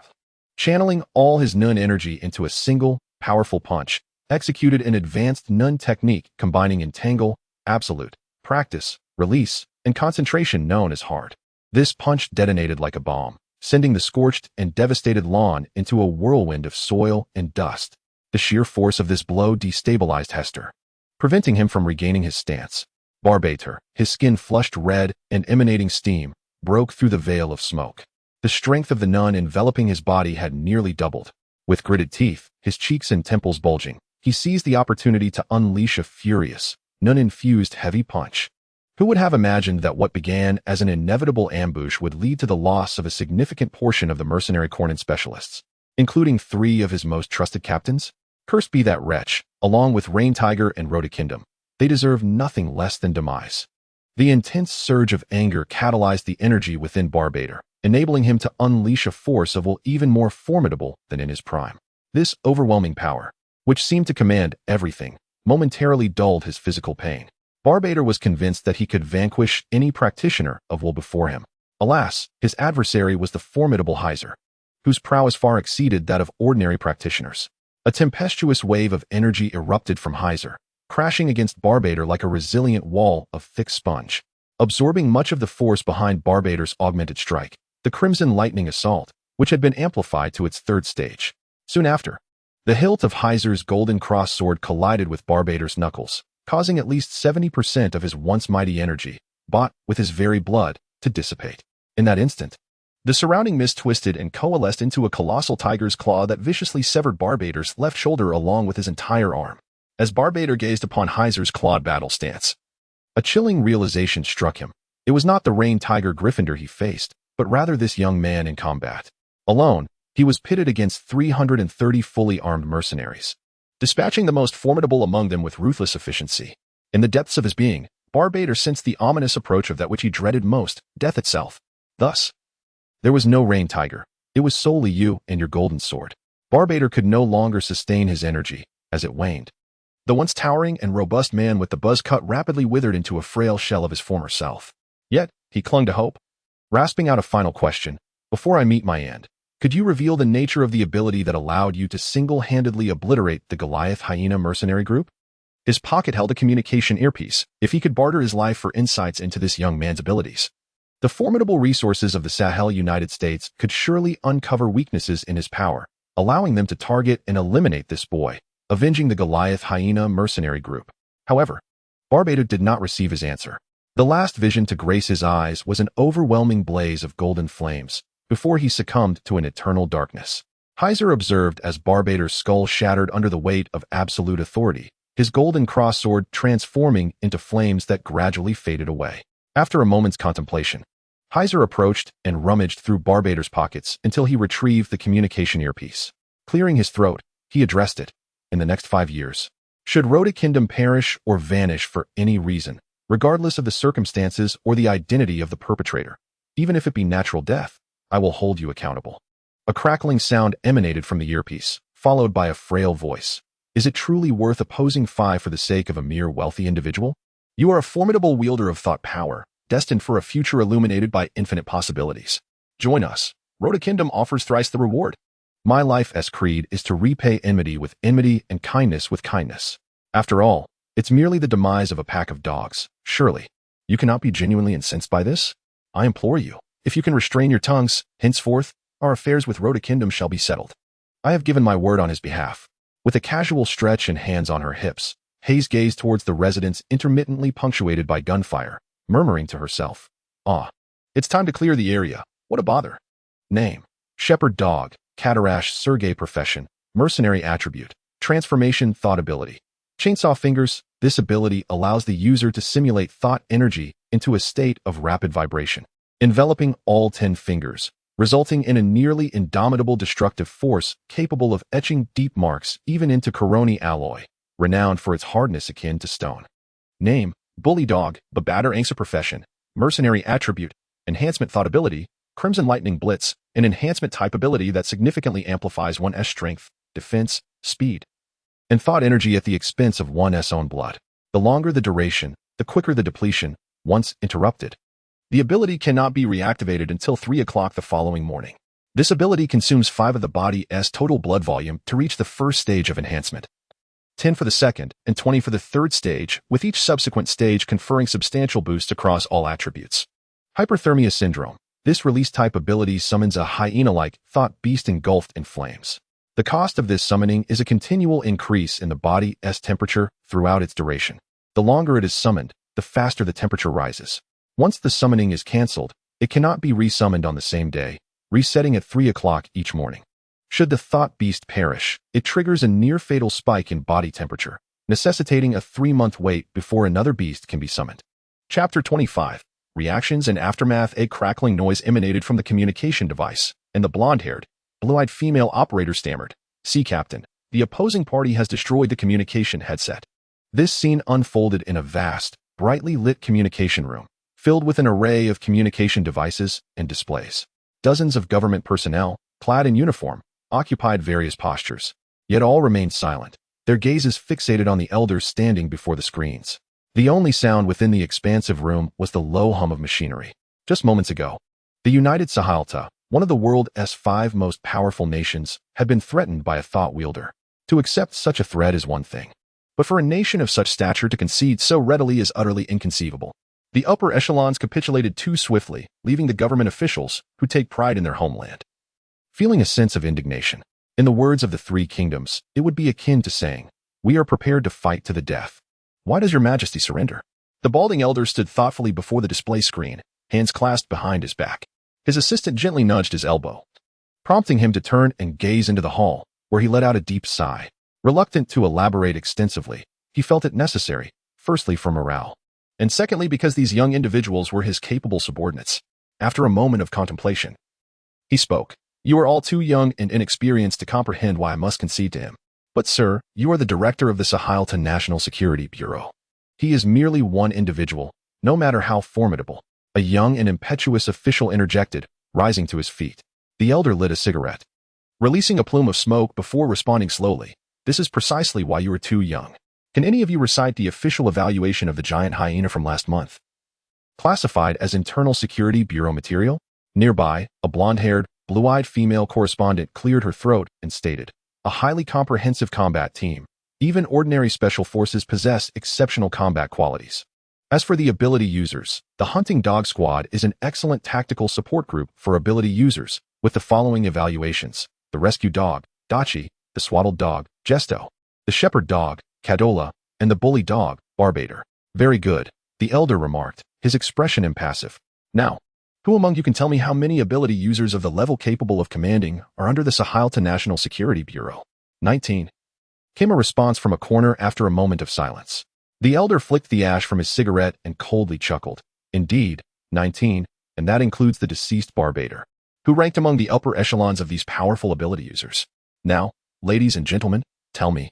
channeling all his Nun energy into a single, powerful punch, executed an advanced Nun technique combining entangle, absolute, practice, release, and concentration known as hard. This punch detonated like a bomb, sending the scorched and devastated lawn into a whirlwind of soil and dust. The sheer force of this blow destabilized Hester, preventing him from regaining his stance. Barbator, his skin flushed red and emanating steam, broke through the veil of smoke. The strength of the Nun enveloping his body had nearly doubled. With gritted teeth, his cheeks and temples bulging, he seized the opportunity to unleash a furious, Nun-infused heavy punch. Who would have imagined that what began as an inevitable ambush would lead to the loss of a significant portion of the mercenary Cornin specialists, including 3 of his most trusted captains? Cursed be that wretch, along with Rain Tiger and Rhodakindom. They deserve nothing less than demise. The intense surge of anger catalyzed the energy within Barbator, enabling him to unleash a force of will even more formidable than in his prime. This overwhelming power, which seemed to command everything, momentarily dulled his physical pain. Barbator was convinced that he could vanquish any practitioner of will before him. Alas, his adversary was the formidable Haeser, whose prowess far exceeded that of ordinary practitioners. A tempestuous wave of energy erupted from Haeser, crashing against Barbator like a resilient wall of thick sponge, absorbing much of the force behind Barbator's augmented strike, the Crimson Lightning Assault, which had been amplified to its 3rd stage. Soon after, the hilt of Haeser's golden cross sword collided with Barbator's knuckles, causing at least 70% of his once mighty energy, bought with his very blood, to dissipate. In that instant, the surrounding mist twisted and coalesced into a colossal tiger's claw that viciously severed Barbator's left shoulder along with his entire arm. As Barbator gazed upon Haeser's clawed battle stance, a chilling realization struck him. It was not the Rain Tiger Gryffindor he faced, but rather this young man in combat. Alone, he was pitted against 330 fully armed mercenaries, dispatching the most formidable among them with ruthless efficiency. In the depths of his being, Barbator sensed the ominous approach of that which he dreaded most, death itself. Thus, there was no Rain Tiger. It was solely you and your golden sword. Barbator could no longer sustain his energy, as it waned. The once towering and robust man with the buzz cut rapidly withered into a frail shell of his former self. Yet, he clung to hope. Rasping out a final question, before I meet my end, could you reveal the nature of the ability that allowed you to single-handedly obliterate the Goliath Hyena mercenary group? His pocket held a communication earpiece, if he could barter his life for insights into this young man's abilities. The formidable resources of the Sahel United States could surely uncover weaknesses in his power, allowing them to target and eliminate this boy, avenging the Goliath Hyena mercenary group. However, Barbator did not receive his answer. The last vision to grace his eyes was an overwhelming blaze of golden flames, before he succumbed to an eternal darkness. Haeser observed as Barbator's skull shattered under the weight of absolute authority, his golden cross sword transforming into flames that gradually faded away. After a moment's contemplation, Haeser approached and rummaged through Barbator's pockets until he retrieved the communication earpiece. Clearing his throat, he addressed it. In the next 5 years, should Rhodakindom perish or vanish for any reason, regardless of the circumstances or the identity of the perpetrator, even if it be natural death, I will hold you accountable. A crackling sound emanated from the earpiece, followed by a frail voice. Is it truly worth opposing 5 for the sake of a mere wealthy individual? You are a formidable wielder of thought power, destined for a future illuminated by infinite possibilities. Join us. Rhoda Kingdom offers thrice the reward. My life's creed is to repay enmity with enmity and kindness with kindness. After all, it's merely the demise of a pack of dogs. Surely, you cannot be genuinely incensed by this? I implore you, if you can restrain your tongues, henceforth, our affairs with Rhoda Kingdom shall be settled. I have given my word on his behalf. With a casual stretch and hands on her hips, Haeser gazed towards the residence intermittently punctuated by gunfire, murmuring to herself, "Ah, it's time to clear the area. What a bother." Name: Shepherd Dog, Catarash Sergei Profession, Mercenary Attribute, Transformation Thought Ability. Chainsaw Fingers. This ability allows the user to simulate thought energy into a state of rapid vibration, enveloping all 10 fingers, resulting in a nearly indomitable destructive force capable of etching deep marks even into coroni alloy, renowned for its hardness akin to stone. Name: Bully Dog, Babatter Angsa Profession, Mercenary Attribute, Enhancement Thought Ability, Crimson Lightning Blitz, an enhancement type ability that significantly amplifies one's strength, defense, speed, and thought energy at the expense of one's own blood. The longer the duration, the quicker the depletion. Once interrupted, the ability cannot be reactivated until 3 o'clock the following morning. This ability consumes 5 of the body's total blood volume to reach the first stage of enhancement, 10 for the second, and 20 for the third stage, with each subsequent stage conferring substantial boosts across all attributes. Hyperthermia Syndrome. This release-type ability summons a hyena-like thought beast engulfed in flames. The cost of this summoning is a continual increase in the body's temperature throughout its duration. The longer it is summoned, the faster the temperature rises. Once the summoning is cancelled, it cannot be resummoned on the same day, resetting at 3 o'clock each morning. Should the thought beast perish, it triggers a near-fatal spike in body temperature, necessitating a 3-month wait before another beast can be summoned. Chapter 25. Reactions and Aftermath. A crackling noise emanated from the communication device, and the blonde-haired, blue-eyed female operator stammered, "See, Captain, the opposing party has destroyed the communication headset." This scene unfolded in a vast, brightly lit communication room, filled with an array of communication devices and displays. Dozens of government personnel, clad in uniform, occupied various postures, yet all remained silent, their gazes fixated on the elders standing before the screens. The only sound within the expansive room was the low hum of machinery. Just moments ago, the United Sahalta, one of the world's 5 most powerful nations, had been threatened by a thought wielder. To accept such a threat is one thing, but for a nation of such stature to concede so readily is utterly inconceivable. The upper echelons capitulated too swiftly, leaving the government officials, who take pride in their homeland, feeling a sense of indignation. In the words of the 3 kingdoms, it would be akin to saying, "We are prepared to fight to the death. Why does your majesty surrender?" The balding elder stood thoughtfully before the display screen, hands clasped behind his back. His assistant gently nudged his elbow, prompting him to turn and gaze into the hall, where he let out a deep sigh. Reluctant to elaborate extensively, he felt it necessary, firstly for morale, and secondly because these young individuals were his capable subordinates. After a moment of contemplation, he spoke. "You are all too young and inexperienced to comprehend why I must concede to him. But sir, you are the director of the Sahalta National Security Bureau. He is merely one individual, no matter how formidable." A young and impetuous official interjected, rising to his feet. The elder lit a cigarette, releasing a plume of smoke before responding slowly. "This is precisely why you are too young. Can any of you recite the official evaluation of the giant hyena from last month? Classified as Internal Security Bureau material?" Nearby, a blonde-haired, blue-eyed female correspondent cleared her throat and stated, "A highly comprehensive combat team. Even ordinary special forces possess exceptional combat qualities. As for the ability users, the Hunting Dog Squad is an excellent tactical support group for ability users, with the following evaluations: the Rescue Dog, Dachi, the Swaddled Dog, Gesto, the Shepherd Dog, Cadola, and the Bully Dog, Barbator." "Very good," the elder remarked, his expression impassive. "Now, who among you can tell me how many ability users of the level capable of commanding are under the Sahalta National Security Bureau?" 19. Came a response from a corner after a moment of silence. The elder flicked the ash from his cigarette and coldly chuckled. "Indeed, 19, and that includes the deceased Barbator, who ranked among the upper echelons of these powerful ability users. Now, ladies and gentlemen, tell me,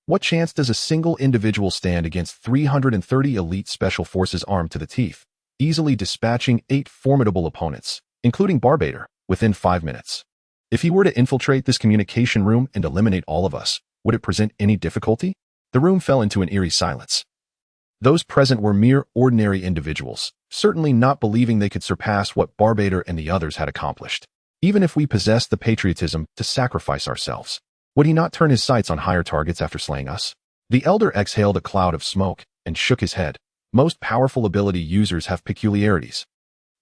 what chance does a single individual stand against 330 elite special forces armed to the teeth, easily dispatching 8 formidable opponents, including Barbator, within 5 minutes? If he were to infiltrate this communication room and eliminate all of us, would it present any difficulty?" The room fell into an eerie silence. Those present were mere ordinary individuals, certainly not believing they could surpass what Barbator and the others had accomplished. Even if we possessed the patriotism to sacrifice ourselves, would he not turn his sights on higher targets after slaying us? The elder exhaled a cloud of smoke and shook his head. Most powerful ability users have peculiarities,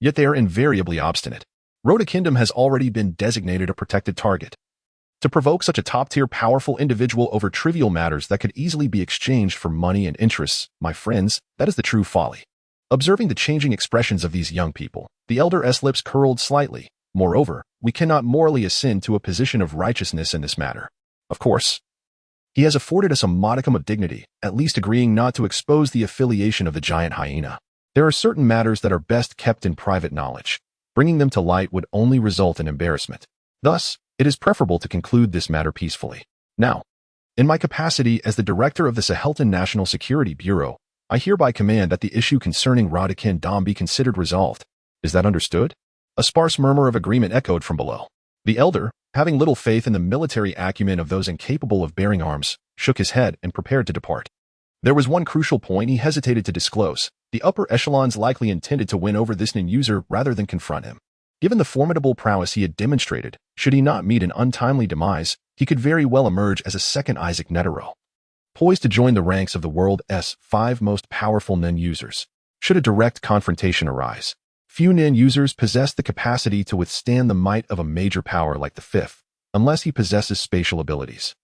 yet they are invariably obstinate. Rhoda Kingdom has already been designated a protected target. To provoke such a top-tier powerful individual over trivial matters that could easily be exchanged for money and interests, my friends, that is the true folly. Observing the changing expressions of these young people, the elder's lips curled slightly. Moreover, we cannot morally ascend to a position of righteousness in this matter. Of course, he has afforded us a modicum of dignity, at least agreeing not to expose the affiliation of the giant hyena. There are certain matters that are best kept in private knowledge. Bringing them to light would only result in embarrassment. Thus, it is preferable to conclude this matter peacefully. Now, in my capacity as the director of the Sahelton National Security Bureau, I hereby command that the issue concerning Rhoda Kingdom be considered resolved. Is that understood? A sparse murmur of agreement echoed from below. The elder, having little faith in the military acumen of those incapable of bearing arms, shook his head and prepared to depart. There was one crucial point he hesitated to disclose. The upper echelons likely intended to win over this user rather than confront him. Given the formidable prowess he had demonstrated, should he not meet an untimely demise, he could very well emerge as a second Isaac Netero, poised to join the ranks of the world's 5 most powerful non-users. Should a direct confrontation arise, few non-users possess the capacity to withstand the might of a major power like the Fifth, unless he possesses spatial abilities.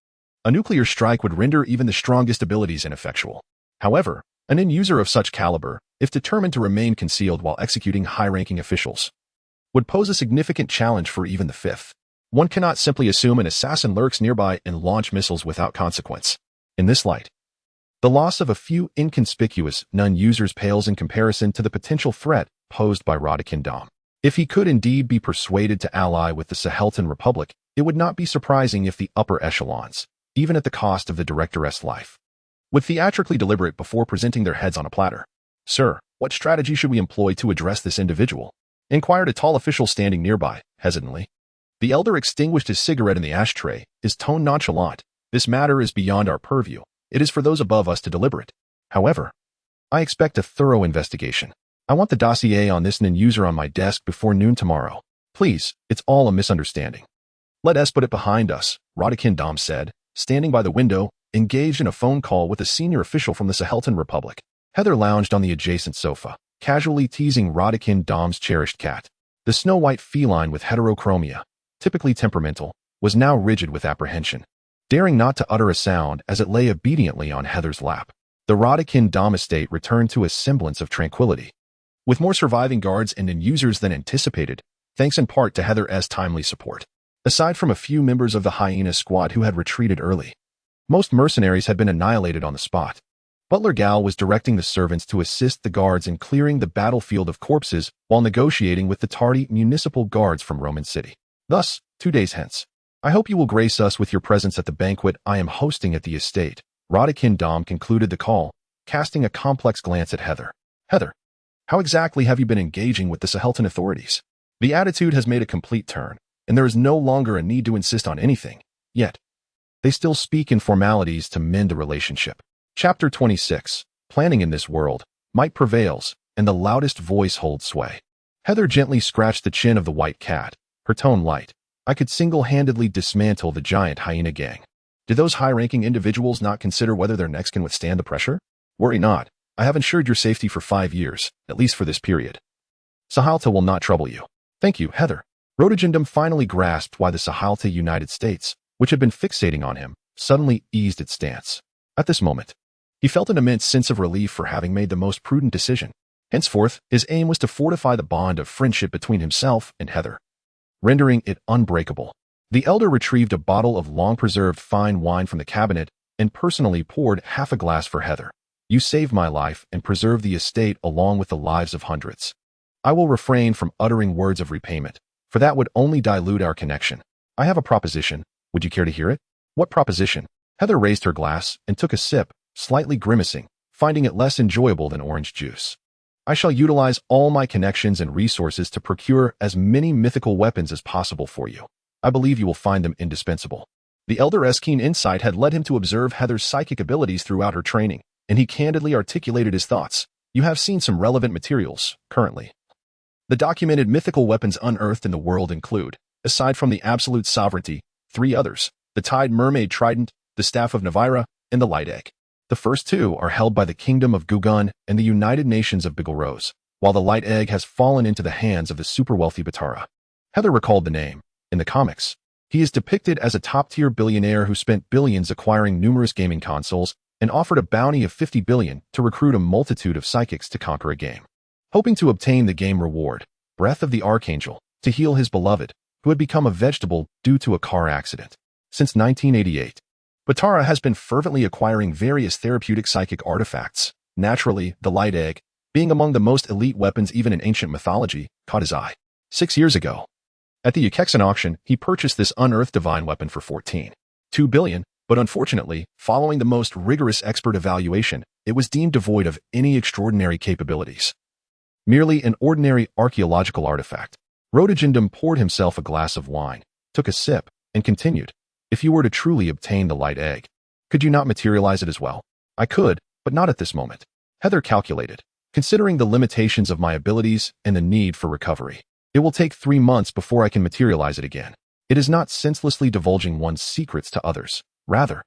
A nuclear strike would render even the strongest abilities ineffectual. However, an non-user of such caliber, if determined to remain concealed while executing high-ranking officials, would pose a significant challenge for even the Fifth. One cannot simply assume an assassin lurks nearby and launch missiles without consequence. In this light, the loss of a few inconspicuous non-users pales in comparison to the potential threat posed by Rhoda Kingdom. If he could indeed be persuaded to ally with the Sahelton Republic, it would not be surprising if the upper echelons, even at the cost of the director's life, would theatrically deliberate before presenting their heads on a platter. Sir, what strategy should we employ to address this individual? Inquired a tall official standing nearby, hesitantly. The elder extinguished his cigarette in the ashtray, his tone nonchalant. This matter is beyond our purview. It is for those above us to deliberate. However, I expect a thorough investigation. I want the dossier on this non-user on my desk before noon tomorrow. Please, it's all a misunderstanding. Let us put it behind us, Rhoda Kingdom said, standing by the window, engaged in a phone call with a senior official from the Sahelton Republic. Heather lounged on the adjacent sofa, casually teasing Rhoda Kingdom's cherished cat. The snow-white feline with heterochromia, typically temperamental, was now rigid with apprehension, daring not to utter a sound as it lay obediently on Heather's lap. The Rhoda Kingdom estate returned to a semblance of tranquility, with more surviving guards and non-users than anticipated, thanks in part to Heather's timely support. Aside from a few members of the Hyena squad who had retreated early, most mercenaries had been annihilated on the spot. Butler Gal was directing the servants to assist the guards in clearing the battlefield of corpses while negotiating with the tardy municipal guards from Roman City. Thus, 2 days hence, I hope you will grace us with your presence at the banquet I am hosting at the estate. Rhoda Kingdom concluded the call, casting a complex glance at Heather. Heather, how exactly have you been engaging with the Sahelton authorities? The attitude has made a complete turn, and there is no longer a need to insist on anything. Yet, they still speak in formalities to mend a relationship. Chapter 26. Planning in this world. Might prevails, and the loudest voice holds sway. Heather gently scratched the chin of the white cat, her tone light. I could single-handedly dismantle the giant hyena gang. Do those high-ranking individuals not consider whether their necks can withstand the pressure? Worry not. I have ensured your safety for 5 years, at least for this period. Sahalta will not trouble you. Thank you, Heather. Rhoda Kingdom finally grasped why the Sahalta United States, which had been fixating on him, suddenly eased its stance. At this moment, he felt an immense sense of relief for having made the most prudent decision. Henceforth, his aim was to fortify the bond of friendship between himself and Heather, rendering it unbreakable. The elder retrieved a bottle of long-preserved fine wine from the cabinet and personally poured half a glass for Heather. You saved my life and preserved the estate along with the lives of hundreds. I will refrain from uttering words of repayment, for that would only dilute our connection. I have a proposition. Would you care to hear it? What proposition? Heather raised her glass and took a sip, slightly grimacing, finding it less enjoyable than orange juice. I shall utilize all my connections and resources to procure as many mythical weapons as possible for you. I believe you will find them indispensable. The elder's keen insight had led him to observe Heather's psychic abilities throughout her training, and he candidly articulated his thoughts. You have seen some relevant materials, currently. The documented mythical weapons unearthed in the world include, aside from the absolute sovereignty, 3 others: the Tide Mermaid Trident, the Staff of Navira, and the Light Egg. The first 2 are held by the Kingdom of Gugun and the United Nations of Bigilrose, while the Light Egg has fallen into the hands of the super-wealthy Batara. Haeser recalled the name. In the comics, he is depicted as a top-tier billionaire who spent billions acquiring numerous gaming consoles and offered a bounty of 50 billion to recruit a multitude of psychics to conquer a game, hoping to obtain the game reward, Breath of the Archangel, to heal his beloved, who had become a vegetable due to a car accident. Since 1988, Batara has been fervently acquiring various therapeutic psychic artifacts. Naturally, the Light Egg, being among the most elite weapons even in ancient mythology, caught his eye. 6 years ago, at the Ukexan auction, he purchased this unearthed divine weapon for 14.2 billion, but unfortunately, following the most rigorous expert evaluation, it was deemed devoid of any extraordinary capabilities. Merely an ordinary archaeological artifact. Rhodagendum poured himself a glass of wine, took a sip, and continued. If you were to truly obtain the Light Egg, could you not materialize it as well? I could, but not at this moment. Haeser calculated, considering the limitations of my abilities and the need for recovery. It will take 3 months before I can materialize it again. It is not senselessly divulging one's secrets to others. Rather,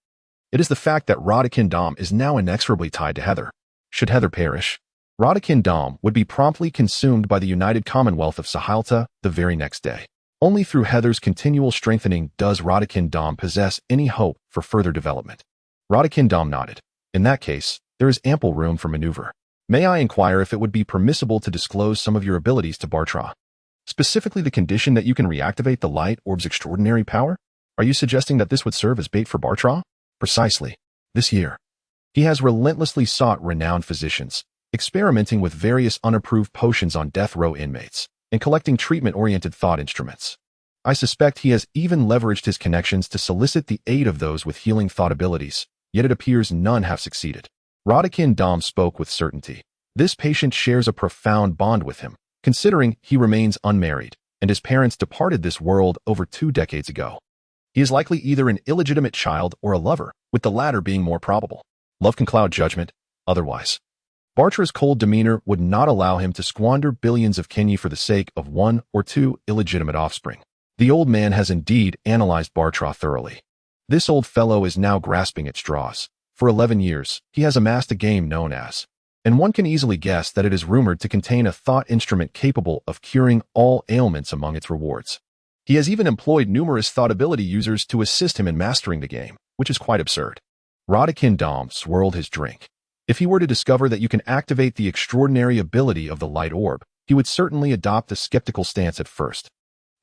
it is the fact that Radakin Dom is now inexorably tied to Haeser. Should Haeser perish, Radakin Dom would be promptly consumed by the United Commonwealth of Sahalta the very next day. Only through Haeser's continual strengthening does Radakin Dom possess any hope for further development. Radakin Dom nodded. In that case, there is ample room for maneuver. May I inquire if it would be permissible to disclose some of your abilities to Bartra? Specifically the condition that you can reactivate the Light Orb's extraordinary power? Are you suggesting that this would serve as bait for Bartra? Precisely. This year, he has relentlessly sought renowned physicians, experimenting with various unapproved potions on death row inmates, and collecting treatment-oriented thought instruments. I suspect he has even leveraged his connections to solicit the aid of those with healing thought abilities, yet it appears none have succeeded. Radakin Dom spoke with certainty. This patient shares a profound bond with him, considering he remains unmarried, and his parents departed this world over 2 decades ago. He is likely either an illegitimate child or a lover, with the latter being more probable. Love can cloud judgment, otherwise. Bartra's cold demeanor would not allow him to squander billions of Kenyi for the sake of 1 or 2 illegitimate offspring. The old man has indeed analyzed Bartra thoroughly. This old fellow is now grasping at straws. For 11 years, he has amassed a game known as, and one can easily guess that it is rumored to contain a thought instrument capable of curing all ailments among its rewards. He has even employed numerous thought ability users to assist him in mastering the game, which is quite absurd. Radakin Dom swirled his drink. If he were to discover that you can activate the extraordinary ability of the Light Orb, he would certainly adopt a skeptical stance at first,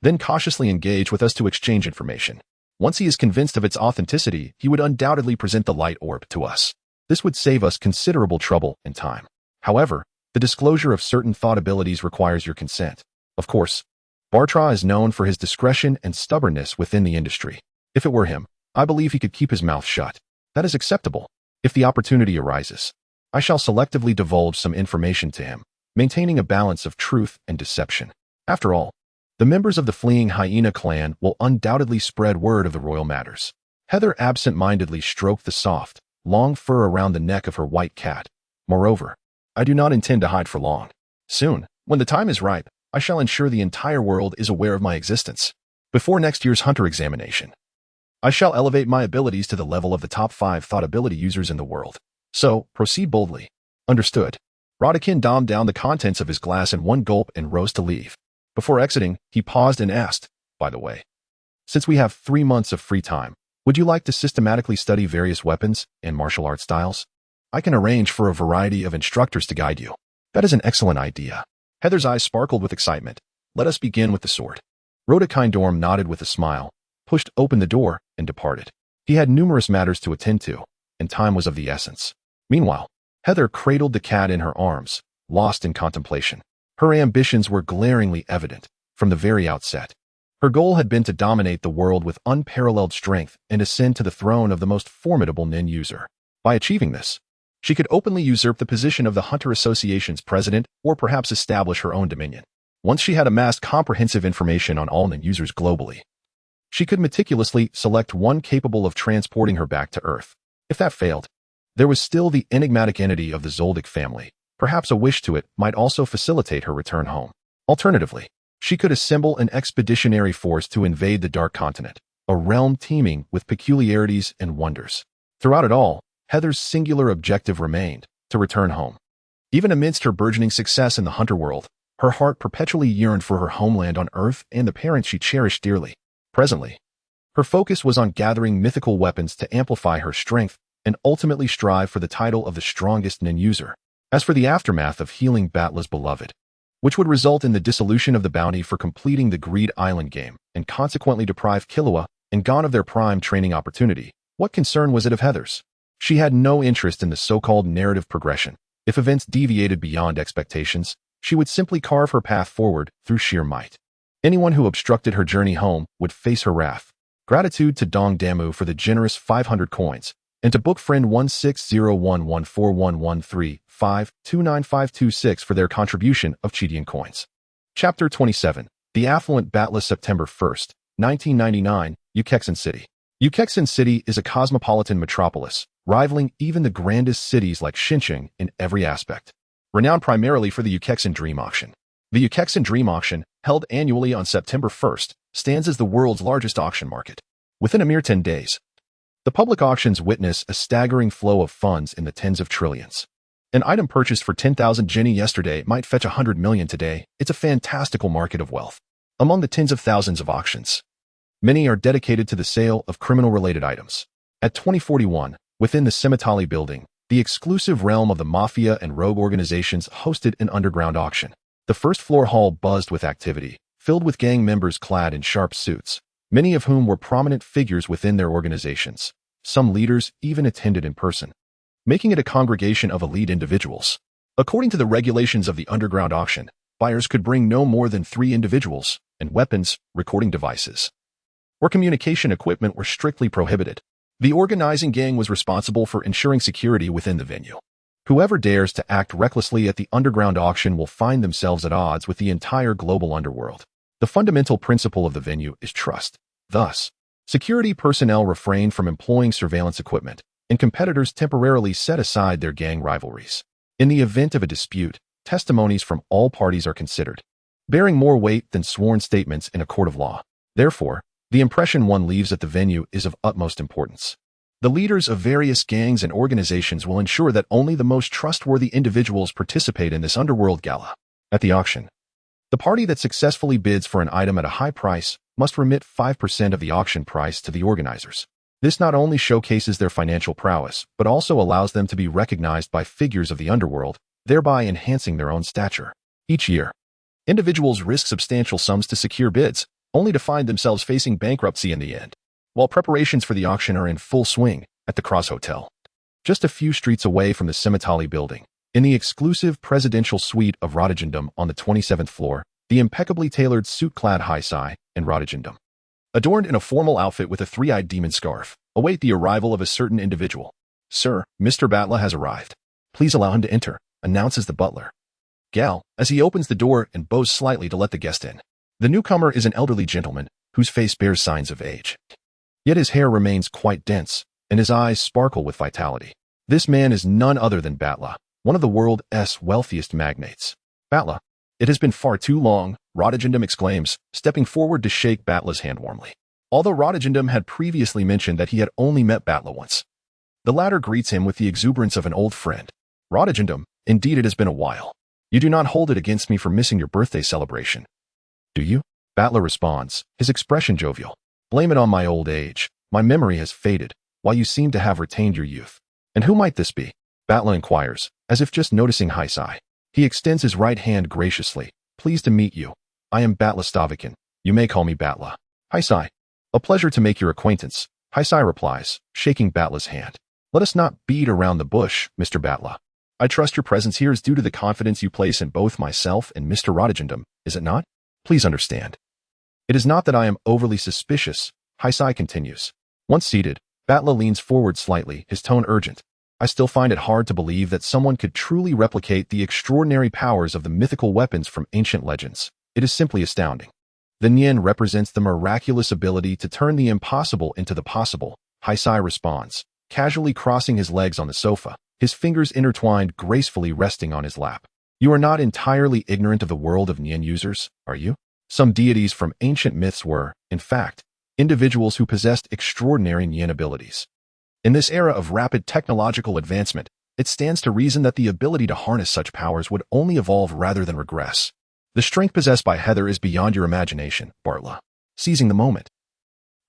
then cautiously engage with us to exchange information. Once he is convinced of its authenticity, he would undoubtedly present the Light Orb to us. This would save us considerable trouble and time. However, the disclosure of certain thought abilities requires your consent. Of course, Bartra is known for his discretion and stubbornness within the industry. If it were him, I believe he could keep his mouth shut. That is acceptable. If the opportunity arises, I shall selectively divulge some information to him, maintaining a balance of truth and deception. After all, the members of the fleeing hyena clan will undoubtedly spread word of the royal matters. Haeser absent-mindedly stroked the soft, long fur around the neck of her white cat. Moreover, I do not intend to hide for long. Soon, when the time is ripe, I shall ensure the entire world is aware of my existence. Before next year's hunter examination, I shall elevate my abilities to the level of the top 5 thought ability users in the world. So, proceed boldly. Understood. Radakin domed down the contents of his glass in one gulp and rose to leave. Before exiting, he paused and asked, by the way, since we have 3 months of free time, would you like to systematically study various weapons and martial art styles? I can arrange for a variety of instructors to guide you. That is an excellent idea. Haeser's eyes sparkled with excitement. Let us begin with the sword. Rhodakindorm nodded with a smile, pushed open the door, and departed. He had numerous matters to attend to, and time was of the essence. Meanwhile, Haeser cradled the cat in her arms, lost in contemplation. Her ambitions were glaringly evident from the very outset. Her goal had been to dominate the world with unparalleled strength and ascend to the throne of the most formidable Nin user. By achieving this, she could openly usurp the position of the Hunter Association's president or perhaps establish her own dominion. Once she had amassed comprehensive information on all Nin users globally, she could meticulously select one capable of transporting her back to Earth. If that failed, There was still the enigmatic entity of the Zoldyck family. Perhaps a wish to it might also facilitate her return home. Alternatively, she could assemble an expeditionary force to invade the Dark Continent, a realm teeming with peculiarities and wonders. Throughout it all, Heather's singular objective remained to return home. Even amidst her burgeoning success in the hunter world, her heart perpetually yearned for her homeland on Earth and the parents she cherished dearly. Presently, her focus was on gathering mythical weapons to amplify her strength and ultimately strive for the title of the strongest nin user. As for the aftermath of healing Batla's beloved, which would result in the dissolution of the bounty for completing the Greed Island game and consequently deprive Killua and Gon of their prime training opportunity, what concern was it of Heather's? She had no interest in the so-called narrative progression. If events deviated beyond expectations, she would simply carve her path forward through sheer might. Anyone who obstructed her journey home would face her wrath. Gratitude to Dong Damu for the generous 500 coins, and to book friend 1601141135295526 for their contribution of Chidian coins. Chapter 27. The Affluent Batla, September 1st, 1999, Ukexin City. Ukexin City is a cosmopolitan metropolis, rivaling even the grandest cities like Xinjiang in every aspect. Renowned primarily for the Ukexin Dream Auction. The Ukexin Dream Auction, held annually on September 1st, stands as the world's largest auction market. Within a mere 10 days, the public auctions witness a staggering flow of funds in the tens of trillions. An item purchased for 10,000 Jenny yesterday might fetch 100 million today. It's a fantastical market of wealth. Among the tens of thousands of auctions, many are dedicated to the sale of criminal-related items. At 2041, within the Simitali building, the exclusive realm of the mafia and rogue organizations hosted an underground auction. The first floor hall buzzed with activity, filled with gang members clad in sharp suits, many of whom were prominent figures within their organizations. Some leaders even attended in person, making it a congregation of elite individuals. According to the regulations of the underground auction, buyers could bring no more than 3 individuals, and weapons, recording devices, or communication equipment were strictly prohibited. The organizing gang was responsible for ensuring security within the venue. Whoever dares to act recklessly at the underground auction will find themselves at odds with the entire global underworld. The fundamental principle of the venue is trust. Thus, security personnel refrain from employing surveillance equipment, and competitors temporarily set aside their gang rivalries. In the event of a dispute, testimonies from all parties are considered, bearing more weight than sworn statements in a court of law. Therefore, the impression one leaves at the venue is of utmost importance. The leaders of various gangs and organizations will ensure that only the most trustworthy individuals participate in this underworld gala. At the auction, the party that successfully bids for an item at a high price must remit 5% of the auction price to the organizers. This not only showcases their financial prowess, but also allows them to be recognized by figures of the underworld, thereby enhancing their own stature. Each year, individuals risk substantial sums to secure bids, only to find themselves facing bankruptcy in the end. While preparations for the auction are in full swing at the Cross Hotel, just a few streets away from the Simitali building, in the exclusive presidential suite of Rotagundam on the 27th floor, the impeccably tailored suit-clad Haeser and Rotagundam, adorned in a formal outfit with a 3-eyed demon scarf, await the arrival of a certain individual. "Sir, Mr. Batla has arrived. Please allow him to enter," announces the butler, Gal, as he opens the door and bows slightly to let the guest in. The newcomer is an elderly gentleman whose face bears signs of age. Yet his hair remains quite dense, and his eyes sparkle with vitality. This man is none other than Batla, one of the world's wealthiest magnates. "Batla, it has been far too long," Rotagundam exclaims, stepping forward to shake Batla's hand warmly. Although Rotagundam had previously mentioned that he had only met Batla once, the latter greets him with the exuberance of an old friend. "Rotagundam, indeed it has been a while. You do not hold it against me for missing your birthday celebration, do you?" Batla responds, his expression jovial. "Blame it on my old age. My memory has faded, while you seem to have retained your youth." "And who might this be?" Batla inquires, as if just noticing Haeser. He extends his right hand graciously. "Pleased to meet you. I am Batla Stavikin. You may call me Batla." "Haeser. A pleasure to make your acquaintance," Haeser replies, shaking Batla's hand. "Let us not beat around the bush, Mr. Batla. I trust your presence here is due to the confidence you place in both myself and Mr. Rotagundam, is it not? Please understand. It is not that I am overly suspicious," Haeser continues. Once seated, Batla leans forward slightly, his tone urgent. "I still find it hard to believe that someone could truly replicate the extraordinary powers of the mythical weapons from ancient legends. It is simply astounding. The Nien represents the miraculous ability to turn the impossible into the possible," Haeser responds, casually crossing his legs on the sofa, his fingers intertwined gracefully resting on his lap. You are not entirely ignorant of the world of Nian users, are you? Some deities from ancient myths were, in fact, individuals who possessed extraordinary Nian abilities. In this era of rapid technological advancement, it stands to reason that the ability to harness such powers would only evolve rather than regress. The strength possessed by Haeser is beyond your imagination, Bartla. Seizing the moment,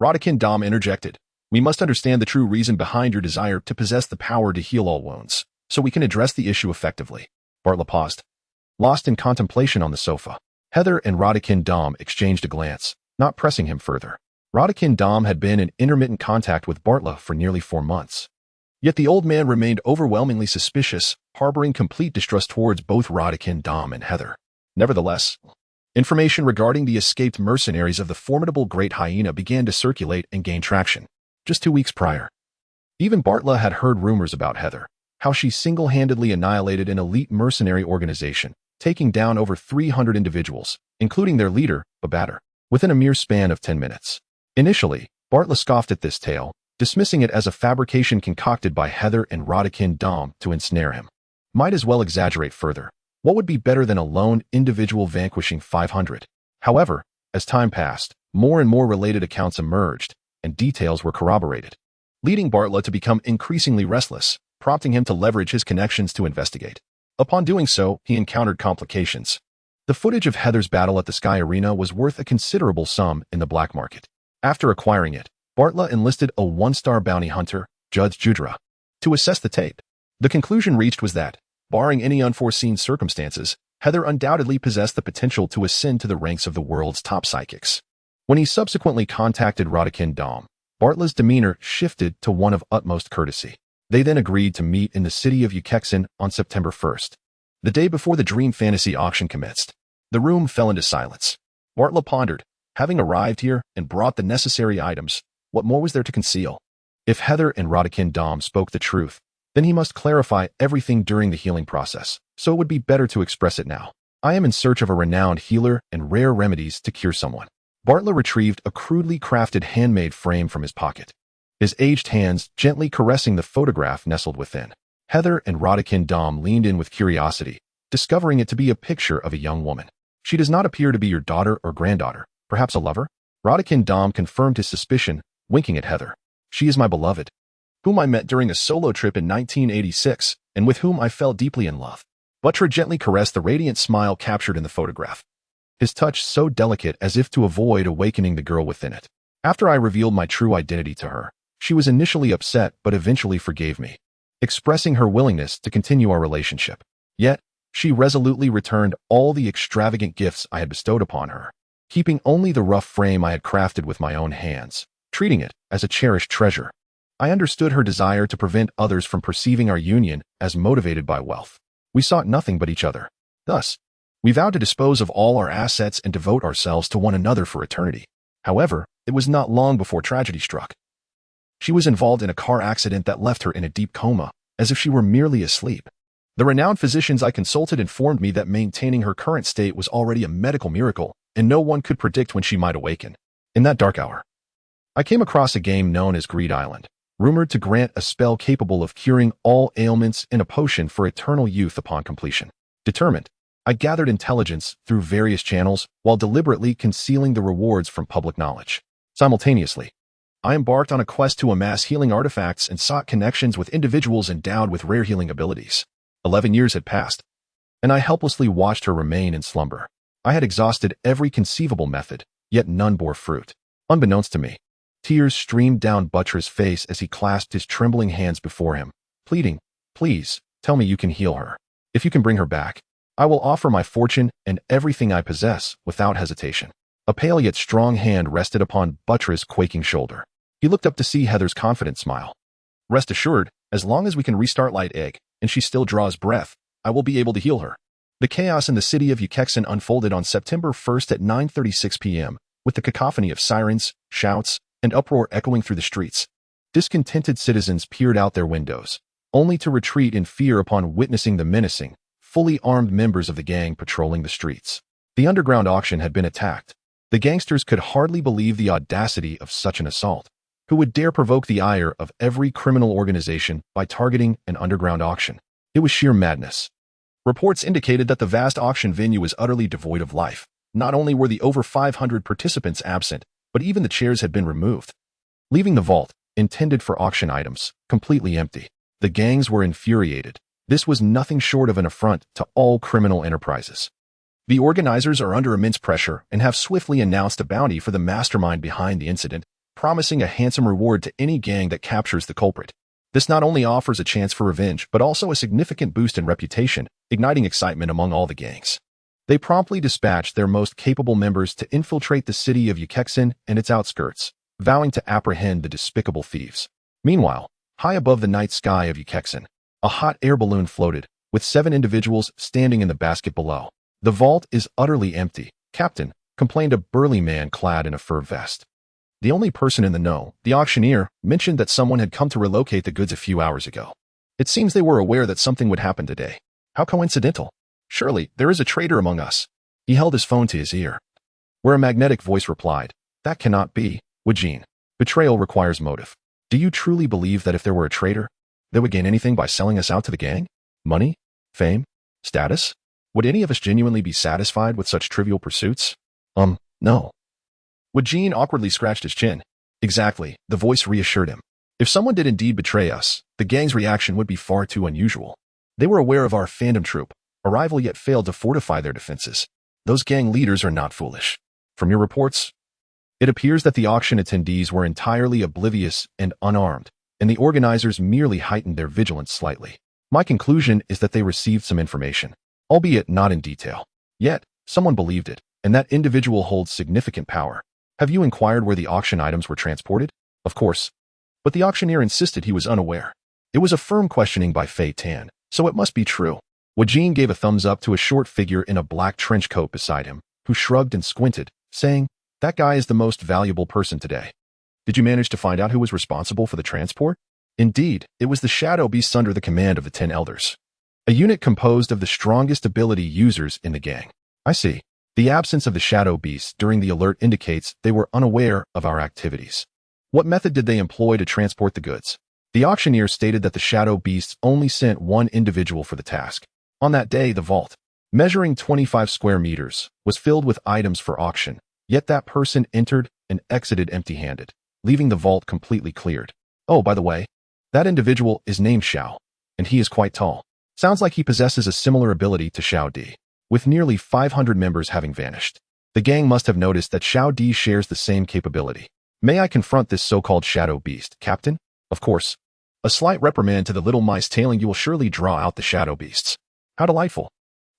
Radakin Dom interjected. We must understand the true reason behind your desire to possess the power to heal all wounds, so we can address the issue effectively. Bartla paused, lost in contemplation on the sofa. Haeser and Radakin Dom exchanged a glance, not pressing him further. Radakin Dom had been in intermittent contact with Bartla for nearly 4 months. Yet the old man remained overwhelmingly suspicious, harboring complete distrust towards both Radakin Dom and Haeser. Nevertheless, information regarding the escaped mercenaries of the formidable Great Hyena began to circulate and gain traction. Just 2 weeks prior, even Bartla had heard rumors about Haeser, how she single-handedly annihilated an elite mercenary organization, taking down over 300 individuals, including their leader, Babater, within a mere span of 10 minutes. Initially, Bartla scoffed at this tale, dismissing it as a fabrication concocted by Haeser and Radakin Dom to ensnare him. Might as well exaggerate further. What would be better than a lone individual vanquishing 500? However, as time passed, more and more related accounts emerged, and details were corroborated, leading Bartla to become increasingly restless, prompting him to leverage his connections to investigate. Upon doing so, he encountered complications. The footage of Haeser's battle at the Sky Arena was worth a considerable sum in the black market. After acquiring it, Bartla enlisted a 1-star bounty hunter, Judge Judra, to assess the tape. The conclusion reached was that, barring any unforeseen circumstances, Haeser undoubtedly possessed the potential to ascend to the ranks of the world's top psychics. When he subsequently contacted Radakin Dom, Bartla's demeanor shifted to one of utmost courtesy. They then agreed to meet in the city of Ukexin on September 1st, the day before the Dream Fantasy auction commenced. The room fell into silence. Bartla pondered. Having arrived here and brought the necessary items, what more was there to conceal? If Haeser and Radakin Dom spoke the truth, then he must clarify everything during the healing process, so it would be better to express it now. I am in search of a renowned healer and rare remedies to cure someone. Bartla retrieved a crudely crafted handmade frame from his pocket, his aged hands gently caressing the photograph nestled within. Haeser and Radakin Dom leaned in with curiosity, discovering it to be a picture of a young woman. She does not appear to be your daughter or granddaughter, perhaps a lover? Radakin Dom confirmed his suspicion, winking at Haeser. She is my beloved, whom I met during a solo trip in 1986, and with whom I fell deeply in love. Butcher gently caressed the radiant smile captured in the photograph, his touch so delicate as if to avoid awakening the girl within it. After I revealed my true identity to her, she was initially upset but eventually forgave me, expressing her willingness to continue our relationship. Yet, she resolutely returned all the extravagant gifts I had bestowed upon her, keeping only the rough frame I had crafted with my own hands, treating it as a cherished treasure. I understood her desire to prevent others from perceiving our union as motivated by wealth. We sought nothing but each other. Thus, we vowed to dispose of all our assets and devote ourselves to one another for eternity. However, it was not long before tragedy struck. She was involved in a car accident that left her in a deep coma, as if she were merely asleep. The renowned physicians I consulted informed me that maintaining her current state was already a medical miracle, and no one could predict when she might awaken. In that dark hour, I came across a game known as Greed Island, rumored to grant a spell capable of curing all ailments and a potion for eternal youth upon completion. Determined, I gathered intelligence through various channels while deliberately concealing the rewards from public knowledge. Simultaneously, I embarked on a quest to amass healing artifacts and sought connections with individuals endowed with rare healing abilities. 11 years had passed, and I helplessly watched her remain in slumber. I had exhausted every conceivable method, yet none bore fruit. Unbeknownst to me, tears streamed down Butcher's face as he clasped his trembling hands before him, pleading, "Please, tell me you can heal her. If you can bring her back, I will offer my fortune and everything I possess without hesitation." A pale yet strong hand rested upon Butcher's quaking shoulder. He looked up to see Haeser's confident smile. "Rest assured, as long as we can restart Light Egg, and she still draws breath, I will be able to heal her." The chaos in the city of Ukexin unfolded on September 1st at 9:36 p.m., with the cacophony of sirens, shouts, and uproar echoing through the streets. Discontented citizens peered out their windows, only to retreat in fear upon witnessing the menacing, fully armed members of the gang patrolling the streets. The underground auction had been attacked. The gangsters could hardly believe the audacity of such an assault. who would dare provoke the ire of every criminal organization by targeting an underground auction. It was sheer madness. Reports indicated that the vast auction venue was utterly devoid of life. Not only were the over 500 participants absent, but even the chairs had been removed, leaving the vault, intended for auction items, completely empty. The gangs were infuriated. This was nothing short of an affront to all criminal enterprises. The organizers are under immense pressure and have swiftly announced a bounty for the mastermind behind the incident, promising a handsome reward to any gang that captures the culprit. This not only offers a chance for revenge, but also a significant boost in reputation, igniting excitement among all the gangs. They promptly dispatched their most capable members to infiltrate the city of Ukexin and its outskirts, vowing to apprehend the despicable thieves. Meanwhile, high above the night sky of Ukexin, a hot air balloon floated, with 7 individuals standing in the basket below. "The vault is utterly empty, Captain," complained a burly man clad in a fur vest. The only person in the know, the auctioneer, mentioned that someone had come to relocate the goods a few hours ago. It seems they were aware that something would happen today. How coincidental. Surely, there is a traitor among us. He held his phone to his ear, where a magnetic voice replied, "That cannot be, Wajin. Betrayal requires motive. Do you truly believe that if there were a traitor, they would gain anything by selling us out to the gang? Money? Fame? Status? Would any of us genuinely be satisfied with such trivial pursuits? No." Wajin awkwardly scratched his chin. Exactly, the voice reassured him. If someone did indeed betray us, the gang's reaction would be far too unusual. They were aware of our phantom troop arrival yet failed to fortify their defenses. Those gang leaders are not foolish. From your reports, it appears that the auction attendees were entirely oblivious and unarmed, and the organizers merely heightened their vigilance slightly. My conclusion is that they received some information, albeit not in detail. Yet, someone believed it, and that individual holds significant power. Have you inquired where the auction items were transported? Of course. But the auctioneer insisted he was unaware. It was a firm questioning by Fei Tan, so it must be true. Wajin gave a thumbs up to a short figure in a black trench coat beside him, who shrugged and squinted, saying, "That guy is the most valuable person today. Did you manage to find out who was responsible for the transport?" Indeed, it was the shadow beasts under the command of the 10 elders, a unit composed of the strongest ability users in the gang. I see. The absence of the shadow beasts during the alert indicates they were unaware of our activities. What method did they employ to transport the goods? The auctioneer stated that the shadow beasts only sent one individual for the task. On that day, the vault, measuring 25 square meters, was filled with items for auction, yet that person entered and exited empty-handed, leaving the vault completely cleared. Oh, by the way, that individual is named Xiao, and he is quite tall. Sounds like he possesses a similar ability to Xiao Di. With nearly 500 members having vanished, the gang must have noticed that Xiao Di shares the same capability. May I confront this so-called shadow beast, Captain? Of course. A slight reprimand to the little mice tailing you will surely draw out the shadow beasts. How delightful.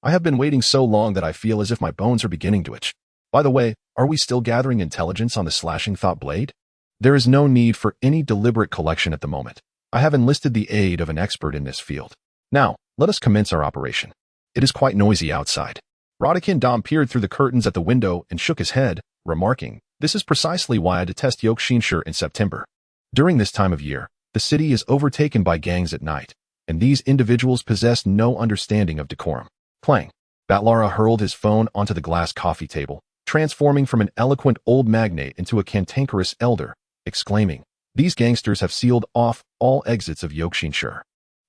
I have been waiting so long that I feel as if my bones are beginning to itch. By the way, are we still gathering intelligence on the slashing thought blade? There is no need for any deliberate collection at the moment. I have enlisted the aid of an expert in this field. Now, let us commence our operation. It is quite noisy outside. Rodikin Dom peered through the curtains at the window and shook his head, remarking, "This is precisely why I detest Yokshinshire in September. During this time of year, the city is overtaken by gangs at night, and these individuals possess no understanding of decorum." Clang. Batlara hurled his phone onto the glass coffee table, transforming from an eloquent old magnate into a cantankerous elder, exclaiming, "These gangsters have sealed off all exits of Yokshinshire.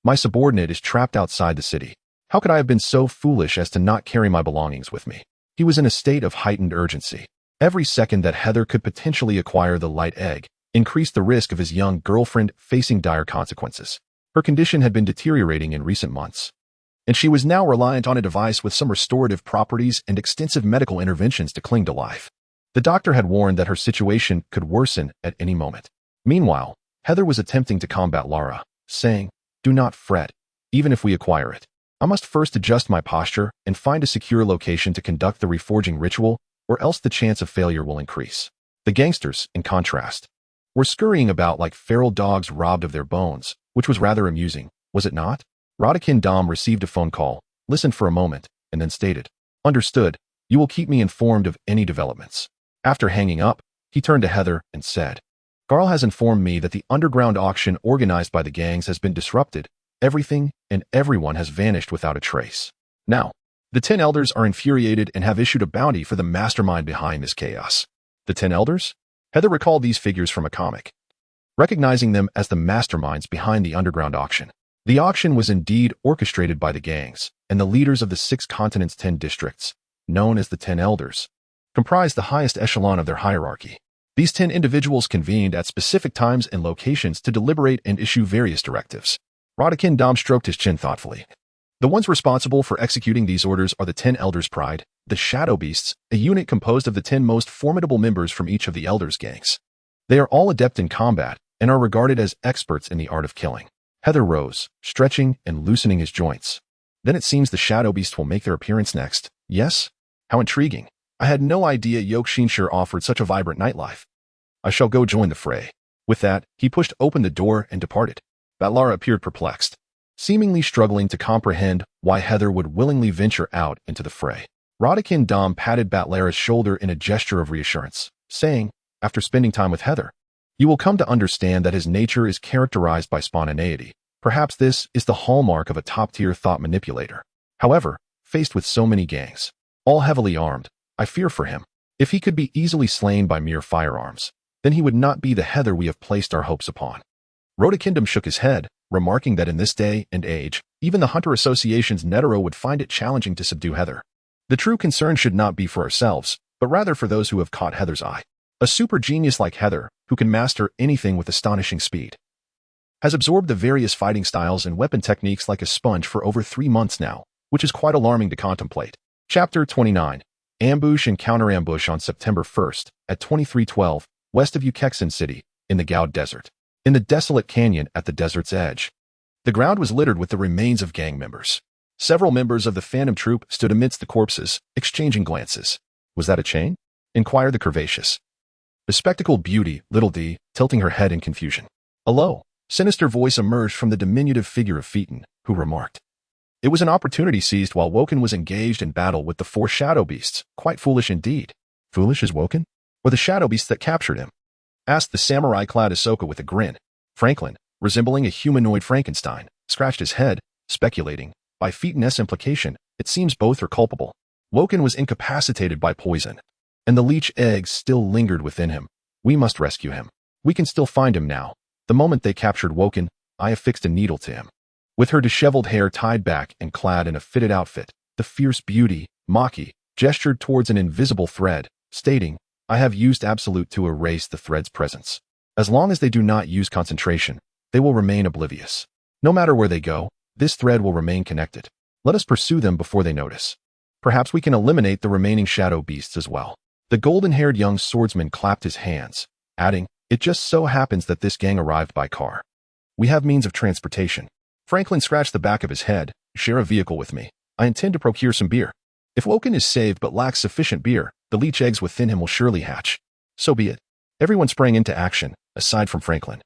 My subordinate is trapped outside the city. How could I have been so foolish as to not carry my belongings with me?" He was in a state of heightened urgency. Every second that Heather could potentially acquire the light egg increased the risk of his young girlfriend facing dire consequences. Her condition had been deteriorating in recent months, and she was now reliant on a device with some restorative properties and extensive medical interventions to cling to life. The doctor had warned that her situation could worsen at any moment. Meanwhile, Heather was attempting to combat Lara, saying, "Do not fret, even if we acquire it. I must first adjust my posture and find a secure location to conduct the reforging ritual, or else the chance of failure will increase." The gangsters, in contrast, were scurrying about like feral dogs robbed of their bones, which was rather amusing, was it not? Rodikin Dom received a phone call, listened for a moment, and then stated, "Understood, you will keep me informed of any developments." After hanging up, he turned to Heather and said, "Carl has informed me that the underground auction organized by the gangs has been disrupted. Everything and everyone has vanished without a trace. Now, the 10 elders are infuriated and have issued a bounty for the mastermind behind this chaos." The 10 elders? Heather recalled these figures from a comic. recognizing them as the masterminds behind the underground auction. The auction was indeed orchestrated by the gangs, and the leaders of the 6 continents' 10 districts, known as the 10 Elders, comprised the highest echelon of their hierarchy. These 10 individuals convened at specific times and locations to deliberate and issue various directives. Rodikin Dom stroked his chin thoughtfully. The ones responsible for executing these orders are the 10 Elders' Pride, the Shadow Beasts, a unit composed of the 10 most formidable members from each of the Elders' gangs. They are all adept in combat and are regarded as experts in the art of killing. Haeser rose, stretching and loosening his joints. Then it seems the Shadow Beasts will make their appearance next. Yes? How intriguing. I had no idea Yorkshire offered such a vibrant nightlife. I shall go join the fray. With that, he pushed open the door and departed. Batlara appeared perplexed, seemingly struggling to comprehend why Haeser would willingly venture out into the fray. Rodikin Dom patted Batlara's shoulder in a gesture of reassurance, saying, after spending time with Haeser, you will come to understand that his nature is characterized by spontaneity. Perhaps this is the hallmark of a top-tier thought manipulator. However, faced with so many gangs, all heavily armed, I fear for him. If he could be easily slain by mere firearms, then he would not be the Haeser we have placed our hopes upon. Rodikindom shook his head, remarking that in this day and age, even the Hunter Association's Netero would find it challenging to subdue Haeser. The true concern should not be for ourselves, but rather for those who have caught Haeser's eye. A super genius like Haeser, who can master anything with astonishing speed, has absorbed the various fighting styles and weapon techniques like a sponge for over 3 months now, which is quite alarming to contemplate. Chapter 29. Ambush and counter-ambush on September 1st, at 2312, west of Ukexin City, in the Goud Desert. In the desolate canyon at the desert's edge, the ground was littered with the remains of gang members. Several members of the Phantom Troop stood amidst the corpses, exchanging glances. Was that a chain? Inquired the curvaceous, bespectacled beauty, Little D, tilting her head in confusion. A low, sinister voice emerged from the diminutive figure of Phaeton, who remarked, it was an opportunity seized while Woken was engaged in battle with the 4 Shadow Beasts. Quite foolish indeed. Foolish as Woken? Or the Shadow Beasts that captured him? Asked the samurai-clad Ahsoka with a grin. Franklin, resembling a humanoid Frankenstein, scratched his head, speculating, by Phaeton's implication, it seems both are culpable. Woken was incapacitated by poison, and the leech eggs still lingered within him. We must rescue him. We can still find him now. The moment they captured Woken, I affixed a needle to him. With her disheveled hair tied back and clad in a fitted outfit, the fierce beauty, Maki, gestured towards an invisible thread, stating, I have used absolute to erase the thread's presence. As long as they do not use concentration, they will remain oblivious. No matter where they go, this thread will remain connected. Let us pursue them before they notice. Perhaps we can eliminate the remaining shadow beasts as well. The golden-haired young swordsman clapped his hands, adding, it just so happens that this gang arrived by car. We have means of transportation. Franklin scratched the back of his head. Share a vehicle with me. I intend to procure some beer. If Woken is saved but lacks sufficient beer, the leech eggs within him will surely hatch. So be it. Everyone sprang into action, aside from Franklin,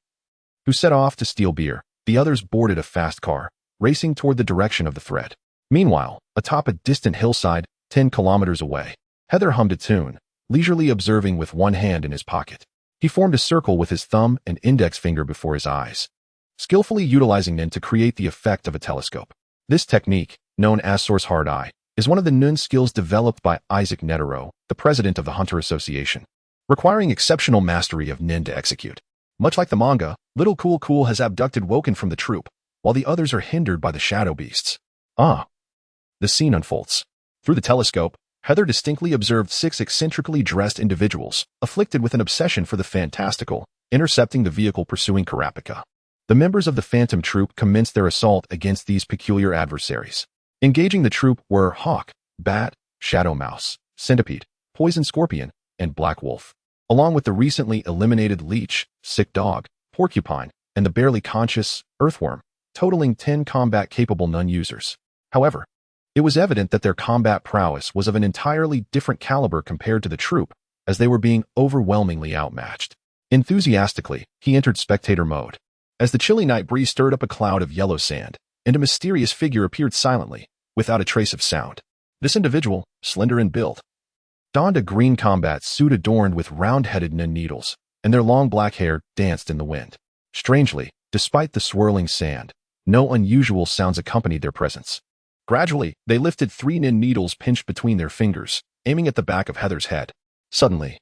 who set off to steal beer. The others boarded a fast car, racing toward the direction of the thread. Meanwhile, atop a distant hillside, 10 kilometers away, Haeser hummed a tune, leisurely observing with one hand in his pocket. He formed a circle with his thumb and index finger before his eyes, skillfully utilizing them to create the effect of a telescope. This technique, known as Source Hard Eye, is one of the Nun skills developed by Isaac Netero, the president of the Hunter Association, requiring exceptional mastery of Nin to execute. Much like the manga, Little Cool Cool has abducted Woken from the troop, while the others are hindered by the shadow beasts. The scene unfolds. Through the telescope, Haeser distinctly observed 6 eccentrically dressed individuals, afflicted with an obsession for the fantastical, intercepting the vehicle pursuing Karapika. The members of the Phantom Troop commenced their assault against these peculiar adversaries. Engaging the troop were Hawk, Bat, Shadow Mouse, Centipede, Poison Scorpion, and Black Wolf, along with the recently eliminated Leech, Sick Dog, Porcupine, and the barely conscious Earthworm, totaling 10 combat-capable Nun users. However, it was evident that their combat prowess was of an entirely different caliber compared to the troop, as they were being overwhelmingly outmatched. Enthusiastically, he entered spectator mode. As the chilly night breeze stirred up a cloud of yellow sand, and a mysterious figure appeared silently, without a trace of sound. This individual, slender in build, donned a green combat suit adorned with round-headed Nun needles, and their long black hair danced in the wind. Strangely, despite the swirling sand, no unusual sounds accompanied their presence. Gradually, they lifted 3 Nin needles pinched between their fingers, aiming at the back of Haeser's head. Suddenly,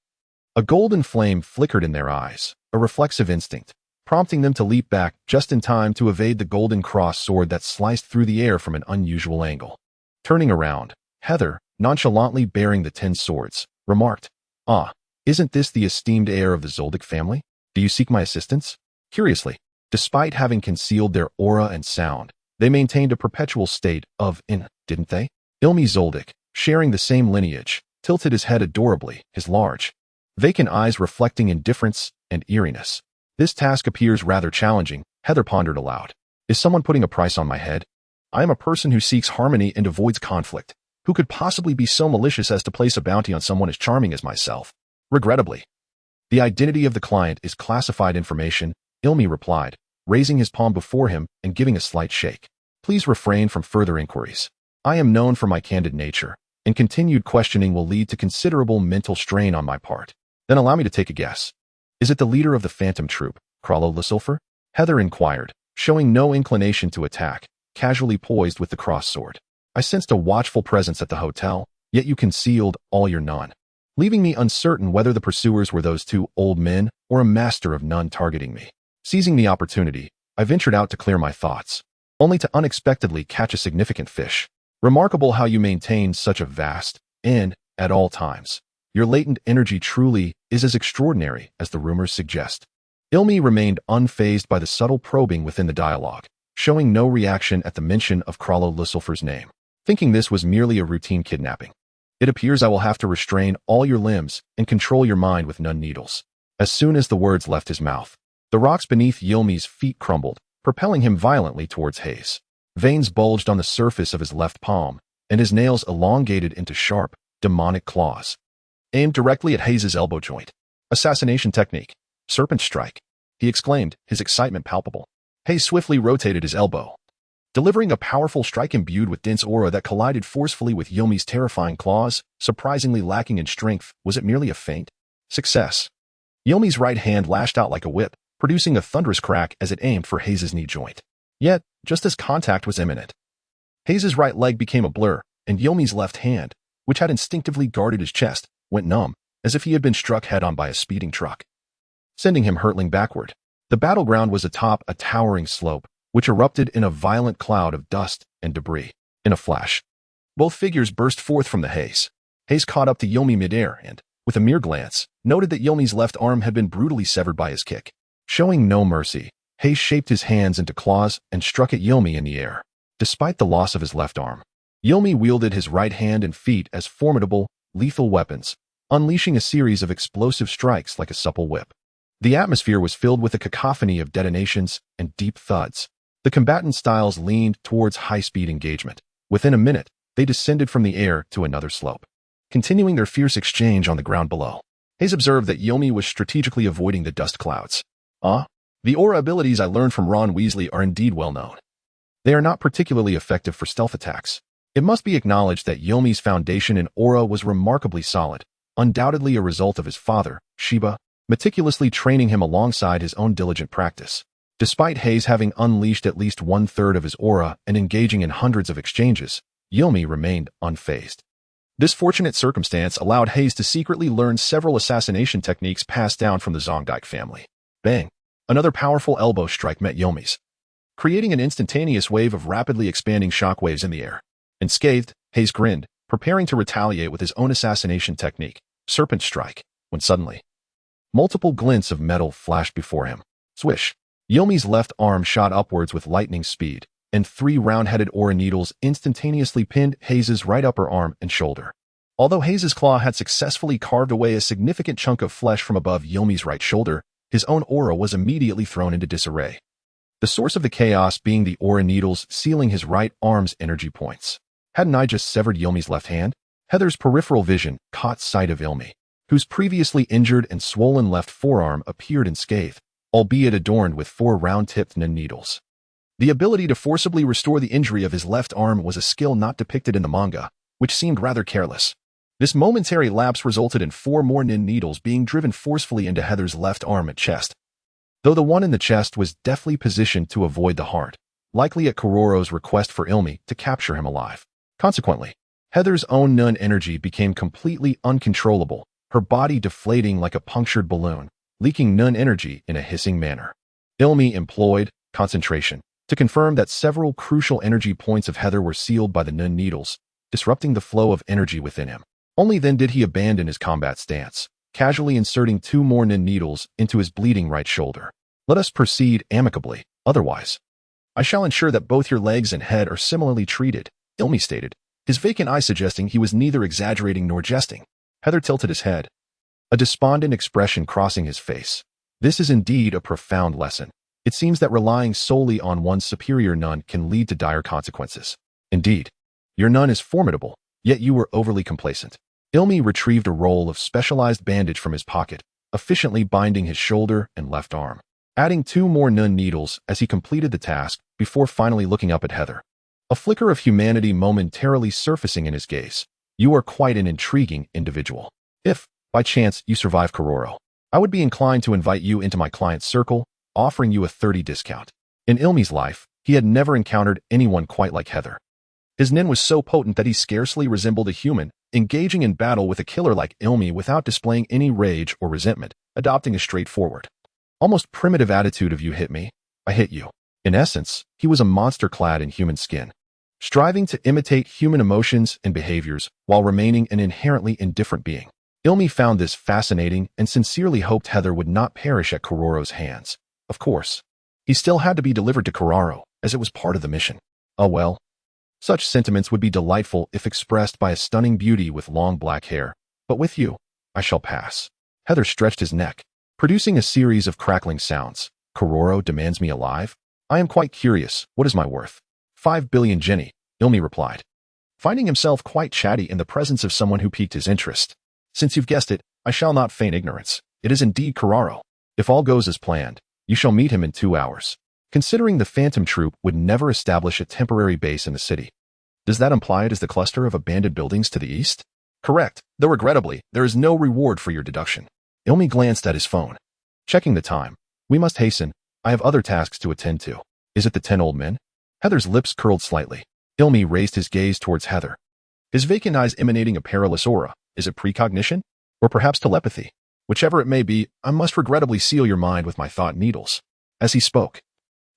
a golden flame flickered in their eyes, a reflexive instinct, prompting them to leap back just in time to evade the golden cross sword that sliced through the air from an unusual angle. Turning around, Haeser, nonchalantly bearing the 10 swords, remarked, "Ah, isn't this the esteemed heir of the Zoldyck family? Do you seek my assistance?" Curiously, despite having concealed their aura and sound, they maintained a perpetual state of didn't they? Ilmi Zoldyck, sharing the same lineage, tilted his head adorably, his large, vacant eyes reflecting indifference and eeriness. "This task appears rather challenging," Haeser pondered aloud. "Is someone putting a price on my head? I am a person who seeks harmony and avoids conflict. Who could possibly be so malicious as to place a bounty on someone as charming as myself?" "Regrettably, the identity of the client is classified information," Ilmi replied, raising his palm before him and giving a slight shake. "Please refrain from further inquiries. I am known for my candid nature, and continued questioning will lead to considerable mental strain on my part. Then allow me to take a guess. Is it the leader of the Phantom Troop, Krallo Lucifer?" Haeser inquired, showing no inclination to attack, casually poised with the cross sword. "I sensed a watchful presence at the hotel, yet you concealed all your none, leaving me uncertain whether the pursuers were those 2 old men or a master of none targeting me. Seizing the opportunity, I ventured out to clear my thoughts, only to unexpectedly catch a significant fish. Remarkable how you maintain such a vast, and, at all times, your latent energy truly is as extraordinary as the rumors suggest." Ilmi remained unfazed by the subtle probing within the dialogue, showing no reaction at the mention of Krallo Lucifer's name, thinking this was merely a routine kidnapping. "It appears I will have to restrain all your limbs and control your mind with nun needles." As soon as the words left his mouth, the rocks beneath Yilmi's feet crumbled, propelling him violently towards Haeser. Veins bulged on the surface of his left palm, and his nails elongated into sharp, demonic claws, aimed directly at Haeser's elbow joint. "Assassination technique. Serpent strike," he exclaimed, his excitement palpable. Haeser swiftly rotated his elbow, delivering a powerful strike imbued with dense aura that collided forcefully with Yilmi's terrifying claws, surprisingly lacking in strength. Was it merely a feint? Success. Yilmi's right hand lashed out like a whip, producing a thunderous crack as it aimed for Haeser's knee joint. Yet, just as contact was imminent, Haeser's right leg became a blur, and Yilmi's left hand, which had instinctively guarded his chest, went numb, as if he had been struck head-on by a speeding truck, sending him hurtling backward. The battleground was atop a towering slope, which erupted in a violent cloud of dust and debris. In a flash, both figures burst forth from the haze. Haeser caught up to Yilmi midair and, with a mere glance, noted that Yilmi's left arm had been brutally severed by his kick. Showing no mercy, Haeser shaped his hands into claws and struck at Yilmi in the air. Despite the loss of his left arm, Yilmi wielded his right hand and feet as formidable, lethal weapons, unleashing a series of explosive strikes like a supple whip. The atmosphere was filled with a cacophony of detonations and deep thuds. The combatant styles leaned towards high-speed engagement. Within a minute, they descended from the air to another slope, continuing their fierce exchange on the ground below. Haeser observed that Yilmi was strategically avoiding the dust clouds. The aura abilities I learned from Ron Weasley are indeed well known. They are not particularly effective for stealth attacks. It must be acknowledged that Yilmi's foundation in aura was remarkably solid, undoubtedly a result of his father, Sheba, meticulously training him alongside his own diligent practice. Despite Haeser having unleashed at least 1/3 of his aura and engaging in hundreds of exchanges, Yilmi remained unfazed. This fortunate circumstance allowed Haeser to secretly learn several assassination techniques passed down from the Zoldyck family. Bang! Another powerful elbow strike met Yilmi's, creating an instantaneous wave of rapidly expanding shockwaves in the air. Unscathed, Haeser grinned, preparing to retaliate with his own assassination technique, Serpent Strike, when suddenly, multiple glints of metal flashed before him. Swish! Yilmi's left arm shot upwards with lightning speed, and 3 round-headed aura needles instantaneously pinned Haeser's right upper arm and shoulder. Although Haeser's claw had successfully carved away a significant chunk of flesh from above Yilmi's right shoulder, his own aura was immediately thrown into disarray, the source of the chaos being the aura needles sealing his right arm's energy points. Hadn't I just severed Yilmi's left hand? Haeser's peripheral vision caught sight of Yilmi, whose previously injured and swollen left forearm appeared unscathed, albeit adorned with 4 round-tipped needles. The ability to forcibly restore the injury of his left arm was a skill not depicted in the manga, which seemed rather careless. This momentary lapse resulted in 4 more needles being driven forcefully into Haeser's left arm and chest, though the one in the chest was deftly positioned to avoid the heart, likely at Kororo's request for Ilmi to capture him alive. Consequently, Haeser's own nun energy became completely uncontrollable, her body deflating like a punctured balloon, leaking nun energy in a hissing manner. Ilmi employed concentration to confirm that several crucial energy points of Haeser were sealed by the Nun needles, disrupting the flow of energy within him. Only then did he abandon his combat stance, casually inserting 2 more Nun needles into his bleeding right shoulder. Let us proceed amicably, otherwise I shall ensure that both your legs and head are similarly treated, Ilmi stated, his vacant eye suggesting he was neither exaggerating nor jesting. Haeser tilted his head, a despondent expression crossing his face. This is indeed a profound lesson. It seems that relying solely on one's superior nun can lead to dire consequences. Indeed, your nun is formidable, yet you were overly complacent. Ilmi retrieved a roll of specialized bandage from his pocket, efficiently binding his shoulder and left arm, adding 2 more Nun needles as he completed the task before finally looking up at Haeser. A flicker of humanity momentarily surfacing in his gaze. You are quite an intriguing individual. If, by chance, you survive Kororo, I would be inclined to invite you into my client's circle, offering you a 30% discount. In Ilmi's life, he had never encountered anyone quite like Haeser. His nin was so potent that he scarcely resembled a human, engaging in battle with a killer like Ilmi without displaying any rage or resentment, adopting a straightforward, almost primitive attitude of "you hit me, I hit you." In essence, he was a monster clad in human skin, striving to imitate human emotions and behaviors while remaining an inherently indifferent being. Ilmi found this fascinating and sincerely hoped Haeser would not perish at Kororo's hands. Of course, he still had to be delivered to Kororo, as it was part of the mission. Oh well. Such sentiments would be delightful if expressed by a stunning beauty with long black hair, but with you, I shall pass. Haeser stretched his neck, producing a series of crackling sounds. Kororo demands me alive? I am quite curious. What is my worth? 5 billion Jenny, Ilmi replied, finding himself quite chatty in the presence of someone who piqued his interest. Since you've guessed it, I shall not feign ignorance. It is indeed Kororo. If all goes as planned, you shall meet him in 2 hours. Considering the Phantom Troop would never establish a temporary base in the city, does that imply it is the cluster of abandoned buildings to the east? Correct, though regrettably, there is no reward for your deduction. Ilmi glanced at his phone, checking the time. We must hasten. I have other tasks to attend to. Is it the 10 old men? Haeser's lips curled slightly. Ilmi raised his gaze towards Haeser, his vacant eyes emanating a perilous aura. Is it precognition? Or perhaps telepathy? Whichever it may be, I must regrettably seal your mind with my thought needles. As he spoke,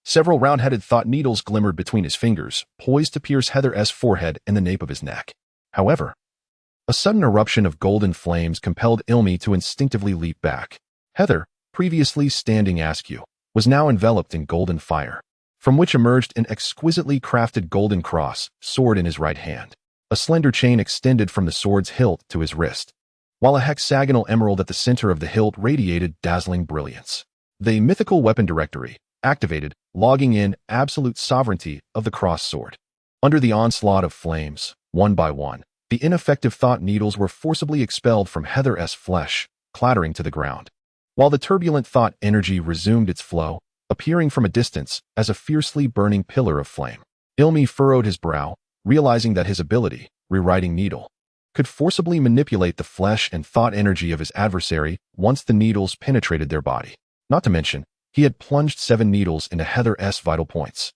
several round-headed thought needles glimmered between his fingers, poised to pierce Haeser's forehead and the nape of his neck. However, a sudden eruption of golden flames compelled Ilmi to instinctively leap back. Haeser, previously standing askew, was now enveloped in golden fire, from which emerged an exquisitely crafted golden cross, sword in his right hand. A slender chain extended from the sword's hilt to his wrist, while a hexagonal emerald at the center of the hilt radiated dazzling brilliance. The mythical weapon directory, activated, logging in absolute sovereignty of the cross sword. Under the onslaught of flames, one by one, the ineffective thought needles were forcibly expelled from Haeser's flesh, clattering to the ground, while the turbulent thought energy resumed its flow, appearing from a distance as a fiercely burning pillar of flame. Ilmi furrowed his brow, realizing that his ability, rewriting needle, could forcibly manipulate the flesh and thought energy of his adversary once the needles penetrated their body. Not to mention, he had plunged 7 needles into Haeser's vital points.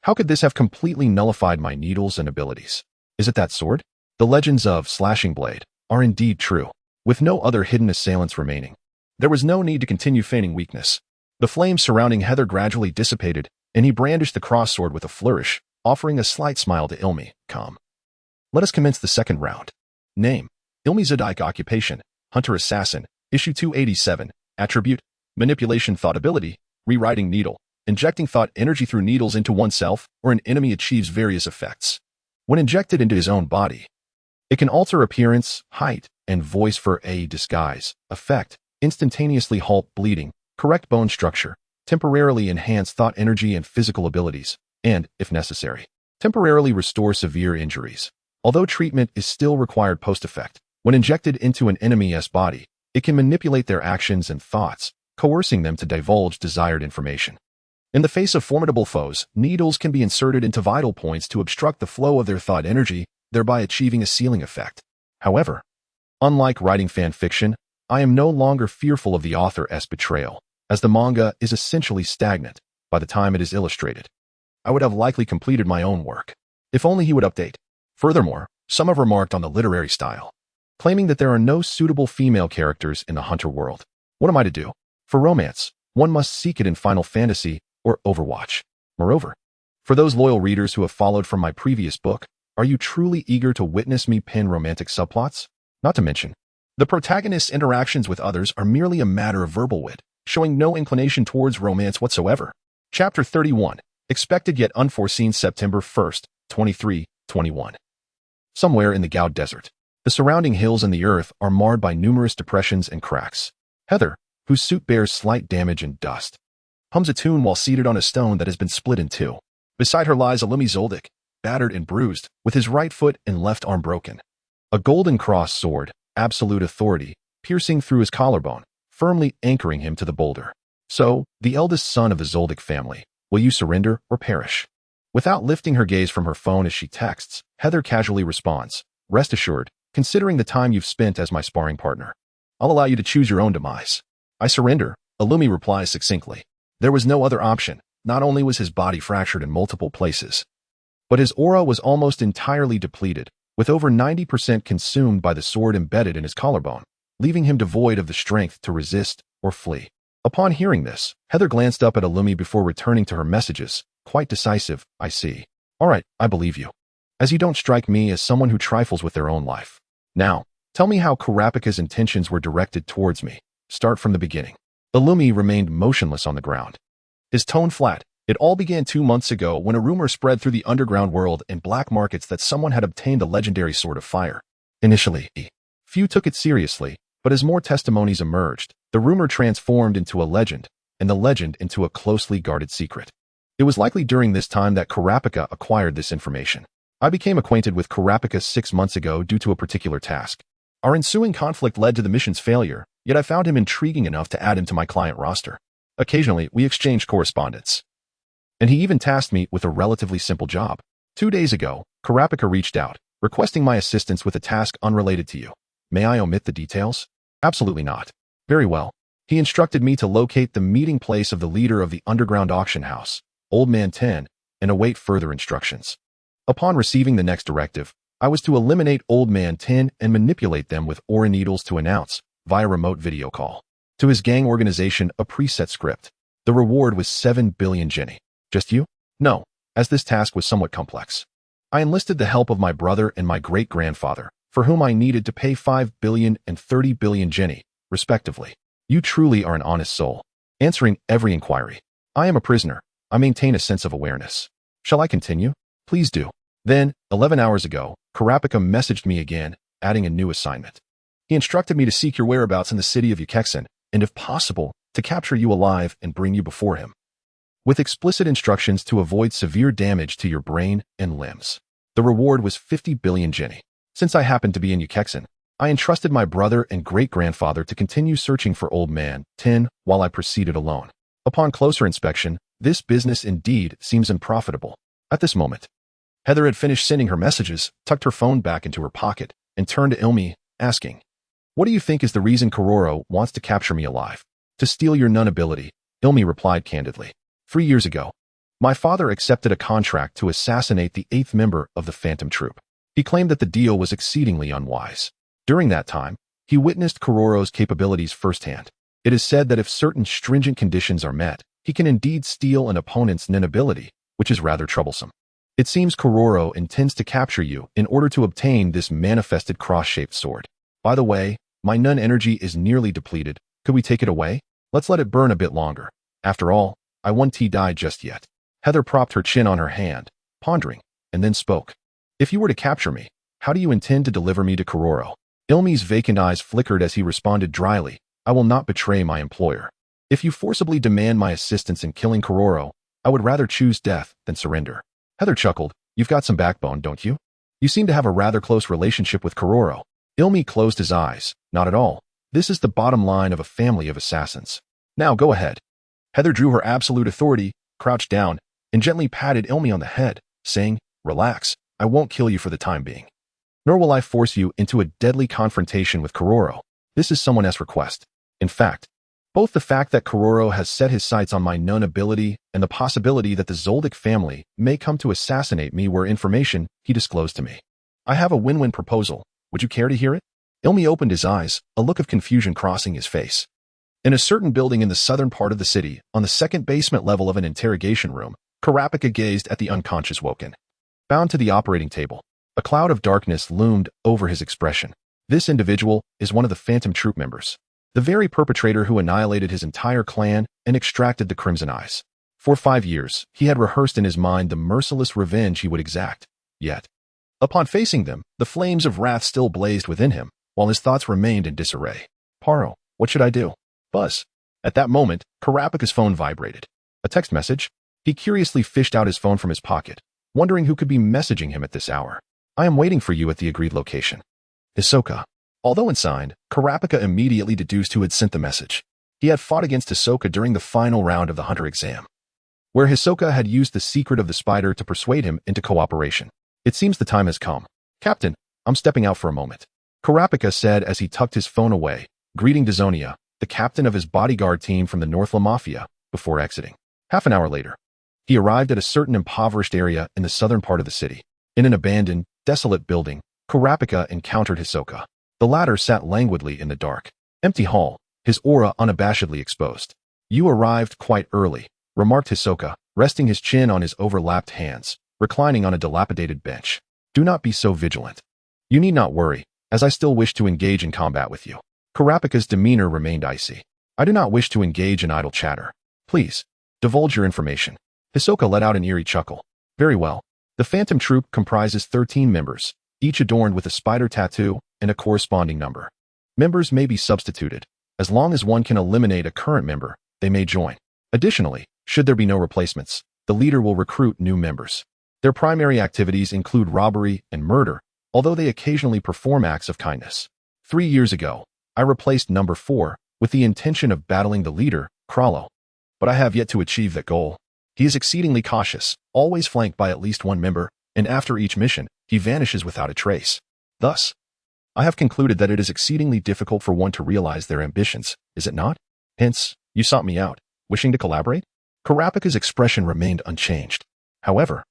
How could this have completely nullified my needles and abilities? Is it that sword? The legends of Slashing Blade are indeed true, with no other hidden assailants remaining. There was no need to continue feigning weakness. The flames surrounding Haeser gradually dissipated, and he brandished the cross-sword with a flourish, offering a slight smile to Ilmi. Come. Let us commence the second round. Name: Ilmi Zedike. Occupation: Hunter-Assassin. Issue 287. Attribute: Manipulation. Thought ability: Rewriting needle. Injecting thought energy through needles into oneself or an enemy achieves various effects. When injected into his own body, it can alter appearance, height, and voice for a disguise effect, instantaneously halt bleeding, correct bone structure, temporarily enhance thought energy and physical abilities, and, if necessary, temporarily restore severe injuries. Although treatment is still required post-effect, when injected into an enemy's body, it can manipulate their actions and thoughts, coercing them to divulge desired information. In the face of formidable foes, needles can be inserted into vital points to obstruct the flow of their thought energy, thereby achieving a sealing effect. However, unlike writing fan fiction, I am no longer fearful of the author's betrayal, as the manga is essentially stagnant by the time it is illustrated. I would have likely completed my own work, if only he would update. Furthermore, some have remarked on the literary style, claiming that there are no suitable female characters in the Hunter world. What am I to do? For romance, One must seek it in Final Fantasy or Overwatch. Moreover, for those loyal readers who have followed from my previous book, are you truly eager to witness me pin romantic subplots? Not to mention, the protagonist's interactions with others are merely a matter of verbal wit, showing no inclination towards romance whatsoever. Chapter 31. Expected yet unforeseen September 1st, 2321. Somewhere in the Goud Desert, the surrounding hills and the earth are marred by numerous depressions and cracks. Heather, whose suit bears slight damage and dust, hums a tune while seated on a stone that has been split in two. Beside her lies Illumi Zoldyck, battered and bruised, with his right foot and left arm broken. A golden cross sword, absolute authority, piercing through his collarbone, firmly anchoring him to the boulder. So, the eldest son of the Zoldyck family, will you surrender or perish? Without lifting her gaze from her phone as she texts, Heather casually responds, rest assured, considering the time you've spent as my sparring partner, I'll allow you to choose your own demise. I surrender, Illumi replies succinctly. There was no other option. Not only was his body fractured in multiple places, but his aura was almost entirely depleted, with over 90% consumed by the sword embedded in his collarbone, leaving him devoid of the strength to resist or flee. Upon hearing this, Heather glanced up at Illumi before returning to her messages, quite decisive, I see. All right, I believe you, as you don't strike me as someone who trifles with their own life. Now, tell me how Kurapika's intentions were directed towards me. Start from the beginning. Illumi remained motionless on the ground, his tone flat. It all began 2 months ago when a rumor spread through the underground world and black markets that someone had obtained a legendary sword of fire. Initially, few took it seriously, but as more testimonies emerged, the rumor transformed into a legend, and the legend into a closely guarded secret. It was likely during this time that Kurapika acquired this information. I became acquainted with Kurapika 6 months ago due to a particular task. Our ensuing conflict led to the mission's failure, yet I found him intriguing enough to add him to my client roster. Occasionally, we exchanged correspondence, and he even tasked me with a relatively simple job. 2 days ago, Kurapika reached out, requesting my assistance with a task unrelated to you. May I omit the details? Absolutely not. Very well. He instructed me to locate the meeting place of the leader of the underground auction house, Old Man 10, and await further instructions. Upon receiving the next directive, I was to eliminate Old Man 10 and manipulate them with aura needles to announce, via remote video call, to his gang organization a preset script. The reward was 7 billion Jenny. Just you? No, as this task was somewhat complex. I enlisted the help of my brother and my great-grandfather, for whom I needed to pay 5 billion and 30 billion Jenny, respectively. You truly are an honest soul, answering every inquiry. I am a prisoner. I maintain a sense of awareness. Shall I continue? Please do. Then, 11 hours ago, Kurapika messaged me again, adding a new assignment. He instructed me to seek your whereabouts in the city of Ukexin, and if possible, to capture you alive and bring you before him, with explicit instructions to avoid severe damage to your brain and limbs. The reward was 50 billion Jenny. Since I happened to be in Ukexin, I entrusted my brother and great-grandfather to continue searching for Old Man 10 while I proceeded alone. Upon closer inspection, this business indeed seems unprofitable. At this moment, Heather had finished sending her messages, tucked her phone back into her pocket, and turned to Illumi, asking, what do you think is the reason Kororo wants to capture me alive? To steal your nun ability, Illumi replied candidly. 3 years ago, my father accepted a contract to assassinate the 8th member of the Phantom Troop. He claimed that the deal was exceedingly unwise. During that time, he witnessed Kororo's capabilities firsthand. It is said that if certain stringent conditions are met, he can indeed steal an opponent's nun ability, which is rather troublesome. It seems Kororo intends to capture you in order to obtain this manifested cross-shaped sword. By the way, my nun energy is nearly depleted. Could we take it away? Let's let it burn a bit longer. After all, I won't die just yet. Heather propped her chin on her hand, pondering, and then spoke. If you were to capture me, how do you intend to deliver me to Kororo? Ilmi's vacant eyes flickered as he responded dryly, I will not betray my employer. If you forcibly demand my assistance in killing Kororo, I would rather choose death than surrender. Heather chuckled, you've got some backbone, don't you? You seem to have a rather close relationship with Kororo. Ilmi closed his eyes. Not at all. This is the bottom line of a family of assassins. Now go ahead. Heather drew her absolute authority, crouched down, and gently patted Ilmi on the head, saying, relax, I won't kill you for the time being. Nor will I force you into a deadly confrontation with Kororo. This is someone else's request. In fact, both the fact that Kororo has set his sights on my nun ability and the possibility that the Zoldyck family may come to assassinate me were information he disclosed to me. I have a win-win proposal. Would you care to hear it? Ilmi opened his eyes, a look of confusion crossing his face. In a certain building in the southern part of the city, on the second basement level of an interrogation room, Karapika gazed at the unconscious Woken. Bound to the operating table, a cloud of darkness loomed over his expression. This individual is one of the Phantom Troop members, the very perpetrator who annihilated his entire clan and extracted the Crimson Eyes. For 5 years, he had rehearsed in his mind the merciless revenge he would exact. Yet, upon facing them, the flames of wrath still blazed within him, while his thoughts remained in disarray. Paro, what should I do? Buzz. At that moment, Karapika's phone vibrated. A text message? He curiously fished out his phone from his pocket, wondering who could be messaging him at this hour. I am waiting for you at the agreed location. Hisoka. Although unsigned, Karapika immediately deduced who had sent the message. He had fought against Hisoka during the final round of the Hunter exam, where Hisoka had used the secret of the spider to persuade him into cooperation. It seems the time has come. Captain, I'm stepping out for a moment, Karapika said as he tucked his phone away, greeting Dazonia, the captain of his bodyguard team from the Northla Mafia, before exiting. Half an hour later, he arrived at a certain impoverished area in the southern part of the city. In an abandoned, desolate building, Karapika encountered Hisoka. The latter sat languidly in the dark, empty hall, his aura unabashedly exposed. You arrived quite early, remarked Hisoka, resting his chin on his overlapped hands, reclining on a dilapidated bench. Do not be so vigilant. You need not worry, as I still wish to engage in combat with you. Karapika's demeanor remained icy. I do not wish to engage in idle chatter. Please, divulge your information. Hisoka let out an eerie chuckle. Very well. The Phantom Troop comprises 13 members, each adorned with a spider tattoo and a corresponding number. Members may be substituted. As long as one can eliminate a current member, they may join. Additionally, should there be no replacements, the leader will recruit new members. Their primary activities include robbery and murder, although they occasionally perform acts of kindness. 3 years ago, I replaced number 4 with the intention of battling the leader, Krallo. But I have yet to achieve that goal. He is exceedingly cautious, always flanked by at least one member, and after each mission, he vanishes without a trace. Thus, I have concluded that it is exceedingly difficult for one to realize their ambitions, is it not? Hence, you sought me out, wishing to collaborate? Karapika's expression remained unchanged. However,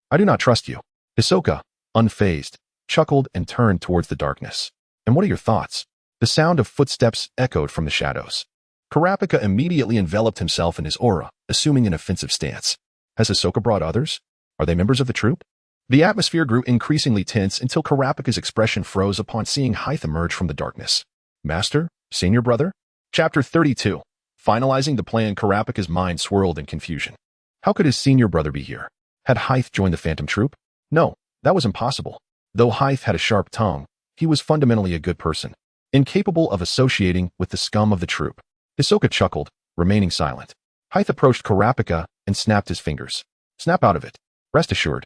I do not trust you. Hisoka, unfazed, chuckled and turned towards the darkness. And what are your thoughts? The sound of footsteps echoed from the shadows. Karapika immediately enveloped himself in his aura, assuming an offensive stance. Has Hisoka brought others? Are they members of the troop? The atmosphere grew increasingly tense until Karapika's expression froze upon seeing Haeser emerge from the darkness. Master? Senior brother? Chapter 32. Finalizing the plan, Karapika's mind swirled in confusion. How could his senior brother be here? Had Haeser joined the Phantom Troop? No, that was impossible. Though Haeser had a sharp tongue, he was fundamentally a good person, incapable of associating with the scum of the troop. Hisoka chuckled, remaining silent. Haeser approached Karapika and snapped his fingers. Snap out of it. Rest assured,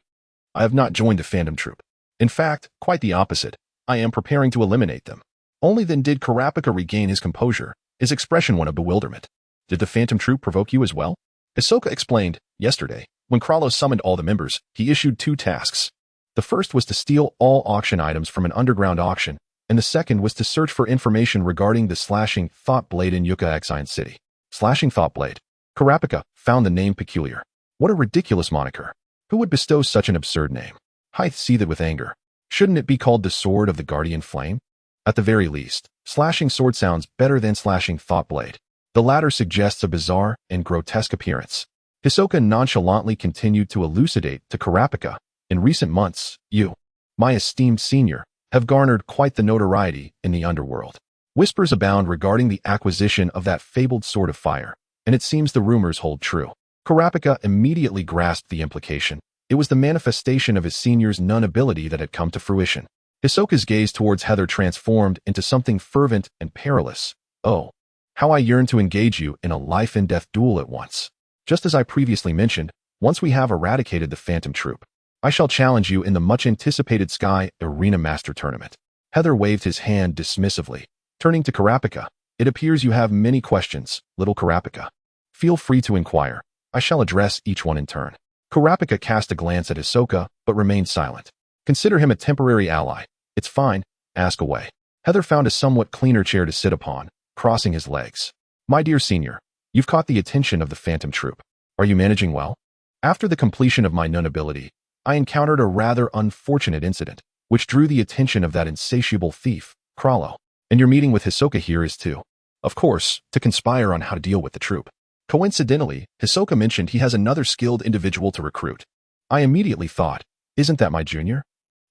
I have not joined the Phantom Troop. In fact, quite the opposite. I am preparing to eliminate them. Only then did Karapika regain his composure, his expression one of bewilderment. Did the Phantom Troop provoke you as well? Hisoka explained, yesterday, when Krallo summoned all the members, he issued 2 tasks. The first was to steal all auction items from an underground auction, and the second was to search for information regarding the Slashing Thought Blade in Yuka Exiled City. Slashing Thought Blade. Karapika found the name peculiar. What a ridiculous moniker. Who would bestow such an absurd name? Haeser seethed with anger. Shouldn't it be called the Sword of the Guardian Flame? At the very least, Slashing Sword sounds better than Slashing Thought Blade. The latter suggests a bizarre and grotesque appearance. Hisoka nonchalantly continued to elucidate to Karapika. In recent months, you, my esteemed senior, have garnered quite the notoriety in the underworld. Whispers abound regarding the acquisition of that fabled Sword of Fire, and it seems the rumors hold true. Karapika immediately grasped the implication. It was the manifestation of his senior's non-ability that had come to fruition. Hisoka's gaze towards Haeser transformed into something fervent and perilous. Oh, how I yearn to engage you in a life-and-death duel at once. Just as I previously mentioned, once we have eradicated the Phantom Troop, I shall challenge you in the much-anticipated Sky Arena Master Tournament. Haeser waved his hand dismissively. Turning to Karapika, it appears you have many questions, little Karapika. Feel free to inquire. I shall address each one in turn. Karapika cast a glance at Hisoka, but remained silent. Consider him a temporary ally. It's fine. Ask away. Haeser found a somewhat cleaner chair to sit upon, crossing his legs. My dear senior, you've caught the attention of the Phantom Troop. Are you managing well? After the completion of my known ability, I encountered a rather unfortunate incident, which drew the attention of that insatiable thief, Krallo. And your meeting with Hisoka here is too. Of course, to conspire on how to deal with the troop. Coincidentally, Hisoka mentioned he has another skilled individual to recruit. I immediately thought, isn't that my junior?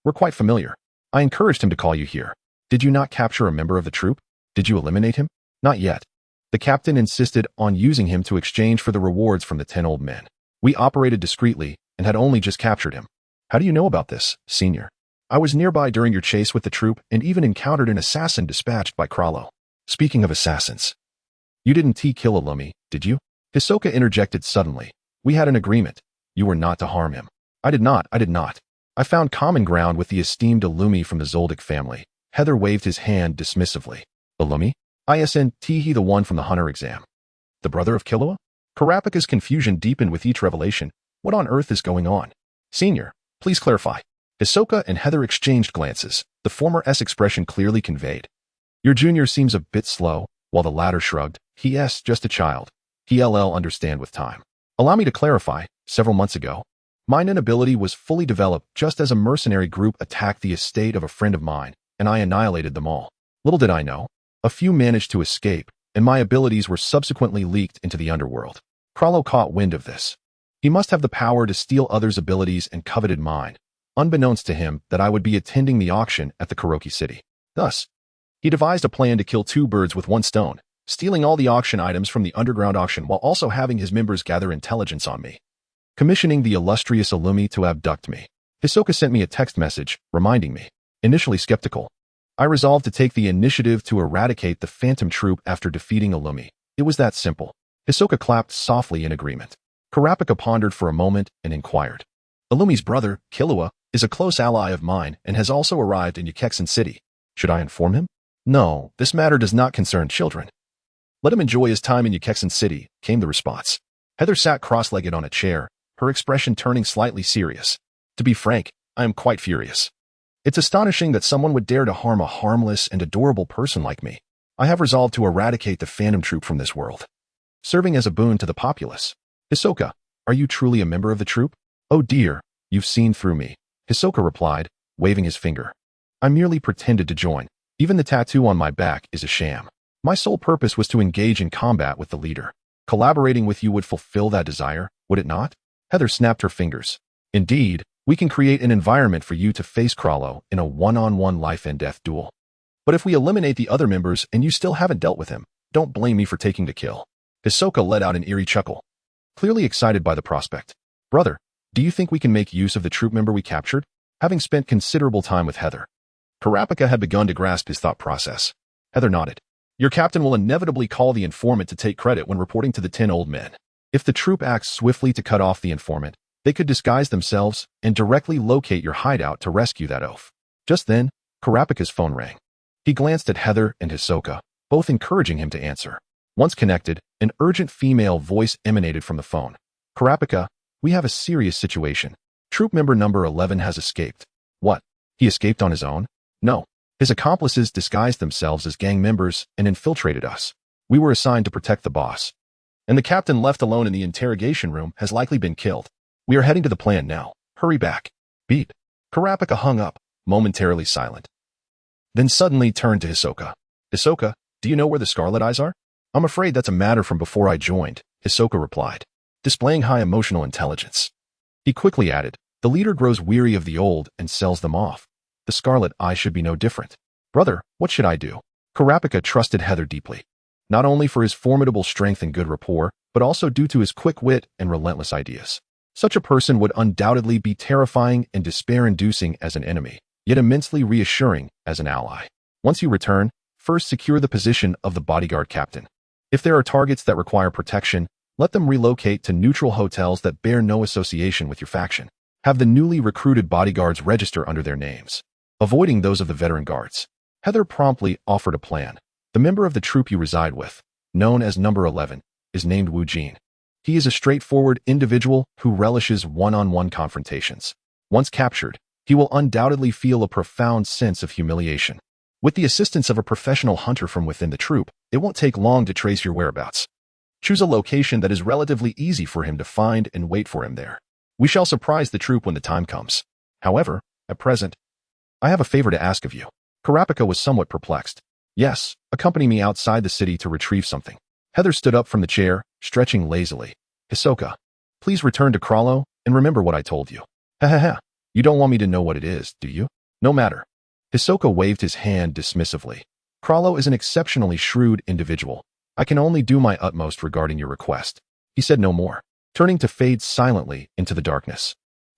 We're quite familiar. I encouraged him to call you here. Did you not capture a member of the troop? Did you eliminate him? Not yet. The captain insisted on using him to exchange for the rewards from the 10 old men. We operated discreetly and had only just captured him. How do you know about this, senior? I was nearby during your chase with the troop and even encountered an assassin dispatched by Krallo. Speaking of assassins, you didn't kill Illumi, did you? Hisoka interjected suddenly. We had an agreement. You were not to harm him. I did not. I found common ground with the esteemed Illumi from the Zoldyck family. Heather waved his hand dismissively. Illumi? ISN he the one from the hunter exam. The brother of Killua? Kurapika's confusion deepened with each revelation. What on earth is going on? Senior, please clarify. Hisoka and Heather exchanged glances, the former's expression clearly conveyed. Your junior seems a bit slow, while the latter shrugged. He's just a child. He'll understand with time. Allow me to clarify, several months ago, my nin ability was fully developed just as a mercenary group attacked the estate of a friend of mine, and I annihilated them all. Little did I know, a few managed to escape, and my abilities were subsequently leaked into the underworld. Krallo caught wind of this. He must have the power to steal others' abilities and coveted mine, unbeknownst to him that I would be attending the auction at the Kuroki City. Thus, he devised a plan to kill two birds with one stone, stealing all the auction items from the underground auction while also having his members gather intelligence on me, commissioning the illustrious Illumi to abduct me. Hisoka sent me a text message, reminding me. Initially skeptical, I resolved to take the initiative to eradicate the Phantom Troop after defeating Illumi. It was that simple. Hisoka clapped softly in agreement. Kurapika pondered for a moment and inquired. Illumi's brother, Killua, is a close ally of mine and has also arrived in Ukexin City. Should I inform him? No, this matter does not concern children. Let him enjoy his time in Ukexin City, came the response. Heather sat cross-legged on a chair, her expression turning slightly serious. To be frank, I am quite furious. It's astonishing that someone would dare to harm a harmless and adorable person like me. I have resolved to eradicate the Phantom Troop from this world, serving as a boon to the populace. Hisoka, are you truly a member of the troop? Oh dear, you've seen through me. Hisoka replied, waving his finger. I merely pretended to join. Even the tattoo on my back is a sham. My sole purpose was to engage in combat with the leader. Collaborating with you would fulfill that desire, would it not? Heather snapped her fingers. Indeed, we can create an environment for you to face Krallo in a one-on-one life and death duel. But if we eliminate the other members and you still haven't dealt with him, don't blame me for taking the kill. Hisoka let out an eerie chuckle, clearly excited by the prospect. Brother, do you think we can make use of the troop member we captured? Having spent considerable time with Heather, Kurapika had begun to grasp his thought process. Heather nodded. Your captain will inevitably call the informant to take credit when reporting to the 10 old men. If the troop acts swiftly to cut off the informant, they could disguise themselves and directly locate your hideout to rescue that oaf. Just then, Kurapika's phone rang. He glanced at Heather and Hisoka, both encouraging him to answer. Once connected, an urgent female voice emanated from the phone. Kurapika, we have a serious situation. Troop member number 11 has escaped. What? He escaped on his own? No. His accomplices disguised themselves as gang members and infiltrated us. We were assigned to protect the boss. And the captain left alone in the interrogation room has likely been killed. We are heading to the plant now. Hurry back. Beep. Kurapika hung up, momentarily silent. Then suddenly turned to Hisoka. Hisoka, do you know where the Scarlet Eyes are? I'm afraid that's a matter from before I joined, Hisoka replied, displaying high emotional intelligence. He quickly added, the leader grows weary of the old and sells them off. The Scarlet Eye should be no different. Brother, what should I do? Kurapika trusted Heather deeply, not only for his formidable strength and good rapport, but also due to his quick wit and relentless ideas. Such a person would undoubtedly be terrifying and despair-inducing as an enemy, yet immensely reassuring as an ally. Once you return, first secure the position of the bodyguard captain. If there are targets that require protection, let them relocate to neutral hotels that bear no association with your faction. Have the newly recruited bodyguards register under their names, avoiding those of the veteran guards. Heather promptly offered a plan. The member of the troop you reside with, known as number 11, is named Wu Jin. He is a straightforward individual who relishes one-on-one confrontations. Once captured, he will undoubtedly feel a profound sense of humiliation. With the assistance of a professional hunter from within the troop, it won't take long to trace your whereabouts. Choose a location that is relatively easy for him to find and wait for him there. We shall surprise the troop when the time comes. However, at present, I have a favor to ask of you. Kurapika was somewhat perplexed. Yes, accompany me outside the city to retrieve something. Heather stood up from the chair, stretching lazily. Hisoka, please return to Krallo and remember what I told you. Ha. You don't want me to know what it is, do you? No matter. Hisoka waved his hand dismissively. Krallo is an exceptionally shrewd individual. I can only do my utmost regarding your request. He said no more, turning to fade silently into the darkness.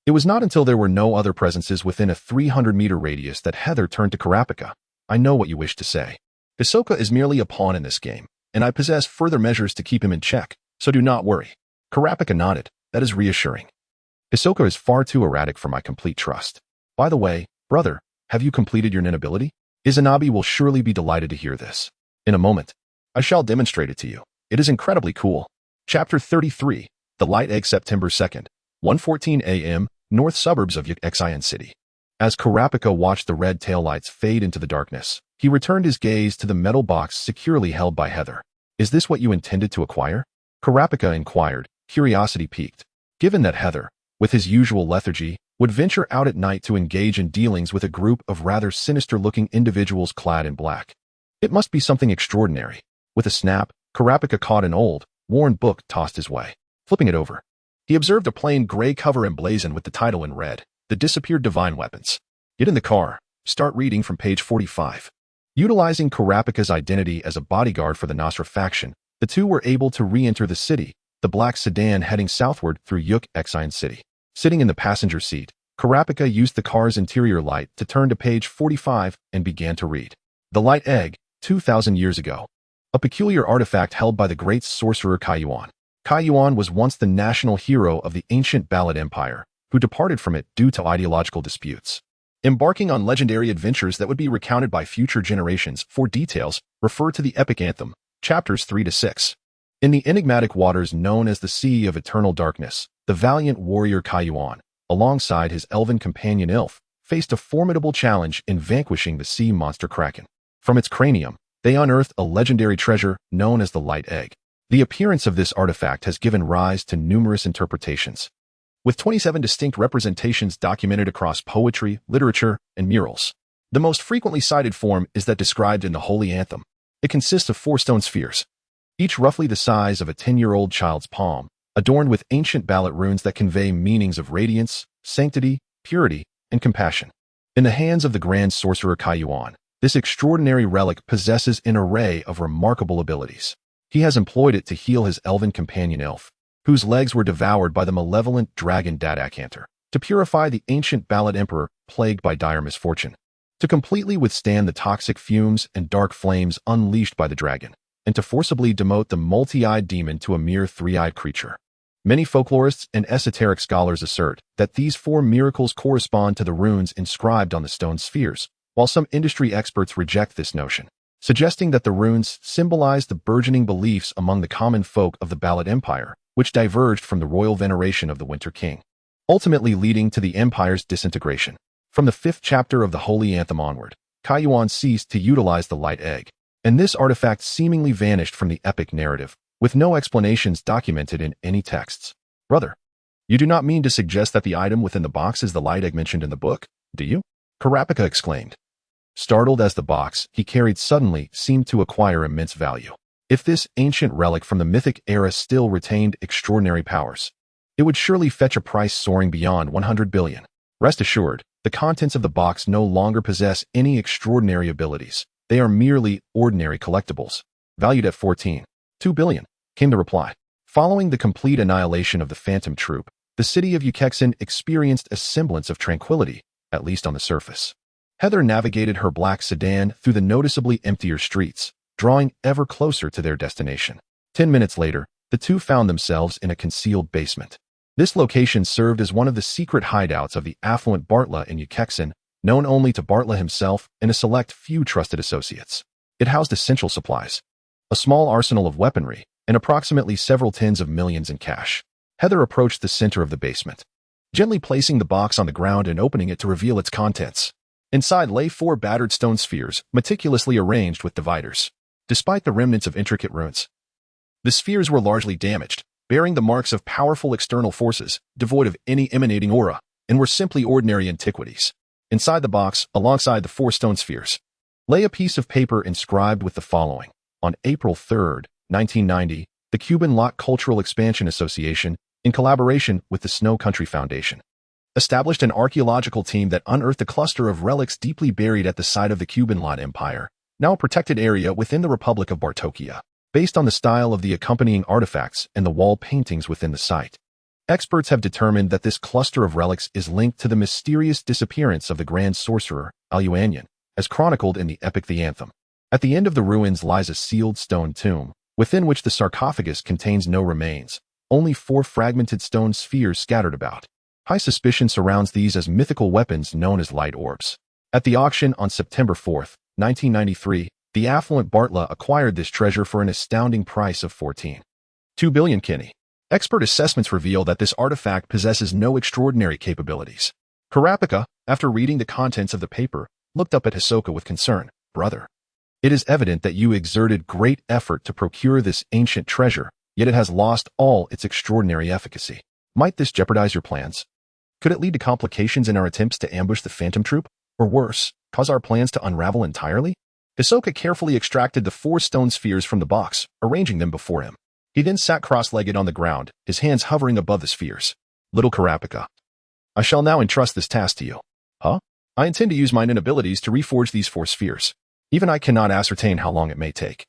It was not until there were no other presences within a 300-meter radius that Heather turned to Kurapika. I know what you wish to say. Hisoka is merely a pawn in this game, and I possess further measures to keep him in check, so do not worry. Kurapika nodded. That is reassuring. Hisoka is far too erratic for my complete trust. By the way, brother, have you completed your nin ability? Izanabe will surely be delighted to hear this. In a moment, I shall demonstrate it to you. It is incredibly cool. Chapter 33, The Light Egg, September 2nd, 1:14 a.m., north suburbs of Exiled City. As Kurapika watched the red taillights fade into the darkness, he returned his gaze to the metal box securely held by Heather. Is this what you intended to acquire? Kurapika inquired, curiosity piqued. Given that Heather, with his usual lethargy, would venture out at night to engage in dealings with a group of rather sinister-looking individuals clad in black, it must be something extraordinary. With a snap, Kurapika caught an old, worn book tossed his way. Flipping it over, he observed a plain gray cover emblazoned with the title in red, The Disappeared Divine Weapons. Get in the car. Start reading from page 45. Utilizing Kurapika's identity as a bodyguard for the Nasra faction, the two were able to re-enter the city, the black sedan heading southward through Exiled City. Sitting in the passenger seat, Kurapika used the car's interior light to turn to page 45 and began to read. The Light Egg, 2,000 years ago. A peculiar artifact held by the great sorcerer Kaiyuan. Kaiyuan was once the national hero of the ancient Ballad Empire, who departed from it due to ideological disputes. Embarking on legendary adventures that would be recounted by future generations. For details, refer to the epic anthem, chapters 3 to 6. In the enigmatic waters known as the Sea of Eternal Darkness, the valiant warrior Kaiyuan, alongside his elven companion Ilf, faced a formidable challenge in vanquishing the sea monster Kraken. From its cranium, they unearthed a legendary treasure known as the Light Egg. The appearance of this artifact has given rise to numerous interpretations, with 27 distinct representations documented across poetry, literature, and murals. The most frequently cited form is that described in the Holy Anthem. It consists of 4 stone spheres, each roughly the size of a 10-year-old child's palm, adorned with ancient ballad runes that convey meanings of radiance, sanctity, purity, and compassion. In the hands of the grand sorcerer Kaiyuan, this extraordinary relic possesses an array of remarkable abilities. He has employed it to heal his elven companion Ilf, whose legs were devoured by the malevolent dragon Dadakanter, to purify the ancient Ballad Emperor plagued by dire misfortune, to completely withstand the toxic fumes and dark flames unleashed by the dragon, and to forcibly demote the multi-eyed demon to a mere 3-eyed creature. Many folklorists and esoteric scholars assert that these 4 miracles correspond to the runes inscribed on the stone spheres, while some industry experts reject this notion, suggesting that the runes symbolize the burgeoning beliefs among the common folk of the Ballad Empire, which diverged from the royal veneration of the Winter King, ultimately leading to the empire's disintegration. From the 5th chapter of the Holy Anthem onward, Kaiyuan ceased to utilize the Light Egg, and this artifact seemingly vanished from the epic narrative, with no explanations documented in any texts. Brother, you do not mean to suggest that the item within the box is the Light Egg mentioned in the book, do you? Kurapika exclaimed. Startled as the box he carried suddenly seemed to acquire immense value. If this ancient relic from the mythic era still retained extraordinary powers, it would surely fetch a price soaring beyond 100 billion. Rest assured, the contents of the box no longer possess any extraordinary abilities. They are merely ordinary collectibles, valued at 14.2 billion, came the reply. Following the complete annihilation of the Phantom Troop, the city of Ukexin experienced a semblance of tranquility, at least on the surface. Heather navigated her black sedan through the noticeably emptier streets, drawing ever closer to their destination. 10 minutes later, the two found themselves in a concealed basement. This location served as one of the secret hideouts of the affluent Bartla in Ukexin, known only to Bartla himself and a select few trusted associates. It housed essential supplies, a small arsenal of weaponry, and approximately several tens of millions in cash. Heather approached the center of the basement, gently placing the box on the ground and opening it to reveal its contents. Inside lay 4 battered stone spheres, meticulously arranged with dividers. Despite the remnants of intricate runes, the spheres were largely damaged, bearing the marks of powerful external forces, devoid of any emanating aura, and were simply ordinary antiquities. Inside the box, alongside the 4 stone spheres, Lay a piece of paper inscribed with the following. On April 3, 1990, the Cuban Lot Cultural Expansion Association, in collaboration with the Snow Country Foundation, established an archaeological team that unearthed a cluster of relics deeply buried at the site of the Cuban Lot Empire, now a protected area within the Republic of Bartokia, based on the style of the accompanying artifacts and the wall paintings within the site. Experts have determined that this cluster of relics is linked to the mysterious disappearance of the Grand Sorcerer, Aluanian, as chronicled in the epic The Anthem. At the end of the ruins lies a sealed stone tomb, within which the sarcophagus contains no remains, only 4 fragmented stone spheres scattered about. High suspicion surrounds these as mythical weapons known as light orbs. At the auction on September 4, 1993, the affluent Bartla acquired this treasure for an astounding price of 14.2 billion kini. Expert assessments reveal that this artifact possesses no extraordinary capabilities. Kurapika, after reading the contents of the paper, looked up at Hisoka with concern. Brother, it is evident that you exerted great effort to procure this ancient treasure, yet it has lost all its extraordinary efficacy. Might this jeopardize your plans? Could it lead to complications in our attempts to ambush the Phantom Troop? Or worse, cause our plans to unravel entirely? Hisoka carefully extracted the 4 stone spheres from the box, arranging them before him. He then sat cross-legged on the ground, his hands hovering above the spheres. Little Kurapika, I shall now entrust this task to you. Huh? I intend to use my innate abilities to reforge these 4 spheres. Even I cannot ascertain how long it may take.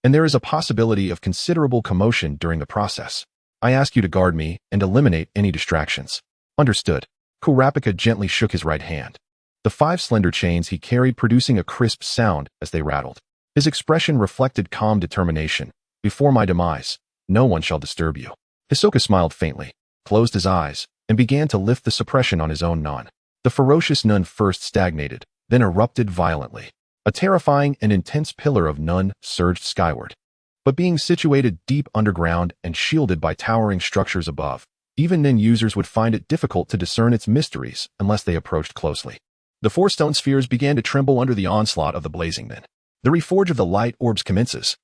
And there is a possibility of considerable commotion during the process. I ask you to guard me and eliminate any distractions. Understood. Kurapika gently shook his right hand. The 5 slender chains he carried producing a crisp sound as they rattled. His expression reflected calm determination. Before my demise, no one shall disturb you. Hisoka smiled faintly, closed his eyes, and began to lift the suppression on his own nun. The ferocious nun first stagnated, then erupted violently. A terrifying and intense pillar of nun surged skyward. But being situated deep underground and shielded by towering structures above, even then users would find it difficult to discern its mysteries unless they approached closely. The 4 stone spheres began to tremble under the onslaught of the blazing nun. The reforge of the light orbs commences.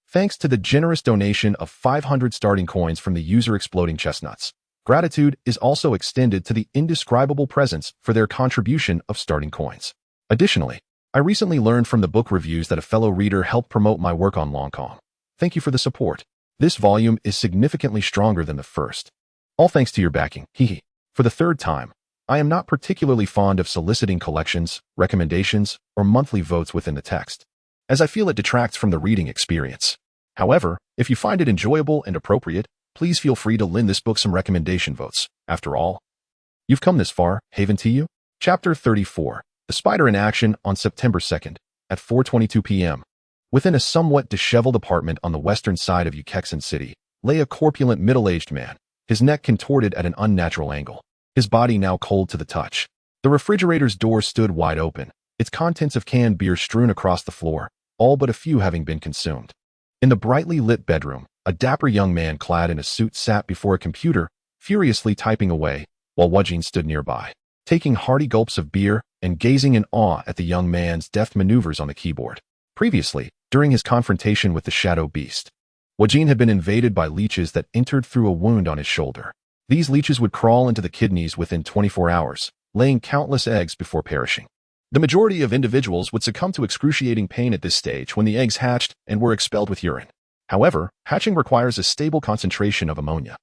Thanks to the generous donation of 500 starting coins from the user Exploding Chestnuts, gratitude is also extended to the indescribable presence for their contribution of starting coins. Additionally, I recently learned from the book reviews that a fellow reader helped promote my work on Longkong. Thank you for the support. This volume is significantly stronger than the first. All thanks to your backing, hehe. For the 3rd time, I am not particularly fond of soliciting collections, recommendations, or monthly votes within the text, as I feel it detracts from the reading experience. However, if you find it enjoyable and appropriate, please feel free to lend this book some recommendation votes. After all, you've come this far, haven't you? Chapter 34. The Spider in action on September 2nd, at 4:22 p.m. Within a somewhat disheveled apartment on the western side of Ukexan City, lay a corpulent middle-aged man, his neck contorted at an unnatural angle, his body now cold to the touch. The refrigerator's door stood wide open, its contents of canned beer strewn across the floor, all but a few having been consumed. In the brightly lit bedroom, a dapper young man clad in a suit sat before a computer, furiously typing away, while Wajin stood nearby, taking hearty gulps of beer and gazing in awe at the young man's deft maneuvers on the keyboard. Previously, during his confrontation with the Shadow Beast, Wajin had been invaded by leeches that entered through a wound on his shoulder. These leeches would crawl into the kidneys within 24 hours, laying countless eggs before perishing. The majority of individuals would succumb to excruciating pain at this stage when the eggs hatched and were expelled with urine. However, hatching requires a stable concentration of ammonia.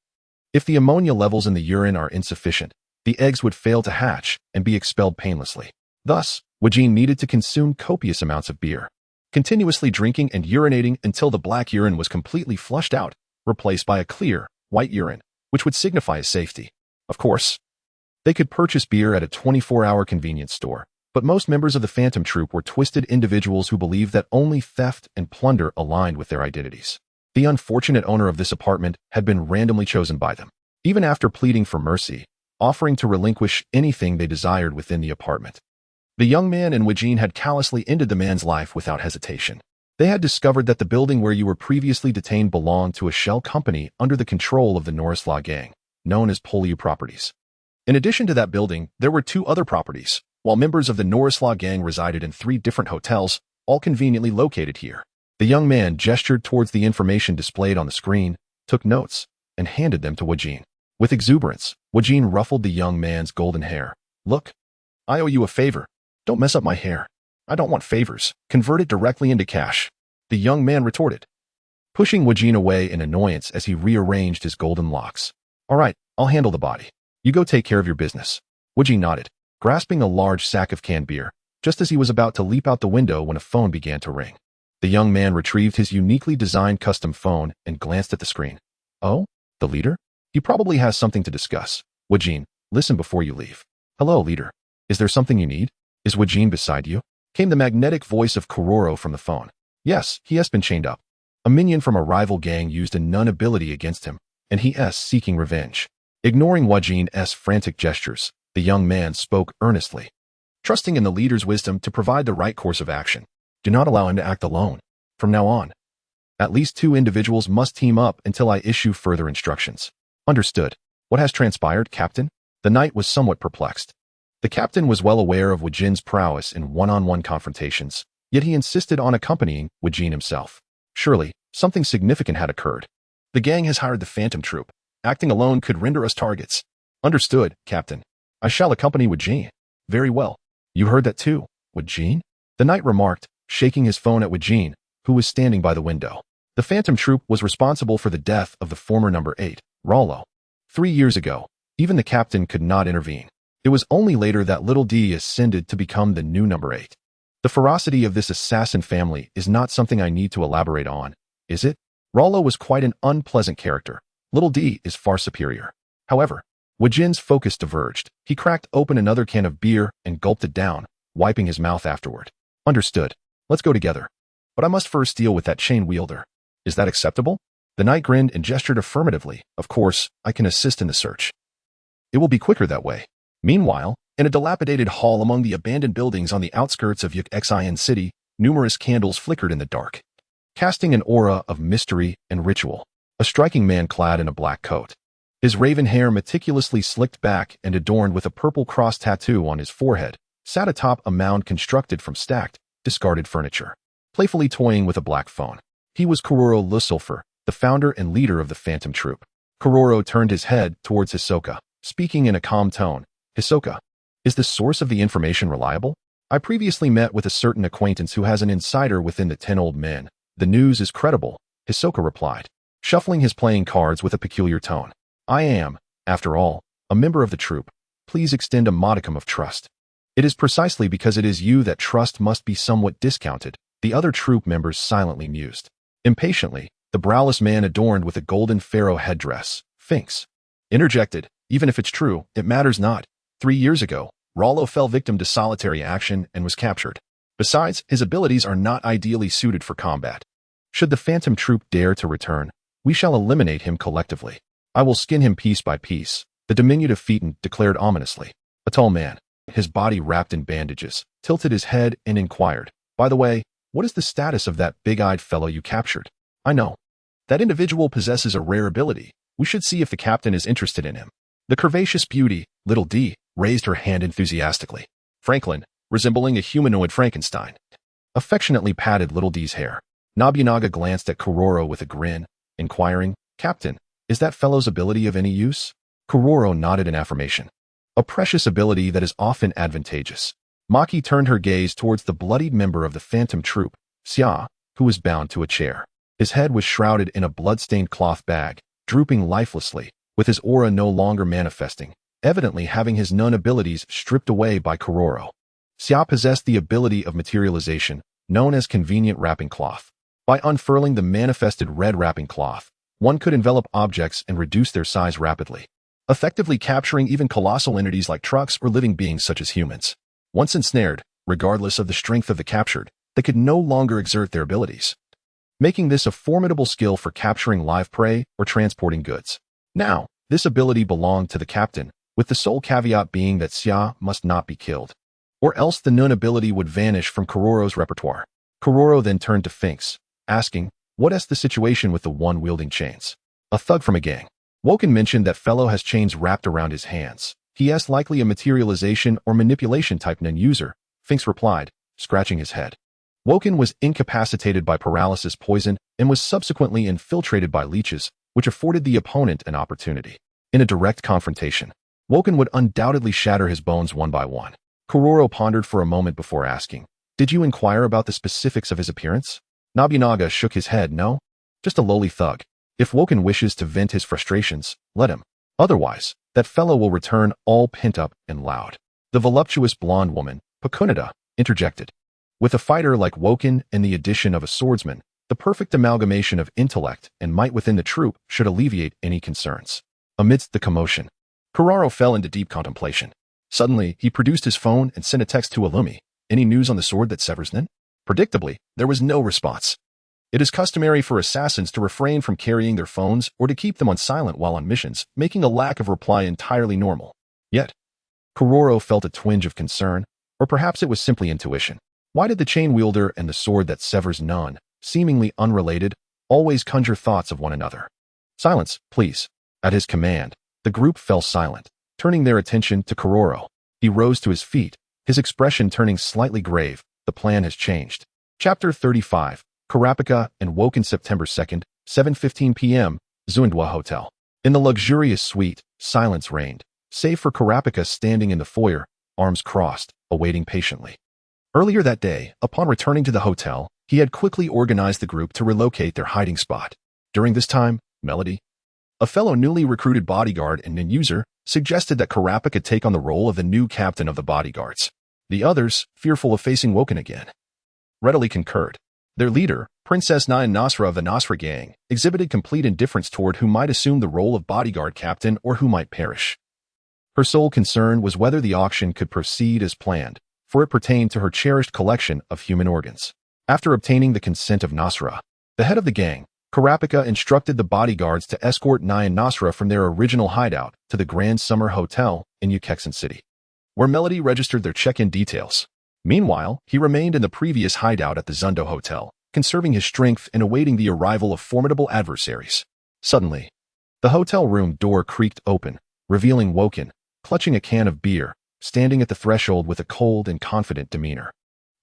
If the ammonia levels in the urine are insufficient, the eggs would fail to hatch and be expelled painlessly. Thus, Wajin needed to consume copious amounts of beer, continuously drinking and urinating until the black urine was completely flushed out, replaced by a clear, white urine, which would signify his safety. Of course, they could purchase beer at a 24-hour convenience store, but most members of the Phantom Troop were twisted individuals who believed that only theft and plunder aligned with their identities. The unfortunate owner of this apartment had been randomly chosen by them, even after pleading for mercy, offering to relinquish anything they desired within the apartment. The young man and Wajin had callously ended the man's life without hesitation. They had discovered that the building where you were previously detained belonged to a shell company under the control of the Norislaw gang, known as Poliu Properties. In addition to that building, there were 2 other properties, while members of the Norislaw gang resided in 3 different hotels, all conveniently located here. The young man gestured towards the information displayed on the screen, took notes, and handed them to Wajin. With exuberance, Wajin ruffled the young man's golden hair. Look, I owe you a favor. Don't mess up my hair. I don't want favors. Convert it directly into cash. The young man retorted, pushing Wajin away in annoyance as he rearranged his golden locks. All right, I'll handle the body. You go take care of your business. Wajin nodded, grasping a large sack of canned beer, just as he was about to leap out the window when a phone began to ring. The young man retrieved his uniquely designed custom phone and glanced at the screen. Oh, the leader? He probably has something to discuss. Wajin, listen before you leave. Hello, leader. Is there something you need? Is Wajin beside you? Came the magnetic voice of Kuroro from the phone. Yes, he has been chained up. A minion from a rival gang used a nun ability against him, and he is seeking revenge. Ignoring Wajin's frantic gestures, the young man spoke earnestly, trusting in the leader's wisdom to provide the right course of action. Do not allow him to act alone. From now on, at least 2 individuals must team up until I issue further instructions. Understood. What has transpired, Captain? The knight was somewhat perplexed. The captain was well aware of Wajin's prowess in one-on-one confrontations, yet he insisted on accompanying Wajin himself. Surely, something significant had occurred. The gang has hired the Phantom Troop. Acting alone could render us targets. Understood, Captain. I shall accompany Wajin. Very well. You heard that too, Wajin? The knight remarked, shaking his phone at Wajin, who was standing by the window. The Phantom Troop was responsible for the death of the former number 8, Rollo. 3 years ago, even the captain could not intervene. It was only later that Little D ascended to become the new number 8. The ferocity of this assassin family is not something I need to elaborate on, is it? Rollo was quite an unpleasant character. Little D is far superior. However, Wajin's focus diverged. He cracked open another can of beer and gulped it down, wiping his mouth afterward. Understood. Let's go together. But I must first deal with that chain wielder. Is that acceptable? The knight grinned and gestured affirmatively. Of course, I can assist in the search. It will be quicker that way. Meanwhile, in a dilapidated hall among the abandoned buildings on the outskirts of exiled city, numerous candles flickered in the dark, casting an aura of mystery and ritual. A striking man clad in a black coat, his raven hair meticulously slicked back and adorned with a purple cross tattoo on his forehead, sat atop a mound constructed from stacked, discarded furniture, playfully toying with a black phone. He was Kuroro Lusulfur, the founder and leader of the Phantom Troop. Kuroro turned his head towards Hisoka, speaking in a calm tone. Hisoka, is the source of the information reliable? I previously met with a certain acquaintance who has an insider within the 10 old men. The news is credible, Hisoka replied, shuffling his playing cards with a peculiar tone. I am, after all, a member of the troop. Please extend a modicum of trust. It is precisely because it is you that trust must be somewhat discounted, the other troop members silently mused. Impatiently, the browless man adorned with a golden pharaoh headdress, Finks, interjected, even if it's true, it matters not. 3 years ago, Rollo fell victim to solitary action and was captured. Besides, his abilities are not ideally suited for combat. Should the Phantom Troop dare to return, we shall eliminate him collectively. I will skin him piece by piece, the diminutive Phaeton declared ominously. A tall man, his body wrapped in bandages, tilted his head and inquired, by the way, what is the status of that big-eyed fellow you captured? I know. That individual possesses a rare ability. We should see if the captain is interested in him. The curvaceous beauty, Little D, raised her hand enthusiastically. Franklin, resembling a humanoid Frankenstein, affectionately patted Little D's hair. Nobunaga glanced at Kuroro with a grin, inquiring, Captain, is that fellow's ability of any use? Kuroro nodded in affirmation. A precious ability that is often advantageous. Maki turned her gaze towards the bloodied member of the Phantom Troop, Xia, who was bound to a chair. His head was shrouded in a blood-stained cloth bag, drooping lifelessly, with his aura no longer manifesting, evidently having his nun abilities stripped away by Kuroro. Xia possessed the ability of materialization, known as convenient wrapping cloth. By unfurling the manifested red wrapping cloth, one could envelop objects and reduce their size rapidly, effectively capturing even colossal entities like trucks or living beings such as humans. Once ensnared, regardless of the strength of the captured, they could no longer exert their abilities, making this a formidable skill for capturing live prey or transporting goods. Now, this ability belonged to the captain, with the sole caveat being that Xia must not be killed, or else the nun ability would vanish from Kuroro's repertoire. Kuroro then turned to Finks, asking, what is the situation with the one wielding chains? A thug from a gang. Woken mentioned that fellow has chains wrapped around his hands. He is likely a materialization or manipulation type nun user, Finks replied, scratching his head. Woken was incapacitated by paralysis poison and was subsequently infiltrated by leeches, which afforded the opponent an opportunity. In a direct confrontation, Woken would undoubtedly shatter his bones one by one. Kuroro pondered for a moment before asking, Did you inquire about the specifics of his appearance? Nobunaga shook his head. No, just a lowly thug. If Woken wishes to vent his frustrations, let him. Otherwise, that fellow will return all pent-up and loud. The voluptuous blonde woman, Pakunada, interjected. With a fighter like Woken and the addition of a swordsman, the perfect amalgamation of intellect and might within the troop should alleviate any concerns. Amidst the commotion, Kuraro fell into deep contemplation. Suddenly, he produced his phone and sent a text to Illumi. Any news on the sword that severs Nin? Predictably, there was no response. It is customary for assassins to refrain from carrying their phones or to keep them on silent while on missions, making a lack of reply entirely normal. Yet, Kuroro felt a twinge of concern, or perhaps it was simply intuition. Why did the chain wielder and the sword that severs none, seemingly unrelated, always conjure thoughts of one another? Silence, please. At his command, the group fell silent, turning their attention to Kuroro. He rose to his feet, his expression turning slightly grave. The plan has changed. Chapter 35. Kurapika and Woken September 2nd, 7:15 p.m., Zuindwa Hotel. In the luxurious suite, silence reigned, save for Kurapika standing in the foyer, arms crossed, awaiting patiently. Earlier that day, upon returning to the hotel, he had quickly organized the group to relocate their hiding spot. During this time, Melody, a fellow newly recruited bodyguard and nin user, suggested that Kurapika take on the role of the new captain of the bodyguards. The others, fearful of facing Woken again, readily concurred. Their leader, Princess Nyan Nasra of the Nasra gang, exhibited complete indifference toward who might assume the role of bodyguard captain or who might perish. Her sole concern was whether the auction could proceed as planned, for it pertained to her cherished collection of human organs. After obtaining the consent of Nasra, the head of the gang, Kurapika instructed the bodyguards to escort Nyan Nasra from their original hideout to the Grand Summer Hotel in Ukexan City, where Melody registered their check-in details. Meanwhile, he remained in the previous hideout at the Zundo Hotel, conserving his strength and awaiting the arrival of formidable adversaries. Suddenly, the hotel room door creaked open, revealing Woken, clutching a can of beer, standing at the threshold with a cold and confident demeanor.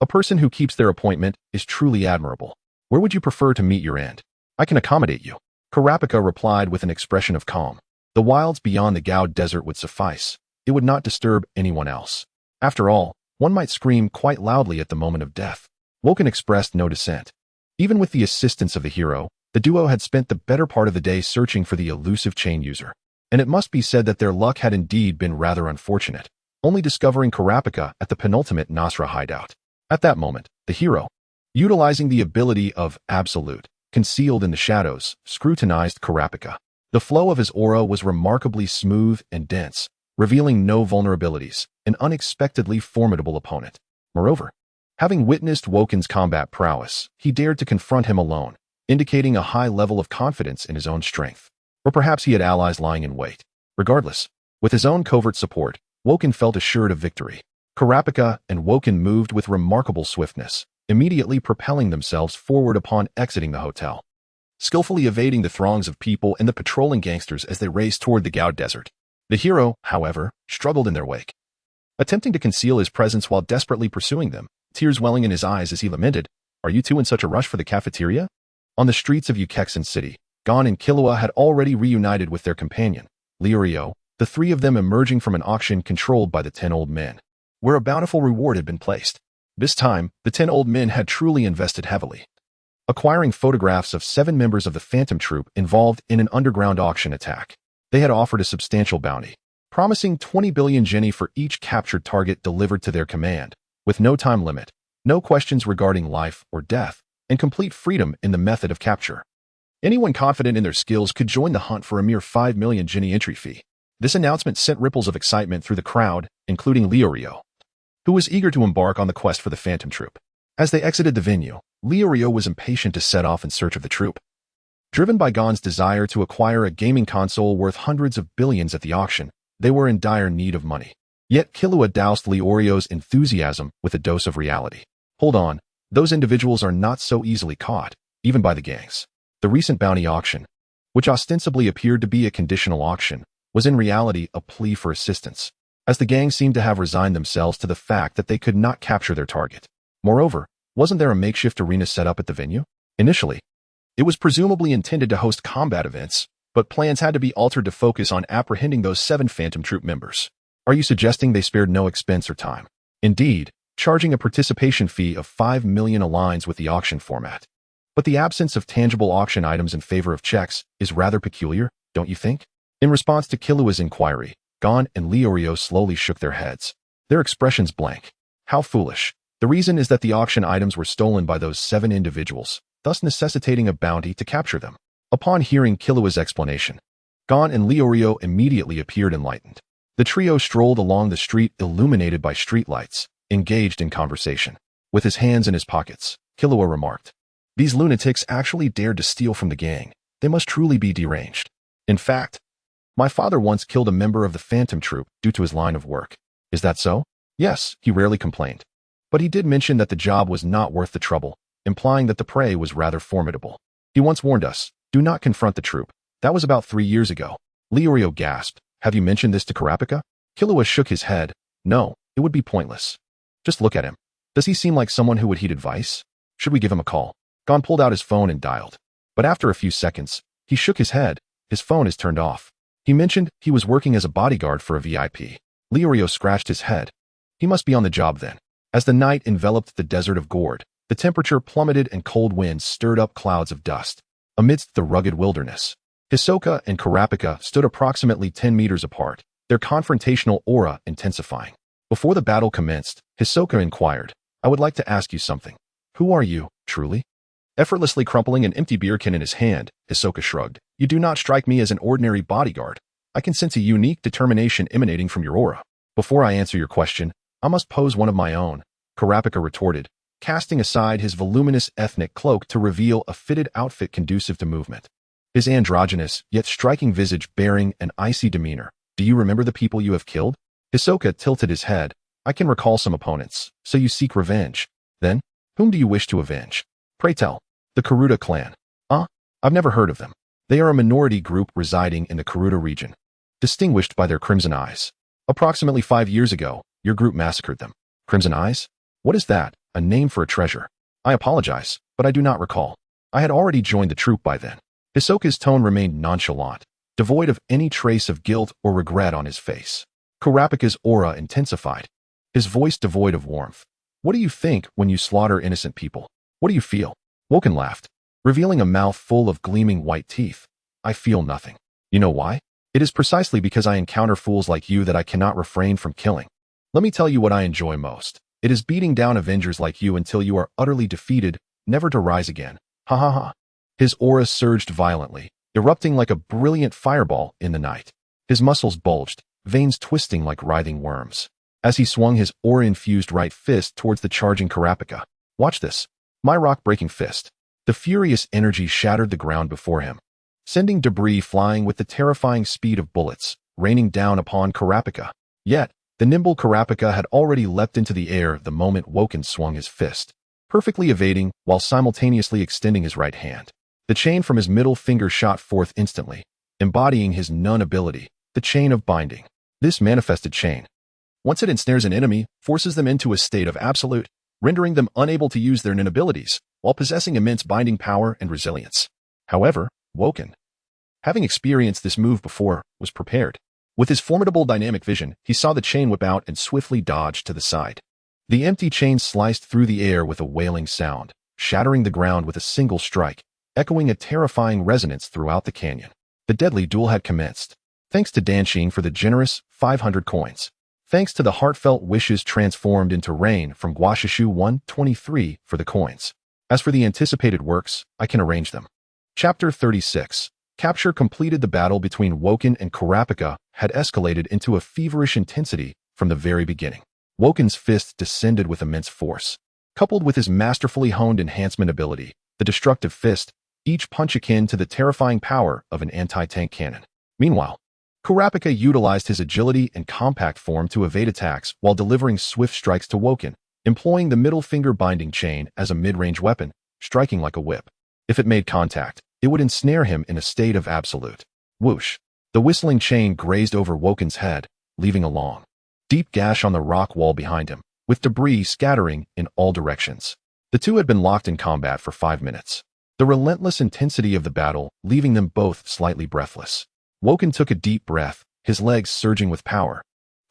A person who keeps their appointment is truly admirable. Where would you prefer to meet your end? I can accommodate you. Kurapika replied with an expression of calm. The wilds beyond the Gao Desert would suffice. It would not disturb anyone else. After all, one might scream quite loudly at the moment of death. Woken expressed no dissent. Even with the assistance of the hero, the duo had spent the better part of the day searching for the elusive chain user. And it must be said that their luck had indeed been rather unfortunate, only discovering Kurapika at the penultimate Nasra hideout. At that moment, the hero, utilizing the ability of Absolute, concealed in the shadows, scrutinized Kurapika. The flow of his aura was remarkably smooth and dense, revealing no vulnerabilities, an unexpectedly formidable opponent. Moreover, having witnessed Woken's combat prowess, he dared to confront him alone, indicating a high level of confidence in his own strength. Or perhaps he had allies lying in wait. Regardless, with his own covert support, Woken felt assured of victory. Kurapika and Woken moved with remarkable swiftness, immediately propelling themselves forward upon exiting the hotel, skillfully evading the throngs of people and the patrolling gangsters as they raced toward the Gao Desert. The hero, however, struggled in their wake, attempting to conceal his presence while desperately pursuing them, tears welling in his eyes as he lamented, "Are you two in such a rush for the cafeteria?" On the streets of Ukexan City, Gon and Killua had already reunited with their companion, Liurio, the three of them emerging from an auction controlled by the 10 old men, where a bountiful reward had been placed. This time, the 10 old men had truly invested heavily, acquiring photographs of 7 members of the Phantom Troop involved in an underground auction attack. They had offered a substantial bounty, promising 20 billion jenny for each captured target delivered to their command, with no time limit, no questions regarding life or death, and complete freedom in the method of capture. Anyone confident in their skills could join the hunt for a mere 5 million jenny entry fee. This announcement sent ripples of excitement through the crowd, including Liurio, who was eager to embark on the quest for the Phantom Troop. As they exited the venue, Liurio was impatient to set off in search of the troop. Driven by Gon's desire to acquire a gaming console worth hundreds of billions at the auction, they were in dire need of money. Yet Killua doused Liorio's enthusiasm with a dose of reality. Hold on, those individuals are not so easily caught, even by the gangs. The recent bounty auction, which ostensibly appeared to be a conditional auction, was in reality a plea for assistance, as the gang seemed to have resigned themselves to the fact that they could not capture their target. Moreover, wasn't there a makeshift arena set up at the venue? Initially, it was presumably intended to host combat events, but plans had to be altered to focus on apprehending those 7 Phantom Troop members. Are you suggesting they spared no expense or time? Indeed, charging a participation fee of 5 million aligns with the auction format. But the absence of tangible auction items in favor of checks is rather peculiar, don't you think? In response to Killua's inquiry, Gon and Leorio slowly shook their heads, their expressions blank. How foolish. The reason is that the auction items were stolen by those 7 individuals, thus necessitating a bounty to capture them. Upon hearing Killua's explanation, Gon and Leorio immediately appeared enlightened. The trio strolled along the street illuminated by streetlights, engaged in conversation. With his hands in his pockets, Killua remarked, "These lunatics actually dared to steal from the gang. They must truly be deranged. In fact, my father once killed a member of the Phantom Troop due to his line of work. Is that so?" "Yes," he rarely complained. But he did mention that the job was not worth the trouble, implying that the prey was rather formidable. "He once warned us, do not confront the troop. That was about 3 years ago." Leorio gasped, "Have you mentioned this to Kurapika?" Killua shook his head. "No, it would be pointless. Just look at him. Does he seem like someone who would heed advice? Should we give him a call?" Gon pulled out his phone and dialed. But after a few seconds, he shook his head. His phone is turned off. He mentioned he was working as a bodyguard for a VIP. Leorio scratched his head. He must be on the job then. As the night enveloped the desert of Gord, the temperature plummeted and cold winds stirred up clouds of dust. Amidst the rugged wilderness, Hisoka and Kurapika stood approximately 10 meters apart, their confrontational aura intensifying. Before the battle commenced, Hisoka inquired, "I would like to ask you something. Who are you, truly?" Effortlessly crumpling an empty beer can in his hand, Hisoka shrugged. "You do not strike me as an ordinary bodyguard. I can sense a unique determination emanating from your aura." "Before I answer your question, I must pose one of my own," Kurapika retorted, casting aside his voluminous ethnic cloak to reveal a fitted outfit conducive to movement. His androgynous, yet striking visage bearing an icy demeanor. "Do you remember the people you have killed?" Hisoka tilted his head. "I can recall some opponents. So you seek revenge. Then, whom do you wish to avenge?" "Pray tell." "The Karuta clan." I've never heard of them. They are a minority group residing in the Karuta region, distinguished by their crimson eyes. Approximately 5 years ago, your group massacred them." "Crimson eyes? What is that? A name for a treasure." "I apologize, but I do not recall. I had already joined the troop by then." Hisoka's tone remained nonchalant, devoid of any trace of guilt or regret on his face. Kurapika's aura intensified, his voice devoid of warmth. "What do you think when you slaughter innocent people? What do you feel?" Woken laughed, revealing a mouth full of gleaming white teeth. "I feel nothing. You know why? It is precisely because I encounter fools like you that I cannot refrain from killing. Let me tell you what I enjoy most. It is beating down Avengers like you until you are utterly defeated, never to rise again. Ha ha ha." His aura surged violently, erupting like a brilliant fireball in the night. His muscles bulged, veins twisting like writhing worms, as he swung his aura-infused right fist towards the charging Kurapika. "Watch this. My rock-breaking fist." The furious energy shattered the ground before him, sending debris flying with the terrifying speed of bullets, raining down upon Kurapika. Yet, the nimble Kurapika had already leapt into the air the moment Woken swung his fist, perfectly evading while simultaneously extending his right hand. The chain from his middle finger shot forth instantly, embodying his nun ability, the chain of binding. This manifested chain, once it ensnares an enemy, forces them into a state of absolute, rendering them unable to use their nun abilities, while possessing immense binding power and resilience. However, Woken, having experienced this move before, was prepared. With his formidable dynamic vision, he saw the chain whip out and swiftly dodged to the side. The empty chain sliced through the air with a wailing sound, shattering the ground with a single strike, echoing a terrifying resonance throughout the canyon. The deadly duel had commenced. Thanks to Danxing for the generous 500 coins. Thanks to the heartfelt wishes transformed into rain from Guashashu 123 for the coins. As for the anticipated works, I can arrange them. Chapter 36. Capture completed. The battle between Woken and Kurapika had escalated into a feverish intensity from the very beginning. Woken's fist descended with immense force. Coupled with his masterfully honed enhancement ability, the destructive fist, each punch akin to the terrifying power of an anti-tank cannon. Meanwhile, Kurapika utilized his agility and compact form to evade attacks while delivering swift strikes to Woken, employing the middle finger binding chain as a mid-range weapon, striking like a whip. If it made contact, it would ensnare him in a state of absolute. Whoosh! The whistling chain grazed over Woken's head, leaving a long, deep gash on the rock wall behind him, with debris scattering in all directions. The two had been locked in combat for 5 minutes. The relentless intensity of the battle leaving them both slightly breathless. Woken took a deep breath, his legs surging with power.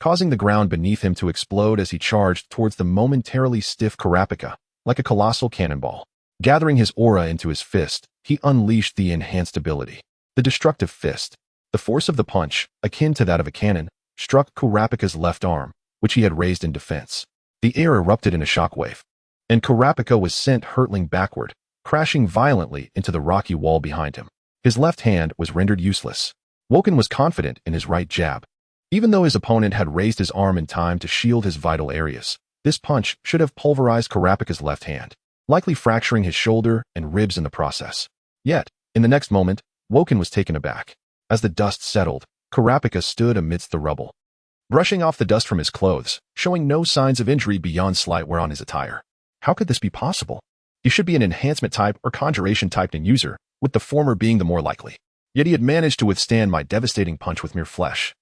causing the ground beneath him to explode as he charged towards the momentarily stiff Kurapika, like a colossal cannonball. Gathering his aura into his fist, he unleashed the enhanced ability. The destructive fist. The force of the punch, akin to that of a cannon, struck Kurapika's left arm, which he had raised in defense. The air erupted in a shockwave, and Kurapika was sent hurtling backward, crashing violently into the rocky wall behind him. His left hand was rendered useless. Woken was confident in his right jab. Even though his opponent had raised his arm in time to shield his vital areas, this punch should have pulverized Kurapika's left hand, likely fracturing his shoulder and ribs in the process. Yet, in the next moment, Woken was taken aback. As the dust settled, Kurapika stood amidst the rubble, brushing off the dust from his clothes, showing no signs of injury beyond slight wear on his attire. How could this be possible? He should be an enhancement type or conjuration type user, with the former being the more likely. Yet he had managed to withstand my devastating punch with mere flesh.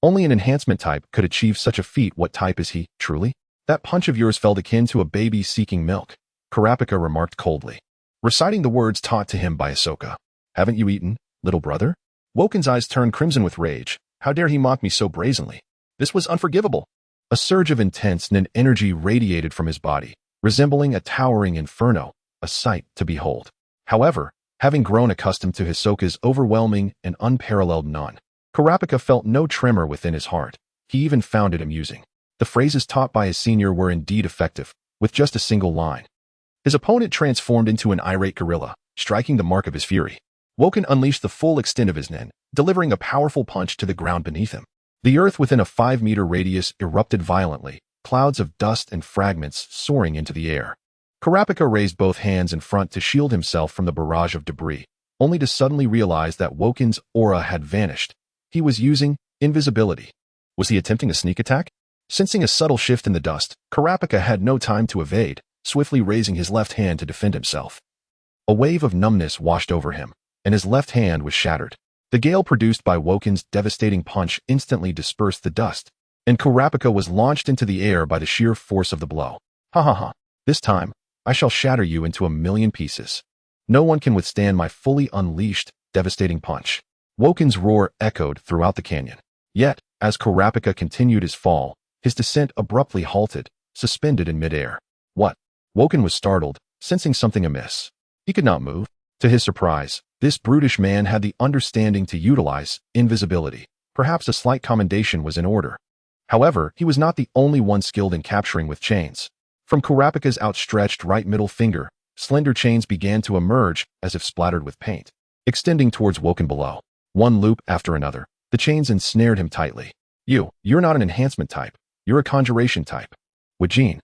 Only an enhancement type could achieve such a feat. What type is he, truly? That punch of yours felt akin to a baby seeking milk, Kurapika remarked coldly, reciting the words taught to him by Ahsoka. Haven't you eaten, little brother? Woken's eyes turned crimson with rage. How dare he mock me so brazenly? This was unforgivable. A surge of intense energy radiated from his body, resembling a towering inferno, a sight to behold. However, having grown accustomed to Hisoka's overwhelming and unparalleled Kurapika felt no tremor within his heart. He even found it amusing. The phrases taught by his senior were indeed effective, with just a single line. His opponent transformed into an irate gorilla, striking the mark of his fury. Woken unleashed the full extent of his nen, delivering a powerful punch to the ground beneath him. The earth within a 5-meter radius erupted violently, clouds of dust and fragments soaring into the air. Kurapika raised both hands in front to shield himself from the barrage of debris, only to suddenly realize that Woken's aura had vanished. He was using invisibility. Was he attempting a sneak attack? Sensing a subtle shift in the dust, Kurapika had no time to evade, swiftly raising his left hand to defend himself. A wave of numbness washed over him, and his left hand was shattered. The gale produced by Woken's devastating punch instantly dispersed the dust, and Kurapika was launched into the air by the sheer force of the blow. Ha ha ha. This time, I shall shatter you into 1,000,000 pieces. No one can withstand my fully unleashed, devastating punch. Woken's roar echoed throughout the canyon. Yet, as Kurapika continued his fall, his descent abruptly halted, suspended in midair. What? Woken was startled, sensing something amiss. He could not move. To his surprise, this brutish man had the understanding to utilize invisibility. Perhaps a slight commendation was in order. However, he was not the only one skilled in capturing with chains. From Kurapika's outstretched right middle finger, slender chains began to emerge as if splattered with paint, extending towards Woken below. One loop after another, the chains ensnared him tightly. You're not an enhancement type. You're a conjuration type. Wajin,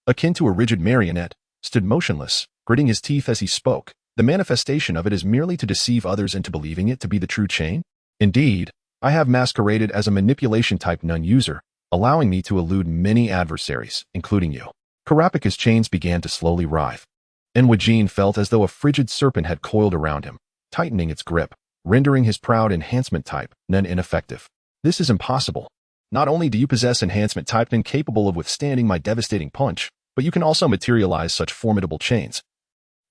akin to a rigid marionette, stood motionless, gritting his teeth as he spoke. The manifestation of it is merely to deceive others into believing it to be the true chain? Indeed, I have masqueraded as a manipulation-type non-user, allowing me to elude many adversaries, including you. Kurapika's chains began to slowly writhe, and Wajin felt as though a frigid serpent had coiled around him, tightening its grip, rendering his proud enhancement type none ineffective. This is impossible. Not only do you possess enhancement type none capable of withstanding my devastating punch, but you can also materialize such formidable chains,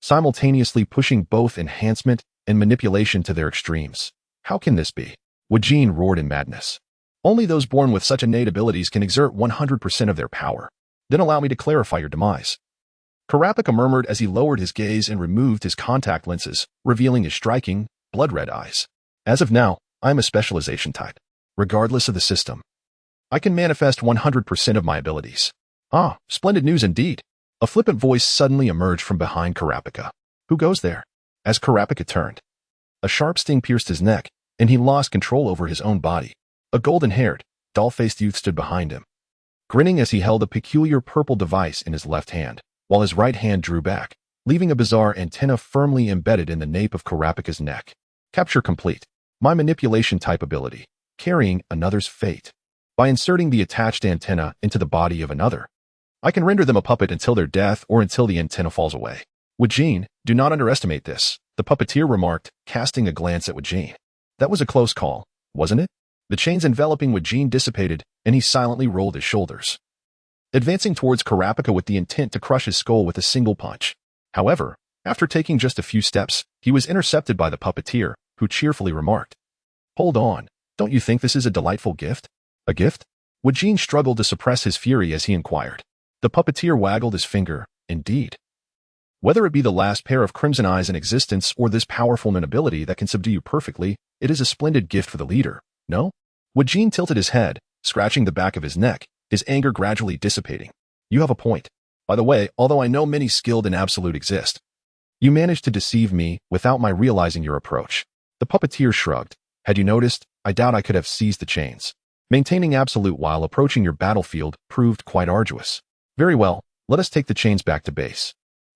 simultaneously pushing both enhancement and manipulation to their extremes. How can this be? Wajin roared in madness. Only those born with such innate abilities can exert 100% of their power. Then allow me to clarify your demise. Kurapika murmured as he lowered his gaze and removed his contact lenses, revealing his striking, blood-red eyes. As of now, I am a specialization type. Regardless of the system, I can manifest 100% of my abilities. Ah, splendid news indeed. A flippant voice suddenly emerged from behind Kurapika. Who goes there? As Kurapika turned, a sharp sting pierced his neck, and he lost control over his own body. A golden-haired, doll-faced youth stood behind him, grinning as he held a peculiar purple device in his left hand, while his right hand drew back, leaving a bizarre antenna firmly embedded in the nape of Kurapika's neck. Capture complete. My manipulation type ability, carrying another's fate. By inserting the attached antenna into the body of another, I can render them a puppet until their death or until the antenna falls away. Wajin, do not underestimate this, the puppeteer remarked, casting a glance at Wajin. That was a close call, wasn't it? The chains enveloping Wajin dissipated, and he silently rolled his shoulders, advancing towards Kurapika with the intent to crush his skull with a single punch. However, after taking just a few steps, he was intercepted by the puppeteer, who cheerfully remarked, "Hold on, don't you think this is a delightful gift?" A gift? Wajin struggled to suppress his fury as he inquired. The puppeteer waggled his finger. Indeed. Whether it be the last pair of crimson eyes in existence or this powerful ability that can subdue you perfectly, it is a splendid gift for the leader, no? Wajin tilted his head, scratching the back of his neck, his anger gradually dissipating. You have a point. By the way, although I know many skilled in absolute exist, you managed to deceive me without my realizing your approach. The puppeteer shrugged. Had you noticed, I doubt I could have seized the chains. Maintaining absolute while approaching your battlefield proved quite arduous. Very well, let us take the chains back to base.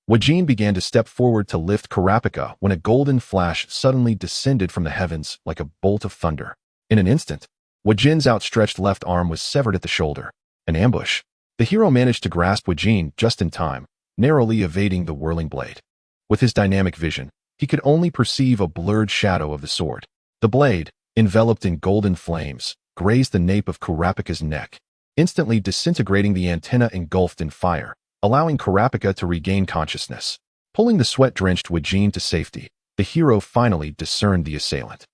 Wajin began to step forward to lift Kurapika when a golden flash suddenly descended from the heavens like a bolt of thunder. In an instant, Wajin's outstretched left arm was severed at the shoulder. An ambush. The hero managed to grasp Wajin just in time, narrowly evading the whirling blade. With his dynamic vision, he could only perceive a blurred shadow of the sword. The blade, enveloped in golden flames, grazed the nape of Kurapika's neck, instantly disintegrating the antenna engulfed in fire, allowing Kurapika to regain consciousness. Pulling the sweat-drenched Wajin to safety, the hero finally discerned the assailant.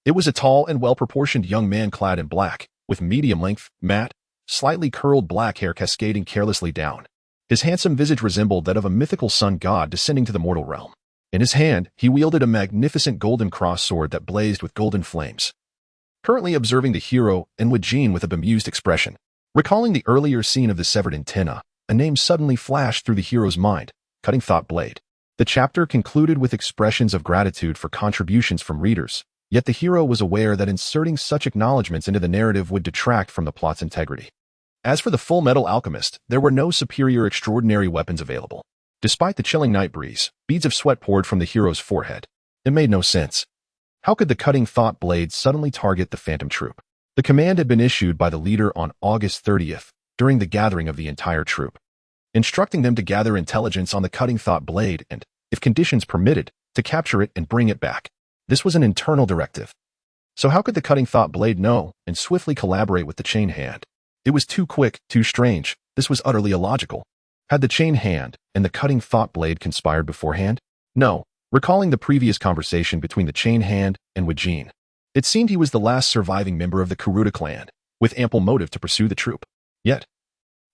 It was a tall and well-proportioned young man clad in black, with medium-length, matte, slightly curled black hair cascading carelessly down. His handsome visage resembled that of a mythical sun god descending to the mortal realm. In his hand, he wielded a magnificent golden cross sword that blazed with golden flames. Currently observing the hero and Wajin with a bemused expression. Recalling the earlier scene of the severed antenna, a name suddenly flashed through the hero's mind, Cutting Thought Blade. The chapter concluded with expressions of gratitude for contributions from readers, yet the hero was aware that inserting such acknowledgments into the narrative would detract from the plot's integrity. As for the Full Metal Alchemist, there were no superior extraordinary weapons available. Despite the chilling night breeze, beads of sweat poured from the hero's forehead. It made no sense. How could the Cutting Thought Blade suddenly target the Phantom Troop? The command had been issued by the leader on August 30th, during the gathering of the entire troop, instructing them to gather intelligence on the Cutting Thought Blade and, if conditions permitted, to capture it and bring it back. This was an internal directive. So how could the Cutting Thought Blade know and swiftly collaborate with the Chain Hand? It was too quick, too strange. This was utterly illogical. Had the Chain Hand and the Cutting Thought Blade conspired beforehand? No. Recalling the previous conversation between the Chain Hand and Wajin, it seemed he was the last surviving member of the Kuruda clan, with ample motive to pursue the troop. Yet,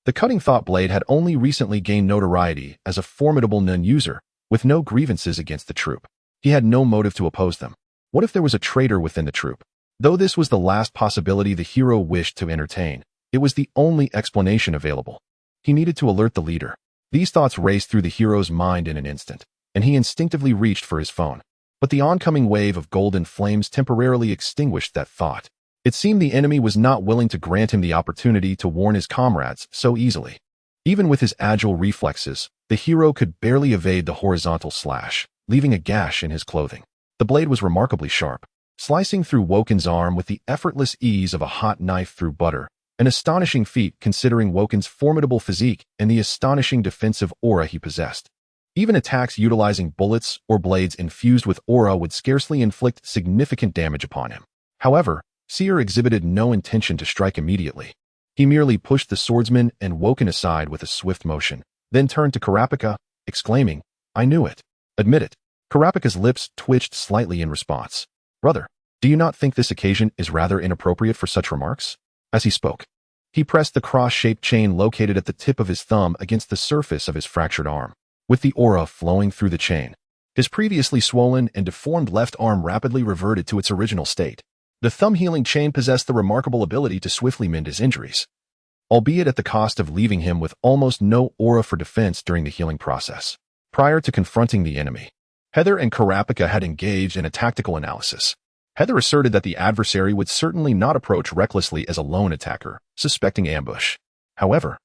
the Cutting Thought Blade had only recently gained notoriety as a formidable non-user, with no grievances against the troop. He had no motive to oppose them. What if there was a traitor within the troop? Though this was the last possibility the hero wished to entertain, it was the only explanation available. He needed to alert the leader. These thoughts raced through the hero's mind in an instant, and he instinctively reached for his phone. But the oncoming wave of golden flames temporarily extinguished that thought. It seemed the enemy was not willing to grant him the opportunity to warn his comrades so easily. Even with his agile reflexes, the hero could barely evade the horizontal slash, leaving a gash in his clothing. The blade was remarkably sharp, slicing through Woken's arm with the effortless ease of a hot knife through butter. An astonishing feat considering Woken's formidable physique and the astonishing defensive aura he possessed. Even attacks utilizing bullets or blades infused with aura would scarcely inflict significant damage upon him. However, Seer exhibited no intention to strike immediately. He merely pushed the swordsman and Woken aside with a swift motion, then turned to Kurapika, exclaiming, "I knew it. Admit it." Kurapika's lips twitched slightly in response. "Brother, do you not think this occasion is rather inappropriate for such remarks?" As he spoke, he pressed the cross-shaped chain located at the tip of his thumb against the surface of his fractured arm, with the aura flowing through the chain. His previously swollen and deformed left arm rapidly reverted to its original state. The thumb-healing chain possessed the remarkable ability to swiftly mend his injuries, albeit at the cost of leaving him with almost no aura for defense during the healing process. Prior to confronting the enemy, Haeser and Kurapika had engaged in a tactical analysis. Haeser asserted that the adversary would certainly not approach recklessly as a lone attacker, suspecting ambush. However,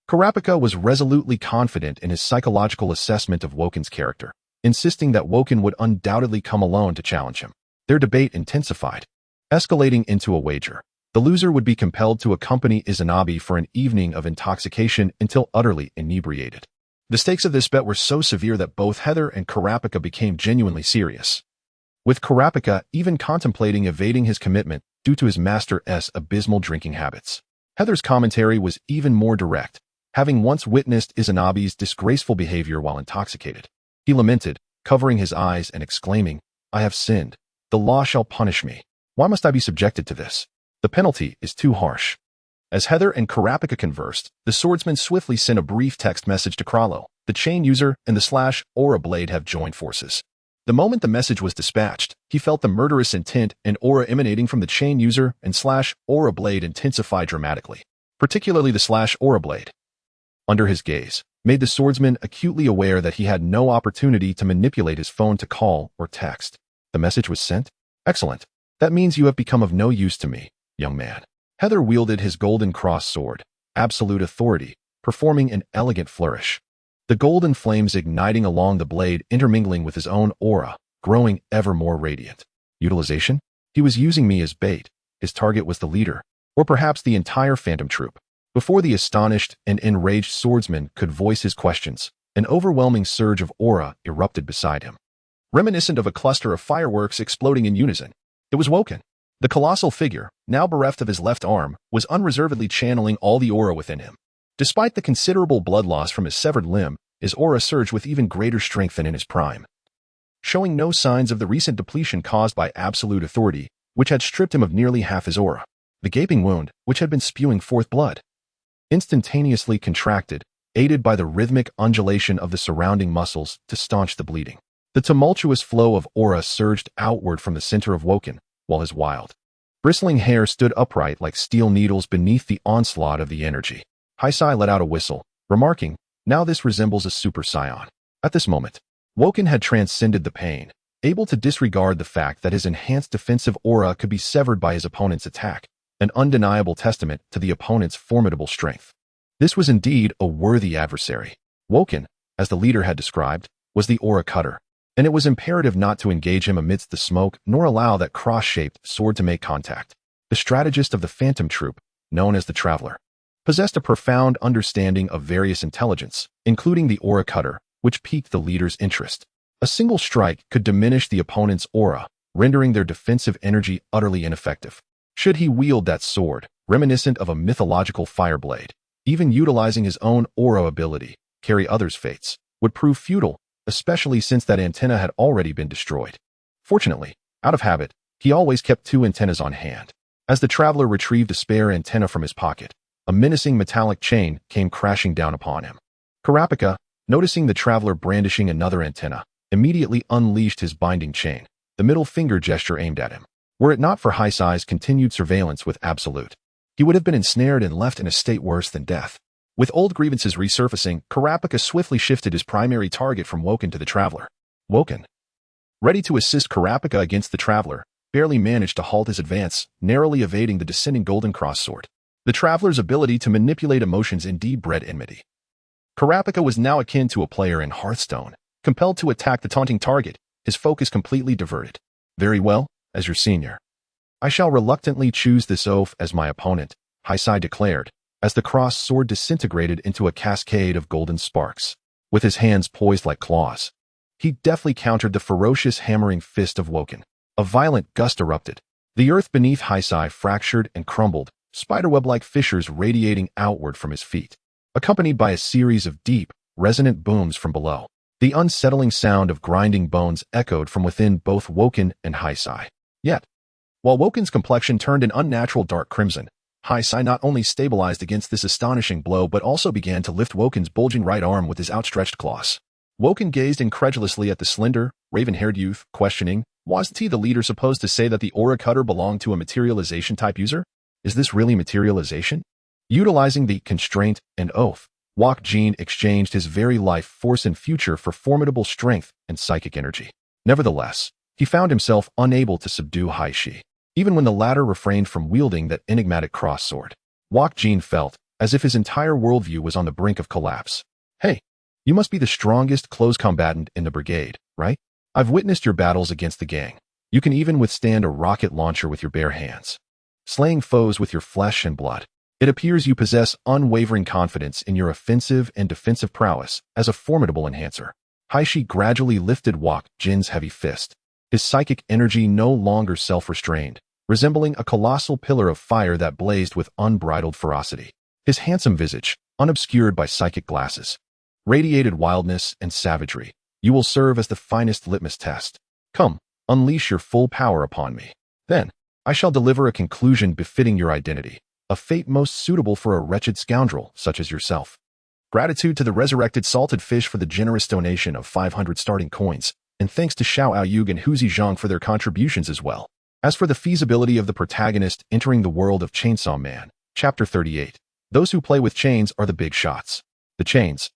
Kurapika was resolutely confident in his psychological assessment of Woken's character, insisting that Woken would undoubtedly come alone to challenge him. Their debate intensified, escalating into a wager. The loser would be compelled to accompany Izanabe for an evening of intoxication until utterly inebriated. The stakes of this bet were so severe that both Haeser and Kurapika became genuinely serious, with Kurapika even contemplating evading his commitment due to his master's abysmal drinking habits. Haeser's commentary was even more direct, having once witnessed Izanabe's disgraceful behavior while intoxicated. He lamented, covering his eyes and exclaiming, "I have sinned. The law shall punish me. Why must I be subjected to this? The penalty is too harsh." As Haeser and Kurapika conversed, the swordsman swiftly sent a brief text message to Krallo. The chain user and the /aura blade have joined forces. The moment the message was dispatched, he felt the murderous intent and aura emanating from the chain user and /aura blade intensify dramatically, particularly the /aura blade. Under his gaze, made the swordsman acutely aware that he had no opportunity to manipulate his phone to call or text. The message was sent? Excellent. That means you have become of no use to me, young man. Haeser wielded his golden cross sword, absolute authority, performing an elegant flourish. The golden flames igniting along the blade intermingling with his own aura, growing ever more radiant. Utilization? He was using me as bait. His target was the leader, or perhaps the entire phantom troop. Before the astonished and enraged swordsman could voice his questions, an overwhelming surge of aura erupted beside him. Reminiscent of a cluster of fireworks exploding in unison, it was Woken. The colossal figure, now bereft of his left arm, was unreservedly channeling all the aura within him. Despite the considerable blood loss from his severed limb, his aura surged with even greater strength than in his prime. Showing no signs of the recent depletion caused by absolute authority, which had stripped him of nearly half his aura. The gaping wound, which had been spewing forth blood, instantaneously contracted, aided by the rhythmic undulation of the surrounding muscles to staunch the bleeding. The tumultuous flow of aura surged outward from the center of Woken, while his wild, bristling hair stood upright like steel needles beneath the onslaught of the energy. Haeser let out a whistle, remarking, "Now this resembles a super scion." At this moment, Woken had transcended the pain, able to disregard the fact that his enhanced defensive aura could be severed by his opponent's attack, an undeniable testament to the opponent's formidable strength. This was indeed a worthy adversary. Woken, as the leader had described, was the aura cutter, and it was imperative not to engage him amidst the smoke nor allow that cross-shaped sword to make contact. The strategist of the phantom troop, known as the Traveler, possessed a profound understanding of various intelligence, including the aura cutter, which piqued the leader's interest. A single strike could diminish the opponent's aura, rendering their defensive energy utterly ineffective. Should he wield that sword, reminiscent of a mythological fire blade, even utilizing his own aura ability, carry others' fates, would prove futile, especially since that antenna had already been destroyed. Fortunately, out of habit, he always kept 2 antennas on hand. As the Traveler retrieved a spare antenna from his pocket, a menacing metallic chain came crashing down upon him. Kurapika, noticing the Traveler brandishing another antenna, immediately unleashed his binding chain, the middle finger gesture aimed at him. Were it not for Haeser's continued surveillance with Absolute, he would have been ensnared and left in a state worse than death. With old grievances resurfacing, Kurapika swiftly shifted his primary target from Woken to the Traveler. Woken, ready to assist Kurapika against the Traveler, barely managed to halt his advance, narrowly evading the descending golden cross sword. The Traveler's ability to manipulate emotions indeed bred enmity. Kurapika was now akin to a player in Hearthstone, compelled to attack the taunting target, his focus completely diverted. Very well, as your senior, I shall reluctantly choose this oaf as my opponent, Haeser declared, as the cross sword disintegrated into a cascade of golden sparks. With his hands poised like claws, he deftly countered the ferocious hammering fist of Woken. A violent gust erupted. The earth beneath Haeser fractured and crumbled, spiderweb-like fissures radiating outward from his feet, accompanied by a series of deep, resonant booms from below. The unsettling sound of grinding bones echoed from within both Woken and Haeser. Yet, while Woken's complexion turned an unnatural dark crimson, Haeser not only stabilized against this astonishing blow but also began to lift Woken's bulging right arm with his outstretched claws. Woken gazed incredulously at the slender, raven-haired youth, questioning, wasn't he the leader supposed to say that the aura cutter belonged to a materialization-type user? Is this really materialization? Utilizing the constraint and oath, Wok Jin exchanged his very life force and future for formidable strength and psychic energy. Nevertheless, he found himself unable to subdue Haeshi, even when the latter refrained from wielding that enigmatic cross sword. Wok Jin felt as if his entire worldview was on the brink of collapse. Hey, you must be the strongest close combatant in the brigade, right? I've witnessed your battles against the gang. You can even withstand a rocket launcher with your bare hands, slaying foes with your flesh and blood. It appears you possess unwavering confidence in your offensive and defensive prowess as a formidable enhancer. Haeshi gradually lifted Wok Jin's heavy fist, his psychic energy no longer self-restrained, resembling a colossal pillar of fire that blazed with unbridled ferocity. His handsome visage, unobscured by psychic glasses, radiated wildness and savagery. You will serve as the finest litmus test. Come, unleash your full power upon me. Then, I shall deliver a conclusion befitting your identity. a fate most suitable for a wretched scoundrel such as yourself. Gratitude to the resurrected salted fish for the generous donation of 500 starting coins, and thanks to Xiao Aoyug and Huzi Zhang for their contributions as well. As for the feasibility of the protagonist entering the world of Chainsaw Man, Chapter 38. Those who play with chains are the big shots. The chains,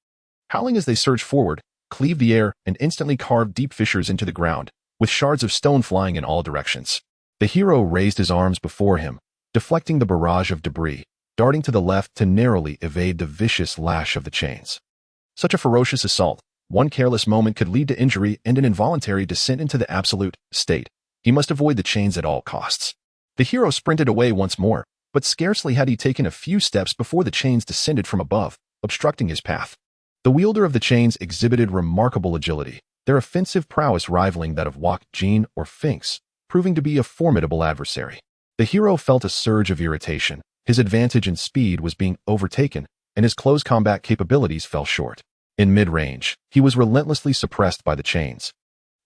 howling as they surge forward, cleave the air and instantly carve deep fissures into the ground, with shards of stone flying in all directions. The hero raised his arms before him, deflecting the barrage of debris, darting to the left to narrowly evade the vicious lash of the chains. Such a ferocious assault, one careless moment could lead to injury and an involuntary descent into the absolute state. He must avoid the chains at all costs. The hero sprinted away once more, but scarcely had he taken a few steps before the chains descended from above, obstructing his path. The wielder of the chains exhibited remarkable agility, their offensive prowess rivaling that of Wak Jin or Finks, proving to be a formidable adversary. The hero felt a surge of irritation. His advantage in speed was being overtaken, and his close combat capabilities fell short. In mid-range, he was relentlessly suppressed by the chains,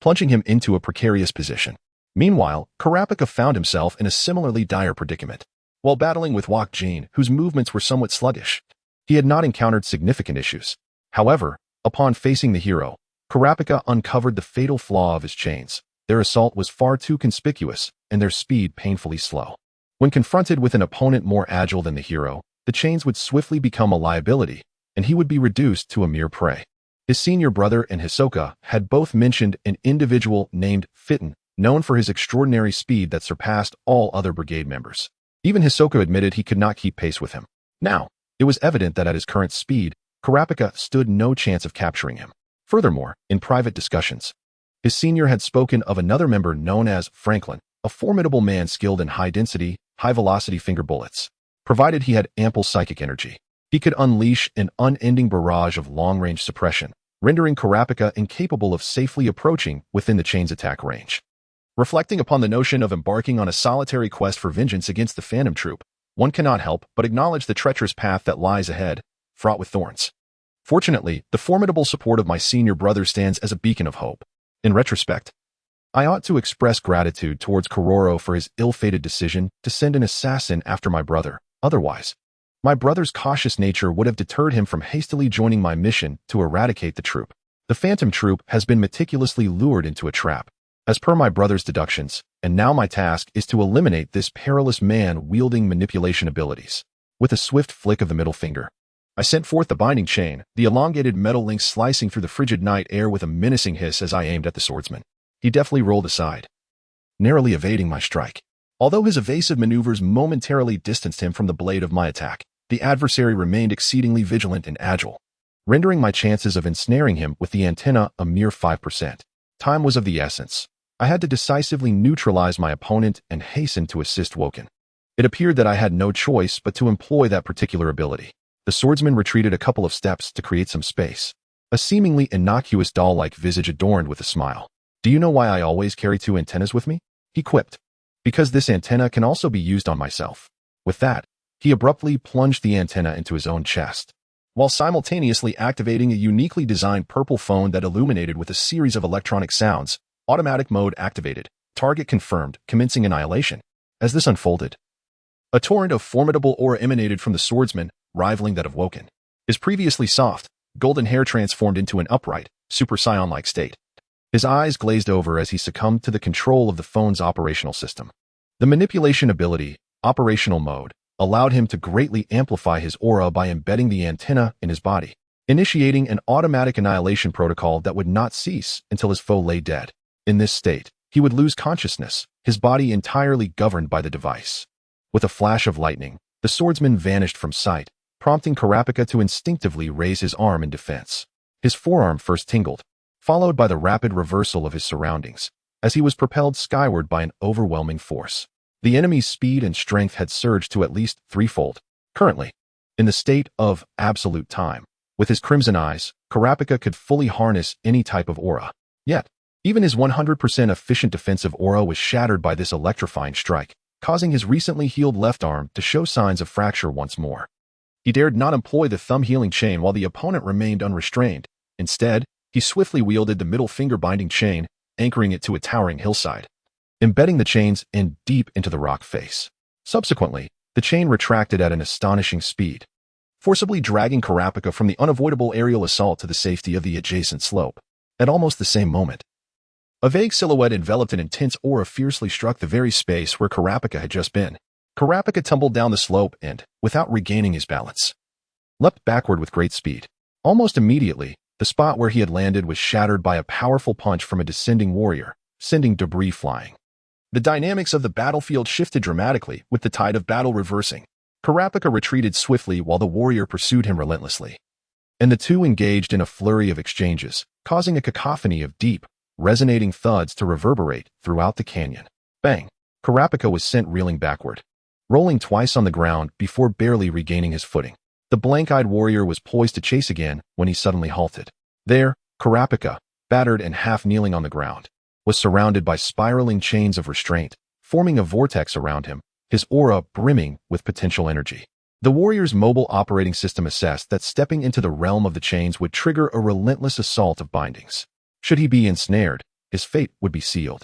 plunging him into a precarious position. Meanwhile, Kurapika found himself in a similarly dire predicament. While battling with Wak Jin, whose movements were somewhat sluggish, he had not encountered significant issues. However, upon facing the hero, Kurapika uncovered the fatal flaw of his chains. Their assault was far too conspicuous, and their speed painfully slow. When confronted with an opponent more agile than the hero, the chains would swiftly become a liability, and he would be reduced to a mere prey. His senior brother and Hisoka had both mentioned an individual named Fitten, known for his extraordinary speed that surpassed all other brigade members. Even Hisoka admitted he could not keep pace with him. Now, it was evident that at his current speed, Kurapika stood no chance of capturing him. Furthermore, in private discussions, his senior had spoken of another member known as Franklin, a formidable man skilled in high-density, high-velocity finger bullets. Provided he had ample psychic energy, he could unleash an unending barrage of long-range suppression, rendering Kurapika incapable of safely approaching within the chain's attack range. Reflecting upon the notion of embarking on a solitary quest for vengeance against the Phantom Troop, one cannot help but acknowledge the treacherous path that lies ahead, fraught with thorns. Fortunately, the formidable support of my senior brother stands as a beacon of hope. In retrospect, I ought to express gratitude towards Kororo for his ill-fated decision to send an assassin after my brother. Otherwise, my brother's cautious nature would have deterred him from hastily joining my mission to eradicate the troop. The Phantom Troop has been meticulously lured into a trap, as per my brother's deductions, and now my task is to eliminate this perilous man wielding manipulation abilities. With a swift flick of the middle finger, I sent forth the binding chain, the elongated metal link slicing through the frigid night air with a menacing hiss as I aimed at the swordsman. He deftly rolled aside, narrowly evading my strike. Although his evasive maneuvers momentarily distanced him from the blade of my attack, the adversary remained exceedingly vigilant and agile, rendering my chances of ensnaring him with the antenna a mere 5%. Time was of the essence. I had to decisively neutralize my opponent and hasten to assist Woken. It appeared that I had no choice but to employ that particular ability. The swordsman retreated a couple of steps to create some space, a seemingly innocuous doll-like visage adorned with a smile. "Do you know why I always carry 2 antennas with me?" he quipped. "Because this antenna can also be used on myself." With that, he abruptly plunged the antenna into his own chest, while simultaneously activating a uniquely designed purple phone that illuminated with a series of electronic sounds. Automatic mode activated. Target confirmed, commencing annihilation. As this unfolded, a torrent of formidable aura emanated from the swordsman, rivaling that of Woken. His previously soft, golden hair transformed into an upright, Super Saiyan-like state. His eyes glazed over as he succumbed to the control of the phone's operational system. The manipulation ability, operational mode, allowed him to greatly amplify his aura by embedding the antenna in his body, initiating an automatic annihilation protocol that would not cease until his foe lay dead. In this state, he would lose consciousness, his body entirely governed by the device. With a flash of lightning, the swordsman vanished from sight, prompting Kurapika to instinctively raise his arm in defense. His forearm first tingled, followed by the rapid reversal of his surroundings, as he was propelled skyward by an overwhelming force. The enemy's speed and strength had surged to at least 3-fold. Currently, in the state of absolute time, with his crimson eyes, Kurapika could fully harness any type of aura. Yet, even his 100% efficient defensive aura was shattered by this electrifying strike, causing his recently healed left arm to show signs of fracture once more. He dared not employ the thumb healing chain while the opponent remained unrestrained. Instead, he swiftly wielded the middle finger binding chain, anchoring it to a towering hillside, embedding the chain's end deep into the rock face. Subsequently, The chain retracted at an astonishing speed, forcibly dragging Kurapika from the unavoidable aerial assault to the safety of the adjacent slope. At almost the same moment, a vague silhouette enveloped an intense aura fiercely struck the very space where Kurapika had just been. Kurapika tumbled down the slope and, without regaining his balance, leapt backward with great speed. Almost immediately, the spot where he had landed was shattered by a powerful punch from a descending warrior, sending debris flying. The dynamics of the battlefield shifted dramatically, with the tide of battle reversing. Kurapika retreated swiftly while the warrior pursued him relentlessly, and the two engaged in a flurry of exchanges, causing a cacophony of deep, resonating thuds to reverberate throughout the canyon. Bang! Kurapika was sent reeling backward, rolling twice on the ground before barely regaining his footing. The blank-eyed warrior was poised to chase again when he suddenly halted. There, Kurapika, battered and half-kneeling on the ground, was surrounded by spiraling chains of restraint, forming a vortex around him, his aura brimming with potential energy. The warrior's mobile operating system assessed that stepping into the realm of the chains would trigger a relentless assault of bindings. Should he be ensnared, his fate would be sealed.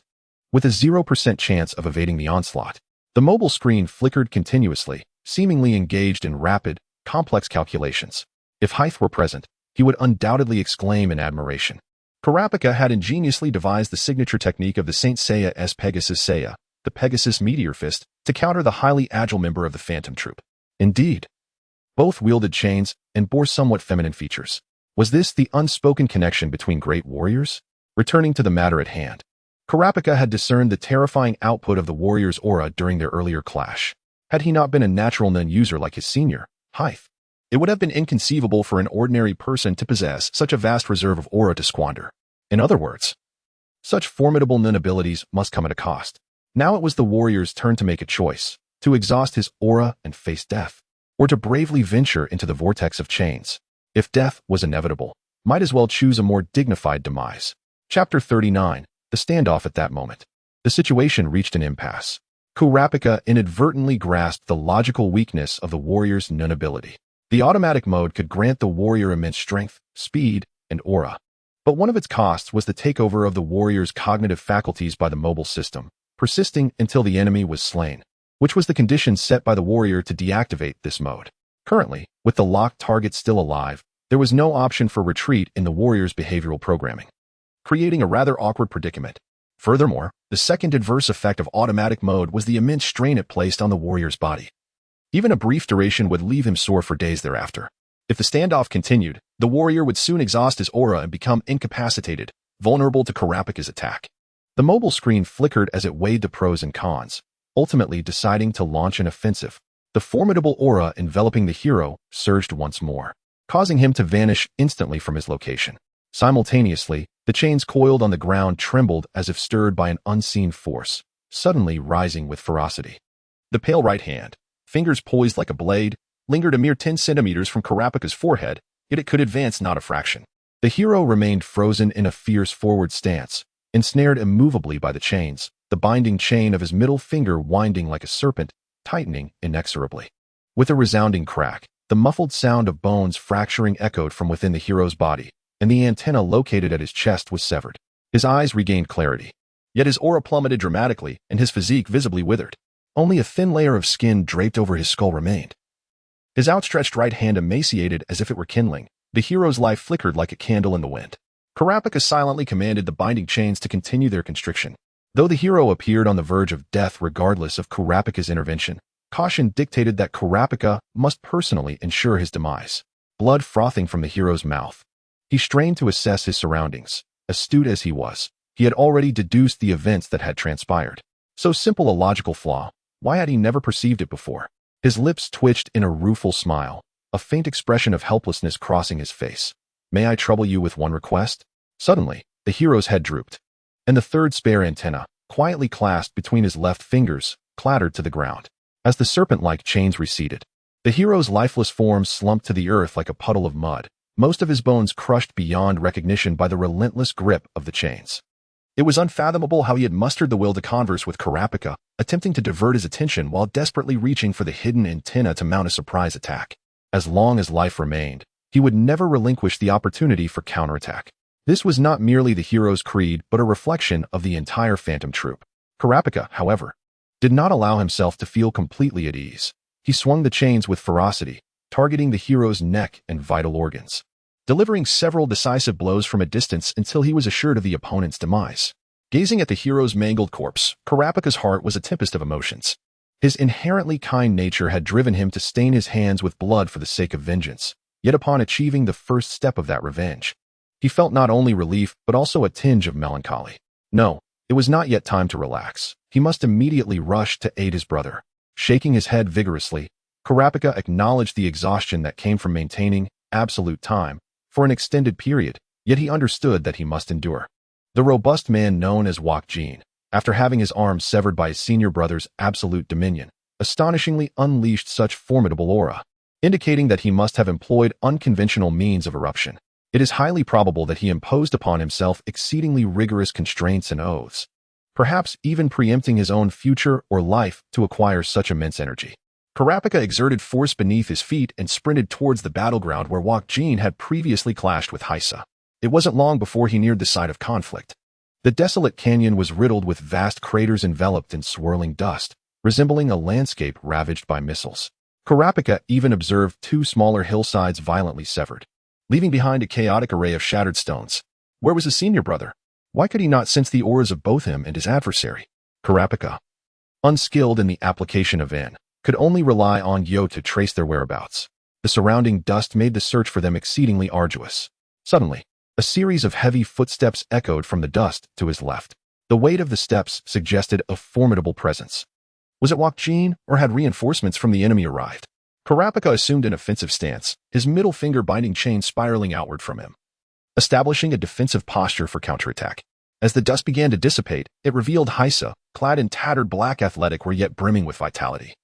With a 0% chance of evading the onslaught, the mobile screen flickered continuously, seemingly engaged in rapid, complex calculations. If Haeser were present, he would undoubtedly exclaim in admiration. Kurapika had ingeniously devised the signature technique of the Saint Seiya's Pegasus Seiya, the Pegasus Meteor Fist, to counter the highly agile member of the Phantom Troop. Indeed, both wielded chains and bore somewhat feminine features. Was this the unspoken connection between great warriors? Returning to the matter at hand, Kurapika had discerned the terrifying output of the warrior's aura during their earlier clash. Had he not been a natural nun-user like his senior, Haeser, it would have been inconceivable for an ordinary person to possess such a vast reserve of aura to squander. In other words, such formidable nun abilities must come at a cost. Now it was the warrior's turn to make a choice, to exhaust his aura and face death, or to bravely venture into the vortex of chains. If death was inevitable, might as well choose a more dignified demise. Chapter 39. The standoff at that moment. The situation reached an impasse. Kurapika inadvertently grasped the logical weakness of the warrior's nun ability. The automatic mode could grant the warrior immense strength, speed, and aura. But one of its costs was the takeover of the warrior's cognitive faculties by the mobile system, persisting until the enemy was slain, which was the condition set by the warrior to deactivate this mode. Currently, with the locked target still alive, there was no option for retreat in the warrior's behavioral programming, creating a rather awkward predicament. Furthermore, the second adverse effect of automatic mode was the immense strain it placed on the warrior's body. Even a brief duration would leave him sore for days thereafter. If the standoff continued, the warrior would soon exhaust his aura and become incapacitated, vulnerable to Kurapika's attack. The mobile screen flickered as it weighed the pros and cons, ultimately deciding to launch an offensive. The formidable aura enveloping the hero surged once more, causing him to vanish instantly from his location. Simultaneously, the chains coiled on the ground trembled as if stirred by an unseen force, suddenly rising with ferocity. The pale right hand, fingers poised like a blade, lingered a mere 10 centimeters from Kurapika's forehead, yet it could advance not a fraction. The hero remained frozen in a fierce forward stance, ensnared immovably by the chains, the binding chain of his middle finger winding like a serpent, tightening inexorably. With a resounding crack, the muffled sound of bones fracturing echoed from within the hero's body, and the antenna located at his chest was severed. His eyes regained clarity, yet his aura plummeted dramatically and his physique visibly withered. Only a thin layer of skin draped over his skull remained. His outstretched right hand emaciated as if it were kindling. The hero's life flickered like a candle in the wind. Kurapika silently commanded the binding chains to continue their constriction. Though the hero appeared on the verge of death regardless of Kurapika's intervention, caution dictated that Kurapika must personally ensure his demise. Blood frothing from the hero's mouth, he strained to assess his surroundings. Astute as he was, he had already deduced the events that had transpired. So simple a logical flaw, why had he never perceived it before? His lips twitched in a rueful smile, a faint expression of helplessness crossing his face. "May I trouble you with one request?" Suddenly, the hero's head drooped, and the third spare antenna, quietly clasped between his left fingers, clattered to the ground. As the serpent-like chains receded, the hero's lifeless form slumped to the earth like a puddle of mud, most of his bones crushed beyond recognition by the relentless grip of the chains. It was unfathomable how he had mustered the will to converse with Kurapika, attempting to divert his attention while desperately reaching for the hidden antenna to mount a surprise attack. As long as life remained, he would never relinquish the opportunity for counterattack. This was not merely the hero's creed, but a reflection of the entire Phantom Troop. Kurapika, however, did not allow himself to feel completely at ease. He He swung the chains with ferocity, targeting the hero's neck and vital organs, delivering several decisive blows from a distance until he was assured of the opponent's demise. Gazing at the hero's mangled corpse, Kurapika's heart was a tempest of emotions. His inherently kind nature had driven him to stain his hands with blood for the sake of vengeance, yet upon achieving the first step of that revenge, he felt not only relief but also a tinge of melancholy. No, it was not yet time to relax. He must immediately rush to aid his brother. Shaking his head vigorously, Kurapika acknowledged the exhaustion that came from maintaining absolute time for an extended period, yet he understood that he must endure. The robust man known as Wakjin, after having his arms severed by his senior brother's absolute dominion, astonishingly unleashed such formidable aura, indicating that he must have employed unconventional means of eruption. It is highly probable that he imposed upon himself exceedingly rigorous constraints and oaths, perhaps even preempting his own future or life to acquire such immense energy. Kurapika exerted force beneath his feet and sprinted towards the battleground where Wakjin had previously clashed with Haeser. It wasn't long before he neared the site of conflict. The desolate canyon was riddled with vast craters enveloped in swirling dust, resembling a landscape ravaged by missiles. Kurapika even observed two smaller hillsides violently severed, leaving behind a chaotic array of shattered stones. Where was his senior brother? Why could he not sense the auras of both him and his adversary? Kurapika, unskilled in the application of N, could only rely on Yo to trace their whereabouts. The surrounding dust made the search for them exceedingly arduous. Suddenly, a series of heavy footsteps echoed from the dust to his left. The weight of the steps suggested a formidable presence. Was it Wakjin, or had reinforcements from the enemy arrived? Kurapika assumed an offensive stance, his middle finger binding chain spiraling outward from him, establishing a defensive posture for counterattack. As the dust began to dissipate, it revealed Haeser, clad in tattered black athletic wear yet brimming with vitality,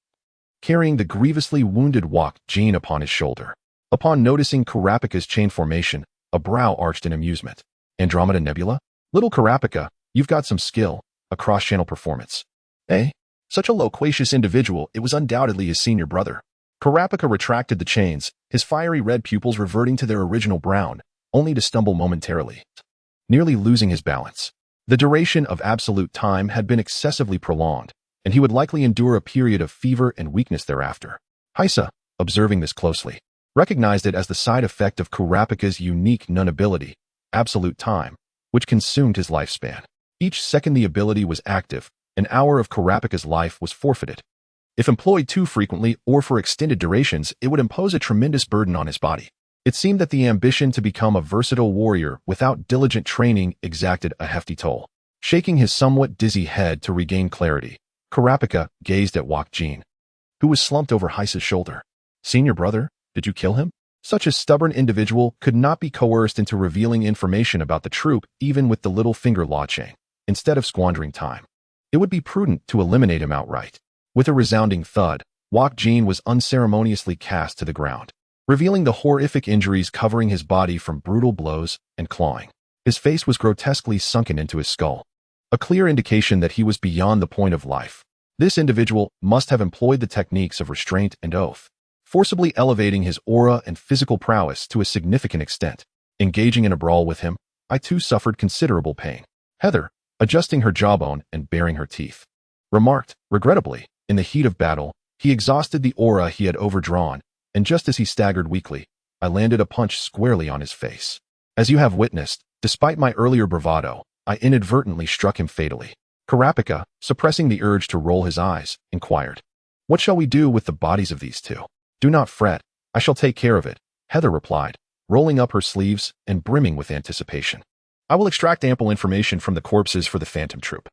carrying the grievously wounded Wakjin upon his shoulder. Upon noticing Kurapika's chain formation, a brow arched in amusement. Andromeda Nebula? Little Kurapika, you've got some skill, a cross-channel performance. Eh? Such a loquacious individual, it was undoubtedly his senior brother. Kurapika retracted the chains, his fiery red pupils reverting to their original brown, only to stumble momentarily, nearly losing his balance. The duration of absolute time had been excessively prolonged, and he would likely endure a period of fever and weakness thereafter. Haeser, observing this closely, recognized it as the side effect of Kurapika's unique nun ability, absolute time, which consumed his lifespan. Each second the ability was active, an hour of Kurapika's life was forfeited. If employed too frequently or for extended durations, it would impose a tremendous burden on his body. It seemed that the ambition to become a versatile warrior without diligent training exacted a hefty toll. Shaking his somewhat dizzy head to regain clarity, Kurapika gazed at Wakjin, who was slumped over Haeser's shoulder. Senior brother, did you kill him? Such a stubborn individual could not be coerced into revealing information about the troop even with the little finger law chain. Instead of squandering time, it would be prudent to eliminate him outright. With a resounding thud, Wakjin was unceremoniously cast to the ground, revealing the horrific injuries covering his body from brutal blows and clawing. His face was grotesquely sunken into his skull, a clear indication that he was beyond the point of life. This individual must have employed the techniques of restraint and oath, forcibly elevating his aura and physical prowess to a significant extent. Engaging in a brawl with him, I too suffered considerable pain. Haeser, adjusting her jawbone and baring her teeth, remarked, regrettably, in the heat of battle, he exhausted the aura he had overdrawn, and just as he staggered weakly, I landed a punch squarely on his face. As you have witnessed, despite my earlier bravado, I inadvertently struck him fatally. Kurapika, suppressing the urge to roll his eyes, inquired, what shall we do with the bodies of these two? Do not fret, I shall take care of it, Haeser replied, rolling up her sleeves and brimming with anticipation. I will extract ample information from the corpses for the Phantom Troop.